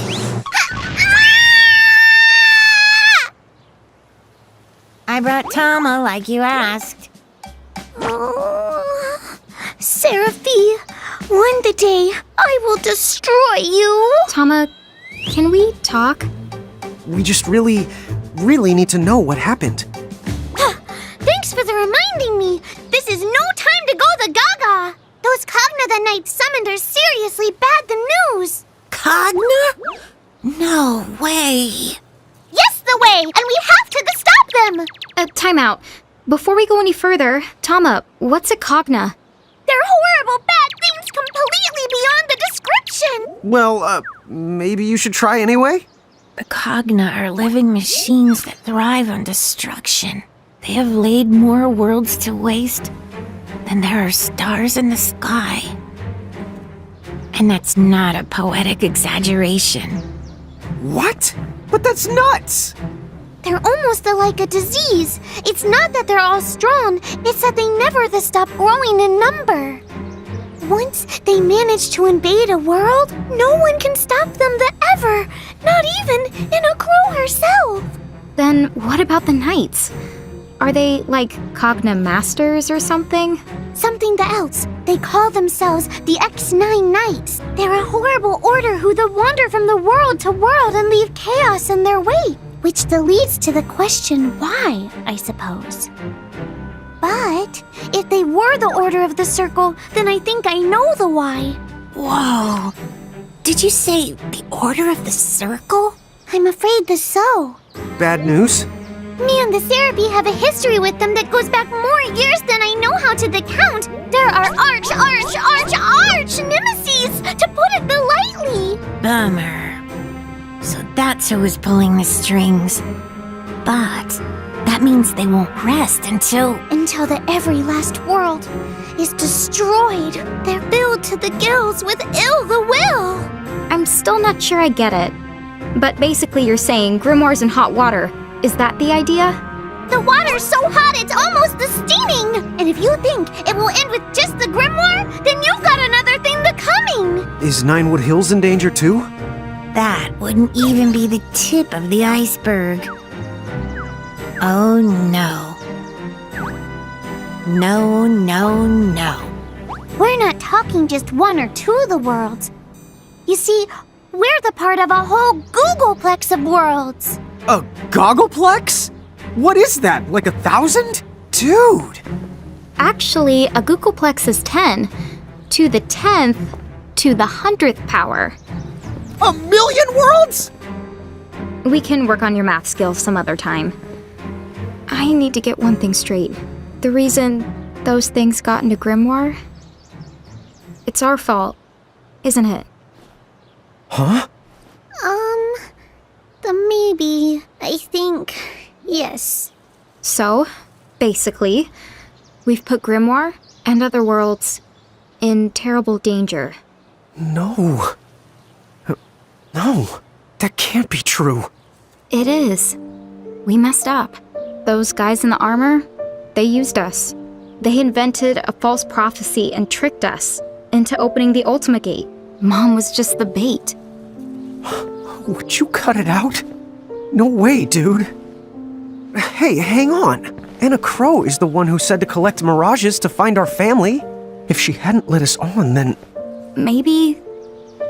I brought Tama like you asked. Seraphi, one the day I will destroy you. Tama, can we talk? We just really need to know what happened. Thanks for the reminding me. This is no time to go the gaga. Those Cogna the Night summoned are seriously bad the news. Cogna? No way. Yes, the way, and we have to stop them. Time out. Before we go any further, Tama, what's a Cogna? They're horrible bad things completely beyond the description. Well, maybe you should try anyway? The Cogna are living machines that thrive on destruction. They have laid more worlds to waste than there are stars in the sky. And that's not a poetic exaggeration. What? But that's nuts! They're almost like a disease. It's not that they're all strong, it's that they never stop growing in number. Once they manage to invade a world, no one can stop them ever, not even Inokro herself. Then what about the Knights? Are they like Cogna Masters or something? Something else. They call themselves the X9 Knights. They're a horrible order who wander from the world to world and leave chaos in their wake. Which leads to the question why, I suppose. But if they were the Order of the Circle, then I think I know the why. Whoa. Did you say the Order of the Circle? I'm afraid so. Bad news? Me and the Seraphi have a history with them that goes back more years than I know how to count. There are arch nemesis, to put it lightly. Bummer. So that's who was pulling the strings. But that means they won't rest until the every last world is destroyed. They're filled to the gills with ill the will. I'm still not sure I get it. But basically you're saying grimoires in hot water. Is that the idea? The water's so hot it's almost steaming. And if you think it will end with just the grimoire, then you've got another thing coming. Is Ninewood Hills in danger too? that wouldn't even be the tip of the iceberg. Oh no. No, no, no. We're not talking just one or two of the worlds. You see, we're the part of a whole Googleplex of worlds. A goggleplex? What is that, like 1,000? Dude! Actually, a Googleplex is 10. To the 10th, to the 100th power. 1,000,000 worlds?! We can work on your math skills some other time. I need to get one thing straight. The reason those things got into Grimoire? It's our fault, isn't it? Huh? Maybe. I think. Yes. So, basically, we've put Grimoire and other worlds in terrible danger. No. No. That can't be true. It is. We messed up. Those guys in the armor, they used us. They invented a false prophecy and tricked us into opening the Ultimate Gate. Mom was just the bait. Would you cut it out? No way, dude. Hey, hang on. Anna Crow is the one who said to collect mirages to find our family. If she hadn't let us on, then... Maybe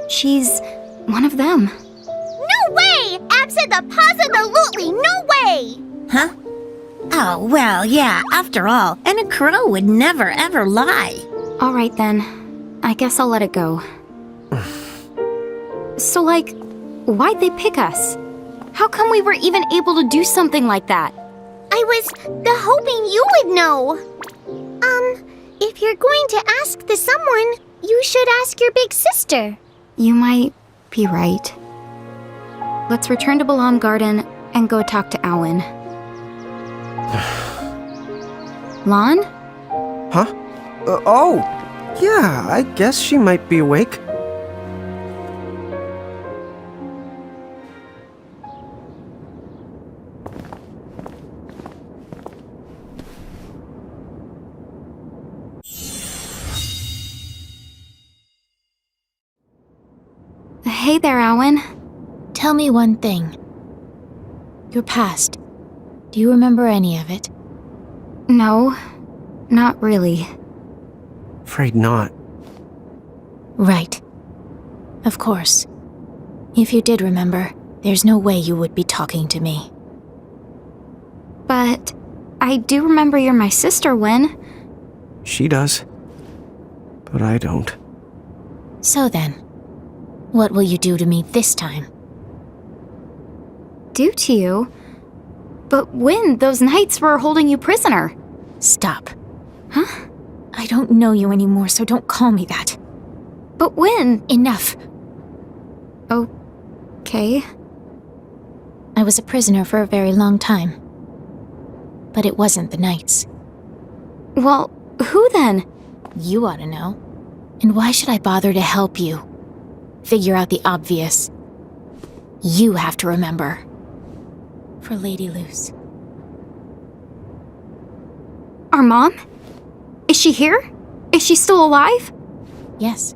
she's one of them. No way! Abso-the-positively no way! Huh? Oh, well, yeah, after all, Anna Crow would never ever lie. All right then. I guess I'll let it go. So, like, why'd they pick us? How come we were even able to do something like that? I was hoping you would know. If you're going to ask the someone, you should ask your big sister. You might be right. Let's return to Balam Garden and go talk to Awen. Lon? Huh? Oh! Yeah, I guess she might be awake. Hey there, Awen. Tell me one thing. Your past. Do you remember any of it? No, not really. Afraid not. Right. Of course. If you did remember, there's no way you would be talking to me. But I do remember you're my sister, Wen. She does. But I don't. So then, what will you do to me this time? Do to you? But when those knights were holding you prisoner? Stop. Huh? I don't know you anymore, so don't call me that. But when? Enough. Okay. I was a prisoner for a very long time. But it wasn't the knights. Well, who then? You ought to know. And why should I bother to help you? Figure out the obvious. You have to remember. For Lady Luce. Our mom? Is she here? Is she still alive? Yes,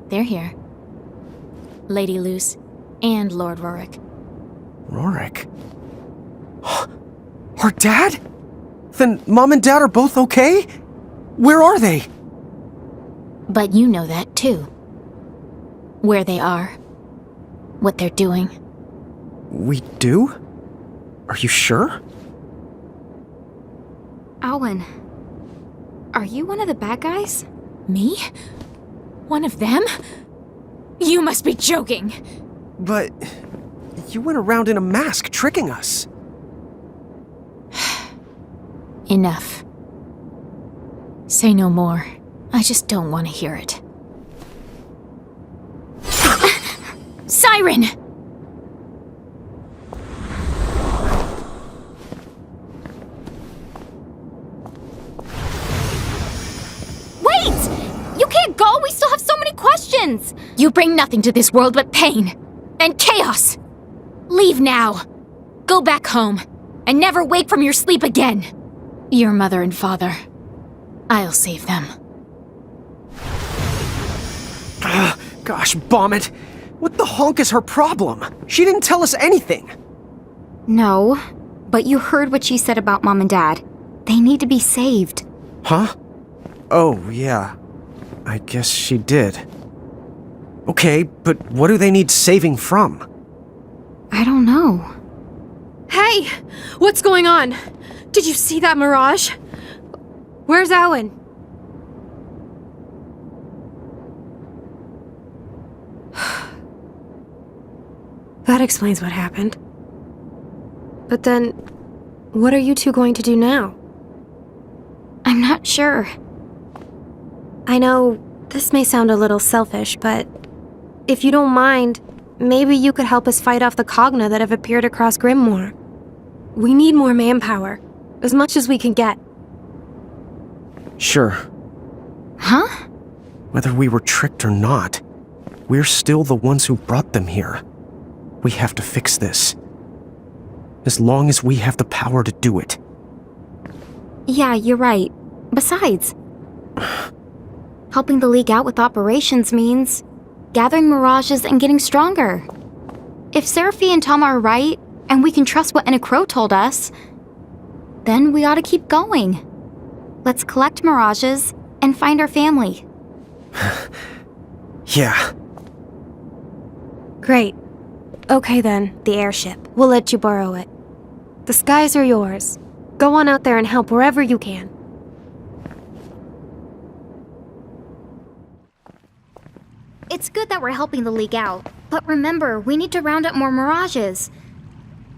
they're here. Lady Luce and Lord Rorik. Rorik? Our dad? Then Mom and Dad are both okay? Where are they? But you know that too. Where they are. What they're doing. We do? Are you sure? Awen, are you one of the bad guys? Me? One of them? You must be joking. But you went around in a mask tricking us. Enough. Say no more. I just don't want to hear it. Siren! Wait! You can't go! We still have so many questions! You bring nothing to this world but pain and chaos! Leave now! Go back home and never wake from your sleep again! Your mother and father. I'll save them. Gosh, bomb it! What the honk is her problem? She didn't tell us anything! No, but you heard what she said about Mom and Dad. They need to be saved. Huh? Oh, yeah. I guess she did. Okay, but what do they need saving from? I don't know. Hey! What's going on? Did you see that mirage? Where's Awen? That explains what happened. But then, what are you two going to do now? I'm not sure. I know this may sound a little selfish, but if you don't mind, maybe you could help us fight off the Cogna that have appeared across Grimoire. We need more manpower, as much as we can get. Sure. Huh? Whether we were tricked or not, we're still the ones who brought them here. We have to fix this. As long as we have the power to do it, Yeah, you're right. Besides, helping the League out with operations means gathering mirages and getting stronger. If Seraphi and Tom are right, and we can trust what Enna Crow told us, then we ought to keep going. Let's collect mirages and find our family. Yeah. Great. Okay then, the airship. We'll let you borrow it. The skies are yours. Go on out there and help wherever you can. It's good that we're helping the League out, but remember, we need to round up more mirages.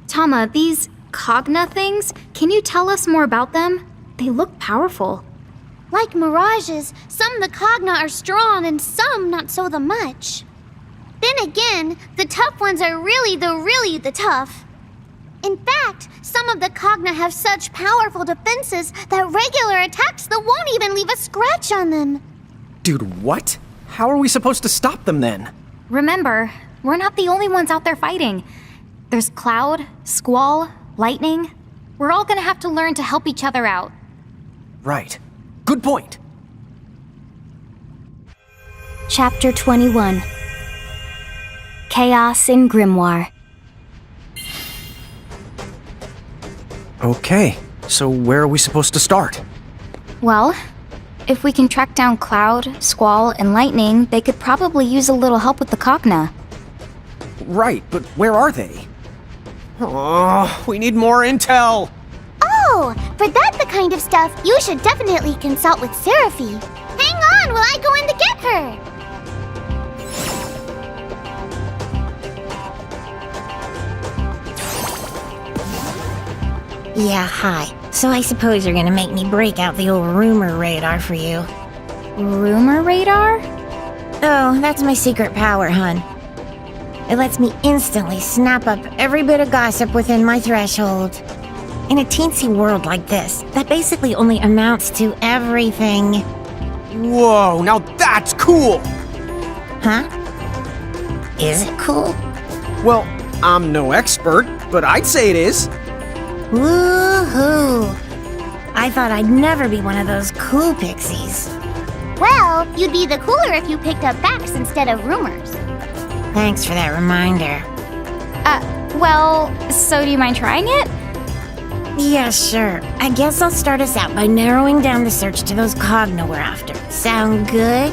Tama, these Cogna things, can you tell us more about them? They look powerful. Like mirages, some of the Cogna are strong and some not so the much. Then again, the tough ones are really the tough. In fact, some of the Cogna have such powerful defenses that regular attacks that won't even leave a scratch on them. Dude, what? How are we supposed to stop them then? Remember, we're not the only ones out there fighting. There's Cloud, Squall, Lightning. We're all gonna have to learn to help each other out. Right. Good point. Chapter 21. Chaos in Grimoire. Okay, so where are we supposed to start? Well, if we can track down Cloud, Squall, and Lightning, they could probably use a little help with the Cogna. Right, but where are they? Oh, we need more intel! Oh, for that the kind of stuff you should definitely consult with Seraphi. Hang on while I go in to get her! Yeah, hi. So I suppose you're gonna make me break out the old rumor radar for you. Rumor radar? Oh, that's my secret power, hun. It lets me instantly snap up every bit of gossip within my threshold. In a teensy world like this, that basically only amounts to everything. Whoa, now that's cool! Huh? Is it cool? Well, I'm no expert, but I'd say it is. Woohoo! I thought I'd never be one of those cool pixies. Well, you'd be the cooler if you picked up facts instead of rumors. Thanks for that reminder. Well, so do you mind trying it? Yeah, sure. I guess I'll start us out by narrowing down the search to those Cogna we're after. Sound good?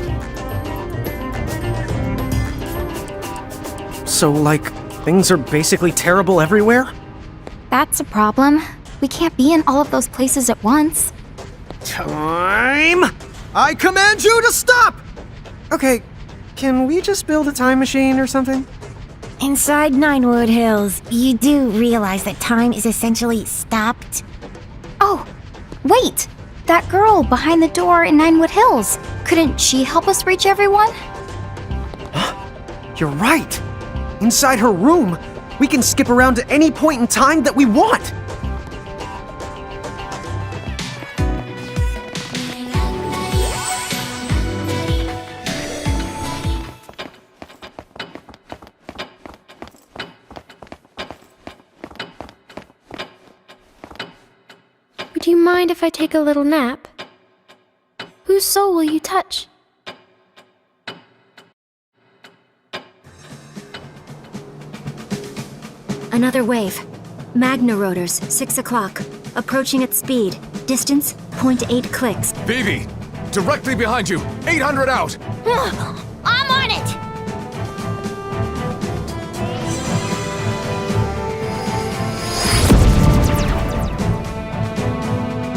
So, like, things are basically terrible everywhere? That's a problem. We can't be in all of those places at once. Time! I command you to stop! Okay, can we just build a time machine or something? Inside Ninewood Hills, you do realize that time is essentially stopped? Oh, wait! That girl behind the door in Ninewood Hills. Couldn't she help us reach everyone? You're right! Inside her room, we can skip around to any point in time that we want! Would you mind if I take a little nap? Whose soul will you touch? Another wave. Magna rotors, 6 o'clock. Approaching at speed. Distance, 0.8 clicks. Vivi! Directly behind you! 800 out! I'm on it!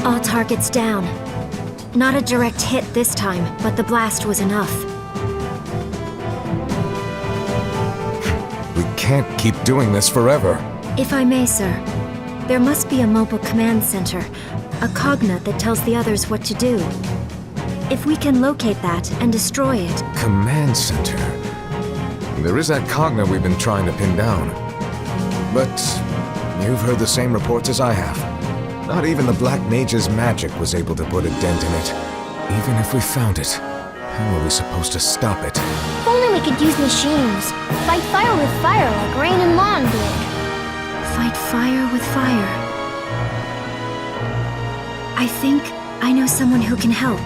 All targets down. Not a direct hit this time, but the blast was enough. We can't keep doing this forever. If I may, sir, there must be a mobile command center, a cognate that tells the others what to do. If we can locate that and destroy it... Command center. There is that cognate we've been trying to pin down. But you've heard the same reports as I have. Not even the Black Mage's magic was able to put a dent in it. Even if we found it, how are we supposed to stop it? If only we could use machines. Fight fire with fire like Rain and Lon did. Fight fire with fire. I think I know someone who can help.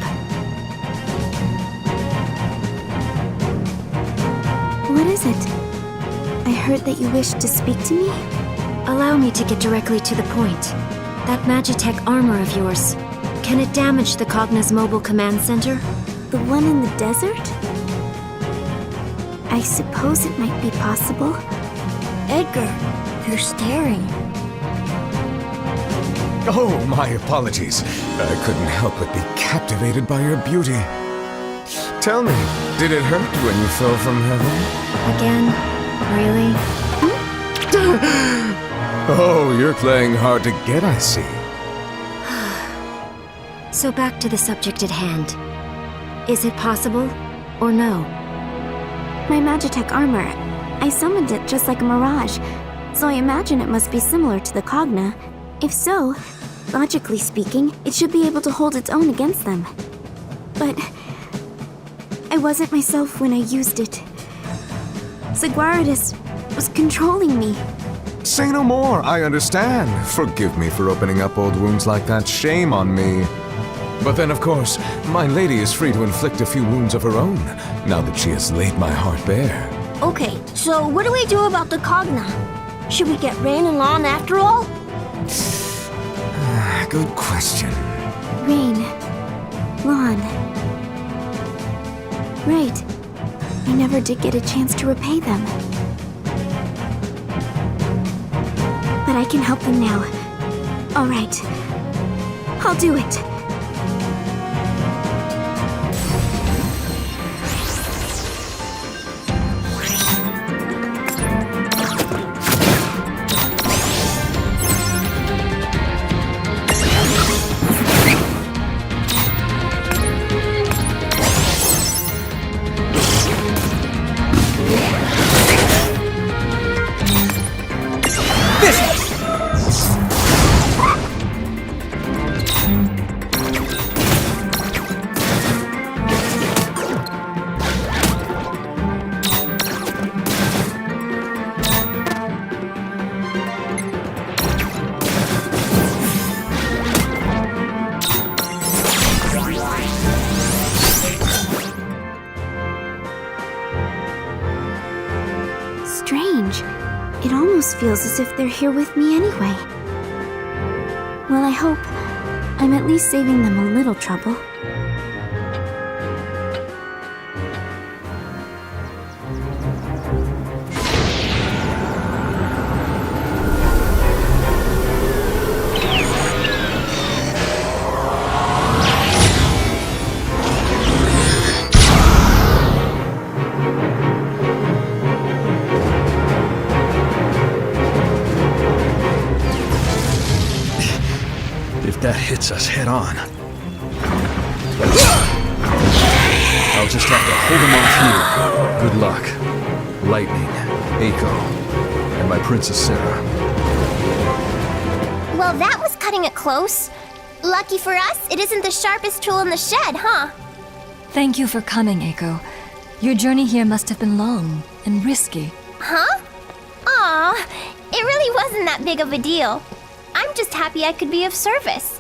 What is it? I heard that you wished to speak to me? Allow me to get directly to the point. That Magitech armor of yours, can it damage the Cogna's mobile command center? The one in the desert? I suppose it might be possible. Edgar, you're staring. Oh, my apologies. I couldn't help but be captivated by your beauty. Tell me, did it hurt when you fell from heaven? Again? Really? Oh, you're playing hard to get, I see. So back to the subject at hand. Is it possible, or no? My Magitech armor. I summoned it just like a mirage, so I imagine it must be similar to the Cogna. If so, logically speaking, it should be able to hold its own against them. But I wasn't myself when I used it. Seguridis was controlling me. Say no more, I understand. Forgive me for opening up old wounds like that. Shame on me. But then, of course, my lady is free to inflict a few wounds of her own, now that she has laid my heart bare. Okay, so what do we do about the Cogna? Should we get Rain and Lon after all? Good question. Rain. Lon. Right. I never did get a chance to repay them. But I can help them now. All right. I'll do it. Strange. It almost feels as if they're here with me anyway. Well, I hope I'm at least saving them a little trouble. That hits us head on. I'll just have to hold him off here. Good luck. Lightning, Eiko, and my Princess Sarah. Well, that was cutting it close. Lucky for us, it isn't the sharpest tool in the shed, huh? Thank you for coming, Eiko. Your journey here must have been long and risky. Huh? Aw, it really wasn't that big of a deal. I'm just happy I could be of service.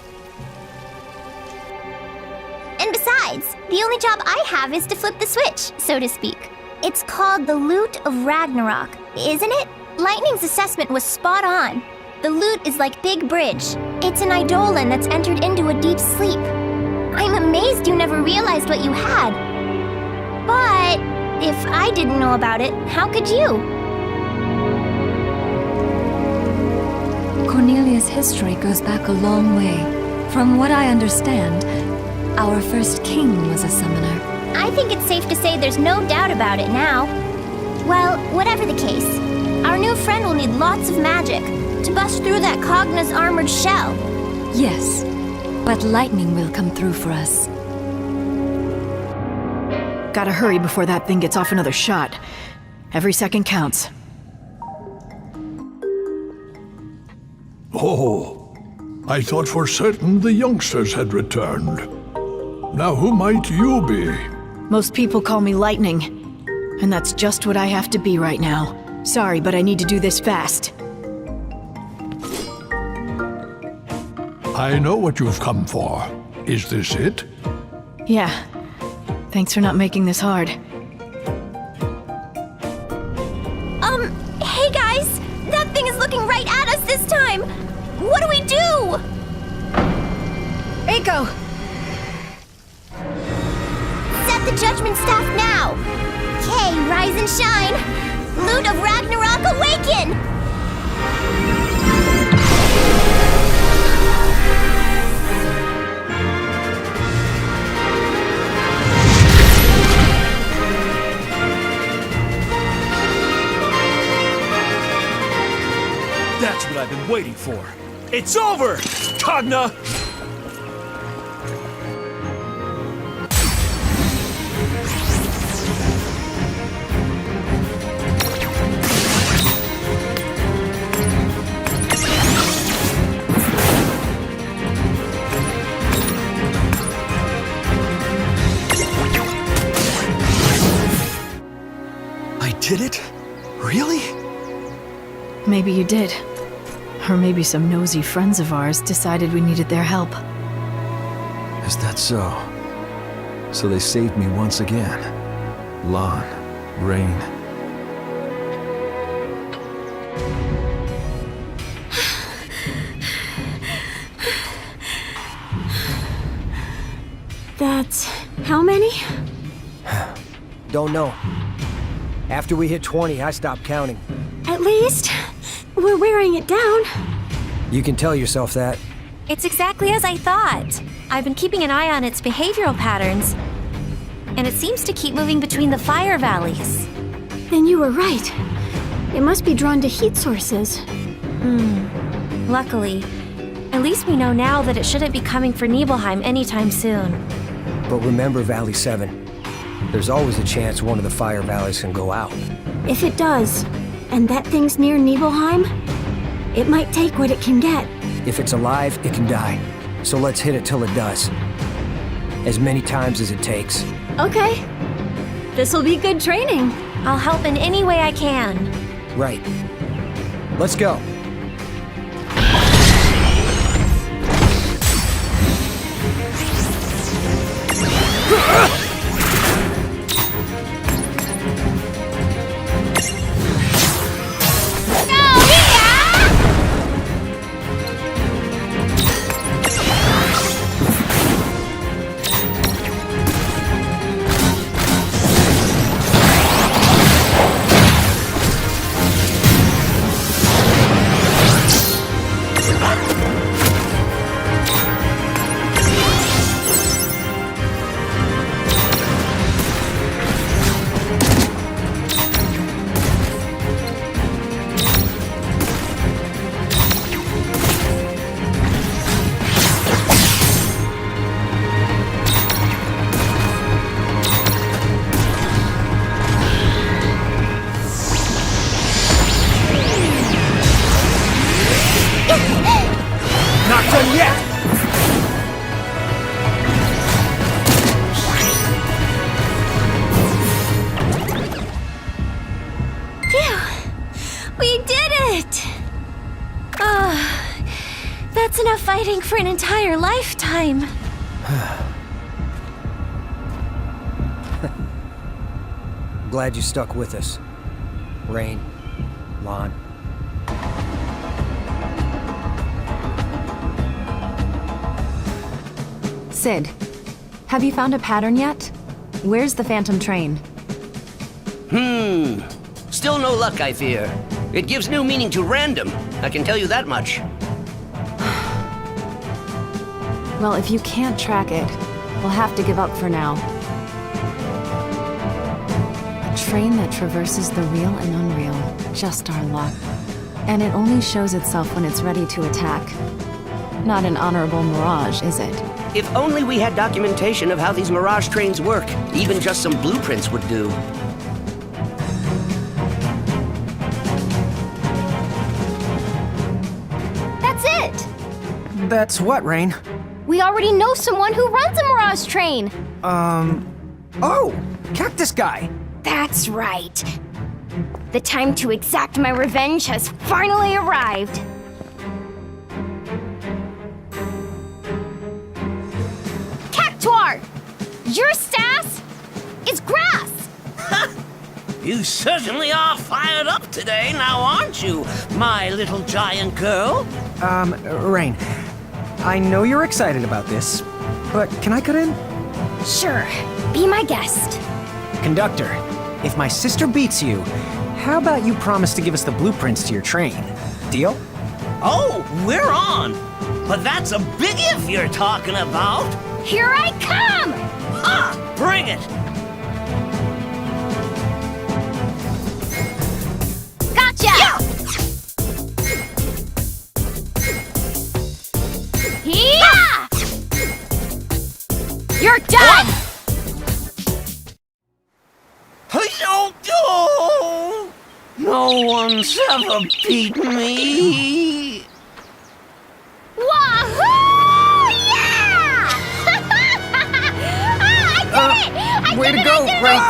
And besides, the only job I have is to flip the switch, so to speak. It's called the Lute of Ragnarok, isn't it? Lightning's assessment was spot on. The lute is like Big Bridge. It's an eidolon that's entered into a deep sleep. I'm amazed you never realized what you had. But if I didn't know about it, how could you? Cornelia's history goes back a long way. From what I understand, our first king was a summoner. I think it's safe to say there's no doubt about it now. Well, whatever the case, our new friend will need lots of magic to bust through that Cogna's armored shell. Yes, but lightning will come through for us. Gotta hurry before that thing gets off another shot. Every second counts. Oh, I thought for certain the youngsters had returned. Now who might you be? Most people call me Lightning, and that's just what I have to be right now. Sorry, but I need to do this fast. I know what you've come for. Is this it? Yeah. Thanks for not making this hard. Hey guys! That thing is looking right at us this time! What do we do? Eiko! Set the judgment staff now! Kay, rise and shine! Loot of Ragnarok, awaken! That's what I've been waiting for. It's over, Cogna! I did it? Really? Maybe you did. Or maybe some nosy friends of ours decided we needed their help. Is that so? So they saved me once again. Lon, Rain. That's how many? Don't know. After we hit 20, I stopped counting. At least we're wearing it down. You can tell yourself that. It's exactly as I thought. I've been keeping an eye on its behavioral patterns, and it seems to keep moving between the fire valleys. Then you were right. It must be drawn to heat sources. Luckily, at least we know now that it shouldn't be coming for Nibelheim anytime soon. But remember Valley 7. There's always a chance one of the fire valleys can go out. If it does, and that thing's near Nibelheim, it might take what it can get. If it's alive, it can die. So let's hit it till it does. As many times as it takes. Okay. This'll be good training. I'll help in any way I can. Right. Let's go. That's enough fighting for an entire lifetime. Glad you stuck with us. Rain, Lon. Sid, have you found a pattern yet? Where's the Phantom train? Still no luck, I fear. It gives new meaning to random, I can tell you that much. Well, if you can't track it, we'll have to give up for now. A train that traverses the real and unreal, just our luck. And it only shows itself when it's ready to attack. Not an honorable mirage, is it? If only we had documentation of how these Mirage trains work. Even just some blueprints would do. That's it! That's what, Rain? We already know someone who runs a Mirage train! Oh! Cactus Guy! That's right. The time to exact my revenge has finally arrived. Your sass is grass! You certainly are fired up today, now aren't you, my little giant girl? Rain, I know you're excited about this, but can I cut in? Sure, be my guest. Conductor, if my sister beats you, how about you promise to give us the blueprints to your train? Deal? Oh, we're on! But that's a big if you're talking about! Here I come! Ha! Bring it! Gotcha! Yeah! You're done! No one's ever beat me! Wahoo! Yeah! I did it! Way to go, Rain!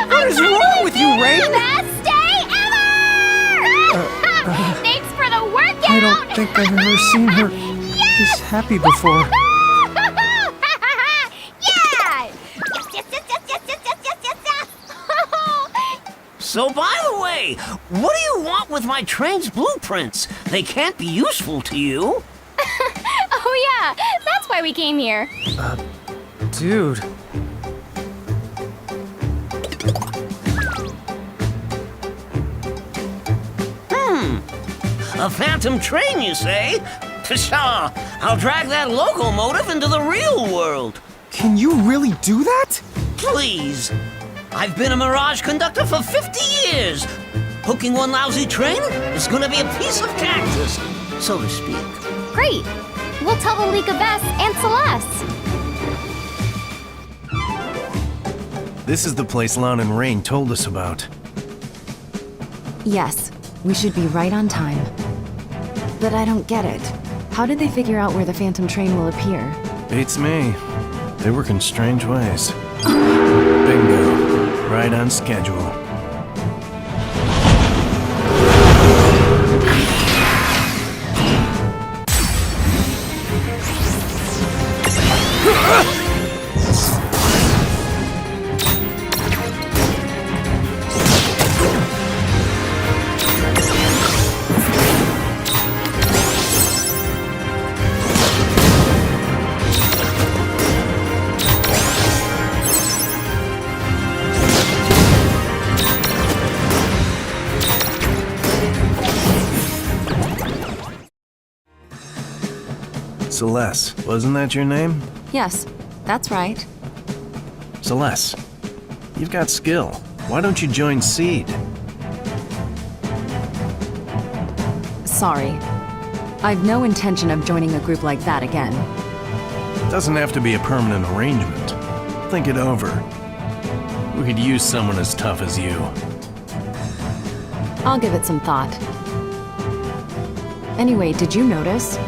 What is wrong with you, Rain? Best day ever! Thanks for the workout! I don't think I've ever seen her this happy before. So, by the way, what do you want with my train's blueprints? They can't be useful to you. Oh yeah, that's why we came here. Dude. A phantom train, you say? Pshaw, I'll drag that locomotive into the real world. Can you really do that? Please. I've been a Mirage conductor for 50 years. Hooking one lousy train is gonna be a piece of cactus, so to speak. Great. We'll tell the League of S and Celeste. This is the place Lon and Rain told us about. Yes, we should be right on time. But I don't get it. How did they figure out where the Phantom train will appear? Beats me. They work in strange ways. Bingo. Right on schedule. Celeste, wasn't that your name? Yes, that's right. Celeste, you've got skill. Why don't you join Seed? Sorry. I've no intention of joining a group like that again. Doesn't have to be a permanent arrangement. Think it over. We could use someone as tough as you. I'll give it some thought. Anyway, did you notice?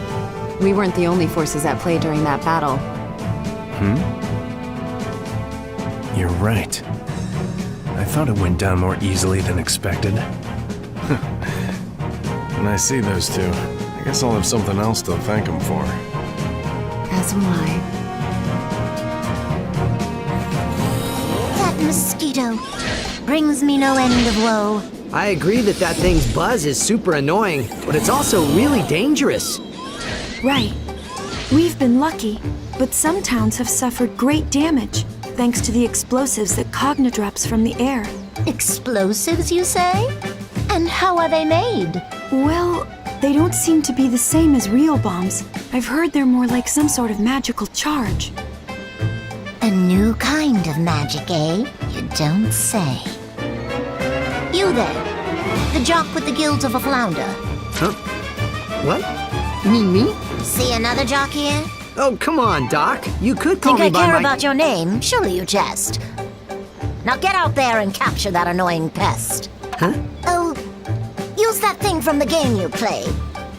We weren't the only forces at play during that battle. You're right. I thought it went down more easily than expected. When I see those two, I guess I'll have something else to thank them for. As will I. That mosquito brings me no end of woe. I agree that that thing's buzz is super annoying, but it's also really dangerous. Right. We've been lucky, but some towns have suffered great damage, thanks to the explosives that Cogna drops from the air. Explosives, you say? And how are they made? Well, they don't seem to be the same as real bombs. I've heard they're more like some sort of magical charge. A new kind of magic, eh? You don't say. You there, the jock with the gills of a flounder. Huh? What? You mean me? See another jock here? Oh, come on, Doc. You could call Think me I by care my... about your name? Surely you jest. Now get out there and capture that annoying pest. Huh? Oh, use that thing from the game you play.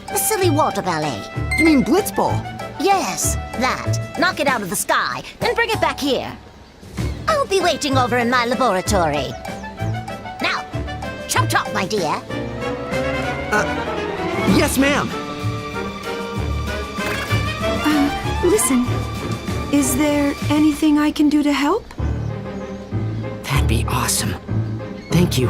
The silly water ballet. You mean Blitzball? Yes, that. Knock it out of the sky, then bring it back here. I'll be waiting over in my laboratory. Now, chop chop, my dear. Yes, ma'am. Listen. Is there anything I can do to help? That'd be awesome. Thank you.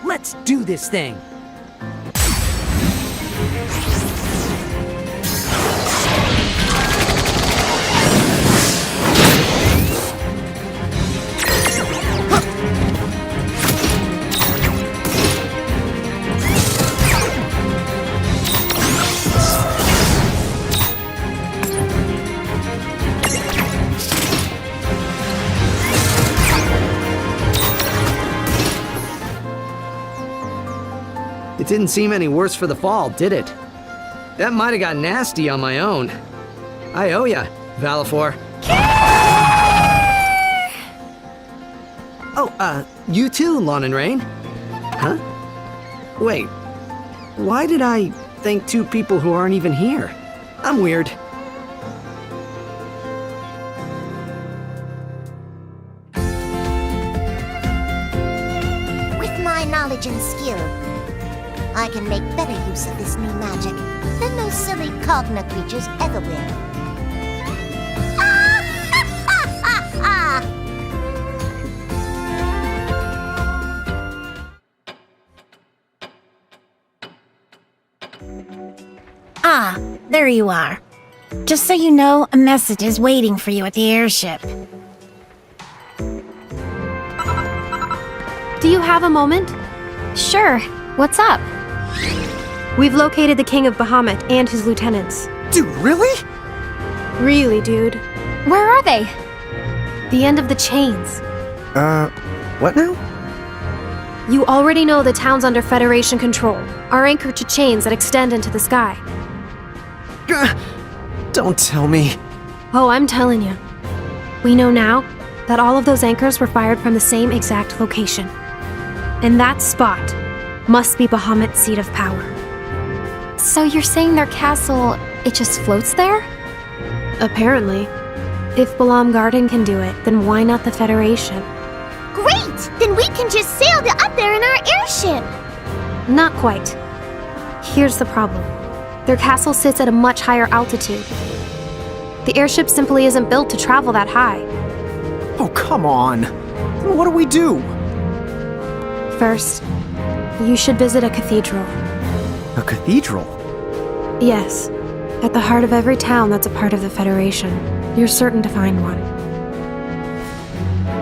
Let's do this thing! It didn't seem any worse for the fall, did it? That might have got nasty on my own. I owe ya, Valifor. Oh, you too, Lon and Rain. Huh? Wait, why did I thank two people who aren't even here? I'm weird. With my knowledge and skill, I can make better use of this new magic than those silly Cogna creatures ever will. Ah, there you are. Just so you know, a message is waiting for you at the airship. Do you have a moment? Sure. What's up? We've located the King of Bahamut and his lieutenants. Dude, really? Really, dude. Where are they? The end of the chains. What now? You already know the town's under Federation control, are anchored to chains that extend into the sky. Don't tell me. Oh, I'm telling you. We know now that all of those anchors were fired from the same exact location. And that spot must be Bahamut's seat of power. So you're saying their castle, it just floats there? Apparently. If Balam Garden can do it, then why not the Federation? Great! Then we can just sail up there in our airship! Not quite. Here's the problem. Their castle sits at a much higher altitude. The airship simply isn't built to travel that high. Oh, come on. Then what do we do? First, you should visit a cathedral. A cathedral? Yes. At the heart of every town that's a part of the Federation, you're certain to find one.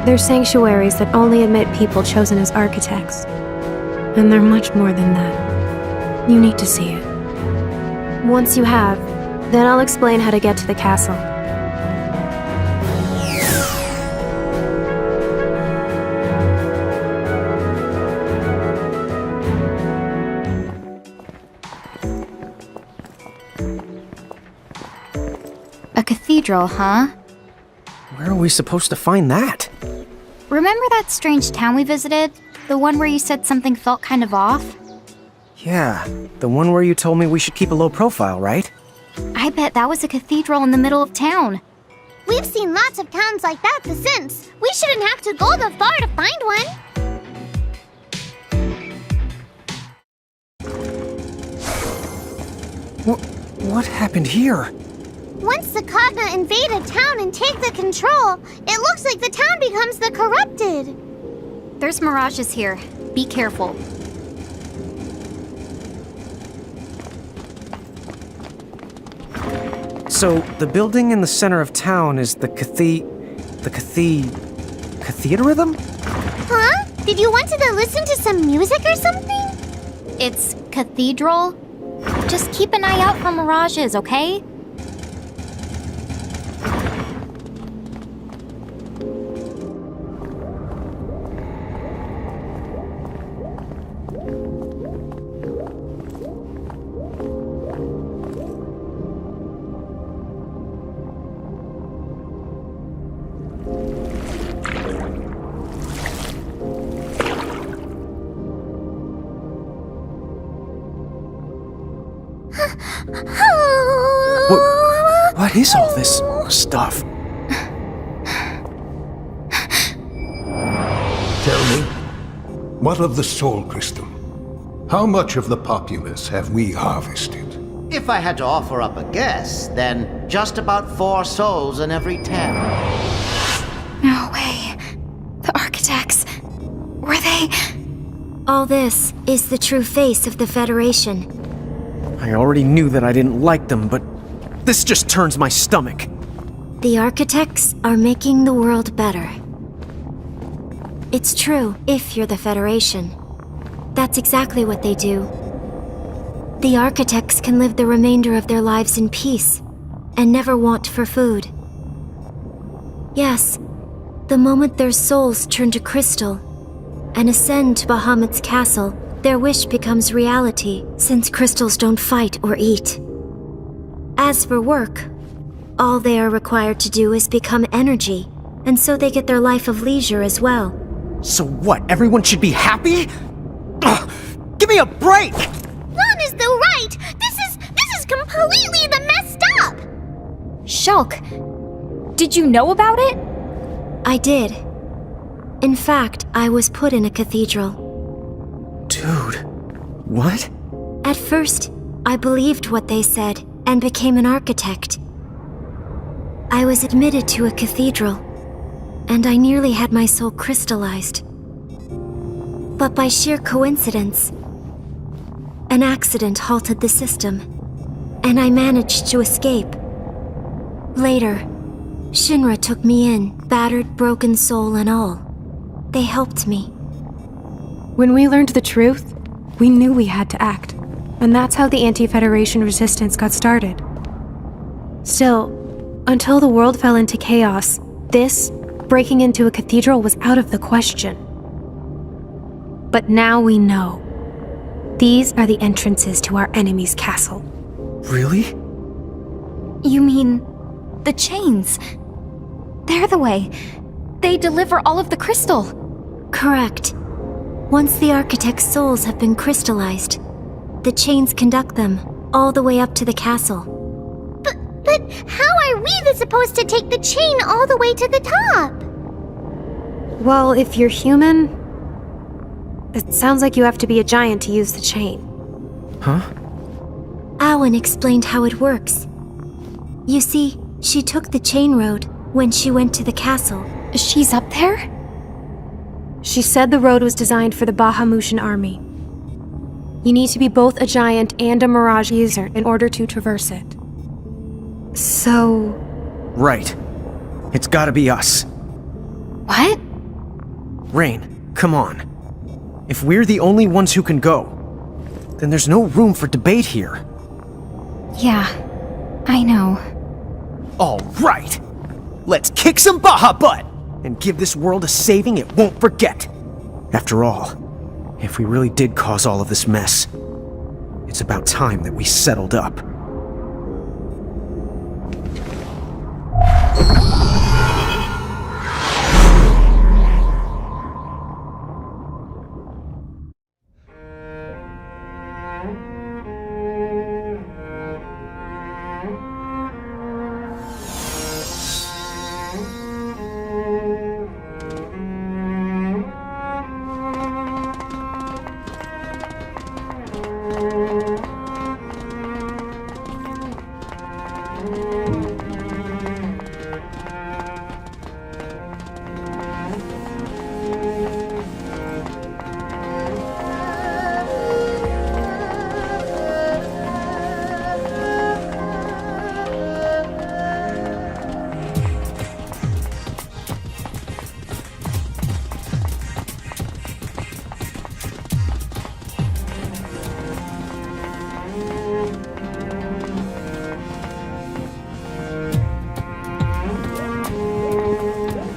They're sanctuaries that only admit people chosen as architects. And they're much more than that. You need to see it. Once you have, then I'll explain how to get to the castle. A cathedral, huh? Where are we supposed to find that? Remember that strange town we visited? The one where you said something felt kind of off? Yeah, the one where you told me we should keep a low profile, right? I bet that was a cathedral in the middle of town. We've seen lots of towns like that since. We shouldn't have to go that far to find one. What happened here? Once the Cogna invade a town and take the control, it looks like the town becomes the corrupted. There's mirages here. Be careful. So, the building in the center of town is the cathedrism? Huh? Did you want to listen to some music or something? It's cathedral. Just keep an eye out for mirages, okay? What is all this stuff? Tell me, what of the soul crystal? How much of the populace have we harvested? If I had to offer up a guess, then just about 4 souls in every 10. No way. The architects. Were they? All this is the true face of the Federation. I already knew that I didn't like them, but this just turns my stomach. The architects are making the world better. It's true, if you're the Federation. That's exactly what they do. The architects can live the remainder of their lives in peace, and never want for food. Yes, the moment their souls turn to crystal, and ascend to Bahamut's castle, their wish becomes reality, since crystals don't fight or eat. As for work, all they are required to do is become energy, and so they get their life of leisure as well. So what, everyone should be happy? Ugh, give me a break! Lon is the right! This is completely the messed up! Shulk, did you know about it? I did. In fact, I was put in a cathedral. Dude, what? At first, I believed what they said and became an architect. I was admitted to a cathedral, and I nearly had my soul crystallized. But by sheer coincidence, an accident halted the system, and I managed to escape. Later, Shinra took me in, battered, broken soul and all. They helped me. When we learned the truth, we knew we had to act, and that's how the anti-Federation resistance got started. Still, until the world fell into chaos, this, breaking into a cathedral, was out of the question. But now we know. These are the entrances to our enemy's castle. Really? You mean the chains? They're the way. They deliver all of the crystal. Correct. Once the architect's souls have been crystallized, the chains conduct them all the way up to the castle. But how are we supposed to take the chain all the way to the top? Well, if you're human, it sounds like you have to be a giant to use the chain. Huh? Alan explained how it works. You see, she took the chain road when she went to the castle. She's up there? She said the road was designed for the Bahamutian army. You need to be both a giant and a Mirage user in order to traverse it. So... Right. It's gotta be us. What? Rain, come on. If we're the only ones who can go, then there's no room for debate here. Yeah, I know. All right! Let's kick some Baja butt! And give this world a saving it won't forget! After all, if we really did cause all of this mess, it's about time that we settled up.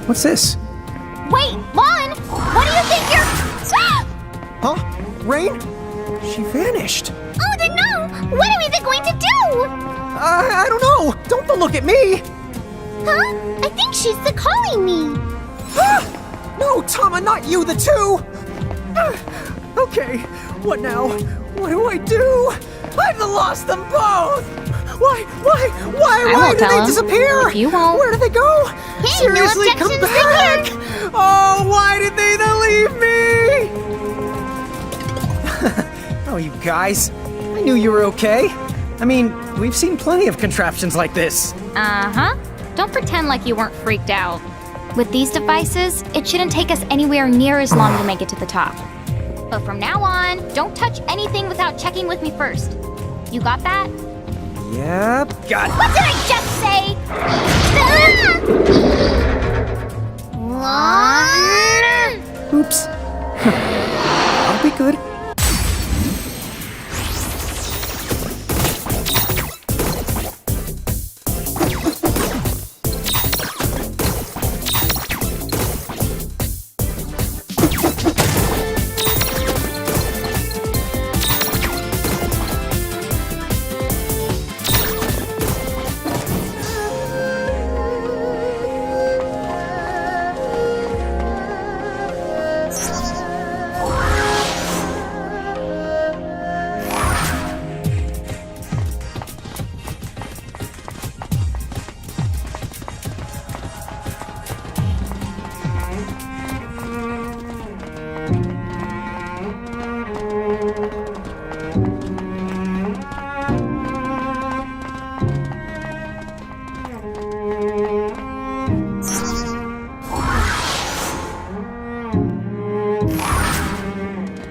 What's this? Wait, Lon! What do you think you're... Huh? Rain? She vanished. Oh, then no! What are we going to do? I don't know! Don't look at me! Huh? I think she's calling me. No, Tama, not you, the two! Okay, what now? What do I do? I've lost them both! Why did they disappear? You won't. Where did they go? Hey, Seriously, no come objections back! Oh, why did they leave me? Oh, you guys. I knew you were okay. I mean, we've seen plenty of contraptions like this. Uh-huh. Don't pretend like you weren't freaked out. With these devices, it shouldn't take us anywhere near as long to make it to the top. But from now on, don't touch anything without checking with me first. You got that? Yep, got it. What did I just say? Oops. I'll be good.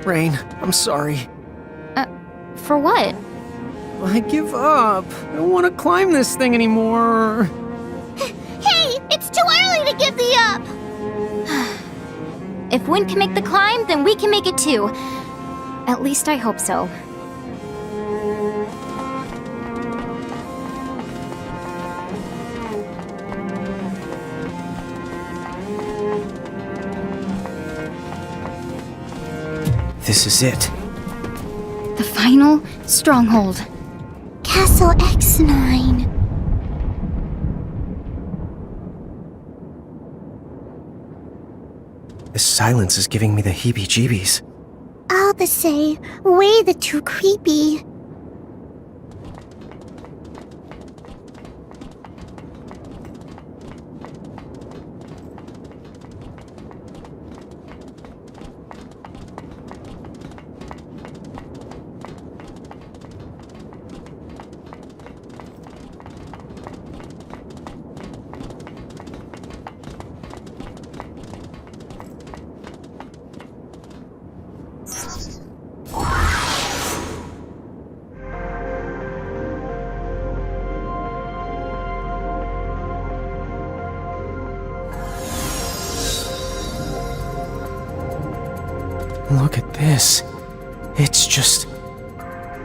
Rain, I'm sorry. For what? I give up. I don't want to climb this thing anymore. Hey, it's too early to give the up! If Wind can make the climb, then we can make it too. At least I hope so. This is it. The final stronghold. Castle X9. This silence is giving me the heebie-jeebies. All the say, way the too creepy. Look at this. It's just...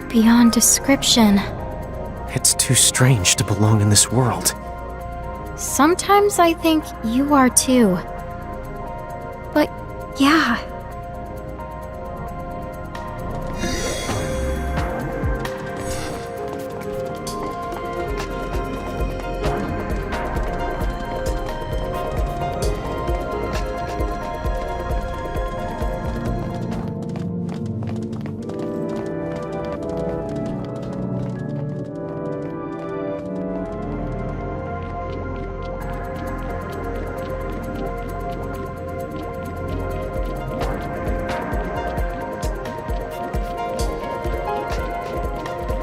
Beyond description. It's too strange to belong in this world. Sometimes I think you are too. But yeah.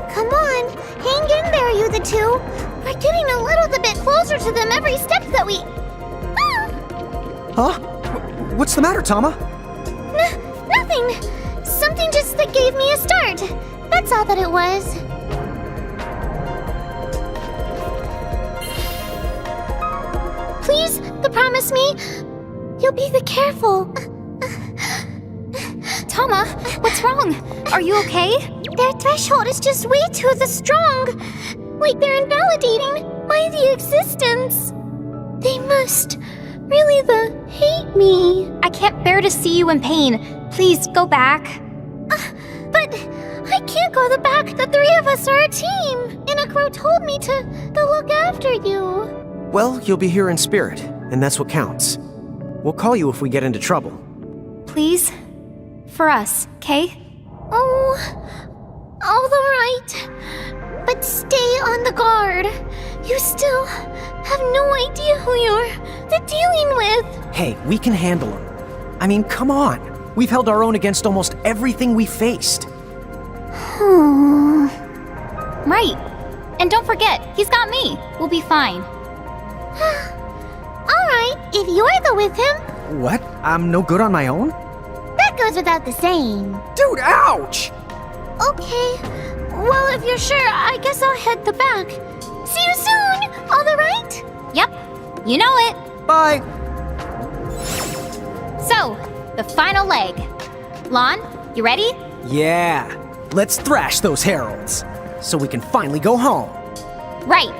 Come on, hang in there, you the two. We're getting a little bit closer to them every step that we... Huh? What's the matter, Tama? Nothing. Something just that gave me a start. That's all that it was. Please, promise me, you'll be the careful. Tama, what's wrong? Are you okay? Their threshold is just way too strong. Like they're invalidating my existence. They must really hate me. I can't bear to see you in pain. Please, go back. But I can't go back. The three of us are a team. Inacro told me to look after you. Well, you'll be here in spirit, and that's what counts. We'll call you if we get into trouble. Please? For us, okay? Oh, all right. But stay on the guard. You still have no idea who you're dealing with. Hey, we can handle them. I mean, come on. We've held our own against almost everything we faced. Right. And don't forget, he's got me. We'll be fine. Alright, if you're the with him, What? I'm no good on my own? that goes without the saying. Dude, ouch! Okay. Well, if you're sure, I guess I'll head the back. See you soon! All the right? Yep. You know it. Bye. So, the final leg. Lon, you ready? Yeah. Let's thrash those heralds, so we can finally go home. Right.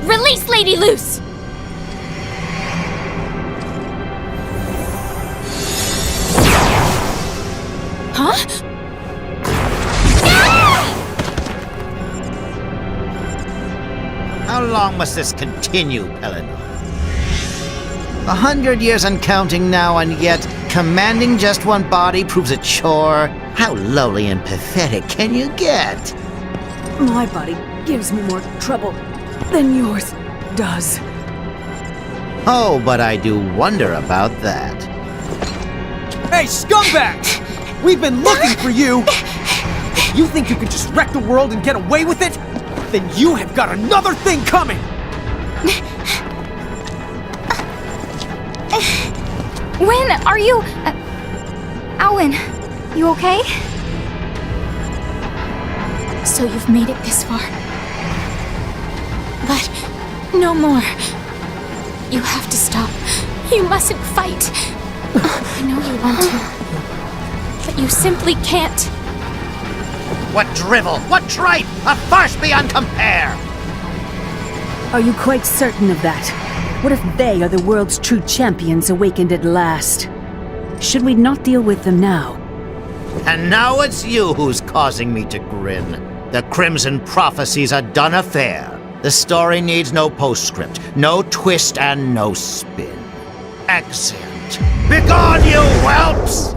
Release Lady Luce! Huh? How long must this continue, Eleanor? 100 years and counting now, and yet commanding just one body proves a chore. How lowly and pathetic can you get? My body gives me more trouble than yours does. Oh, but I do wonder about that. Hey, scumbags! We've been looking for you! If you think you can just wreck the world and get away with it, then you have got another thing coming! When are you... Alwyn, you okay? So you've made it this far. But no more. You have to stop. You mustn't fight. I know you want to, but you simply can't. What drivel! What tripe! A farce beyond compare! Are you quite certain of that? What if they are the world's true champions awakened at last? Should we not deal with them now? And now it's you who's causing me to grin. The Crimson Prophecy's a done affair. The story needs no postscript, no twist, and no spin. Exeunt. Begone, you whelps!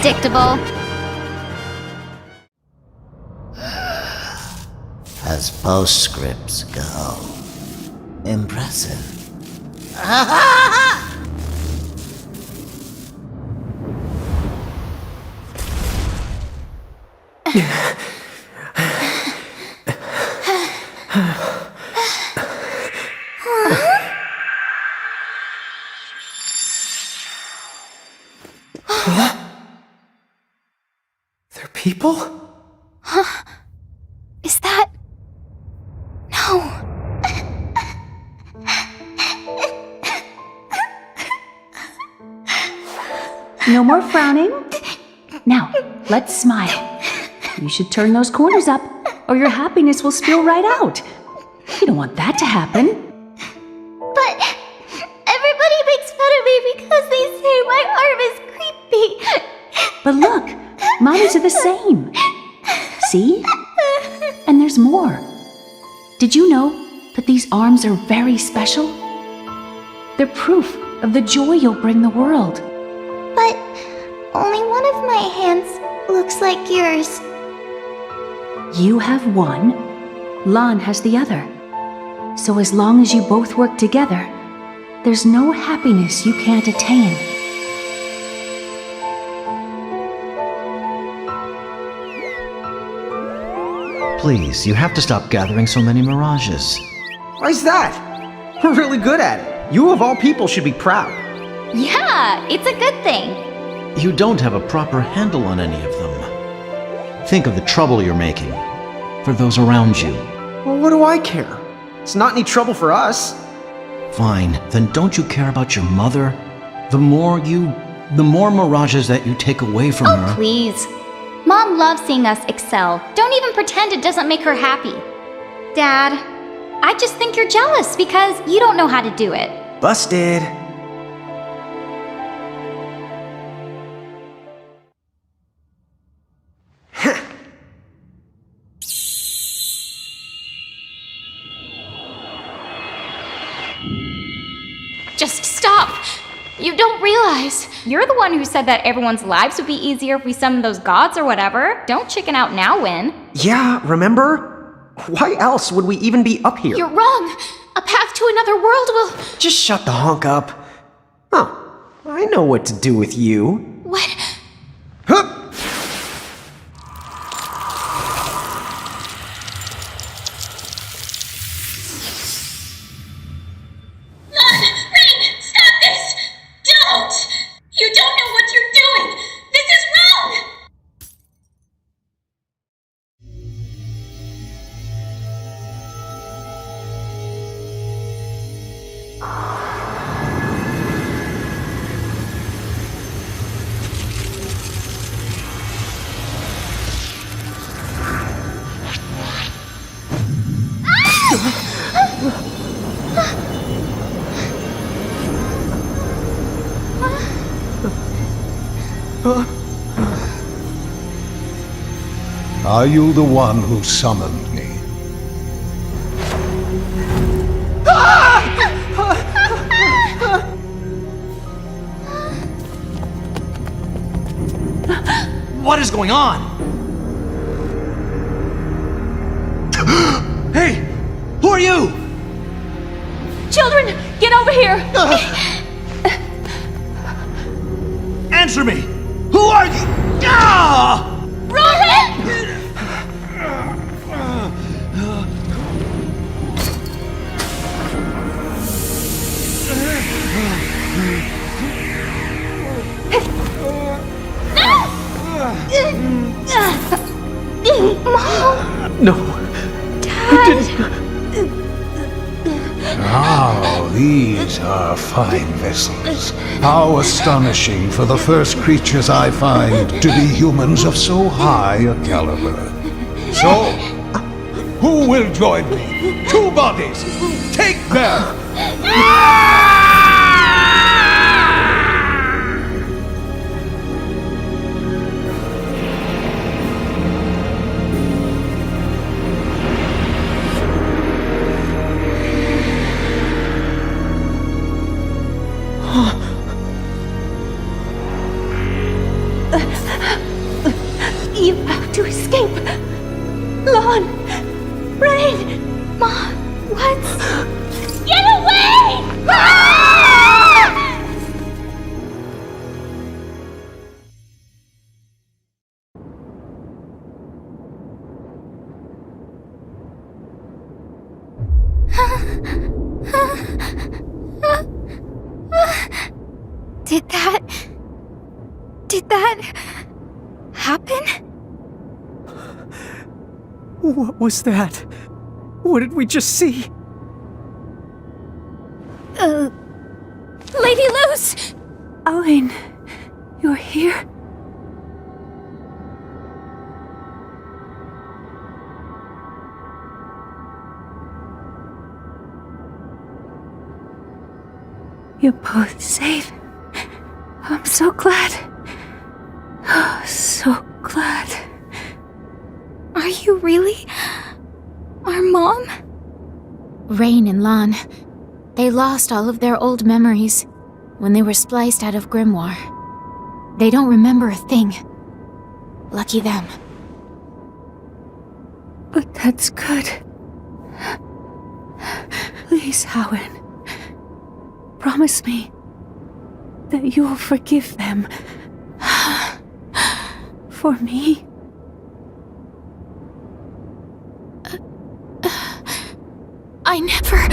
Predictable. As postscripts go, impressive. They're people? Huh? Is that... No. No more frowning. Now, let's smile. You should turn those corners up, or your happiness will spill right out. You don't want that to happen. But everybody makes fun of me because they say my arm is creepy. But look, mine are the same. See? And there's more. Did you know that these arms are very special? They're proof of the joy you'll bring the world. But only one of my hands looks like yours. You have one, Lan has the other. So as long as you both work together, there's no happiness you can't attain. Please, you have to stop gathering so many mirages. Why's that? We're really good at it. You of all people should be proud. Yeah, it's a good thing. You don't have a proper handle on any of them. Think of the trouble you're making for those around you. Well, what do I care? It's not any trouble for us. Fine, then don't you care about your mother? The more mirages that you take away from her. Oh, please. Mom loves seeing us excel. Don't even pretend it doesn't make her happy. Dad, I just think you're jealous because you don't know how to do it. Busted. Just stop! You don't realize. You're the one who said that everyone's lives would be easier if we summoned those gods or whatever. Don't chicken out now, Win. Yeah, remember? Why else would we even be up here? You're wrong. A path to another world will... Just shut the honk up. Oh, I know what to do with you. What? Hup! You don't know what you're doing! This is wrong! Are you the one who summoned me? What is going on? Hey! Who are you? Children, get over here! Answer me! Who are you? Ah! Ronan! Mom! No. Dad! Ah, these are fine vessels. How astonishing for the first creatures I find to be humans of so high a caliber. So, who will join me? 2 bodies! Take them! You have to escape! Lon! Rain! Mom! What? Get away! Did that happen? What was that? What did we just see? Lady Luce! Owen, you're here? You're both safe. I'm so glad. Oh, so glad. Are you really our mom? Rain and Lan, they lost all of their old memories when they were spliced out of Grimoire. They don't remember a thing. Lucky them. But that's good. Please, Howard. Promise me that you will forgive them. For me. I never...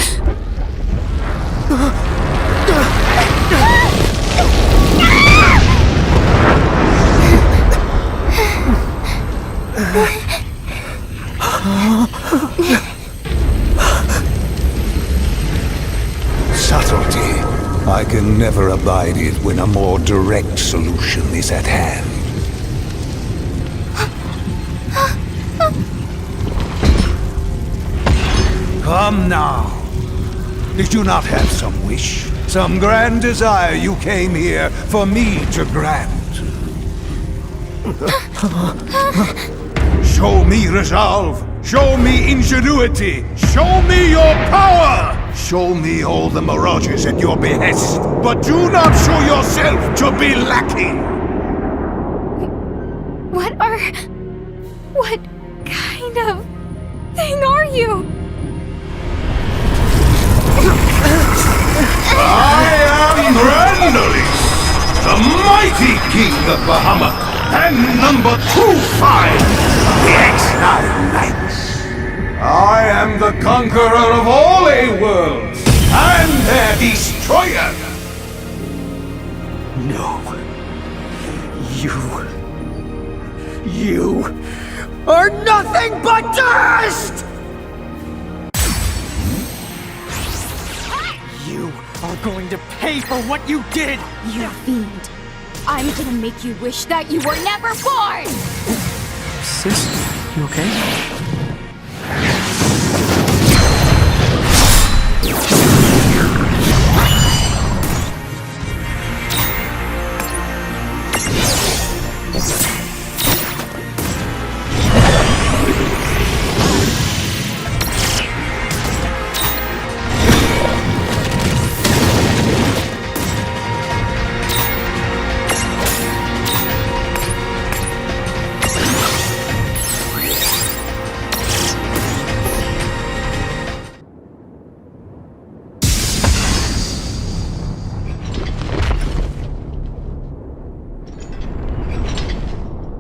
Subtlety. I can never abide it when a more direct solution is at hand. Come now. Did you not have some wish? Some grand desire you came here for me to grant? Show me resolve! Show me ingenuity! Show me your power! Show me all the mirages at your behest, but do not show yourself to be lacking! What kind of thing are you? I am Randalis, the mighty king of Bahamut, and number 25 of the X9 Knights. I am the conqueror of all A-worlds, and their destroyer. No. You are nothing but dust! You are going to pay for what you did! You fiend. I'm gonna make you wish that you were never born! Sis, you okay?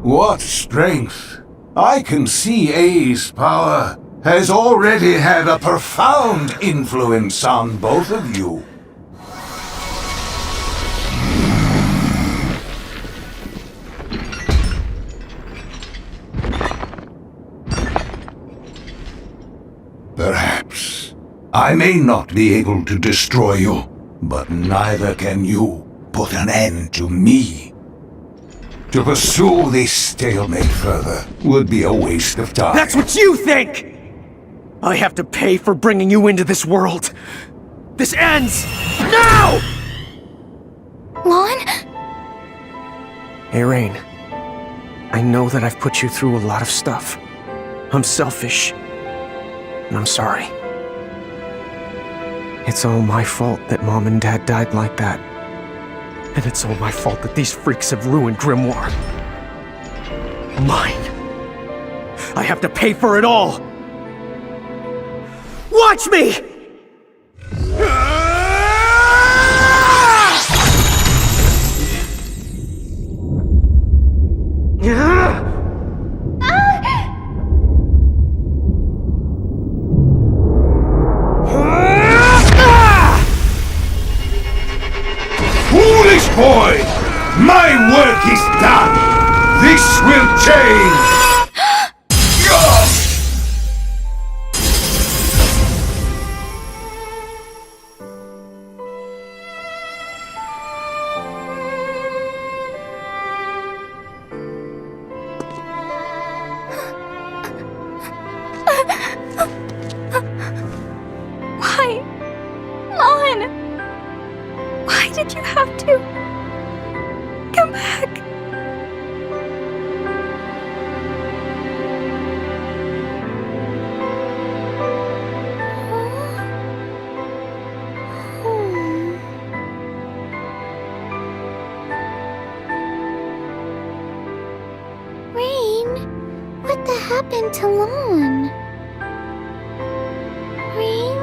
What strength! I can see A's power has already had a profound influence on both of you. Perhaps. I may not be able to destroy you, but neither can you put an end to me. To pursue this stalemate further would be a waste of time. That's what you think! I have to pay for bringing you into this world. This ends now! Lon? Hey, Rain. I know that I've put you through a lot of stuff. I'm selfish. And I'm sorry. It's all my fault that Mom and Dad died like that. And it's all my fault that these freaks have ruined Grimoire. Mine. I have to pay for it all! Watch me! Foolish boy! My work is done! This will change! Why? Lon! Why did you have to come back? Rain, what the happened to Lon? Rain?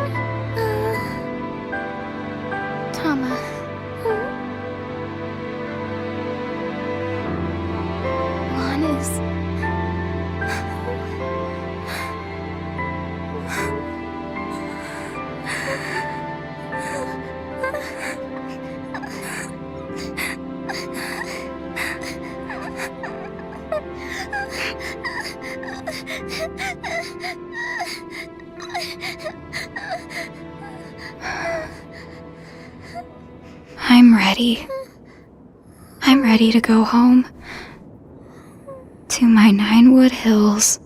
I'm ready. I'm ready to go home. To my Ninewood Hills.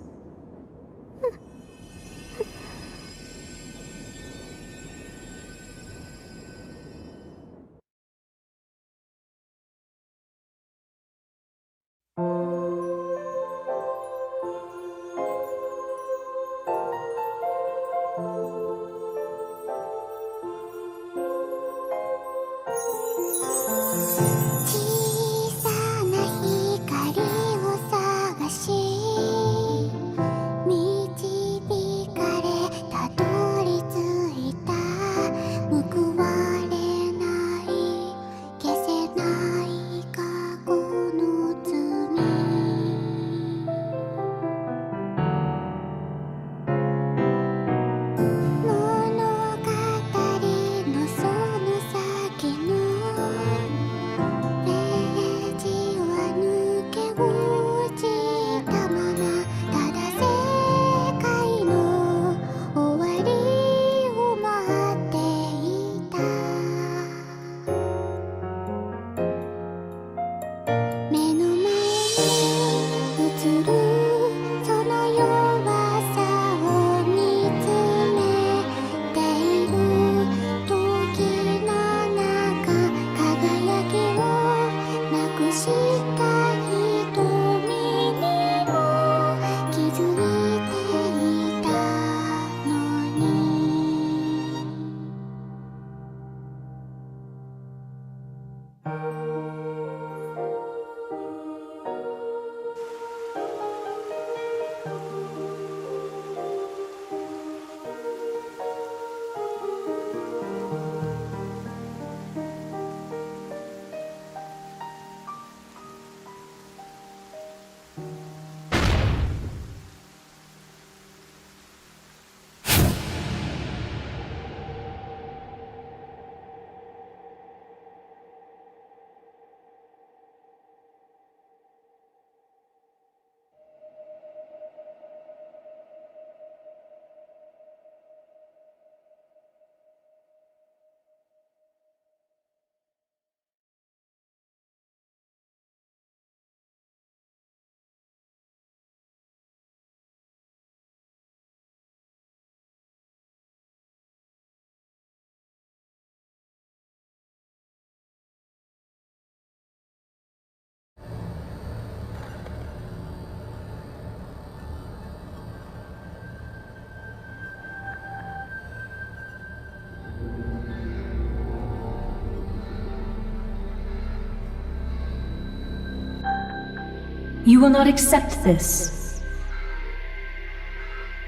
You will not accept this.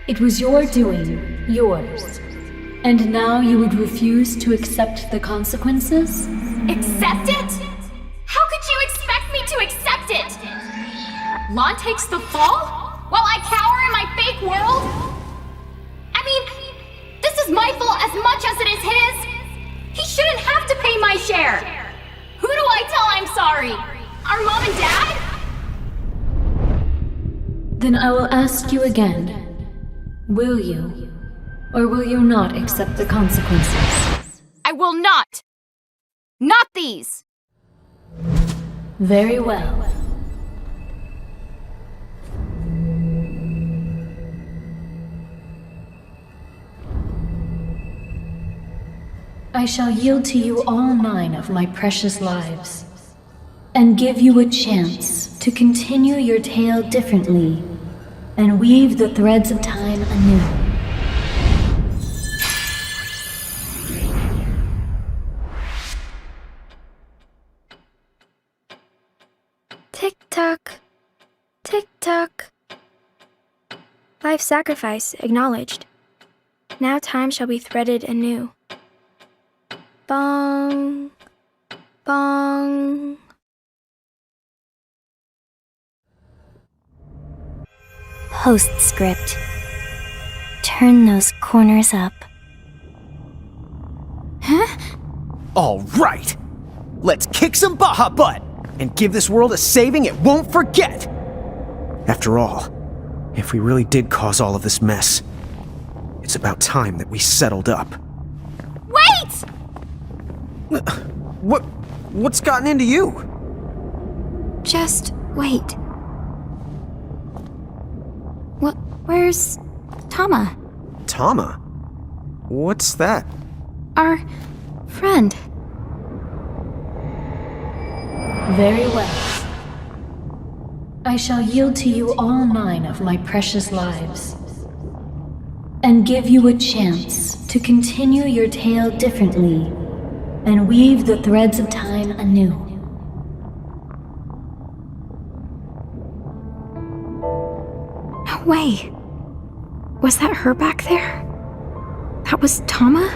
It was your doing, yours. And now you would refuse to accept the consequences? Accept it? How could you expect me to accept it? Lon takes the fall while I cower in my fake world? I mean, this is my fault as much as it is his. He shouldn't have to pay my share. Who do I tell I'm sorry? Our mom and dad? Then I will ask you again. Will you, or will you not accept the consequences? I will not! Not these! Very well. I shall yield to you all 9 of my precious lives, and give you a chance to continue your tale differently and weave the threads of time anew. Tick-tock. Tick-tock. Life sacrifice acknowledged. Now time shall be threaded anew. Bong. Bong. Postscript. Turn those corners up. Huh? All right. Let's kick some Baja butt and give this world a saving it won't forget. After all, If we really did cause all of this mess, it's about time that we settled up. Wait! What's gotten into you? Just wait. Where's Tama? Tama? What's that? Our friend. Very well. I shall yield to you all 9 of my precious lives, and give you a chance to continue your tale differently and weave the threads of time anew. No way. Was that her back there? That was Tama?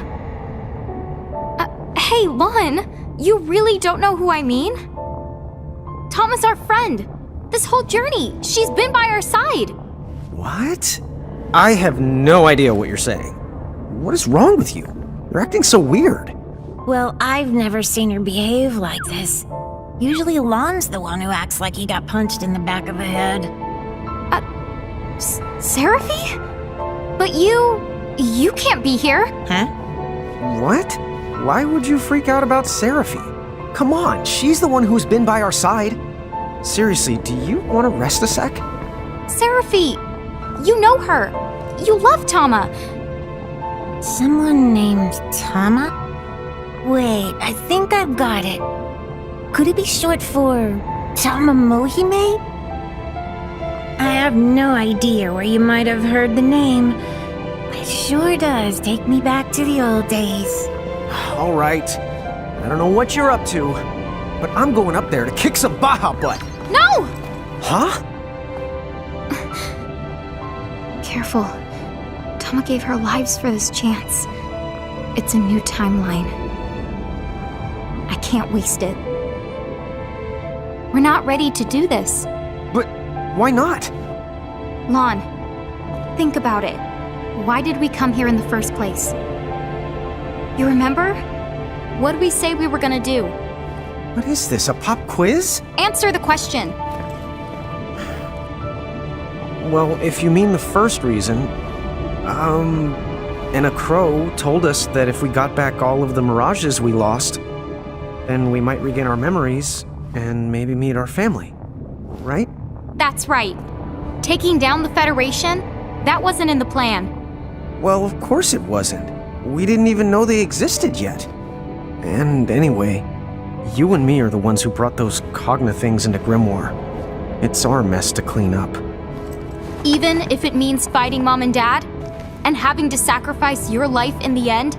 Hey, Lon, you really don't know who I mean? Tama's our friend. This whole journey, she's been by our side. What? I have no idea what you're saying. What is wrong with you? You're acting so weird. Well, I've never seen her behave like this. Usually Lon's the one who acts like he got punched in the back of the head. Seraphy? But you can't be here. Huh? What? Why would you freak out about Seraphy? Come on, she's the one who's been by our side. Seriously, do you want to rest a sec? Seraphy, you know her. You love Tama. Someone named Tama? Wait, I think I've got it. Could it be short for Tama Mohime? I have no idea where you might have heard the name, but it sure does take me back to the old days. All right. I don't know what you're up to, but I'm going up there to kick some Baja butt. No! Huh? Careful. Tama gave her lives for this chance. It's a new timeline. I can't waste it. We're not ready to do this. But why not? Lon, think about it. Why did we come here in the first place? You remember? What did we say we were gonna do? What is this, a pop quiz? Answer the question. Well, if you mean the first reason, and a crow told us that if we got back all of the mirages we lost, then we might regain our memories and maybe meet our family, right? That's right. Taking down the Federation? That wasn't in the plan. Well, of course it wasn't. We didn't even know they existed yet. And anyway, you and me are the ones who brought those Cogna things into Grimoire. It's our mess to clean up. Even if it means fighting Mom and Dad? And having to sacrifice your life in the end?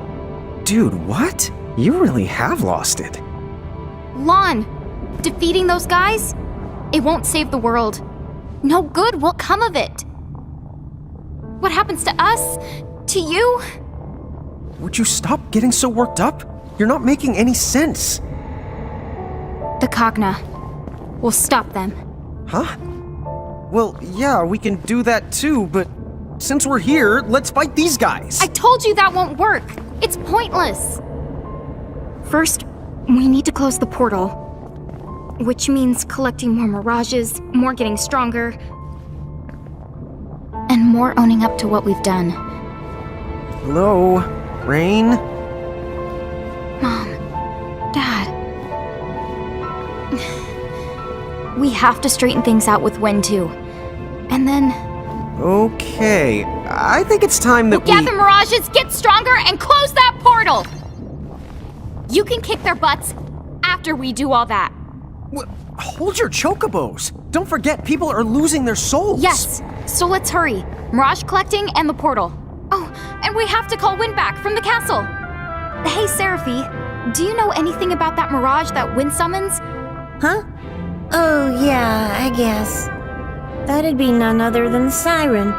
Dude, what? You really have lost it. Lon, defeating those guys? It won't save the world. No good will come of it. What happens to us? To you? Would you stop getting so worked up? You're not making any sense. The Cogna. We'll stop them. Huh? Well, yeah, we can do that too, but since we're here, let's fight these guys. I told you that won't work. It's pointless. First, we need to close the portal. Which means collecting more mirages, more getting stronger, and more owning up to what we've done. Hello? Rain? Mom, Dad. We have to straighten things out with Wen too. And then... Okay, I think it's time that we'll gather mirages, get stronger, and close that portal! You can kick their butts after we do all that. Hold your chocobos! Don't forget, people are losing their souls! Yes, so let's hurry. Mirage collecting and the portal. Oh, and we have to call Wind back from the castle. Hey, Seraphy, do you know anything about that mirage that Wind summons? Huh? Oh, yeah, I guess. That'd be none other than Siren.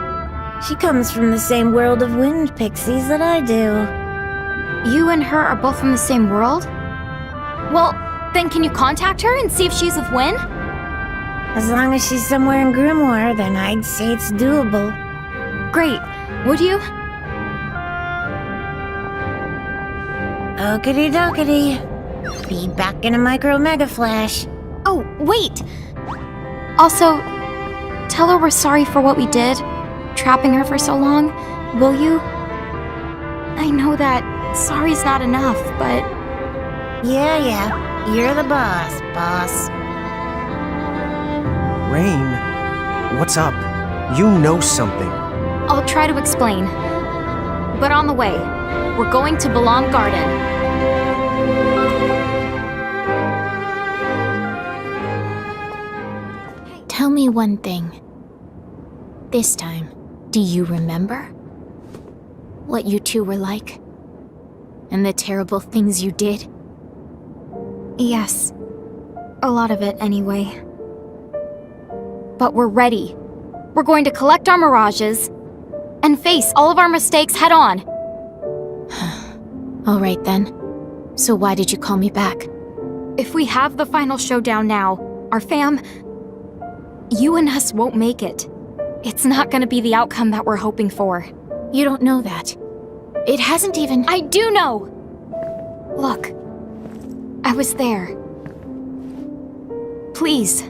She comes from the same world of wind pixies that I do. You and her are both from the same world? Well, then can you contact her and see if she's with Wen? As long as she's somewhere in Grimoire, then I'd say it's doable. Great. Would you? Okie dokie. Be back in a micro mega flash. Oh, wait! Also, tell her we're sorry for what we did, trapping her for so long, will you? I know that sorry's not enough, but... Yeah, you're the boss, boss. Rain, what's up? You know something. I'll try to explain. But on the way, we're going to Belong Garden. Tell me one thing. This time, do you remember? What you two were like? And the terrible things you did? Yes. A lot of it, anyway. But we're ready. We're going to collect our mirages and face all of our mistakes head on. All right then. So why did you call me back? If we have the final showdown now, our fam... You and us won't make it. It's not gonna be the outcome that we're hoping for. You don't know that. It hasn't even... I do know! Look. I was there. Please,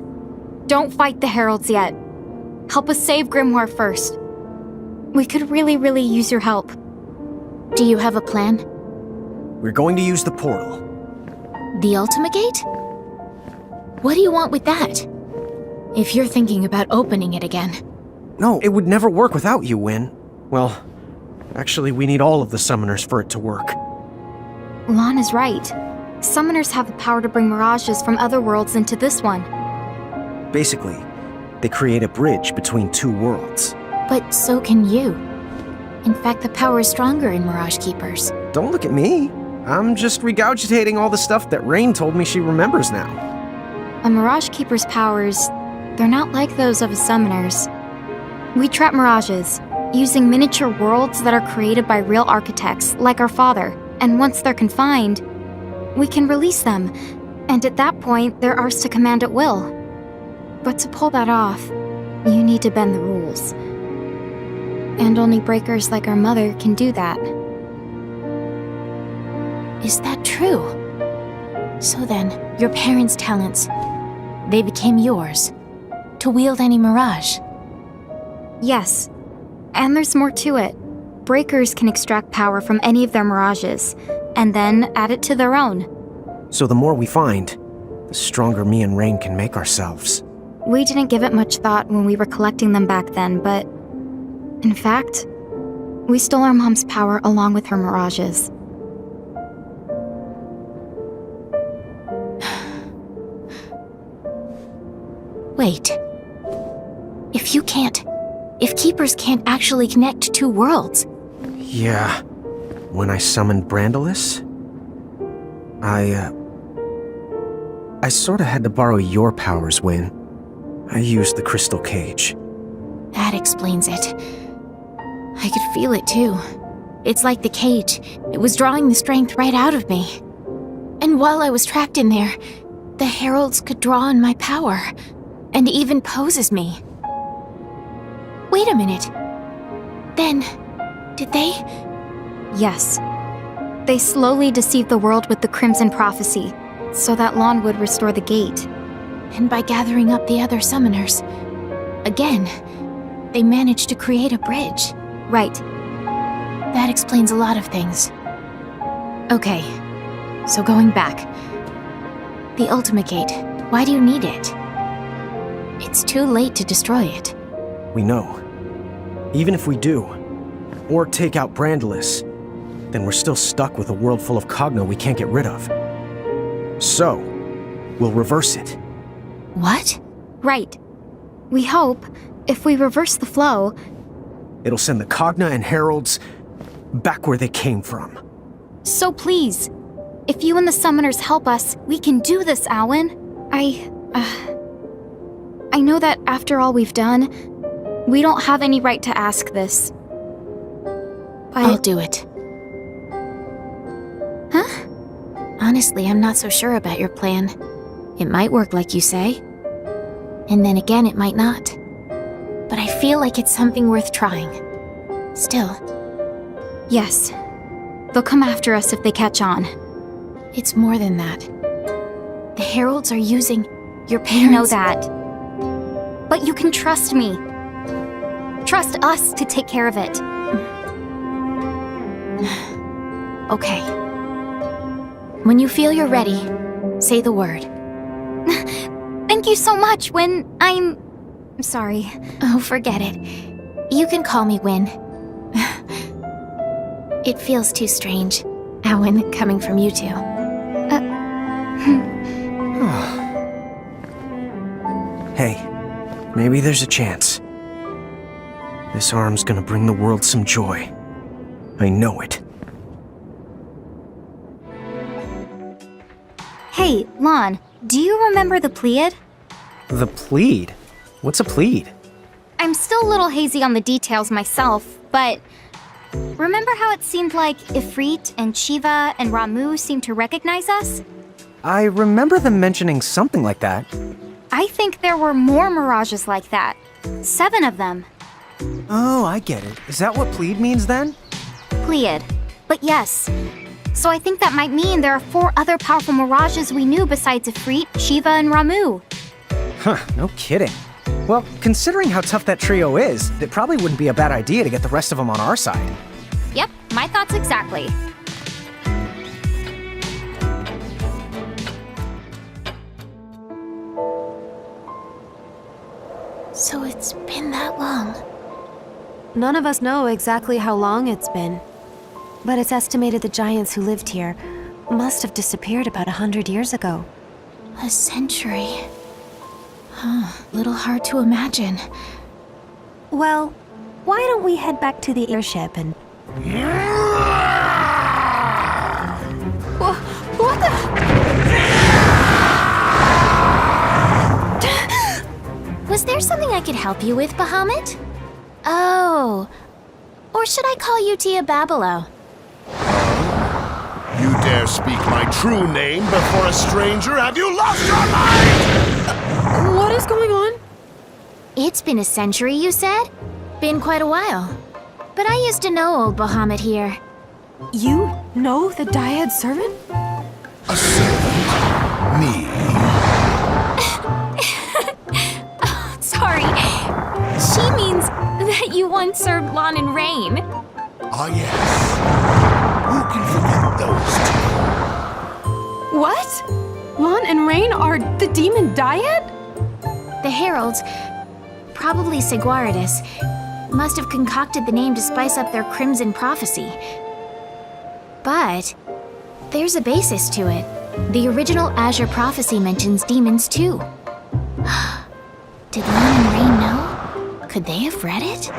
don't fight the Heralds yet. Help us save Grimoire first. We could really use your help. Do you have a plan? We're going to use the portal. The Ultima Gate? What do you want with that? If you're thinking about opening it again. No, it would never work without you, Win. Well, actually, we need all of the summoners for it to work. Lon is right. Summoners have the power to bring mirages from other worlds into this one. Basically, they create a bridge between two worlds. But so can you. In fact, the power is stronger in Mirage Keepers. Don't look at me. I'm just regurgitating all the stuff that Rain told me she remembers now. A Mirage Keeper's powers, they're not like those of a summoner's. We trap mirages, using miniature worlds that are created by real architects, like our father, and once they're confined, we can release them, and at that point, they're ours to command at will. But to pull that off, you need to bend the rules. And only breakers like our mother can do that. Is that true? So then, your parents' talents, they became yours, to wield any mirage? Yes, and there's more to it. Breakers can extract power from any of their mirages, and then add it to their own. So the more we find, the stronger me and Rain can make ourselves. We didn't give it much thought when we were collecting them back then, but... in fact, we stole our mom's power along with her mirages. Wait. If Keepers can't actually connect two worlds... Yeah. When I summoned Brandalis, I sorta had to borrow your powers, Win. I used the crystal cage. That explains it. I could feel it too. It's like the cage. It was drawing the strength right out of me. And while I was trapped in there, the heralds could draw on my power, and even pose as me. Wait a minute. Then, did they? Yes. They slowly deceived the world with the Crimson Prophecy, so that Lon would restore the gate. And by gathering up the other summoners, again, they managed to create a bridge. Right. That explains a lot of things. Okay, so going back. The Ultima Gate, why do you need it? It's too late to destroy it. We know. Even if we do, or take out Brandalis, then we're still stuck with a world full of Cogno we can't get rid of. So, we'll reverse it. What? Right. We hope, if we reverse the flow... It'll send the Cogna and Heralds back where they came from. So please, if you and the summoners help us, we can do this, Alwyn. I know that after all we've done, we don't have any right to ask this. But... I'll do it. Huh? Honestly, I'm not so sure about your plan. It might work like you say. And then again, it might not. But I feel like it's something worth trying. Still. Yes. They'll come after us if they catch on. It's more than that. The heralds are using your parents... I know that. But you can trust me. Trust us to take care of it. Okay. When you feel you're ready, say the word. Thank you so much, Win. I'm sorry. Oh, forget it. You can call me Win. It feels too strange, Owen, coming from you two. Hey, maybe there's a chance. This arm's gonna bring the world some joy. I know it. Hey, Lon, do you remember the Pleiad? The plead? What's a plead? I'm still a little hazy on the details myself, but remember how it seemed like Ifrit and Shiva and Ramu seemed to recognize us? I remember them mentioning something like that. I think there were more mirages like that. 7 of them. Oh, I get it. Is that what plead means then? Pleiad. But yes. So I think that might mean there are 4 other powerful mirages we knew besides Ifrit, Shiva, and Ramu. Huh, no kidding. Well, considering how tough that trio is, it probably wouldn't be a bad idea to get the rest of them on our side. Yep, my thoughts exactly. So it's been that long. None of us know exactly how long it's been, but it's estimated the giants who lived here must have disappeared about 100 years ago. A century. Huh, little hard to imagine. Well, why don't we head back to the airship and... What the... Was there something I could help you with, Bahamut? Oh. Or should I call you Tia Babalo? You dare speak my true name before a stranger? Have you lost your mind? What is going on? It's been a century, you said? Been quite a while. But I used to know old Bahamut here. You know the Dyad servant? A servant? Me? Sorry. She means that you once served Lon and Rain. Ah, yes. Who can forget those two? What? Lon and Rain are the demon Dyad? The heralds, probably Seguaridus, must have concocted the name to spice up their crimson prophecy. But there's a basis to it. The original Azure prophecy mentions demons too. Did Lon and Rain know? Could they have read it?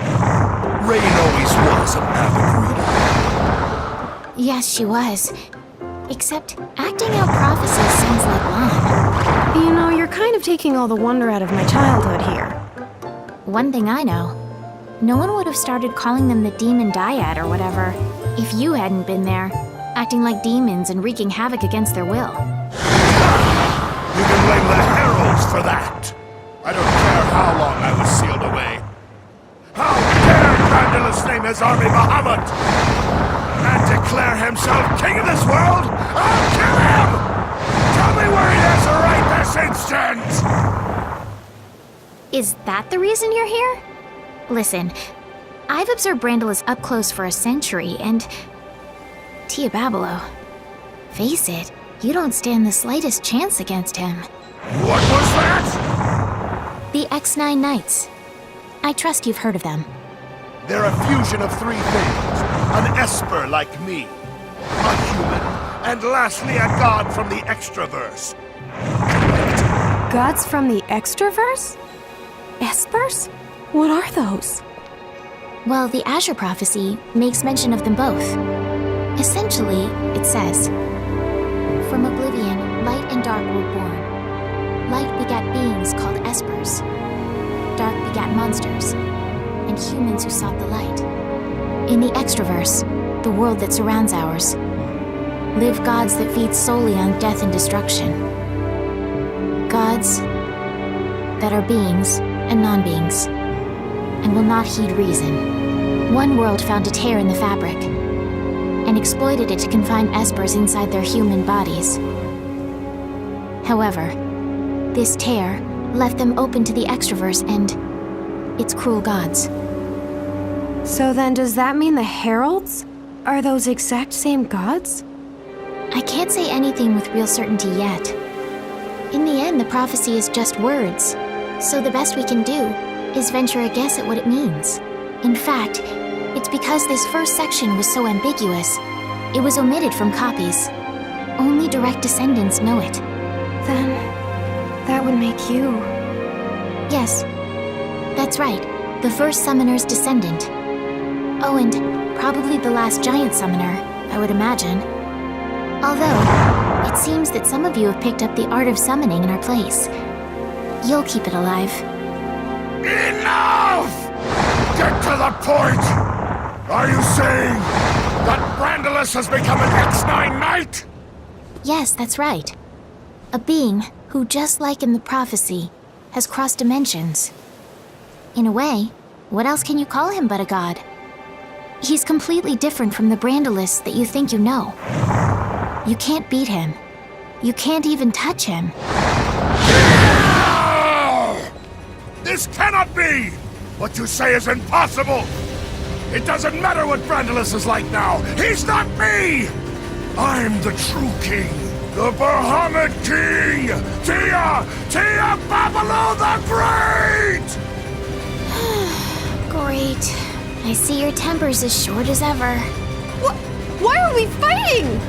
Rain always was an avid reader. Yes, she was. Except acting out prophecies sounds like Lon. You know, you're kind of taking all the wonder out of my childhood here. One thing I know, no one would have started calling them the Demon Dyad or whatever if you hadn't been there, acting like demons and wreaking havoc against their will. You can blame the heralds for that. I don't care how long I was sealed away. How dare Grandulus name his army Bahamut and declare himself king of this world? I'll kill him! Tell me where he is right this instant! Is that the reason you're here? Listen, I've observed Brandalus up close for a century, and... Tia Babalo, face it, you don't stand the slightest chance against him. What was that? The X9 Knights. I trust you've heard of them. They're a fusion of 3 things. An Esper like me, a human, and lastly a god from the Extraverse. Gods from the Extraverse? Espers? What are those? Well, the Azure prophecy makes mention of them both. Essentially, it says, "From oblivion, light and dark were born. Light begat beings called Espers. Dark begat monsters, and humans who sought the light. In the Extraverse, the world that surrounds ours, live gods that feed solely on death and destruction. Gods that are beings and non-beings, and will not heed reason. One world found a tear in the fabric, and exploited it to confine Espers inside their human bodies. However, this tear left them open to the extraverse and its cruel gods. So then does that mean the heralds are those exact same gods? I can't say anything with real certainty yet. In the end, the prophecy is just words, so the best we can do is venture a guess at what it means. In fact, it's because this first section was so ambiguous, it was omitted from copies. Only direct descendants know it. Then that would make you... Yes, that's right. The first summoner's descendant. Oh, and probably the last giant summoner, I would imagine. Although, it seems that some of you have picked up the art of summoning in our place. You'll keep it alive. Enough! Get to the point! Are you saying that Brandalus has become an X9 Knight? Yes, that's right. A being who, just like in the prophecy, has crossed dimensions. In a way, what else can you call him but a god? He's completely different from the Brandalus that you think you know. You can't beat him. You can't even touch him. This cannot be! What you say is impossible! It doesn't matter what Brandalus is like now! He's not me! I'm the true king! The Bahamut King! Tia Babalu the Great! Great. I see your temper's as short as ever. Why are we fighting?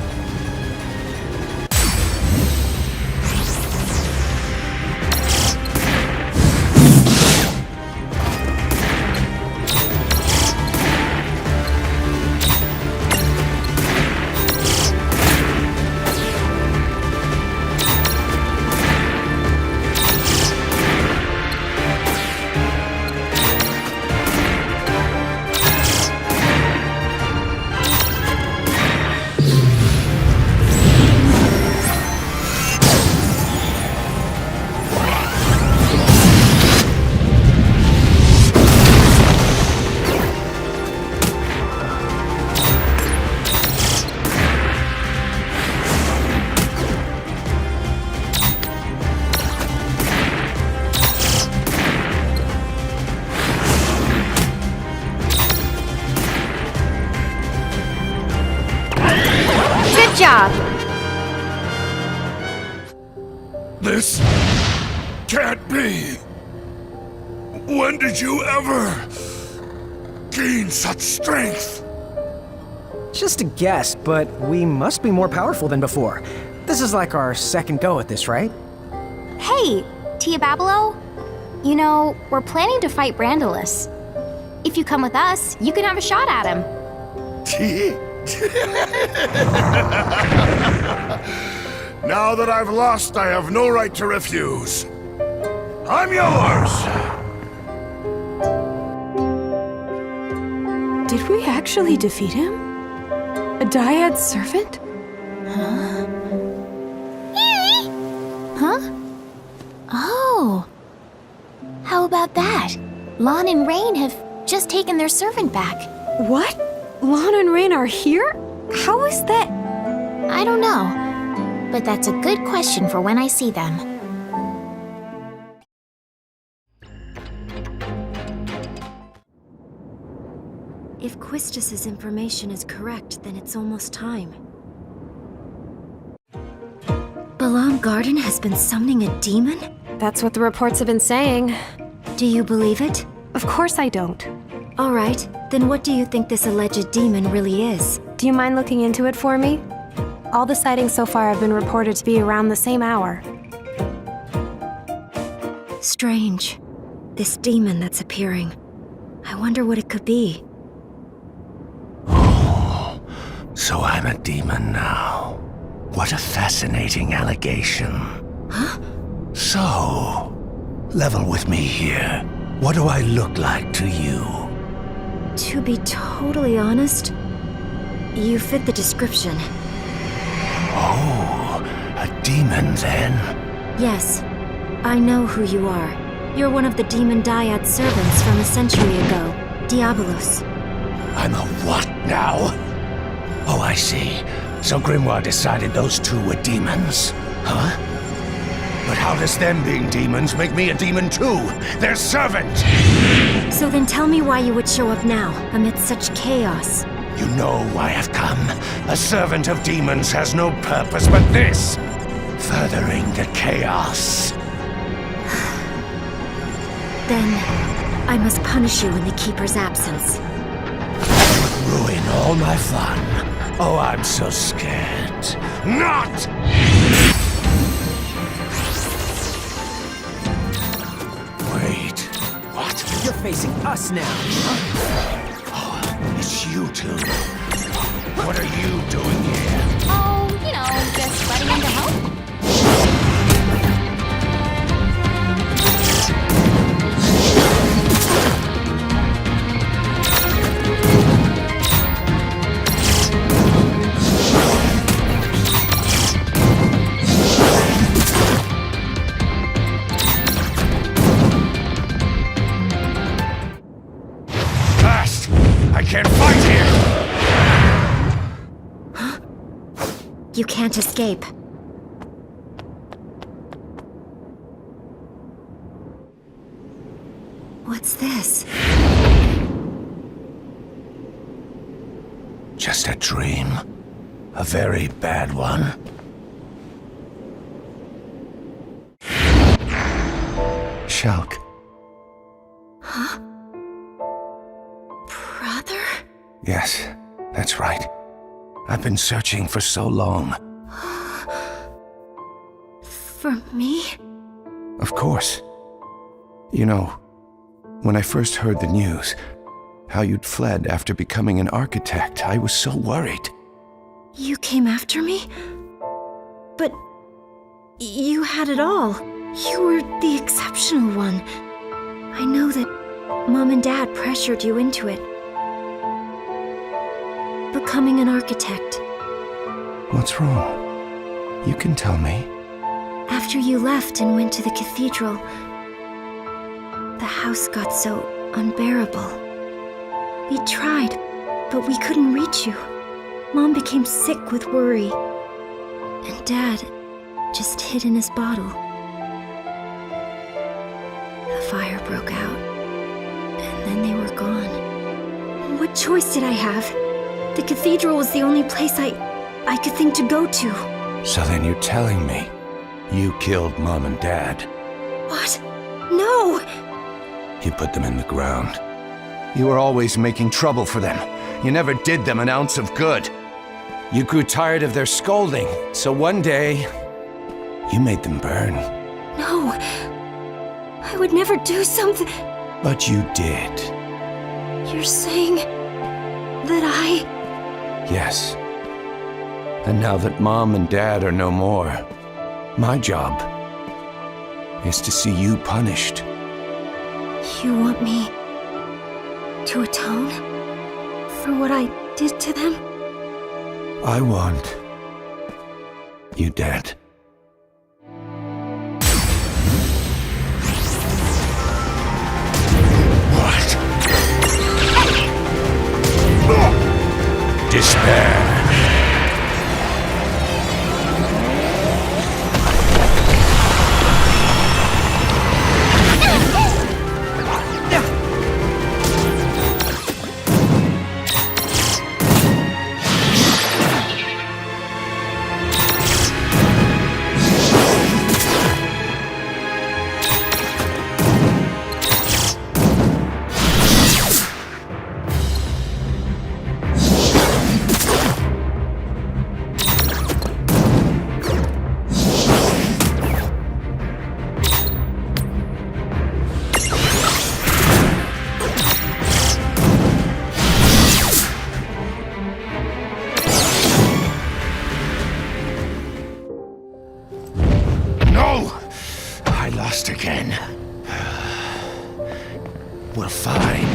job! This can't be. When did you ever gain such strength? Just a guess, but we must be more powerful than before. This is like our second go at this, right? Hey, Tia Babalo. You know, we're planning to fight Brandalus. If you come with us, you can have a shot at him. Now that I've lost, I have no right to refuse. I'm yours! Did we actually defeat him? A dyad servant? Huh? Huh? Oh. How about that? Lon and Rain have just taken their servant back. What? Lon and Rain are here? How is that? I don't know. But that's a good question for when I see them. If Quistis's information is correct, then it's almost time. Balam Garden has been summoning a demon? That's what the reports have been saying. Do you believe it? Of course I don't. All right, then what do you think this alleged demon really is? Do you mind looking into it for me? All the sightings so far have been reported to be around the same hour. Strange. This demon that's appearing. I wonder what it could be. So I'm a demon now. What a fascinating allegation. Huh? So, level with me here. What do I look like to you? To be totally honest, you fit the description. Oh, a demon then? Yes, I know who you are. You're one of the demon dyad servants from a century ago, Diabolos. I'm a what now? Oh, I see. So Grimoire decided those two were demons, huh? But how does them being demons make me a demon too? Their servant! So then tell me why you would show up now, amidst such chaos. You know why I've come. A servant of demons has no purpose but this. Furthering the chaos. Then, I must punish you in the Keeper's absence. Ruin all my fun. Oh, I'm so scared. Not! Wait, what? You're facing us now. Oh, it's you two. What are you doing here? Oh, you know, just letting in to help. Fast! I can't fight here! You can't escape. What's this? Just a dream. A very bad one. Shulk. Huh? Brother? Yes, that's right. I've been searching for so long. For me? Of course. You know, when I first heard the news, how you'd fled after becoming an architect, I was so worried. You came after me? But you had it all. You were the exceptional one. I know that Mom and Dad pressured you into it. Becoming an architect. What's wrong? You can tell me. After you left and went to the cathedral, the house got so unbearable. We tried, but we couldn't reach you. Mom became sick with worry. And Dad just hid in his bottle. The fire broke out, and then they were gone. What choice did I have? The cathedral was the only place I could think to go to. So then you're telling me you killed Mom and Dad. What? No! You put them in the ground. You were always making trouble for them. You never did them an ounce of good. You grew tired of their scolding, so one day, you made them burn. No. I would never do something. But you did. You're saying that I... Yes. And now that Mom and Dad are no more, my job is to see you punished. You want me to atone for what I did to them? I want you dead. What? Despair. Again. Well, fine.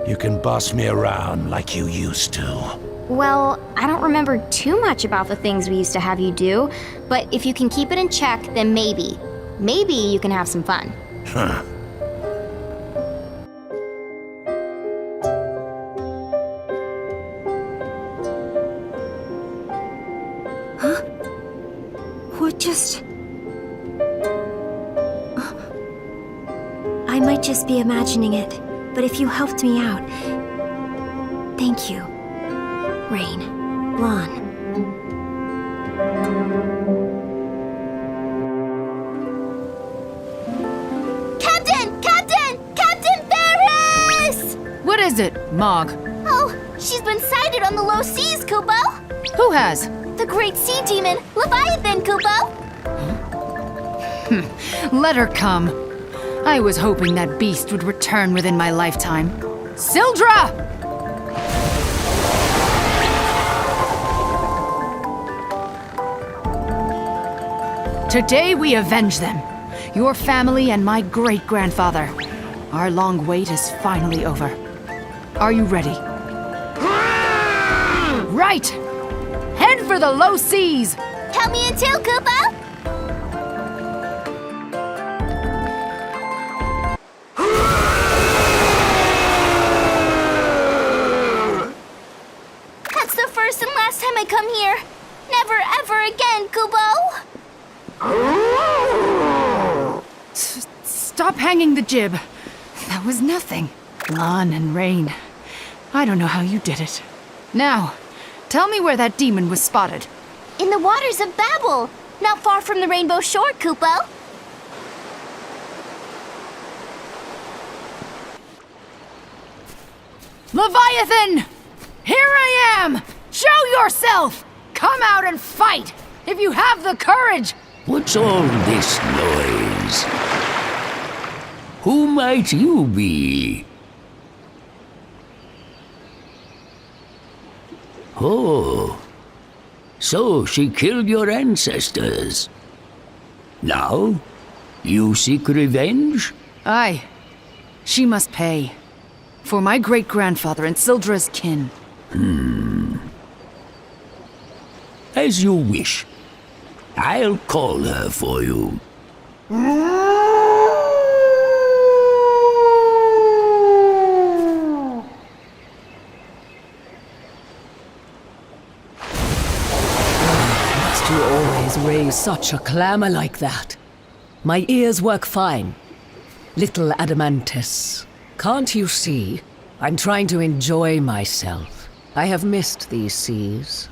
You can boss me around like you used to. Well, I don't remember too much about the things we used to have you do, but if you can keep it in check, then maybe. Maybe you can have some fun. Huh. Huh? What just... just be imagining it, but if you helped me out... Thank you. Rain. Lon. Captain! Captain! Captain Ferris! What is it, Mog? Oh, she's been sighted on the low seas, Kupo! Who has? The great sea demon, Leviathan, Kupo! Let her come. I was hoping that beast would return within my lifetime. Sildra! Today we avenge them. Your family and my great-grandfather. Our long wait is finally over. Are you ready? Right! Head for the low seas! Help me in too, Kupo! That's the first and last time I come here. Never ever again, Kupo! Stop hanging the jib. That was nothing. Lon and Rain. I don't know how you did it. Now, tell me where that demon was spotted. In the waters of Babel, not far from the Rainbow Shore, Kupo. Leviathan! Here I am! Show yourself! Come out and fight! If you have the courage! What's all this noise? Who might you be? Oh, so she killed your ancestors. Now, you seek revenge? Aye. She must pay. For my great-grandfather and Sildra's kin. As you wish. I'll call her for you. Must you always raise such a clamor like that? My ears work fine. Little Adamantus, can't you see? I'm trying to enjoy myself. I have missed these seas.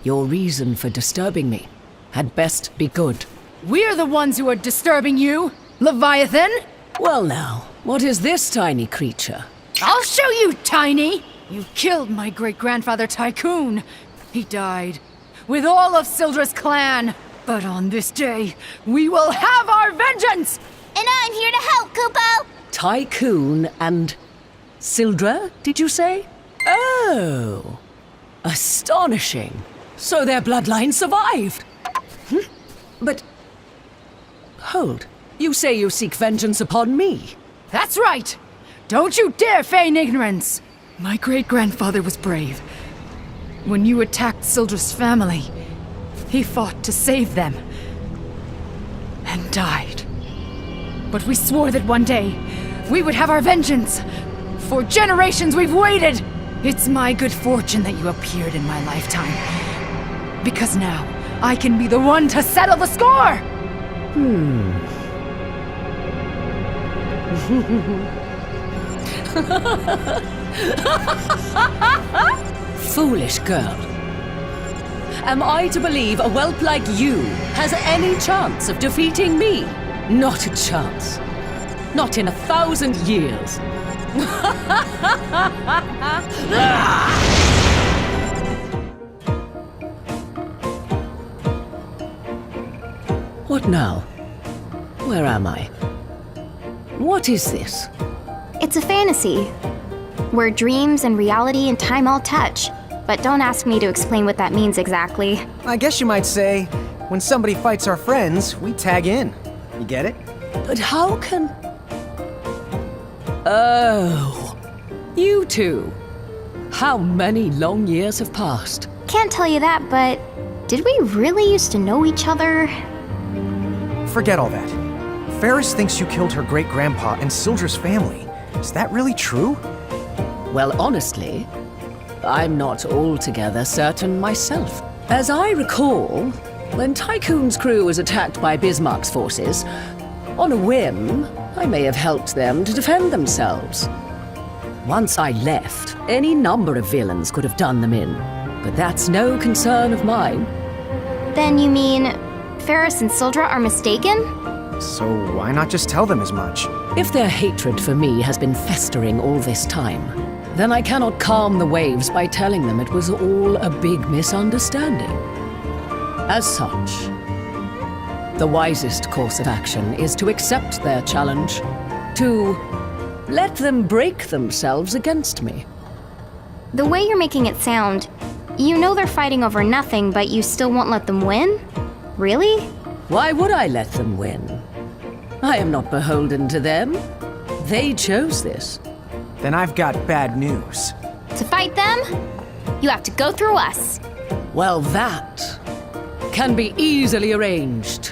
Your reason for disturbing me had best be good. We're the ones who are disturbing you, Leviathan! Well now, what is this tiny creature? I'll show you, Tiny! You killed my great-grandfather Tycoon. He died, with all of Sildra's clan. But on this day, we will have our vengeance! And I'm here to help, Kupo! Tycoon and... Sildra, did you say? Oh! Astonishing! So their bloodline survived! But... Hold. You say you seek vengeance upon me? That's right! Don't you dare feign ignorance! My great-grandfather was brave. When you attacked Sildra's family, he fought to save them. And died. But we swore that one day, we would have our vengeance. For generations we've waited! It's my good fortune that you appeared in my lifetime. Because now, I can be the one to settle the score! Foolish girl. Am I to believe a whelp like you has any chance of defeating me? Not a chance. Not in 1,000 years. What now? Where am I? What is this? It's a fantasy, where dreams and reality and time all touch. But don't ask me to explain what that means exactly. I guess you might say, when somebody fights our friends, we tag in. You get it? But how can... Oh, you two. How many long years have passed? Can't tell you that, but did we really used to know each other? Forget all that. Ferris thinks you killed her great-grandpa and Sildra's family. Is that really true? Well, honestly, I'm not altogether certain myself. As I recall, when Tycoon's crew was attacked by Bismarck's forces, On a whim, I may have helped them to defend themselves. Once I left, any number of villains could have done them in, but that's no concern of mine. Then you mean Ferris and Sildra are mistaken? So why not just tell them as much? If their hatred for me has been festering all this time, then I cannot calm the waves by telling them it was all a big misunderstanding. As such, the wisest course of action is to accept their challenge, to let them break themselves against me. The way you're making it sound, you know they're fighting over nothing, but you still won't let them win? Really? Why would I let them win? I am not beholden to them. They chose this. Then I've got bad news. To fight them, you have to go through us. Well, that can be easily arranged.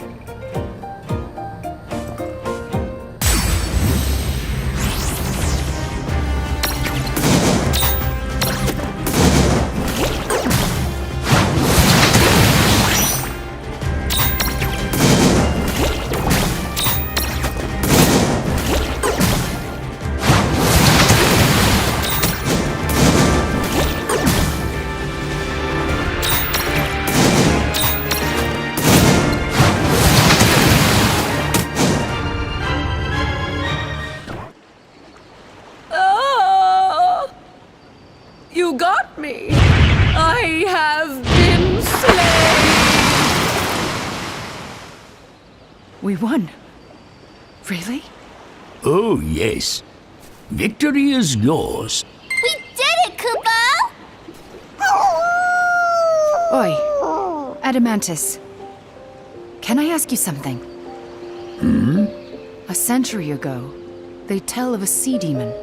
You got me! I have been slain! We won. Really? Oh, yes. Victory is yours. We did it, Kupo! Oi, Adamantis. Can I ask you something? A century ago, they tell of a sea demon.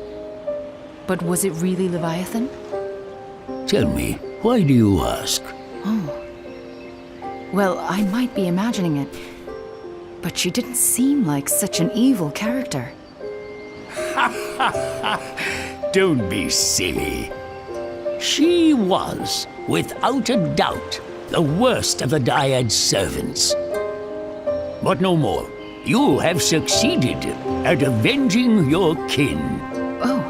But was it really Leviathan? Tell me, why do you ask? Oh. Well, I might be imagining it, but she didn't seem like such an evil character. Don't be silly. She was, without a doubt, the worst of the Dyad's servants. But no more. You have succeeded at avenging your kin. Oh,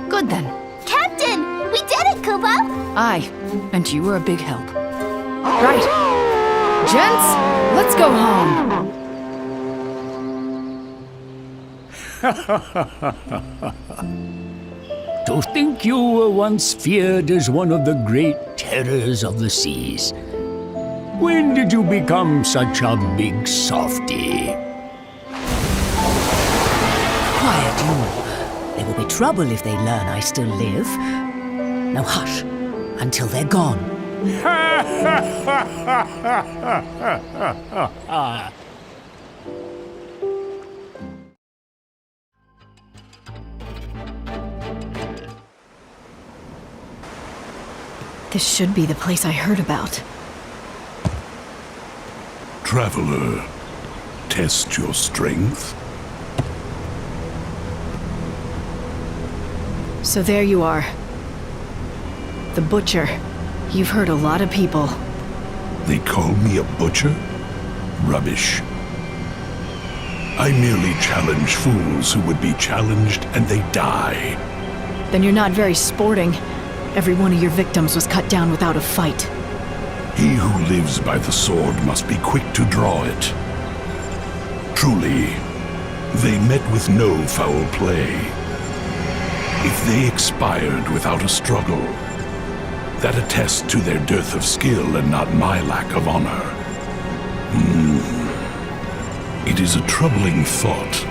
good then. Captain! We did it, Kupo! Aye, and you were a big help. Right. Gents, let's go home. To think you were once feared as one of the great terrors of the seas. When did you become such a big softy? Quiet, you. There will be trouble if they learn I still live. Now hush, until they're gone. This should be the place I heard about. Traveler, test your strength. So there you are. The Butcher. You've hurt a lot of people. They call me a butcher? Rubbish. I merely challenge fools who would be challenged and they die. Then you're not very sporting. Every one of your victims was cut down without a fight. He who lives by the sword must be quick to draw it. Truly, they met with no foul play. If they expired without a struggle, that attests to their dearth of skill and not my lack of honor. It is a troubling thought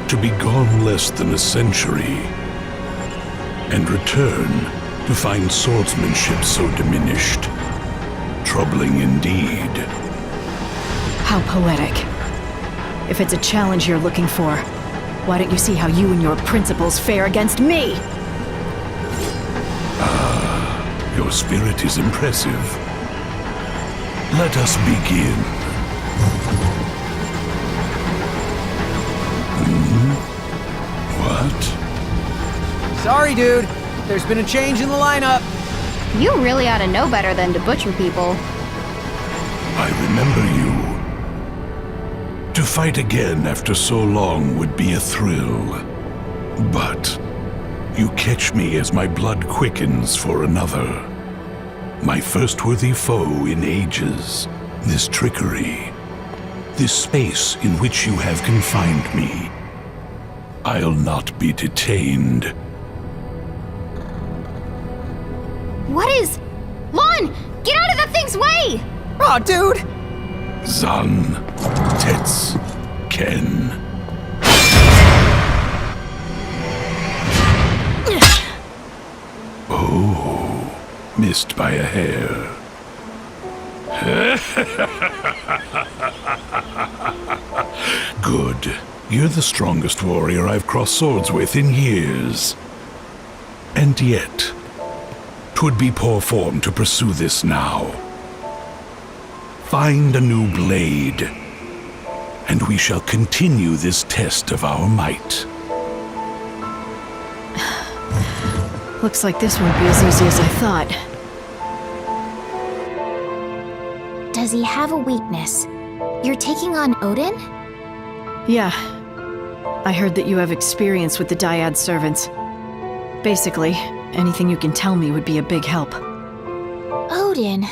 to be gone less than a century and return to find swordsmanship so diminished. Troubling indeed. How poetic. If it's a challenge you're looking for, why don't you see how you and your principles fare against me? Your spirit is impressive. Let us begin. What? Sorry, dude. There's been a change in the lineup. You really ought to know better than to butcher people. I remember you. To fight again after so long would be a thrill. But you catch me as my blood quickens for another. My first worthy foe in ages. This trickery. This space in which you have confined me. I'll not be detained. What is... Lon! Get out of that thing's way! Oh, dude! Zan, Tets, Ken. Oh, missed by a hair. Good. You're the strongest warrior I've crossed swords with in years. And yet, 'twould be poor form to pursue this now. Find a new blade, and we shall continue this test of our might. Looks like this won't be as easy as I thought. Does he have a weakness? You're taking on Odin? Yeah. I heard that you have experience with the Dyad servants. Basically, anything you can tell me would be a big help. Odin?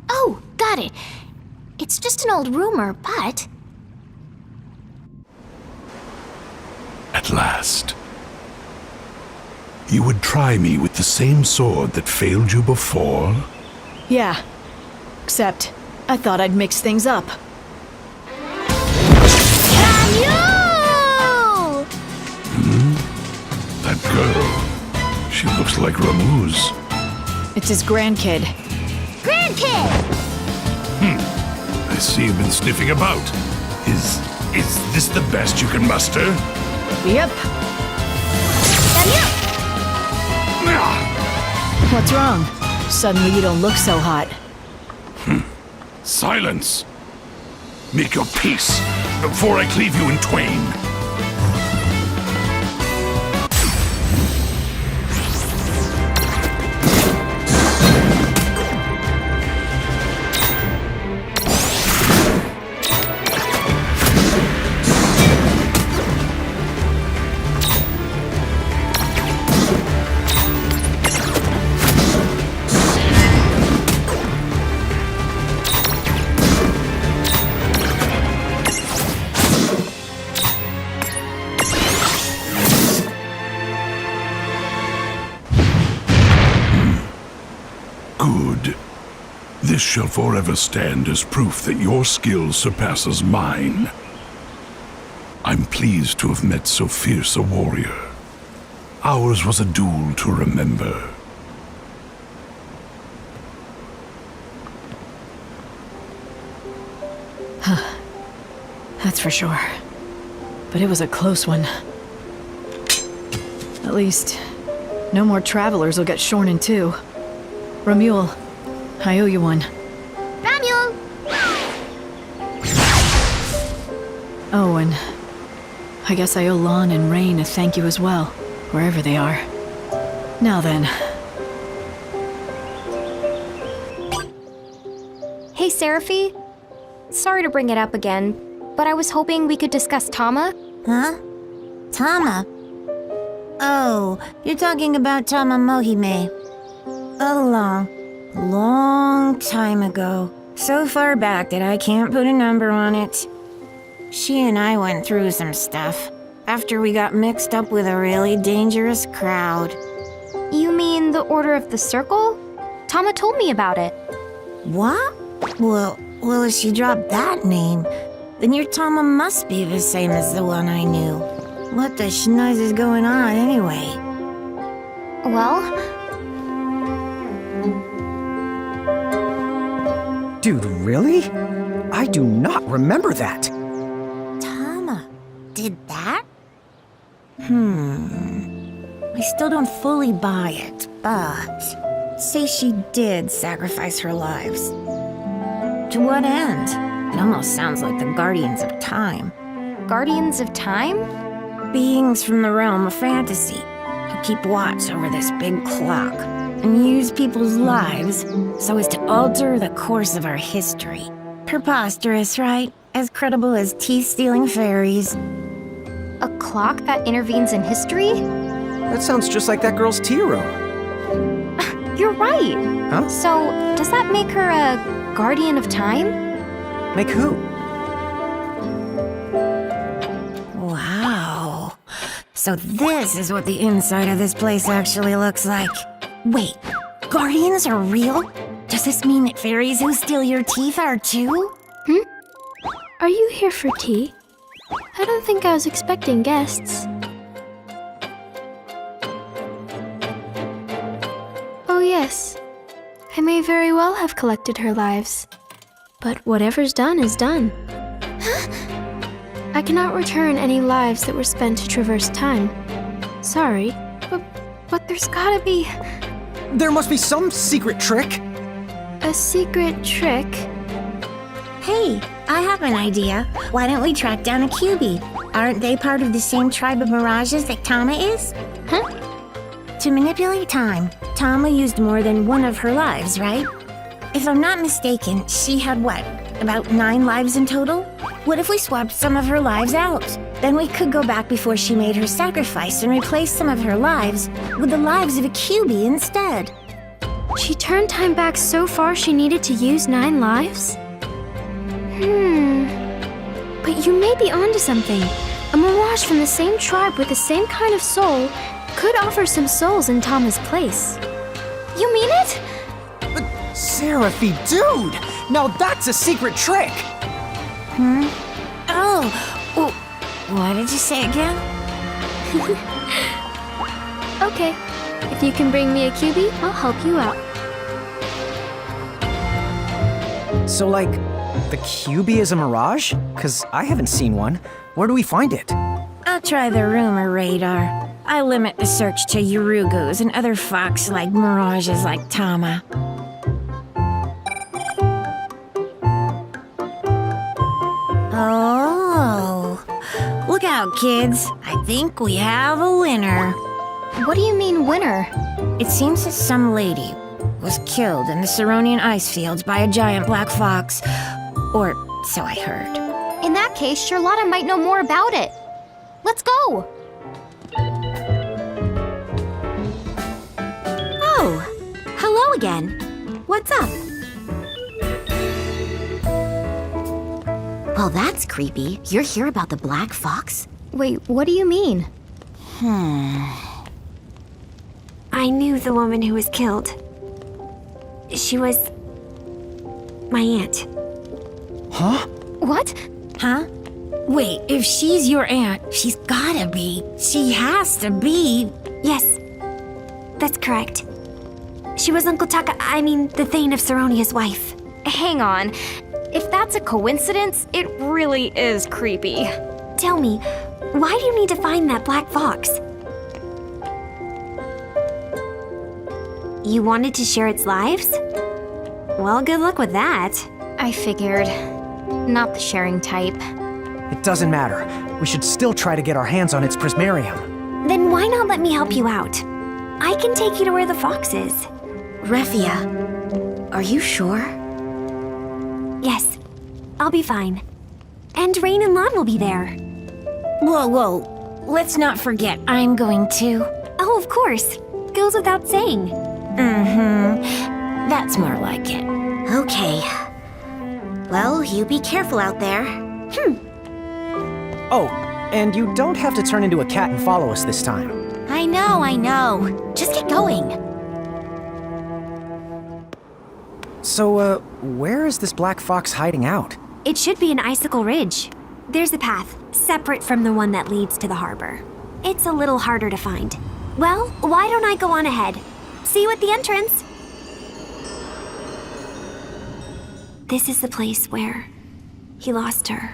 Oh, got it. It's just an old rumor, but... At last. You would try me with the same sword that failed you before? Yeah. Except, I thought I'd mix things up. That girl. She looks like Ramuz. It's his grandkid. Grandkid! I see you've been sniffing about. Is this the best you can muster? Yep. What's wrong? Suddenly you don't look so hot. Silence! Make your peace before I cleave you in twain. Good. This shall forever stand as proof that your skill surpasses mine. I'm pleased to have met so fierce a warrior. Ours was a duel to remember. That's for sure. But it was a close one. At least, no more travelers will get shorn in two. Ramule, I owe you one. Ramule! Oh, and I guess I owe Lon and Rain a thank you as well, wherever they are. Now then. Hey, Seraphy. Sorry to bring it up again, but I was hoping we could discuss Tama. Huh? Tama? Oh, you're talking about Tama Mohime. A long time ago. So far back that I can't put a number on it. She and I went through some stuff after we got mixed up with a really dangerous crowd. You mean the Order of the Circle? Tama told me about it. What? Well, if she dropped that name, then your Tama must be the same as the one I knew. What the schnoz is going on anyway? Well... Dude, really? I do not remember that. Tama did that? I still don't fully buy it, but... say she did sacrifice her lives. To what end? It almost sounds like the Guardians of Time. Guardians of Time? Beings from the realm of fantasy, who keep watch over this big clock, and use people's lives so as to alter the course of our history. Preposterous, right? As credible as teeth-stealing fairies. A clock that intervenes in history? That sounds just like that girl's tea room. You're right. Huh? So, does that make her a guardian of time? Make who? Wow. So this is what the inside of this place actually looks like. Wait, guardians are real? Does this mean that fairies who steal your teeth are too? Are you here for tea? I don't think I was expecting guests. Oh yes, I may very well have collected her lives. But whatever's done is done. I cannot return any lives that were spent to traverse time. Sorry, but there's gotta be... There must be some secret trick. A secret trick? Hey, I have an idea. Why don't we track down a QB? Aren't they part of the same tribe of mirages that Tama is? Huh? To manipulate time, Tama used more than one of her lives, right? If I'm not mistaken, she had what? About 9 lives in total? What if we swapped some of her lives out? Then we could go back before she made her sacrifice and replace some of her lives with the lives of a QB instead. She turned time back so far she needed to use 9 lives? But you may be onto something. A mirage from the same tribe with the same kind of soul could offer some souls in Tama's place. You mean it? Seraphy, dude! Now that's a secret trick! Oh, what did you say again? Okay, if you can bring me a QB, I'll help you out. So, like, the QB is a mirage? 'Cause I haven't seen one. Where do we find it? I'll try the rumor radar. I limit the search to Urugos and other fox-like mirages like Tama. Oh, look out, kids. I think we have a winner. What do you mean, winner? It seems that some lady was killed in the Ceronian ice fields by a giant black fox. Or so I heard. In that case, Charlotta might know more about it. Let's go! Oh, hello again. What's up? Well, that's creepy. You're here about the black fox? Wait, what do you mean? I knew the woman who was killed. She was... my aunt. Huh? What? Huh? Wait, if she's your aunt, she's gotta be. She has to be. Yes, that's correct. She was Uncle Taka, the Thane of Ceronia's wife. Hang on. If that's a coincidence, it really is creepy. Tell me, why do you need to find that black fox? You wanted to share its lives? Well, good luck with that. I figured. Not the sharing type. It doesn't matter. We should still try to get our hands on its prismarium. Then why not let me help you out? I can take you to where the fox is. Refia, are you sure? Yes, I'll be fine. And Rain and Lon will be there. Whoa. Let's not forget, I'm going too. Oh, of course. Goes without saying. That's more like it. Okay. Well, you be careful out there. Oh, and you don't have to turn into a cat and follow us this time. I know. Just get going. So, where is this black fox hiding out? It should be an icicle ridge. There's a path, separate from the one that leads to the harbor. It's a little harder to find. Well, why don't I go on ahead? See you at the entrance. This is the place where he lost her.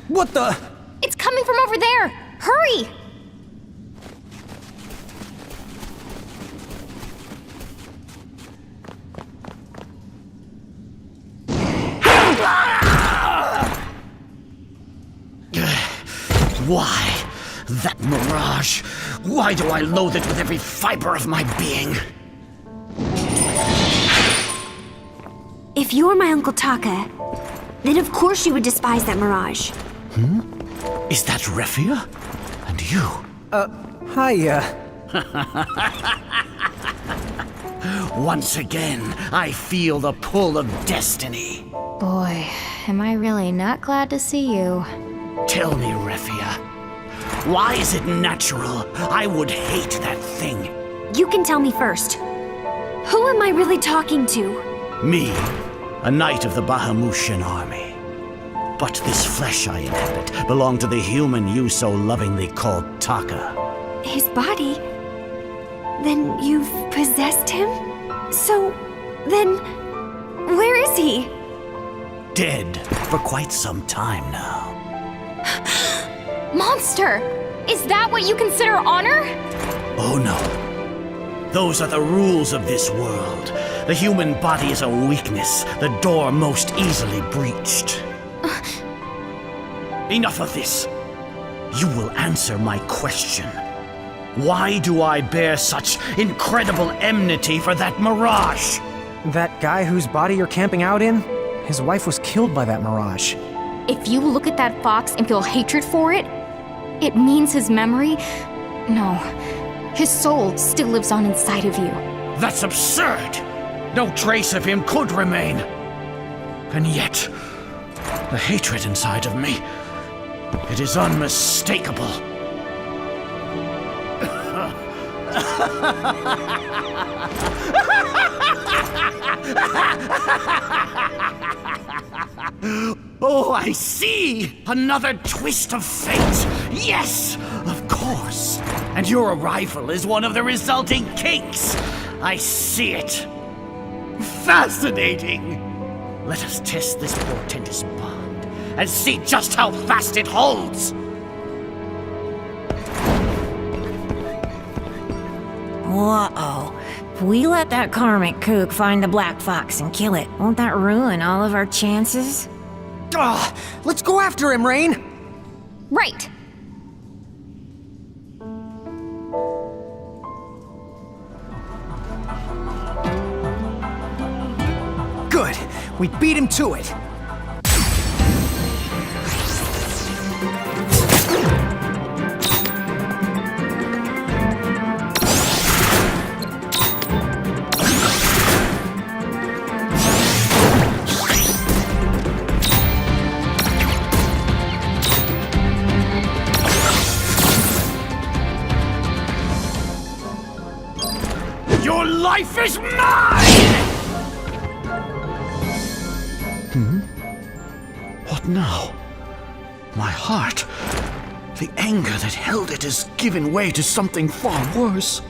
What the? It's coming from over there! Hurry! Why? That mirage. Why do I loathe it with every fiber of my being? If you're my Uncle Taka, then of course you would despise that mirage. Is that Refia? And you? Hi, Once again, I feel the pull of destiny. Boy, am I really not glad to see you. Tell me, Refia, why is it natural I would hate that thing? You can tell me first. Who am I really talking to? Me, a knight of the Bahamutian army. But this flesh I inhabit belonged to the human you so lovingly called Taka. His body? Then you've possessed him? So, then, where is he? Dead for quite some time now. Monster! Is that what you consider honor? Oh no. Those are the rules of this world. The human body is a weakness, the door most easily breached. Enough of this. You will answer my question. Why do I bear such incredible enmity for that mirage? that guy whose body you're camping out in? His wife was killed by that mirage. If you look at that fox and feel hatred for it, it means his memory... No, his soul still lives on inside of you. That's absurd! No trace of him could remain. And yet, the hatred inside of me, it is unmistakable. Oh, I see! Another twist of fate! Yes, of course! And your arrival is one of the resulting kinks! I see it! Fascinating! Let us test this portentous bond and see just how fast it holds! Whoa. If we let that karmic kook find the black fox and kill it, won't that ruin all of our chances? Let's go after him, Rain! Right! Good! We beat him to it! Your life is mine! What now? My heart, the anger that held it has given way to something far worse.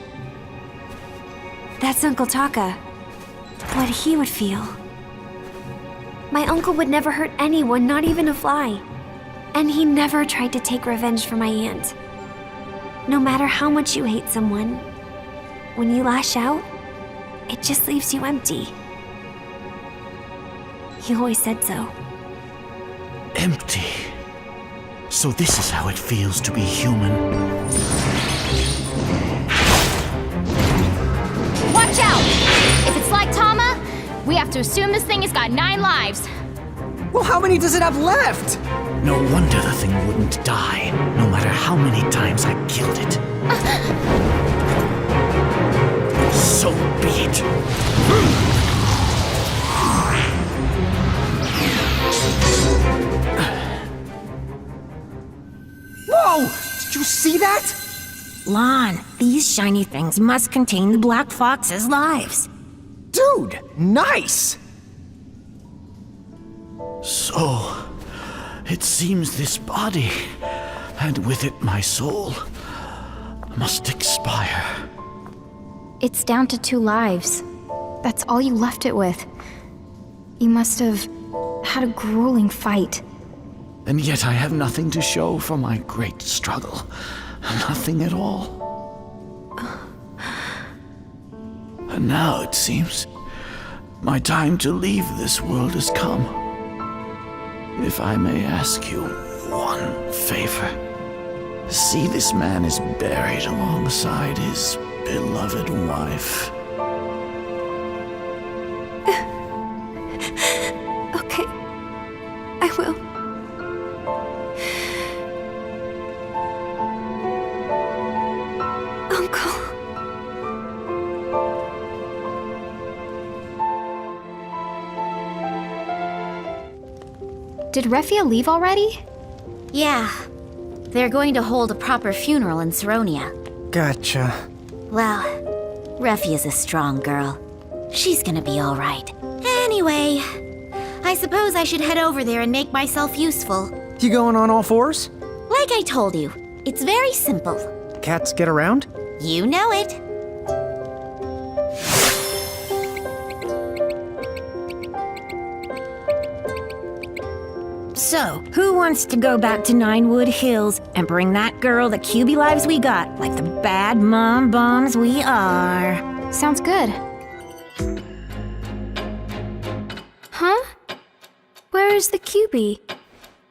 That's Uncle Taka. What he would feel. My uncle would never hurt anyone, not even a fly. And he never tried to take revenge for my aunt. No matter how much you hate someone, when you lash out, it just leaves you empty. He always said so. Empty. So this is how it feels to be human. Watch out! If it's like Tama, we have to assume this thing has got 9 lives. Well, how many does it have left? No wonder the thing wouldn't die, no matter how many times I killed it. So be it. Whoa! Did you see that? Lon, these shiny things must contain the black fox's lives. Dude, nice! So, it seems this body, and with it my soul, must expire. It's down to 2 lives. That's all you left it with. You must have had a grueling fight. And yet I have nothing to show for my great struggle. Nothing at all. And now it seems my time to leave this world has come. If I may ask you one favor. See, this man is buried alongside his beloved wife. did Refia leave already? Yeah. They're going to hold a proper funeral in Saronia. Gotcha. Well, Refia's a strong girl. She's gonna be alright. Anyway, I suppose I should head over there and make myself useful. You going on all fours? Like I told you, it's very simple. Cats get around? You know it. So, who wants to go back to Ninewood Hills and bring that girl the QB lives we got, like the bad mom bombs we are? Sounds good. Huh? Where is the QB?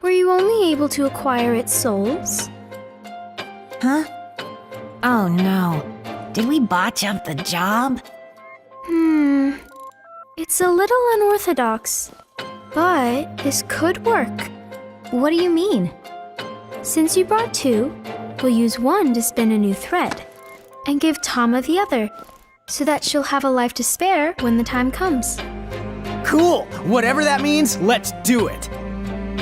Were you only able to acquire its souls? Huh? Oh no. Did we botch up the job? It's a little unorthodox, but this could work. What do you mean? Since you brought two, we'll use one to spin a new thread, and give Tama the other, so that she'll have a life to spare when the time comes. Cool! Whatever that means, let's do it!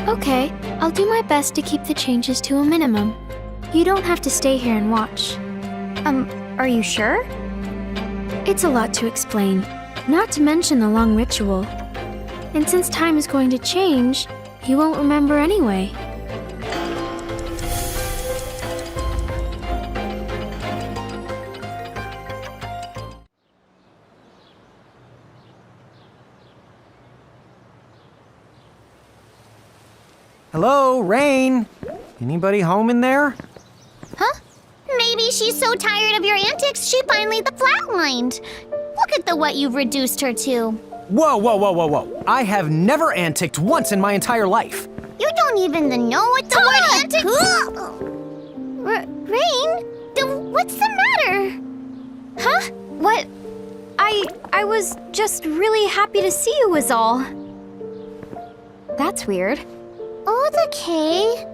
Okay, I'll do my best to keep the changes to a minimum. You don't have to stay here and watch. Are you sure? It's a lot to explain, not to mention the long ritual. And since time is going to change, you won't remember anyway. Hello, Rain? Anybody home in there? Huh? Maybe she's so tired of your antics, she finally flatlined. Look at what you've reduced her to. Whoa. I have never anticked once in my entire life. You don't even know what the word antic... Rain? What's the matter? Huh? What? I was just really happy to see you was all. That's weird. Oh, it's okay.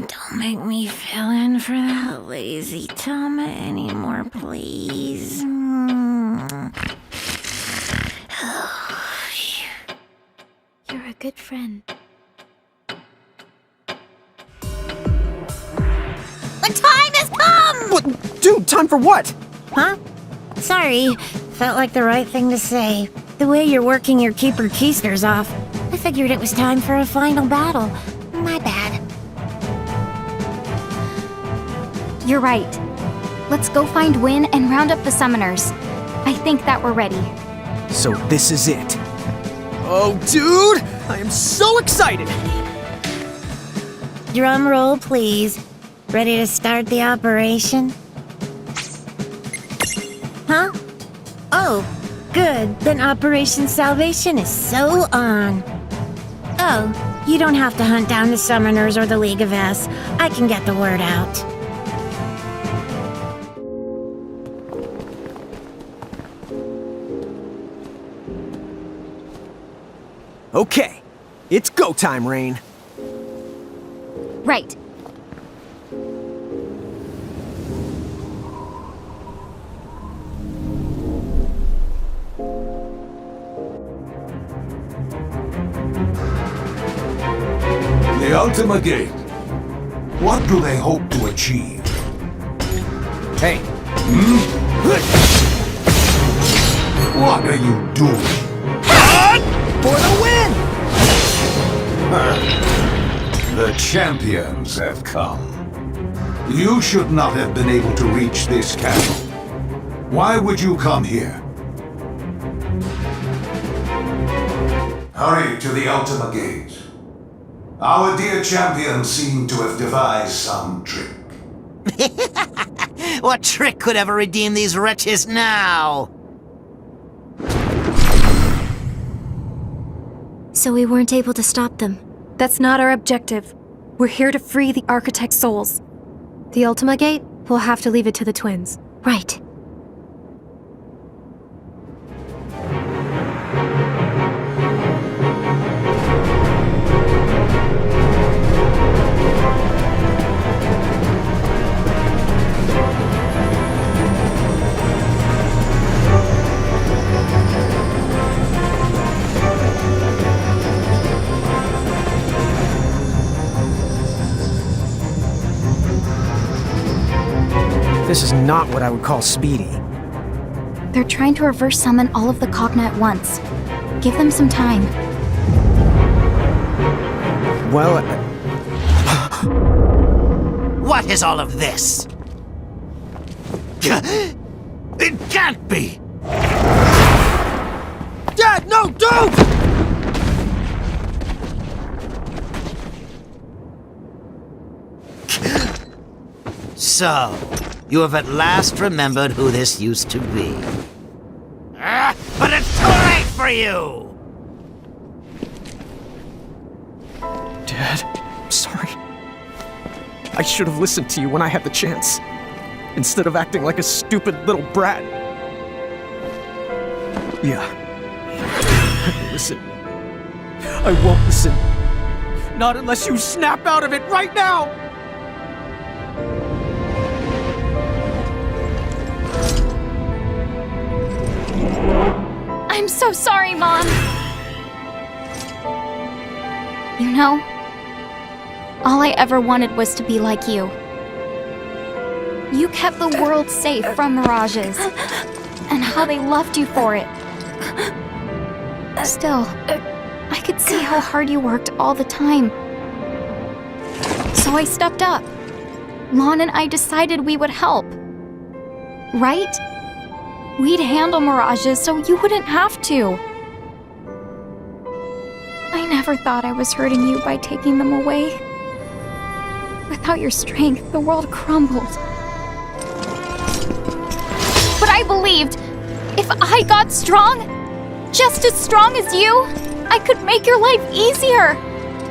Don't make me fill in for that lazy Tama anymore, please. You're a good friend. The time has come! What? Dude, time for what? Huh? Sorry. Felt like the right thing to say. The way you're working your keeper keisters off, I figured it was time for a final battle. My bad. You're right. Let's go find Win and round up the summoners. I think that we're ready. So this is it. Oh, dude! I am so excited! Drum roll, please. Ready to start the operation? Huh? Oh, good. Then Operation Salvation is so on. Oh, you don't have to hunt down the Summoners or the League of S. I can get the word out. Okay, it's go time, Rain. Right. The Ultima Gate. What do they hope to achieve? Hey. What are you doing? For the win! The champions have come. You should not have been able to reach this castle. Why would you come here? Hurry to the Ultima Gate. Our dear champions seem to have devised some trick. What trick could ever redeem these wretches now? So we weren't able to stop them. That's not our objective. We're here to free the Architect's souls. The Ultima Gate, we'll have to leave it to the twins. Right. This is not what I would call speedy. They're trying to reverse summon all of the Cogna at once. Give them some time. Well, What is all of this? It can't be! Dad, no, don't! So, you have at last remembered who this used to be. But it's too late for you! Dad, I'm sorry. I should have listened to you when I had the chance, instead of acting like a stupid little brat. Yeah. Listen. I won't listen. Not unless you snap out of it right now! I'm so sorry, Mom! You know, all I ever wanted was to be like you. You kept the world safe from mirages, and how they loved you for it. Still, I could see how hard you worked all the time. So I stepped up. Lon and I decided we would help. Right? We'd handle mirages so you wouldn't have to. I never thought I was hurting you by taking them away. Without your strength, the world crumbled. But I believed if I got strong, just as strong as you, I could make your life easier.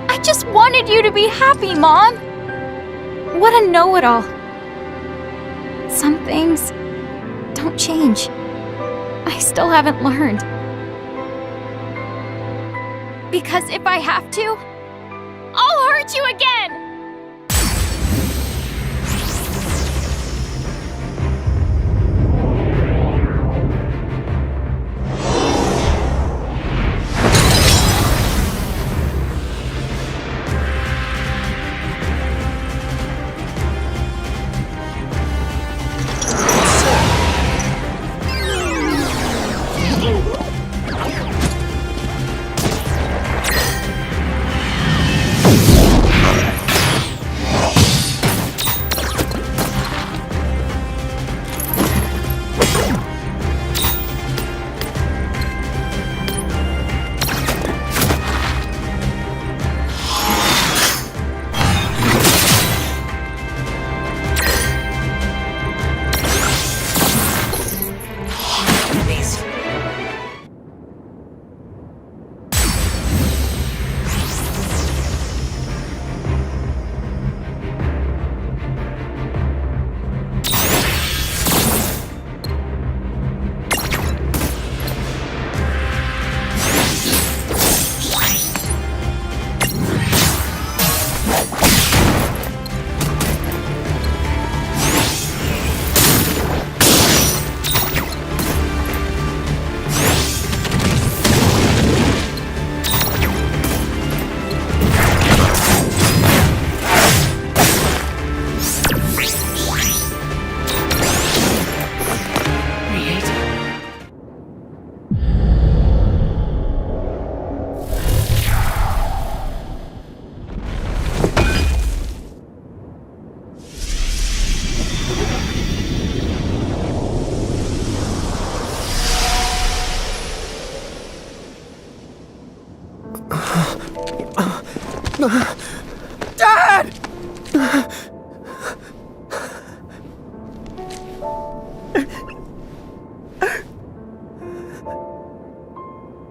I just wanted you to be happy, Mom. What a know-it-all. Some things don't change. I still haven't learned. Because if I have to, I'll hurt you again! Dad!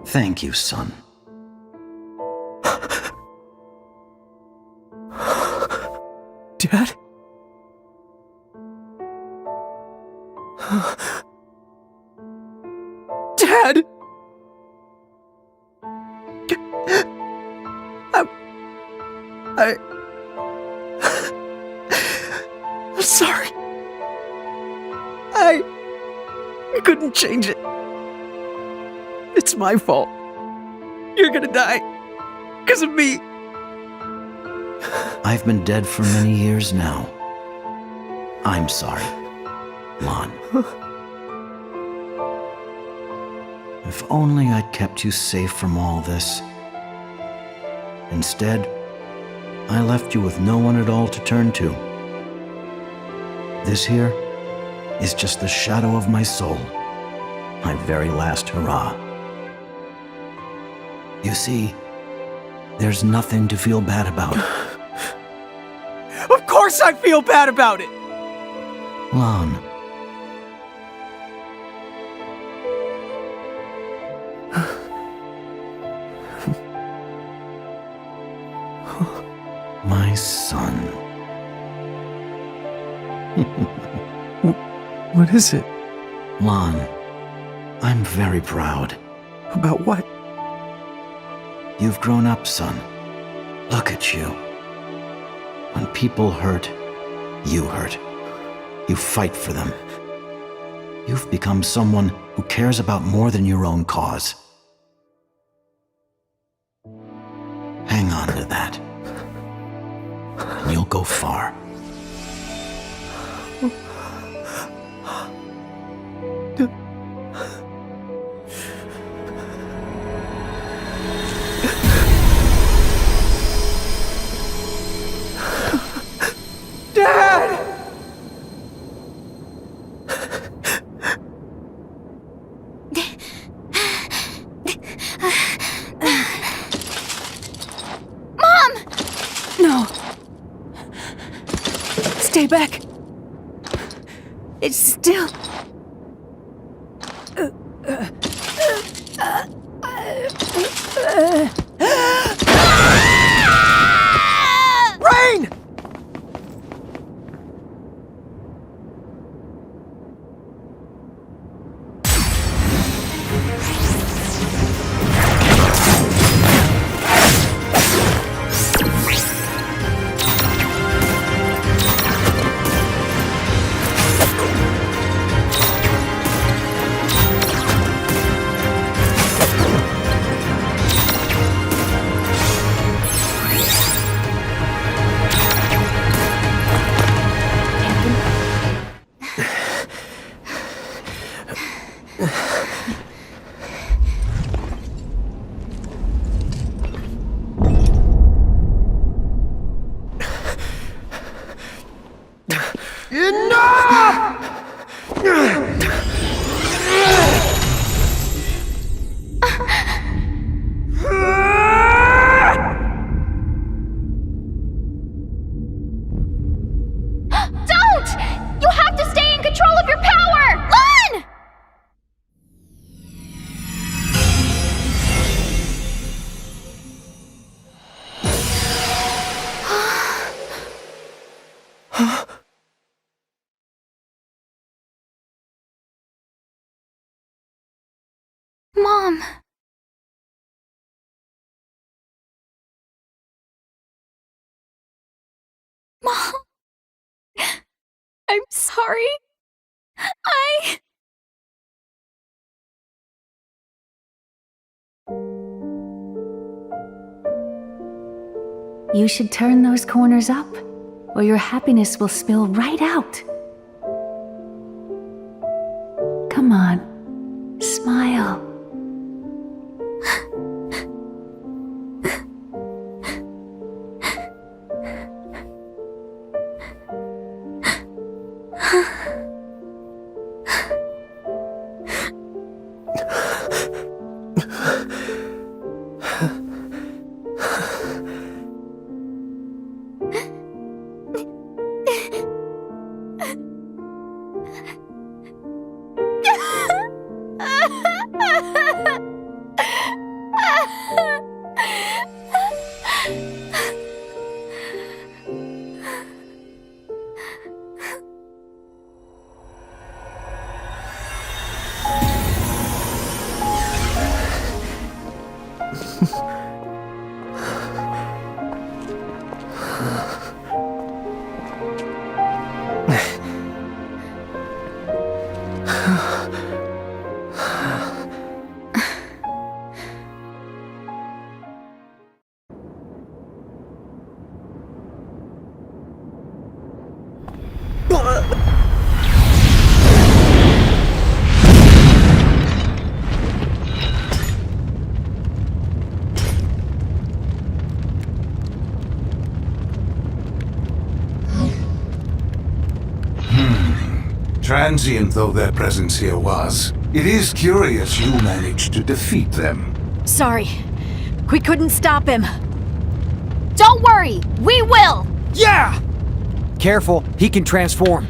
Thank you, son. Dad? Dad! I'm sorry. I couldn't change it. It's my fault. You're gonna die because of me. I've been dead for many years now. I'm sorry. Lon. If only I'd kept you safe from all this. Instead, I left you with no one at all to turn to. This here is just the shadow of my soul, my very last hurrah. You see, there's nothing to feel bad about. Of course I feel bad about it! Lon. My son. What is it? Lon, I'm very proud. About what? You've grown up, son. Look at you. When people hurt, you hurt. You fight for them. You've become someone who cares about more than your own cause. Hang on to that. And you'll go far. Dad! Mom! No. Stay back. It's still... Rain! Don't! You have to stay in control of your power! Lon! Mom. Mom. I'm sorry. You should turn those corners up, or your happiness will spill right out. Come on, smile. Transient though their presence here was, it is curious you managed to defeat them. Sorry. We couldn't stop him. Don't worry, we will! Yeah! Careful, he can transform.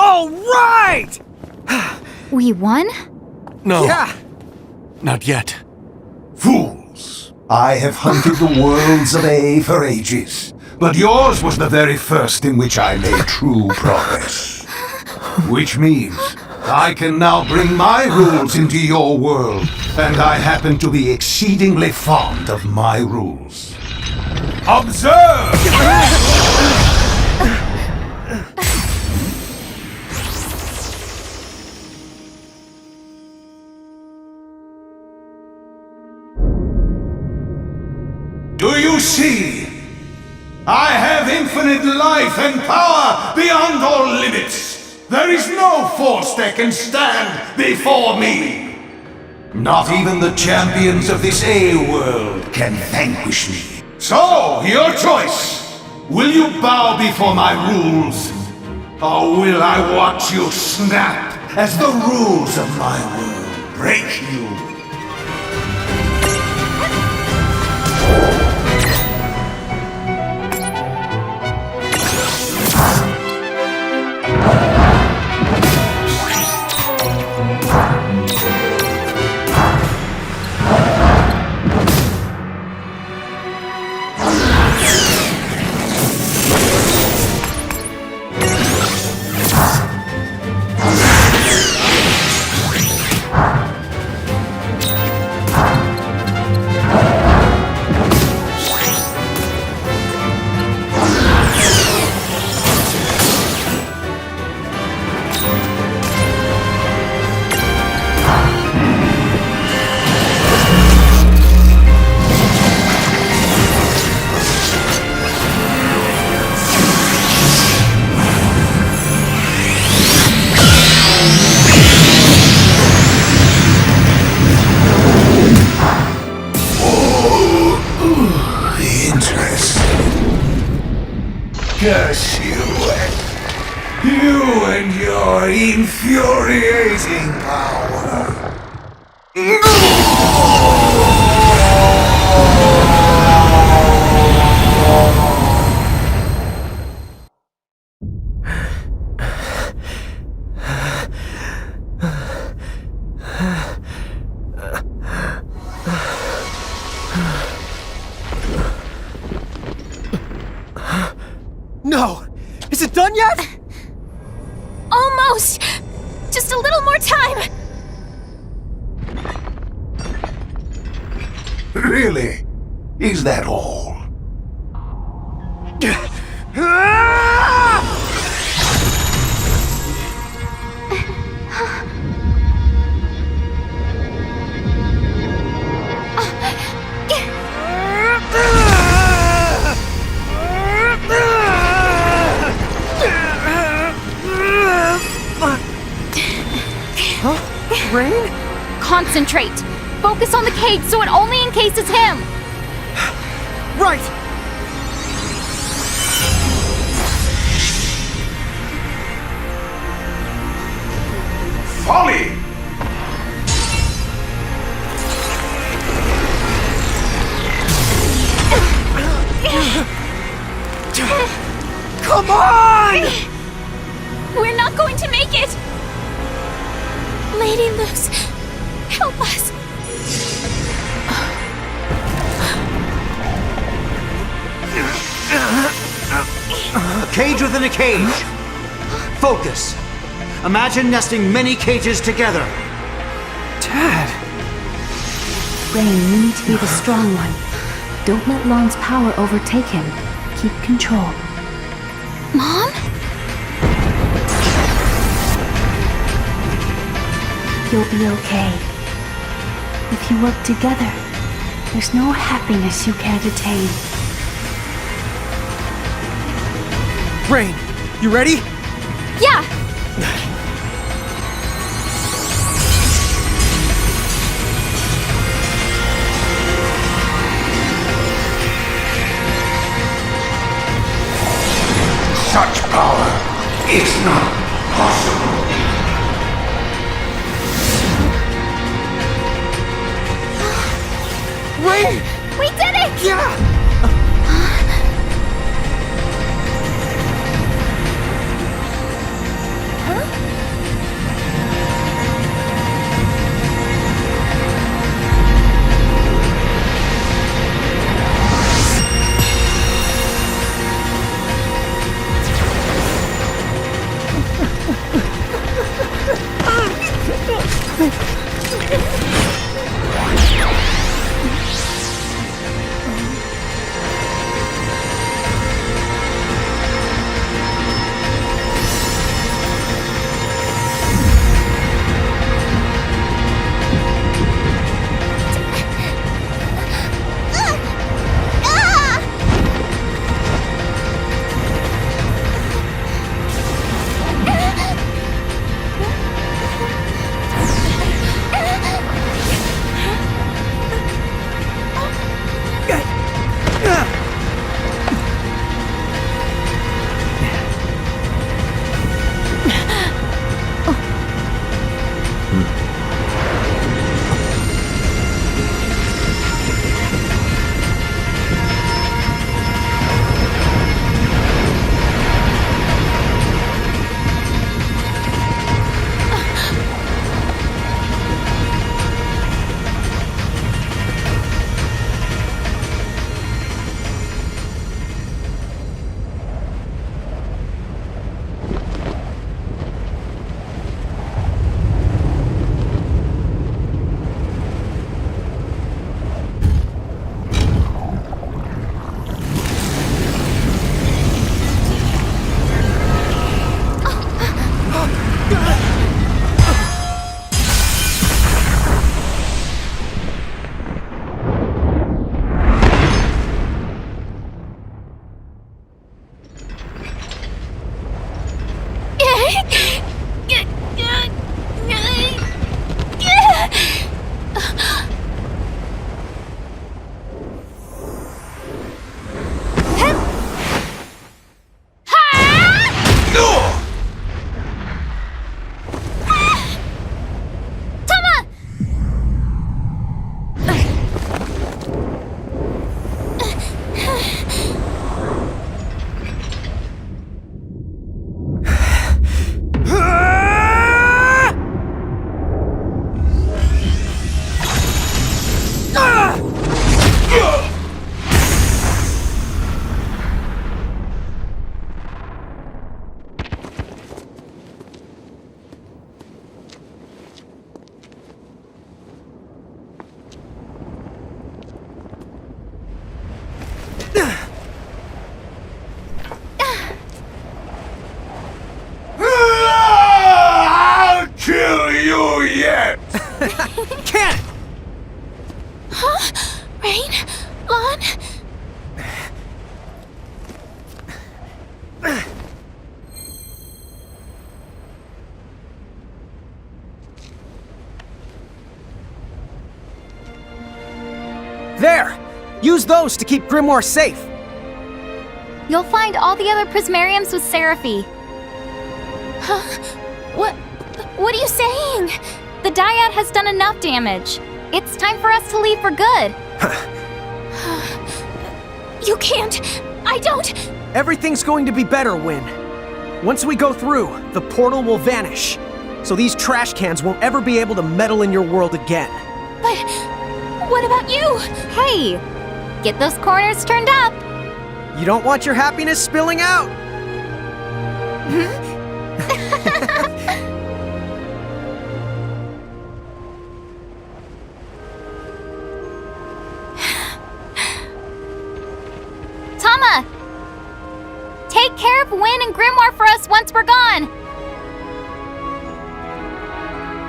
All right! We won? No. Yeah! Not yet. Fools! I have hunted the worlds of A for ages, but yours was the very first in which I made true progress. Which means I can now bring my rules into your world, and I happen to be exceedingly fond of my rules. Observe! Do you see? I have infinite life and power beyond all limits. There is no force that can stand before me. Not even the champions of this A world can vanquish me. So, your choice. Will you bow before my rules? Or will I watch you snap as the rules of my world break you? Curse you! You and your infuriating power! No! Is it done yet? Almost! Just a little more time! Really? Is that all? Huh? Rain? Concentrate! Focus on the cage so it only encases him! Right! Folly! Come on! We're not going to make it! Lady Luce, help us! A cage within a cage. Focus. Imagine nesting many cages together. Dad. Rain, you need to be the strong one. Don't let Lon's power overtake him. Keep control. Mom? You'll be okay. If you work together, there's no happiness you can't attain. Rain, you ready? Yeah! Such power is not possible. Rain! We did it! Yeah! Can't! Huh? Rain? Lon? There! Use those to keep Grimoire safe. You'll find all the other Prismariums with Seraphy. Huh? What are you saying? The dyad has done enough damage. It's time for us to leave for good. You can't. I don't. Everything's going to be better, Win. Once we go through, the portal will vanish. So these trash cans won't ever be able to meddle in your world again. But what about you? Hey, get those corners turned up. You don't want your happiness spilling out. Tama! Take care of Win and Grimoire for us once we're gone.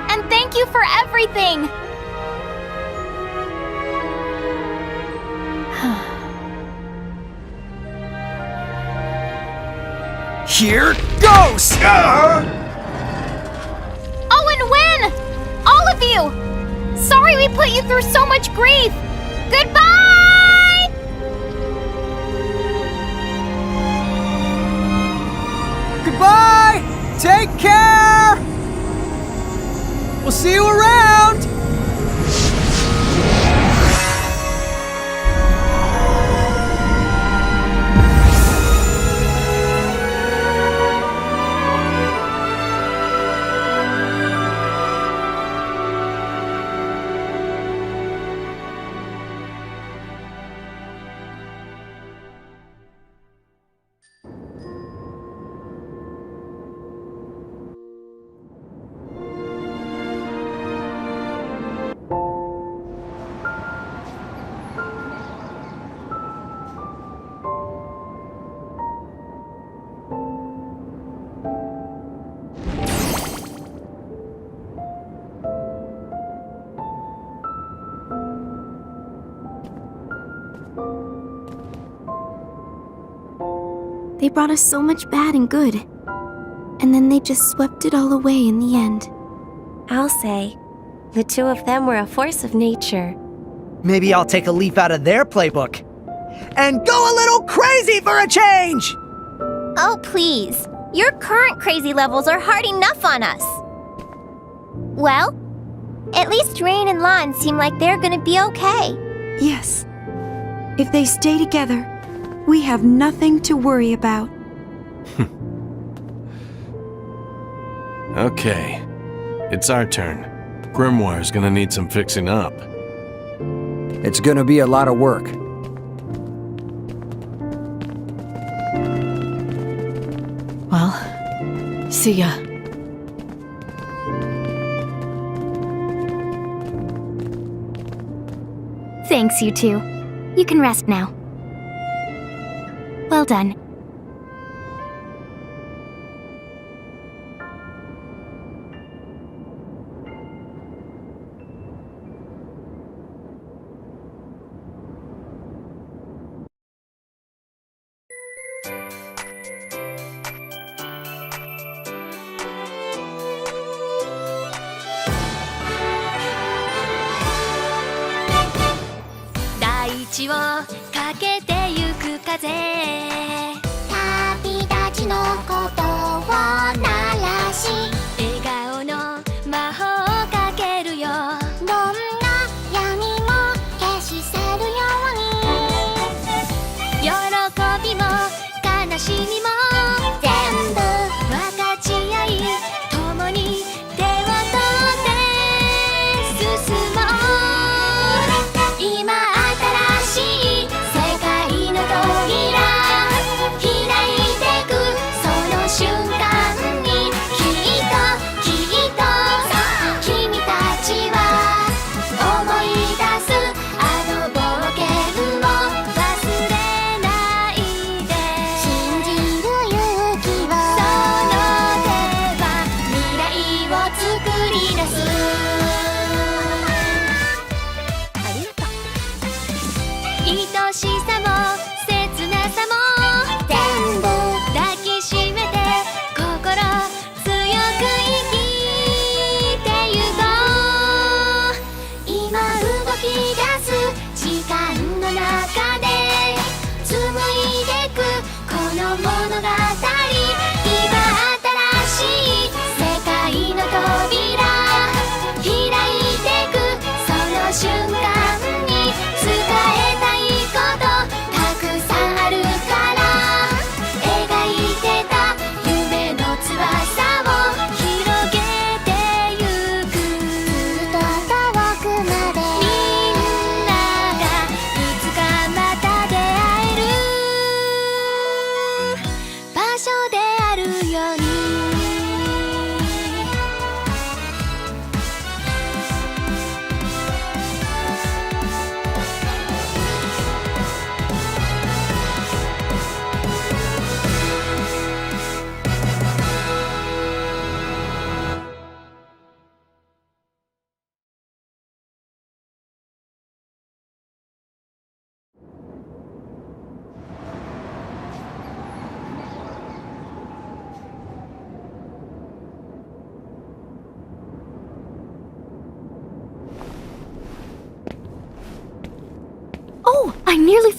And thank you for everything! Here goes! Owen, win! All of you! Sorry we put you through so much grief! Goodbye! Goodbye! Take care! We'll see you around! They brought us so much bad and good. And then they just swept it all away in the end. I'll say, the two of them were a force of nature. Maybe I'll take a leaf out of their playbook. And go a little crazy for a change! Oh, please. Your current crazy levels are hard enough on us. Well, at least Rain and Lon seem like they're gonna be okay. Yes. If they stay together, we have nothing to worry about. Okay. It's our turn. Grimoire's gonna need some fixing up. It's gonna be a lot of work. Well, see ya. Thanks, you two. You can rest now. Well done.今新しい世界の扉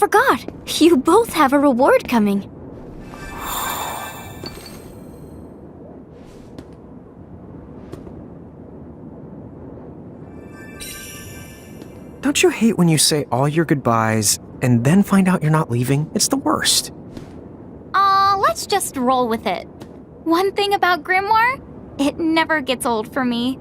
forgot. You both have a reward coming. Don't you hate when you say all your goodbyes and then find out you're not leaving? It's the worst. Let's just roll with it. One thing about Grimoire, it never gets old for me.